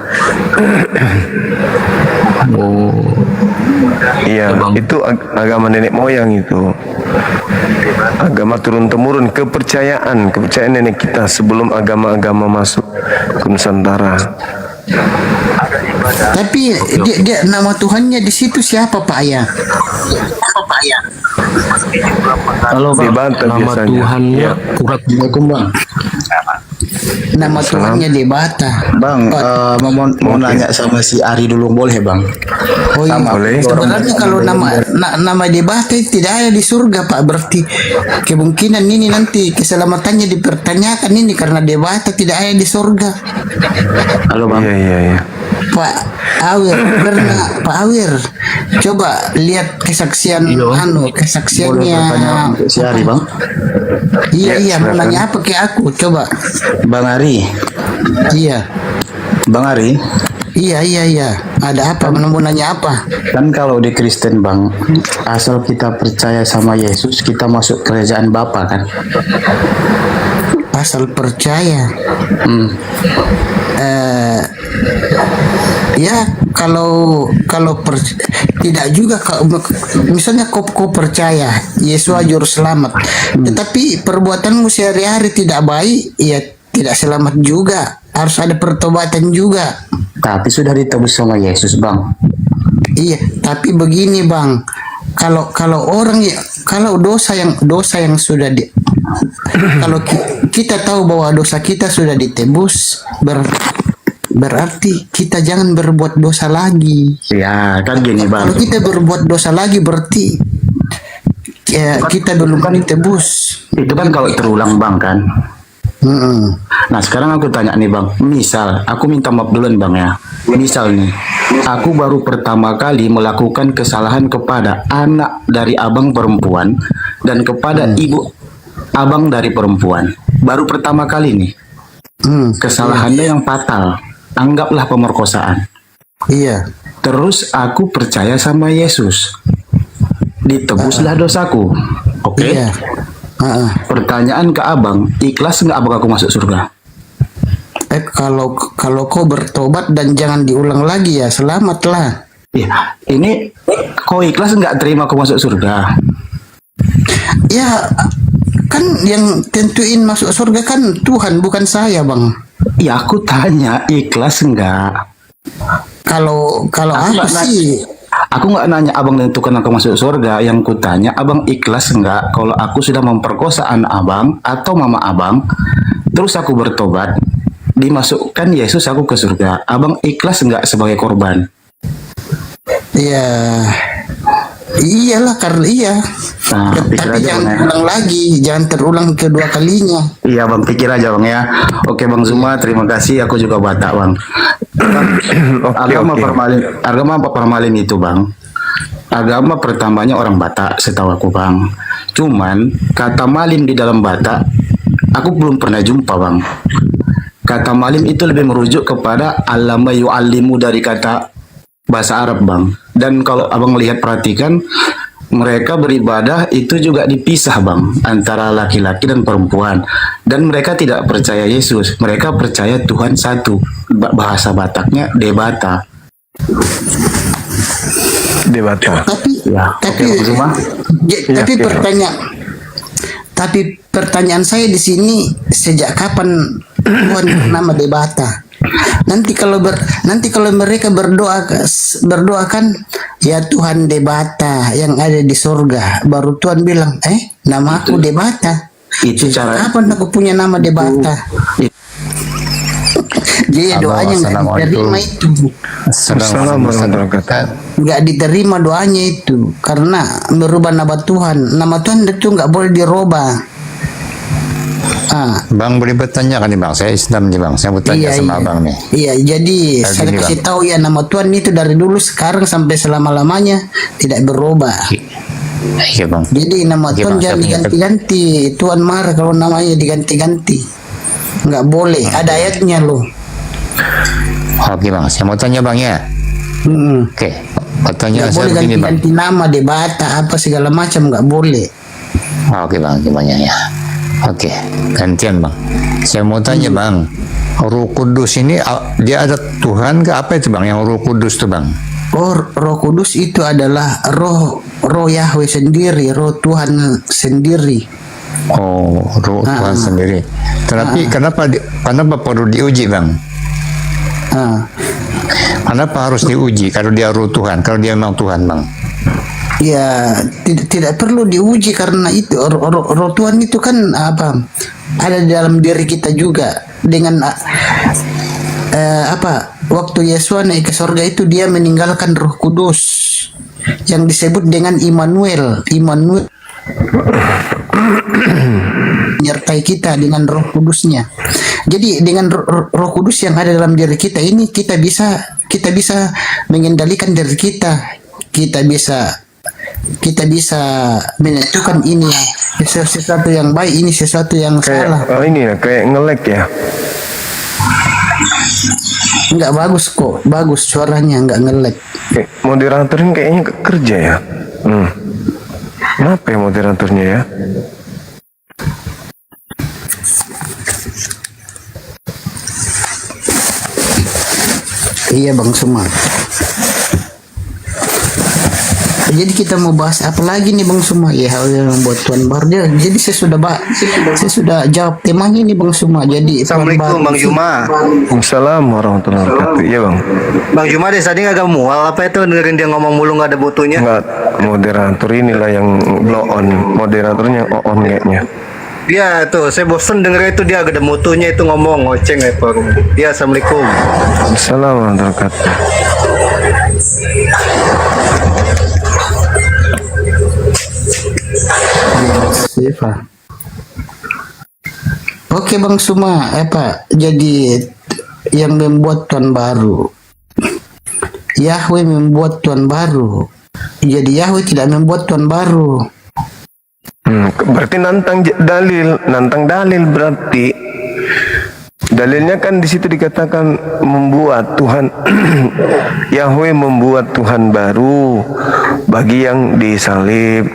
S1: Iya, itu agama nenek moyang itu. Agama turun temurun, kepercayaan nenek kita sebelum agama-agama masuk ke Nusantara.
S4: Tapi dia nama Tuhannya di situ siapa Pak Ayah?
S19: Kalau nama Tuhannya
S8: Assalamualaikum bang.
S4: Nama Tuhannya di Bata.
S8: Bang, mau nanya sama si Ari dulu boleh bang?
S4: Oh iya, boleh. Sebenarnya kalau nama di Bata tidak ada di surga Pak, berarti kemungkinan ini nanti keselamatannya dipertanyakan ini karena di Bata tidak ada di surga.
S8: Halo bang.
S1: Iya.
S4: Pak Awir, Pak Awir, coba lihat kesaksian kesaksiannya.
S8: Si Ari bang.
S4: Iya, mau nanya apa ke aku? Coba.
S8: Bang Ari.
S4: Iya.
S8: Bang Ari.
S4: Iya. Ada apa? Mau nanya apa?
S8: Kan kalau di Kristen bang, asal kita percaya sama Yesus, kita masuk kerajaan Bapa kan?
S4: Asal percaya. Ya kalau tidak juga misalnya kau percaya Yesus juru selamat, tetapi perbuatanmu sehari-hari tidak baik, ya tidak selamat juga. Harus ada pertobatan juga.
S8: Tapi sudah ditebus sama Yesus bang.
S4: Iya, tapi begini bang, kalau orang kalau dosa yang sudah kalau kita tahu bahwa dosa kita sudah ditebus, berarti kita jangan berbuat dosa lagi.
S8: Ya kan gini bang.
S4: Kalau kita berbuat dosa lagi berarti kita belum ditebus.
S8: Itu kan kalau terulang bang kan. Nah sekarang aku tanya nih bang, misal aku minta maaf duluan bang ya. Misal nih, aku baru pertama kali melakukan kesalahan kepada anak dari abang perempuan dan kepada ibu abang dari perempuan. Baru pertama kali nih. Kesalahannya yang fatal. Anggaplah pemerkosaan.
S4: Iya.
S8: Terus aku percaya sama Yesus. Ditebuslah dosaku. Oke?
S4: Iya.
S8: Pertanyaan ke abang, ikhlas nggak abang aku masuk surga?
S4: Kalau kau bertobat dan jangan diulang lagi ya selamatlah.
S8: Ya, ini kau ikhlas nggak terima aku masuk surga?
S4: Ya, kan yang tentuin masuk surga kan Tuhan bukan saya bang.
S8: Ya aku tanya ikhlas enggak?
S4: Kalau aku sih.
S8: Aku nggak nanya abang tentukan aku masuk surga. Yang ku tanya abang ikhlas enggak kalau aku sudah memperkosa anak abang atau mama abang, terus aku bertobat, dimasukkan Yesus aku ke surga. Abang ikhlas enggak sebagai korban?
S4: Iya. Iyalah karena iya.
S8: Nah,
S4: tapi jangan terulang lagi, jangan terulang kedua kalinya.
S8: Iya bang, pikir aja bang ya. Oke bang Zuma, terima kasih. Aku juga Batak bang. Agama Parmalim itu bang, agama pertamanya orang Batak setahu aku bang. Cuman kata malim di dalam Batak aku belum pernah jumpa bang. Kata malim itu lebih merujuk kepada allama yu'allimu dari kata bahasa Arab bang. Dan kalau abang lihat perhatikan mereka beribadah itu juga dipisah bang antara laki-laki dan perempuan, dan mereka tidak percaya Yesus, mereka percaya Tuhan satu. Bahasa Bataknya debata.
S7: Tapi pertanyaan saya di sini, sejak kapan Tuhan nama debata? Nanti kalau mereka berdoa kan ya Tuhan debata yang ada di surga, baru Tuhan bilang nama aku debata.
S8: Itu cara.
S7: Kapan aku punya nama debata? Jadi doanya nggak diterima itu. Nggak diterima doanya itu karena merubah nama Tuhan. Nama Tuhan itu nggak boleh dirubah.
S22: Bang boleh bertanya kan nih bang, saya Islam nih bang, saya mau tanya sama abang nih.
S7: Iya, jadi saya kasih tahu ya, nama Tuhan itu dari dulu sekarang sampai selama-lamanya tidak berubah.
S22: Iya bang.
S7: Jadi nama Tuhan jangan diganti-ganti. Tuhan marah kalau namanya diganti-ganti. Nggak boleh, ada ayatnya loh.
S22: Oke bang, saya mau tanya bang ya. Oke, pertanyaan saya begini bang.
S7: Ganti nama, debata, apa segala macam nggak boleh.
S22: Oke bang, gimana ya? Oke, gantian bang. Saya mau tanya bang, Roh Kudus ini dia ada Tuhan ke apa itu bang? Yang Roh Kudus tuh bang?
S7: Oh, Roh Kudus itu adalah roh Yahweh sendiri, roh Tuhan sendiri.
S22: Oh, roh Tuhan sendiri. Tapi kenapa perlu diuji bang? Kenapa harus diuji kalau dia roh Tuhan? Kalau dia memang Tuhan bang?
S7: Ya tidak perlu diuji karena itu roh Tuhan itu kan apa, ada di dalam diri kita juga. Dengan waktu Yesus naik ke surga itu dia meninggalkan Roh Kudus yang disebut dengan Immanuel menyertai kita dengan Roh Kudusnya. Jadi dengan Roh Kudus yang ada dalam diri kita ini kita bisa mengendalikan diri kita. Kita bisa menentukan ini sesuatu yang baik, ini sesuatu yang salah.
S1: Ini ya kayak nge-lag ya.
S7: Enggak bagus kok, bagus suaranya, enggak nge-lag.
S1: Moderatornya kayaknya kerja ya. Kenapa ya moderatornya ya?
S7: Iya Bang Suma. Jadi kita mau bahas apa lagi nih Bang Suma? Ya hal yang membuat Tuhan baru. Jadi saya sudah jawab temanya nih Bang Suma. Jadi
S6: Assalamualaikum Bang Juma.
S1: Waalaikumsalam warahmatullahi wabarakatuh. Iya Bang.
S6: Bang Juma deh tadi agak mual apa itu dengerin dia ngomong mulu nggak ada butuhnya.
S1: Enggak, moderator inilah yang blow on. Moderatornya on kayaknya.
S6: Iya tuh, saya bosen denger itu dia agak ada mutunya itu ngomong ngoceng apa. Ya Assalamualaikum.
S1: Assalamualaikum warahmatullahi wabarakatuh.
S7: Oke Bang Suma, jadi yang membuat Tuhan baru, Yahweh membuat Tuhan baru. Jadi Yahweh tidak membuat Tuhan baru.
S1: Berarti nantang dalil berarti. Dalilnya kan di situ dikatakan membuat Tuhan Yahweh membuat Tuhan baru bagi yang disalib,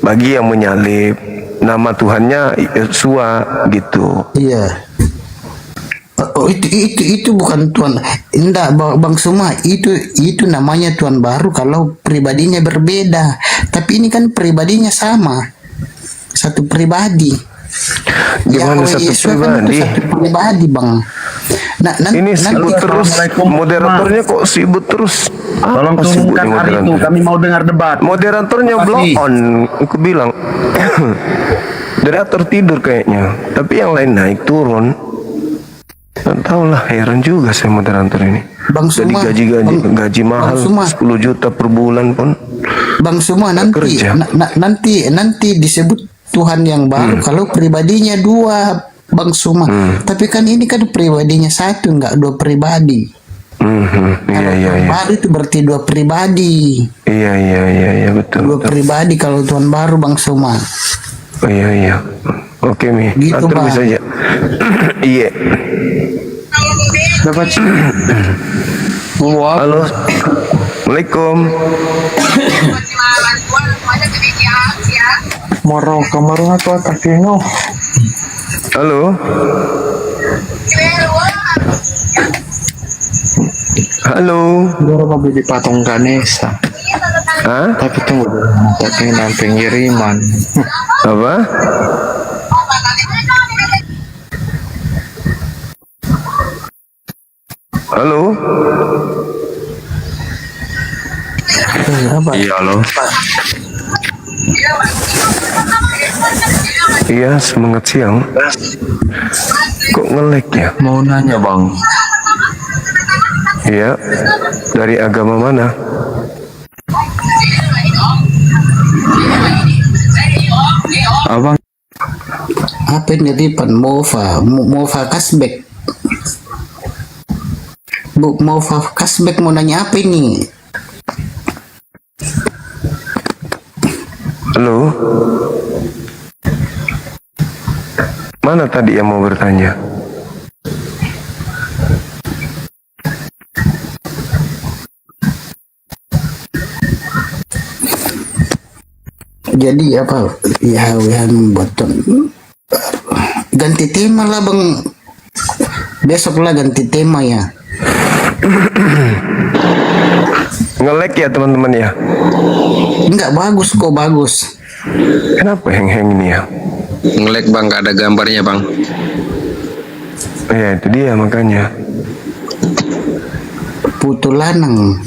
S1: bagi yang menyalib. Nama Tuhannya Yesua gitu.
S7: Iya. Oh itu bukan Tuhan. Enggak Bang Suma, itu namanya Tuhan baru kalau pribadinya berbeda. Tapi ini kan pribadinya sama. Satu pribadi.
S1: Gimana satu pribadi?
S7: Satu pribadi Bang.
S1: Ini sibut terus. Moderatornya kok sibut terus?
S3: Tolong turunkan hari itu, kami mau dengar debat.
S1: Moderatornya blow on. Aku bilang moderator tidur kayaknya. Tapi yang lain naik turun. Nggak tahu lah, heran juga saya moderator ini.
S7: Bang Suma,
S1: gaji mahal 10 juta per bulan pun.
S7: Bang Suma nanti disebut Tuhan yang baru kalau pribadinya dua Bang Suma. Tapi kan ini kan pribadinya satu, enggak dua pribadi.
S1: Iya.
S7: Baru itu berarti dua pribadi.
S1: Iya betul.
S7: Dua pribadi kalau Tuhan baru Bang Suma.
S1: Oh iya. Oke Mi.
S7: Gitu Bang.
S1: Bisa aja. Iya.
S7: Dapat.
S1: Halo. Assalamualaikum.
S2: Moro kamaru ako takino.
S1: Halo. Halo.
S2: Baru mau beli patung Ganesha.
S1: Hah?
S2: Tapi tunggu dulu, tapi pengiriman.
S1: Apa? Halo.
S2: Iya,
S1: halo. Iya, semangat siang. Kok nge-lag ya?
S2: Mau nanya bang.
S1: Iya. Dari agama mana?
S2: Abang.
S7: Apa ini Ripan? Mova cashback. Mova cashback mau nanya apa ini?
S1: Halo. Mana tadi yang mau bertanya?
S7: Jadi apa? Ya yang botol. Ganti tema lah bang. Besok lah ganti tema ya.
S1: Nge-lag ya teman-teman ya?
S7: Enggak, bagus kok, bagus.
S1: Kenapa hang-hang ini ya?
S15: Nge-lag bang, gak ada gambarnya bang.
S1: Ya itu dia makanya.
S7: Putu lanang.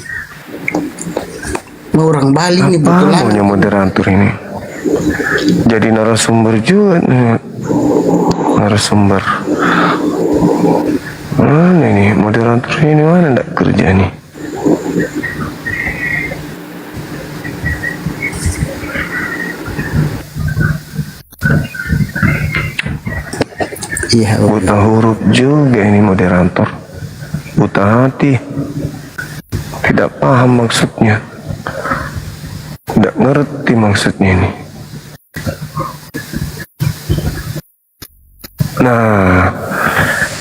S7: Orang Bali nih putu
S1: Apa
S7: lanang.
S1: maunya moderator ini? Jadi narasumber juga nih. Narasumber. Mana ini moderator ini, mana ndak kerja nih?
S7: Iya,
S1: buta huruf juga ini moderator. Buta hati. Tidak paham maksudnya. Tidak ngerti maksudnya ini. Nah,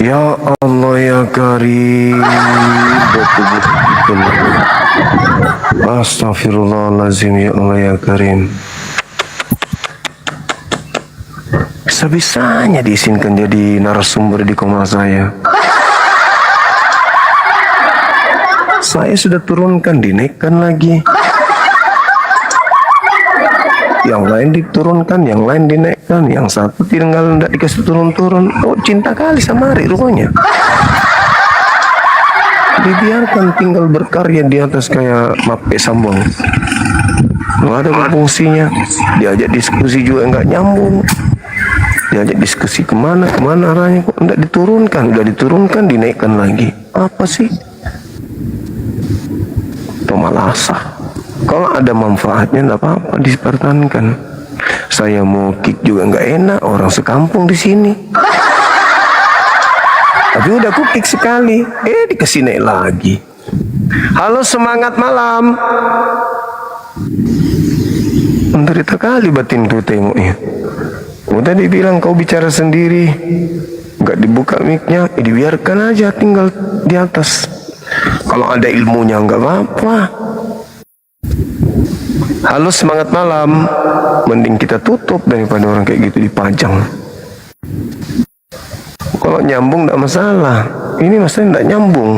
S1: ya Allah ya Karim, betul-betul. Astagfirullahaladzim ya Allah ya Karim. Bisa-bisanya diizinkan jadi narasumber di koma saya. Saya sudah turunkan, dinaikkan lagi. Yang lain diturunkan, yang lain dinaikkan, yang satu tinggal tidak dikasih turun-turun. Oh, cinta kali sama Ari rupanya. Dibiarkan tinggal berkarya di atas kayak mape sambung. Nggak ada fungsinya. Diajak diskusi juga nggak nyambung. Diajak diskusi kemana arahnya, kok nggak diturunkan. Udah diturunkan, dinaikkan lagi. Apa sih? Itu malah asah. Kalau ada manfaatnya nggak apa-apa, dipertahankan. Saya mau kick juga nggak enak, orang sekampung di sini. Tapi udah aku kick sekali, dikasih naik lagi. Halo, semangat malam. Menderita kali batinku tengoknya. Udah dibilang kau bicara sendiri, nggak dibuka mic-nya, dibiarkan aja tinggal di atas. Kalau ada ilmunya nggak apa-apa. Halo, semangat malam. Mending kita tutup daripada orang kayak gitu dipajang. Kalau nyambung tidak masalah. Ini masalahnya tidak nyambung.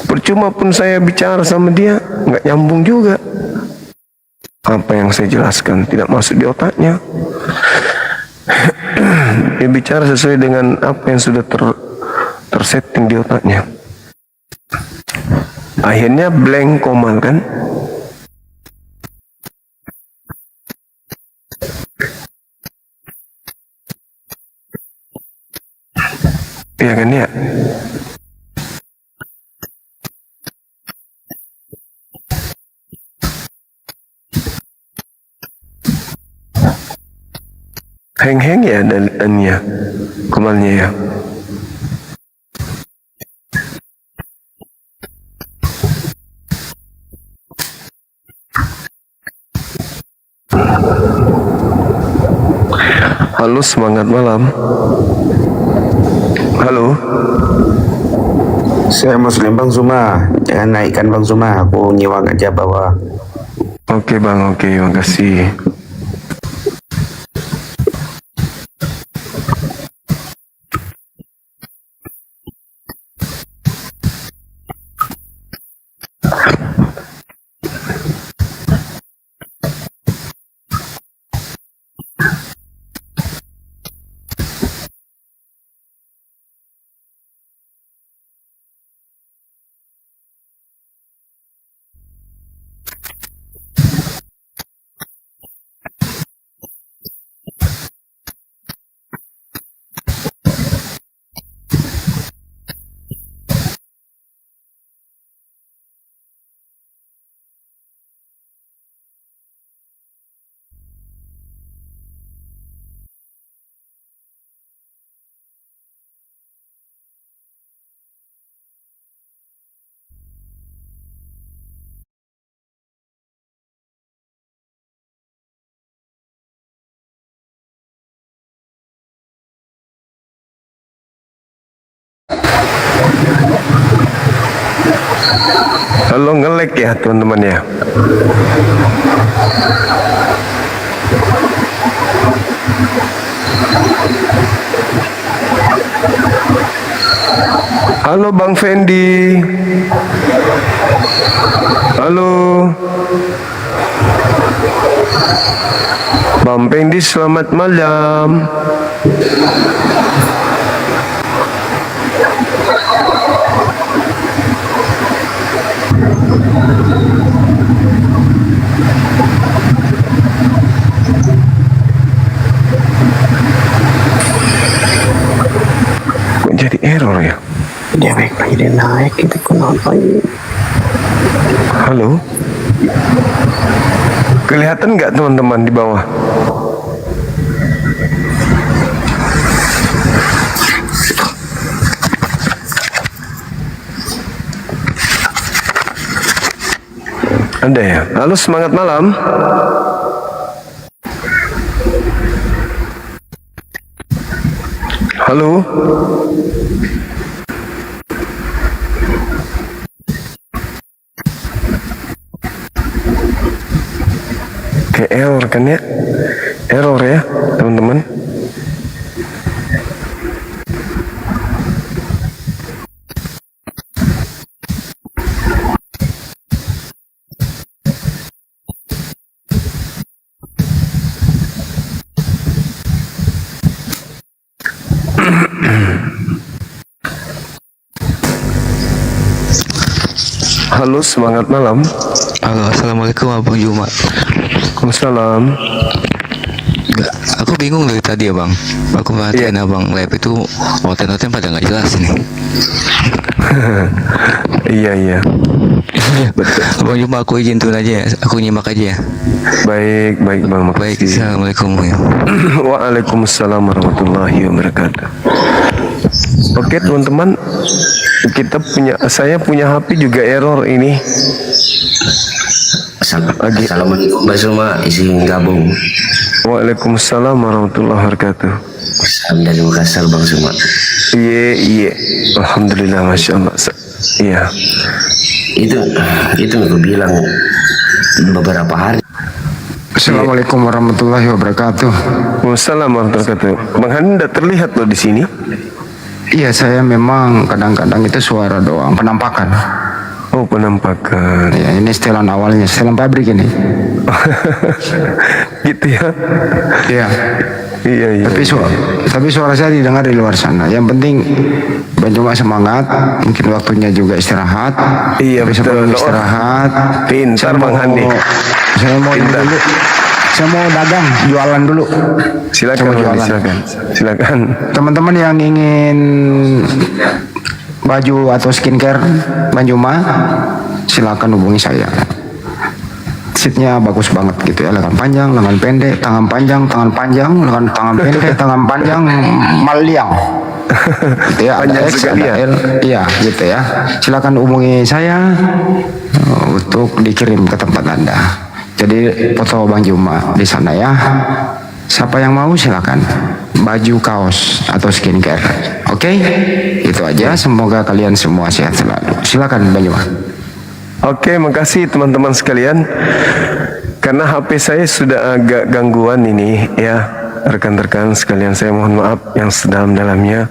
S1: Percuma pun saya bicara sama dia, nggak nyambung juga. Apa yang saya jelaskan tidak masuk di otaknya. Dia bicara sesuai dengan apa yang sudah tersetting di otaknya. Akhirnya blank komal kan. Iya kan ya? Heng-heng ya dannya, komalnya ya. Halo, semangat malam. Halo.
S8: Saya Muslim Bang Zuma. Jangan naikkan Bang Zuma. Aku nyiwang aja bawah.
S1: Oke Bang, oke, makasih. Halo, ngelek ya teman-teman ya. Halo Bang Fendi. Halo Bang Fendi, selamat malam. Kok jadi error ya?
S9: Dia baik lagi, dia naik, kita kenapa ini?
S1: Halo? Kelihatan nggak teman-teman di bawah? Ada ya? Halo, semangat malam. Halo. Kayak error kan ya? Error ya, teman-teman. Halo, semangat malam.
S12: Halo, assalamualaikum Abang Juma.
S1: Waalaikumsalam.
S12: Enggak, aku bingung dari tadi ya Bang. Aku perhatiin Abang live itu oten-oten pada nggak jelas ini.
S1: Iya.
S12: Betul. Abang Juma, aku izin turun aja ya. Aku nyimak aja ya.
S1: Baik Bang.
S12: Baik, assalamualaikum.
S1: Waalaikumsalam warahmatullahi wabarakatuh. Oke teman-teman, saya punya HP juga error ini.
S9: Assalamualaikum Mbak Suma, izin gabung.
S1: Waalaikumsalam warahmatullahi wabarakatuh.
S9: Salam dari Makassar Bang Suma.
S1: Iya. Alhamdulillah, masya Allah. Iya.
S9: Itu aku bilang beberapa hari.
S23: Assalamualaikum warahmatullahi wabarakatuh.
S1: Waalaikumsalam warahmatullahi wabarakatuh. Bang Hani tidak terlihat loh di sini.
S23: Iya, saya memang kadang-kadang itu suara doang, penampakan.
S1: Oh, penampakan.
S23: Ya, ini setelan awalnya, setelan pabrik ini.
S1: Gitu ya? Iya.
S23: Tapi suara saya didengar di luar sana. Yang penting Bang Juma semangat, mungkin waktunya juga istirahat.
S1: Iya, betul.
S23: Istirahat.
S1: Pintar Bang Hani.
S23: Saya mau dulu. Saya mau dagang, jualan dulu.
S1: Silakan.
S23: Teman-teman yang ingin baju atau skincare Bang Juma, silakan hubungi saya. Sitnya bagus banget gitu ya, lengan panjang, lengan pendek, tangan panjang, tangan panjang, tangan pendek, tangan panjang, maliang. Gitu ya, ada X, ada L, iya gitu ya. Silakan hubungi saya untuk dikirim ke tempat Anda. Jadi foto Bang Juma di sana ya. Siapa yang mau silakan. Baju, kaos atau skincare. Oke? Itu aja. Semoga kalian semua sehat selalu. Silakan Bang Juma.
S1: Oke, makasih teman-teman sekalian. Karena HP saya sudah agak gangguan ini ya, rekan-rekan sekalian, saya mohon maaf yang sedalam-dalamnya.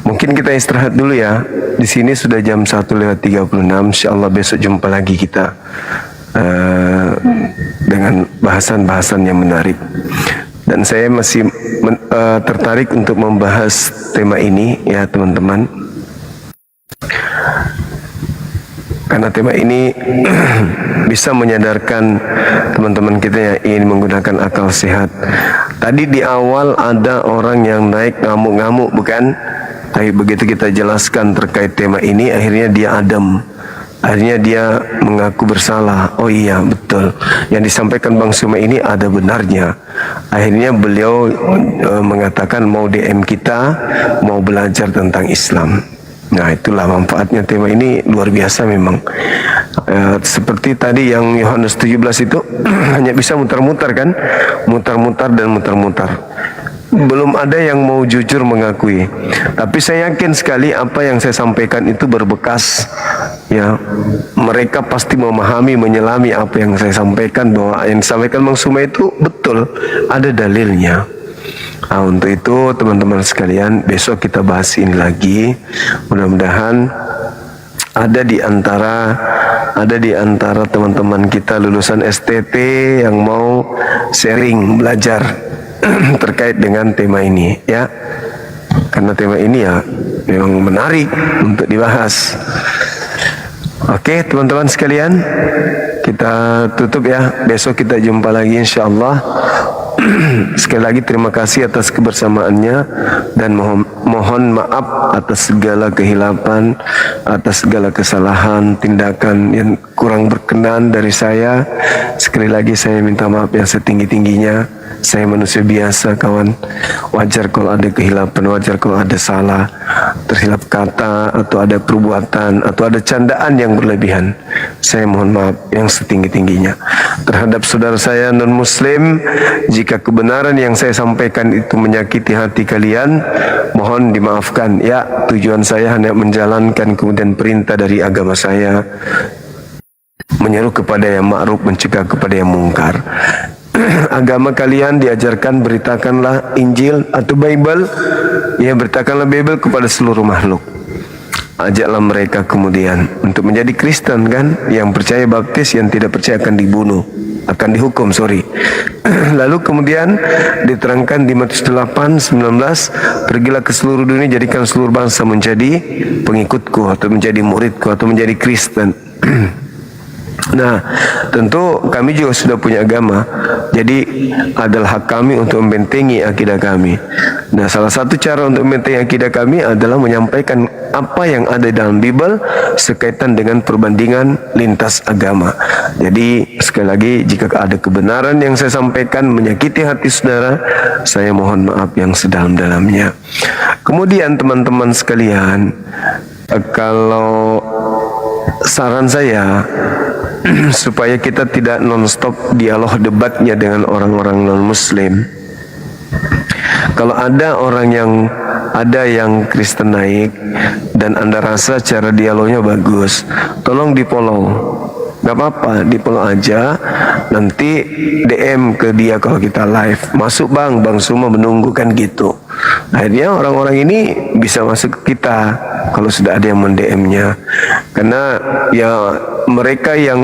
S1: Mungkin kita istirahat dulu ya. Di sini sudah jam 1:36. Insyaallah besok jumpa lagi kita dengan bahasan-bahasan yang menarik. Dan saya masih tertarik untuk membahas tema ini ya teman-teman. Karena tema ini bisa menyadarkan teman-teman kita yang ingin menggunakan akal sehat. Tadi di awal ada orang yang naik ngamuk-ngamuk, bukan? Tapi begitu kita jelaskan terkait tema ini, akhirnya dia adem. Akhirnya dia mengaku bersalah. Oh iya, betul. Yang disampaikan Bang Suma ini ada benarnya. Akhirnya beliau mengatakan mau DM kita, mau belajar tentang Islam. Nah, itulah manfaatnya tema ini, luar biasa memang. Seperti tadi yang Yohanes 17 itu hanya bisa mutar-mutar kan? Mutar-mutar dan mutar-mutar. Belum ada yang mau jujur mengakui. Tapi saya yakin sekali apa yang saya sampaikan itu berbekas. Ya, mereka pasti memahami, menyelami apa yang saya sampaikan, bahwa yang disampaikan Bang Suma itu betul, ada dalilnya. Nah, untuk itu teman-teman sekalian, besok kita bahas ini lagi. Mudah-mudahan ada di antara teman-teman kita lulusan STT yang mau sharing, belajar terkait dengan tema ini ya. Karena tema ini ya memang menarik untuk dibahas. Oke, teman-teman sekalian, kita tutup ya. Besok kita jumpa lagi insyaallah. Sekali lagi terima kasih atas kebersamaannya dan mohon maaf atas segala kehilapan, atas segala kesalahan, tindakan yang kurang berkenan dari saya. Sekali lagi saya minta maaf yang setinggi-tingginya. Saya manusia biasa kawan. Wajar kalau ada kehilapan, wajar kalau ada salah, tersilap kata atau ada perbuatan atau ada candaan yang berlebihan. Saya mohon maaf yang setinggi-tingginya. Terhadap saudara saya non-muslim, jika kebenaran yang saya sampaikan itu menyakiti hati kalian, mohon dimaafkan ya. Tujuan saya hanya menjalankan kemudian perintah dari agama saya, menyeru kepada yang ma'ruf, mencegah kepada yang mungkar. Agama kalian diajarkan beritakanlah Injil atau Bible, ya beritakanlah Bible kepada seluruh makhluk. Ajaklah mereka kemudian untuk menjadi Kristen kan, yang percaya baptis, yang tidak percaya akan dibunuh, akan dihukum, Lalu kemudian diterangkan di Matius 8:19, pergilah ke seluruh dunia, jadikan seluruh bangsa menjadi pengikutku atau menjadi muridku atau menjadi Kristen. Nah, tentu kami juga sudah punya agama. Jadi adalah hak kami untuk membentengi akidah kami. Nah, salah satu cara untuk membentengi akidah kami adalah menyampaikan apa yang ada dalam Bible sekaitan dengan perbandingan lintas agama. Jadi sekali lagi, jika ada kebenaran yang saya sampaikan menyakiti hati saudara, saya mohon maaf yang sedalam-dalamnya. Kemudian teman-teman sekalian, kalau saran saya supaya kita tidak non-stop dialog debatnya dengan orang-orang non-muslim. Kalau ada yang Kristen naik dan Anda rasa cara dialognya bagus, tolong di-follow. Gak apa-apa, di-follow aja. Nanti DM ke dia kalau kita live. Masuk Bang Suma menunggu kan gitu. Akhirnya orang-orang ini bisa masuk ke kita kalau sudah ada yang mend-DM-nya. Karena ya mereka yang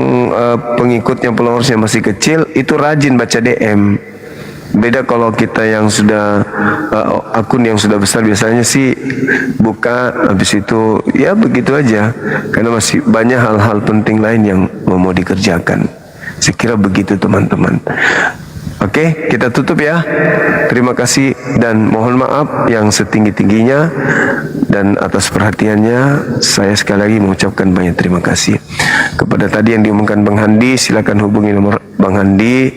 S1: pengikutnya, followersnya masih kecil, itu rajin baca DM. Beda kalau kita yang sudah akun yang sudah besar, biasanya sih buka habis itu ya begitu aja, karena masih banyak hal-hal penting lain yang mau dikerjakan. Saya kira begitu teman-teman. Oke, kita tutup ya. Terima kasih dan mohon maaf yang setinggi-tingginya, dan atas perhatiannya saya sekali lagi mengucapkan banyak terima kasih. Kepada tadi yang diumumkan Bang Handi, silakan hubungi nomor Bang Handi.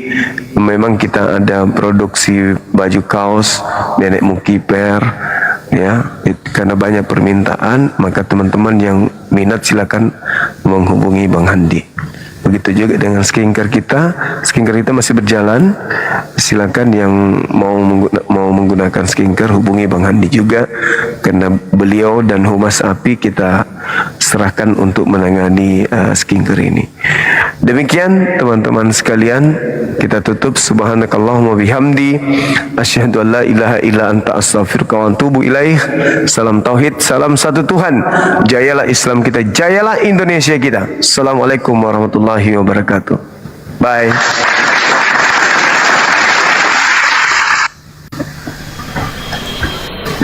S1: Memang kita ada produksi baju kaos nenek Mukiper ya, karena banyak permintaan, maka teman-teman yang minat silakan menghubungi Bang Handi. Begitu juga dengan skincare kita masih berjalan. Silakan yang mau menggunakan skincare hubungi Bang Handi juga, karena beliau dan Humas Api kita serahkan untuk menangani skincare ini. Demikian teman-teman sekalian, kita tutup. Subhanakallahumma bihamdi asyhadu an la ilaha illa anta astaghfiruka wa atubu ilaih. Salam tauhid, salam satu Tuhan. Jayalah Islam kita, jayalah Indonesia kita. Assalamualaikum warahmatullahi wabarakatuh. Bye.